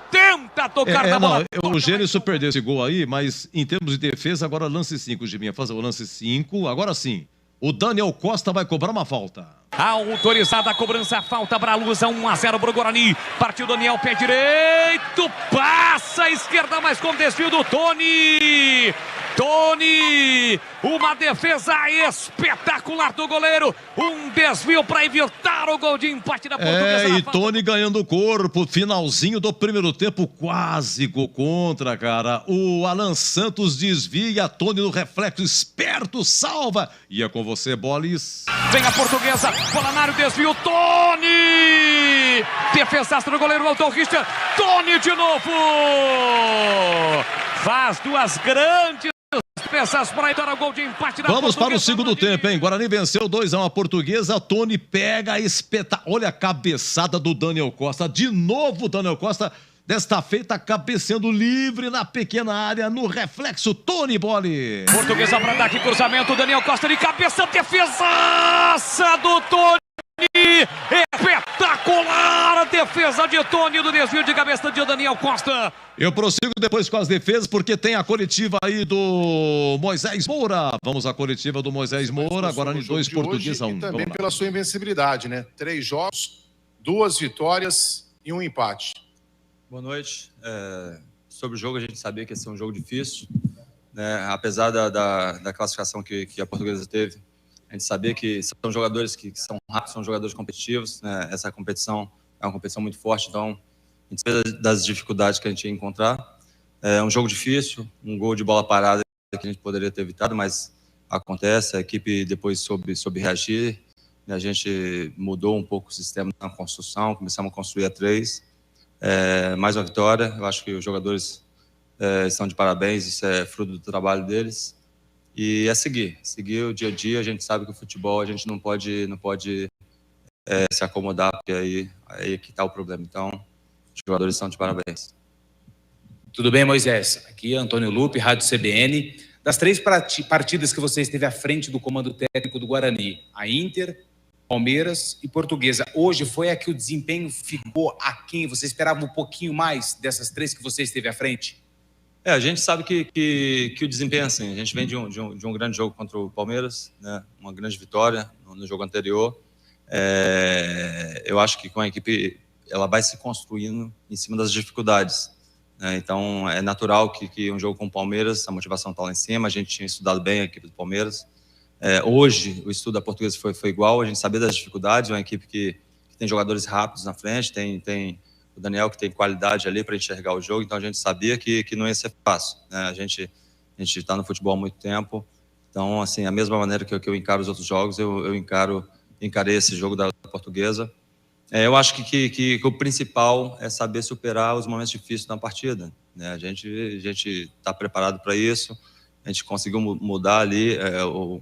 tocar na bola. O Gênison perdeu esse gol aí, mas em termos de defesa, agora lance 5, Giminha, fazer o lance 5, agora sim. O Daniel Costa vai cobrar uma falta. Autorizada a cobrança, falta para a Lusa, 1-0 para o Guarani. Partiu Daniel, pé direito, passa a esquerda, mas com desvio do Tony, uma defesa espetacular do goleiro, um desvio para evitar o gol de empate da Portuguesa. E Tony ganhando corpo, finalzinho do primeiro tempo, quase gol contra, cara. O Alan Santos desvia, Tony no reflexo, esperto, salva. E é com você, Bolis. Vem a Portuguesa, bola na área, desvio, Tony! Defesaço do goleiro, Elton Richard, Tony de novo! Faz duas grandes peças para entrar o gol de empate da Vamos Portuguesa. para o segundo tempo, hein? Guarani venceu 2-1 a Portuguesa. Tony pega Olha a cabeçada do Daniel Costa. De novo, Daniel Costa. Desta feita, cabeceando livre na pequena área, no reflexo, Tony Bolle. Portuguesa para dar aqui cruzamento, Daniel Costa de cabeça, defesaça do Tony. Espetacular a defesa de Tony do desvio de cabeça de Daniel Costa. Eu prossigo depois com as defesas, porque tem a coletiva aí do Moisés Moura. Vamos à coletiva do Moisés Moura, Guarani 2, Portuguesa 1. E também pela sua invencibilidade, né? 3 jogos, 2 vitórias e 1 empate. Boa noite. Sobre o jogo, a gente sabia que ia ser um jogo difícil. né? Apesar da classificação que a Portuguesa teve, a gente sabia que são jogadores que são rápidos, são jogadores competitivos, né? Essa competição é uma competição muito forte, então a gente sabia das dificuldades que a gente ia encontrar. É um jogo difícil, um gol de bola parada que a gente poderia ter evitado, mas acontece, a equipe depois soube reagir, a gente mudou um pouco o sistema na construção, começamos a construir a 3, mais uma vitória, eu acho que os jogadores estão de parabéns, isso é fruto do trabalho deles, e é seguir o dia a dia. A gente sabe que o futebol a gente não pode se acomodar, porque aí que está o problema. Então, os jogadores estão de parabéns. Tudo bem, Moisés? Aqui é Antônio Lupe, Rádio CBN. Das 3 partidas que você esteve à frente do comando técnico do Guarani, a Inter, Palmeiras e Portuguesa, hoje foi a que o desempenho ficou aquém? Você esperava um pouquinho mais dessas 3 que você esteve à frente? A gente sabe que o desempenho é assim. A gente vem de um grande jogo contra o Palmeiras, né? Uma grande vitória no jogo anterior. Eu acho que com a equipe ela vai se construindo em cima das dificuldades, né? Então é natural que um jogo com o Palmeiras, a motivação está lá em cima. A gente tinha estudado bem a equipe do Palmeiras. Hoje o estudo da Portuguesa foi igual. A gente sabia das dificuldades. É uma equipe que tem jogadores rápidos na frente, tem o Daniel, que tem qualidade ali para enxergar o jogo, então a gente sabia que não ia ser fácil, né? A gente está no futebol há muito tempo, então, assim, a mesma maneira que eu encaro os outros jogos, eu encarei esse jogo da Portuguesa. Eu acho que o principal é saber superar os momentos difíceis na partida, né? A gente está preparado para isso, a gente conseguiu mudar ali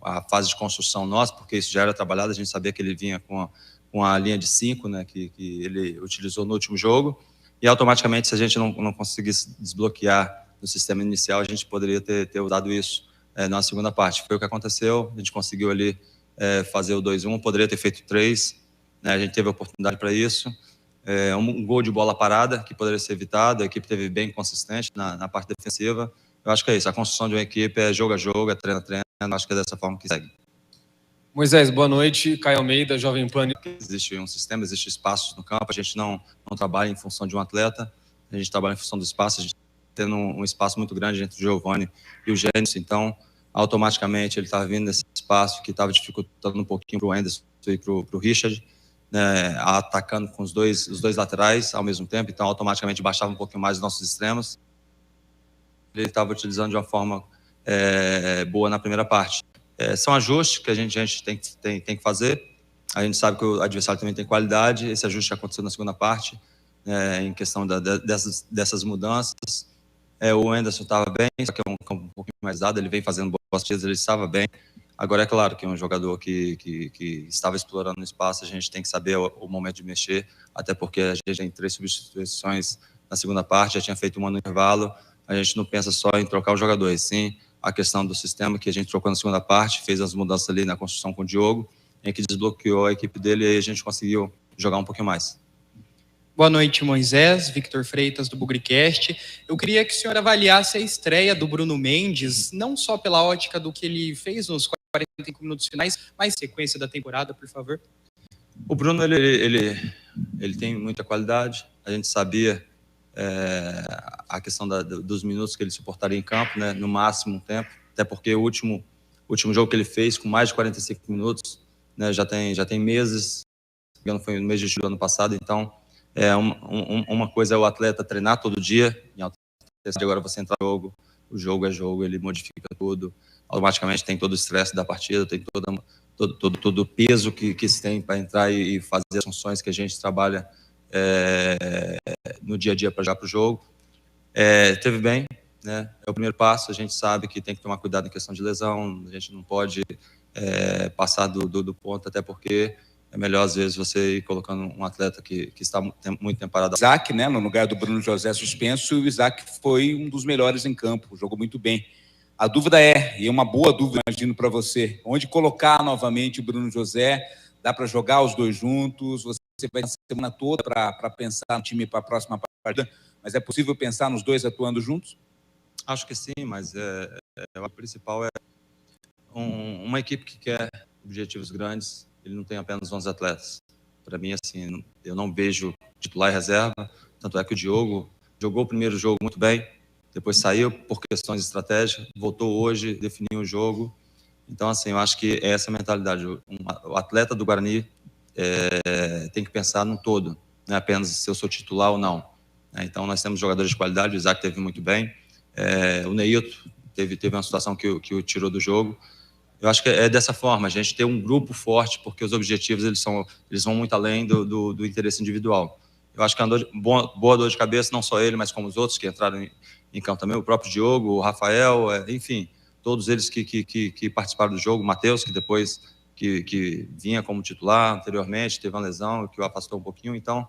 a fase de construção nossa, porque isso já era trabalhado, a gente sabia que ele vinha com a linha de 5, né, que ele utilizou no último jogo, e automaticamente, se a gente não conseguisse desbloquear no sistema inicial, a gente poderia ter usado isso na segunda parte. Foi o que aconteceu, a gente conseguiu ali fazer o 2-1, poderia ter feito 3, né, a gente teve a oportunidade para isso. Um gol de bola parada, que poderia ser evitado, a equipe teve bem consistente na parte defensiva. Eu acho que é isso, a construção de uma equipe é jogo a jogo, é treino a treino, acho que é dessa forma que segue. Moisés, boa noite. Caio Almeida, Jovem Pan. Existe um sistema, existe espaços no campo, a gente não trabalha em função de um atleta, a gente trabalha em função do espaço, a gente tendo um espaço muito grande entre o Giovani e o Gênesis, então automaticamente ele estava vindo nesse espaço que estava dificultando um pouquinho para o Anderson e para o Richard, né, atacando com os dois laterais ao mesmo tempo, então automaticamente baixava um pouquinho mais os nossos extremos. Ele estava utilizando de uma forma boa na primeira parte. São ajustes que a gente tem que fazer. A gente sabe que o adversário também tem qualidade. Esse ajuste aconteceu na segunda parte, em questão dessas mudanças. O Anderson estava bem, só que é um pouquinho mais dado. Ele vem fazendo boas partidas, ele estava bem. Agora, é claro que é um jogador que estava explorando o espaço. A gente tem que saber o momento de mexer, até porque a gente tem 3 substituições na segunda parte, já tinha feito uma no intervalo. A gente não pensa só em trocar os jogadores, sim a questão do sistema que a gente trocou na segunda parte, fez as mudanças ali na construção com o Diogo, em que desbloqueou a equipe dele e aí a gente conseguiu jogar um pouquinho mais. Boa noite, Moisés, Victor Freitas do Bugricast. Eu queria que o senhor avaliasse a estreia do Bruno Mendes, não só pela ótica do que ele fez nos 45 minutos finais, mas sequência da temporada, por favor. O Bruno, ele tem muita qualidade, a gente sabia a questão dos minutos que ele suportaria em campo, né, no máximo um tempo, até porque o último jogo que ele fez com mais de 45 minutos, né, já tem meses, foi no mês de julho do ano passado, então uma coisa é o atleta treinar todo dia, e agora você entrar no jogo, o jogo é jogo, ele modifica tudo, automaticamente tem todo o estresse da partida, tem todo o peso que se tem para entrar e fazer as funções que a gente trabalha no dia a dia para jogar para o jogo. Teve bem, né? É o primeiro passo. A gente sabe que tem que tomar cuidado em questão de lesão, a gente não pode passar do ponto, até porque é melhor às vezes você ir colocando um atleta que está muito tempo parado. Isaac, né, no lugar do Bruno José suspenso, e o Isaac foi um dos melhores em campo, jogou muito bem. A dúvida e uma boa dúvida, imagino, para você, onde colocar novamente o Bruno José? Dá para jogar os dois juntos? Você vai a semana toda para pensar no time para a próxima partida, mas é possível pensar nos dois atuando juntos? Acho que sim, mas o principal é uma equipe que quer objetivos grandes, ele não tem apenas 11 atletas. Para mim, assim, eu não vejo titular e reserva, tanto é que o Diogo jogou o primeiro jogo muito bem, depois saiu por questões estratégicas, voltou hoje, definiu o jogo. Então, assim, eu acho que é essa mentalidade. O atleta do Guarani tem que pensar no todo, não é apenas se eu sou titular ou não. Então, nós temos jogadores de qualidade, o Isaac teve muito bem, o Neilton teve uma situação que o tirou do jogo. Eu acho que é dessa forma, a gente ter um grupo forte, porque os objetivos eles vão muito além do interesse individual. Eu acho que andou boa dor de cabeça, não só ele, mas como os outros que entraram em campo também, o próprio Diogo, o Rafael, enfim, todos eles que participaram do jogo, o Matheus, que depois que vinha como titular anteriormente, teve uma lesão que o afastou um pouquinho. Então,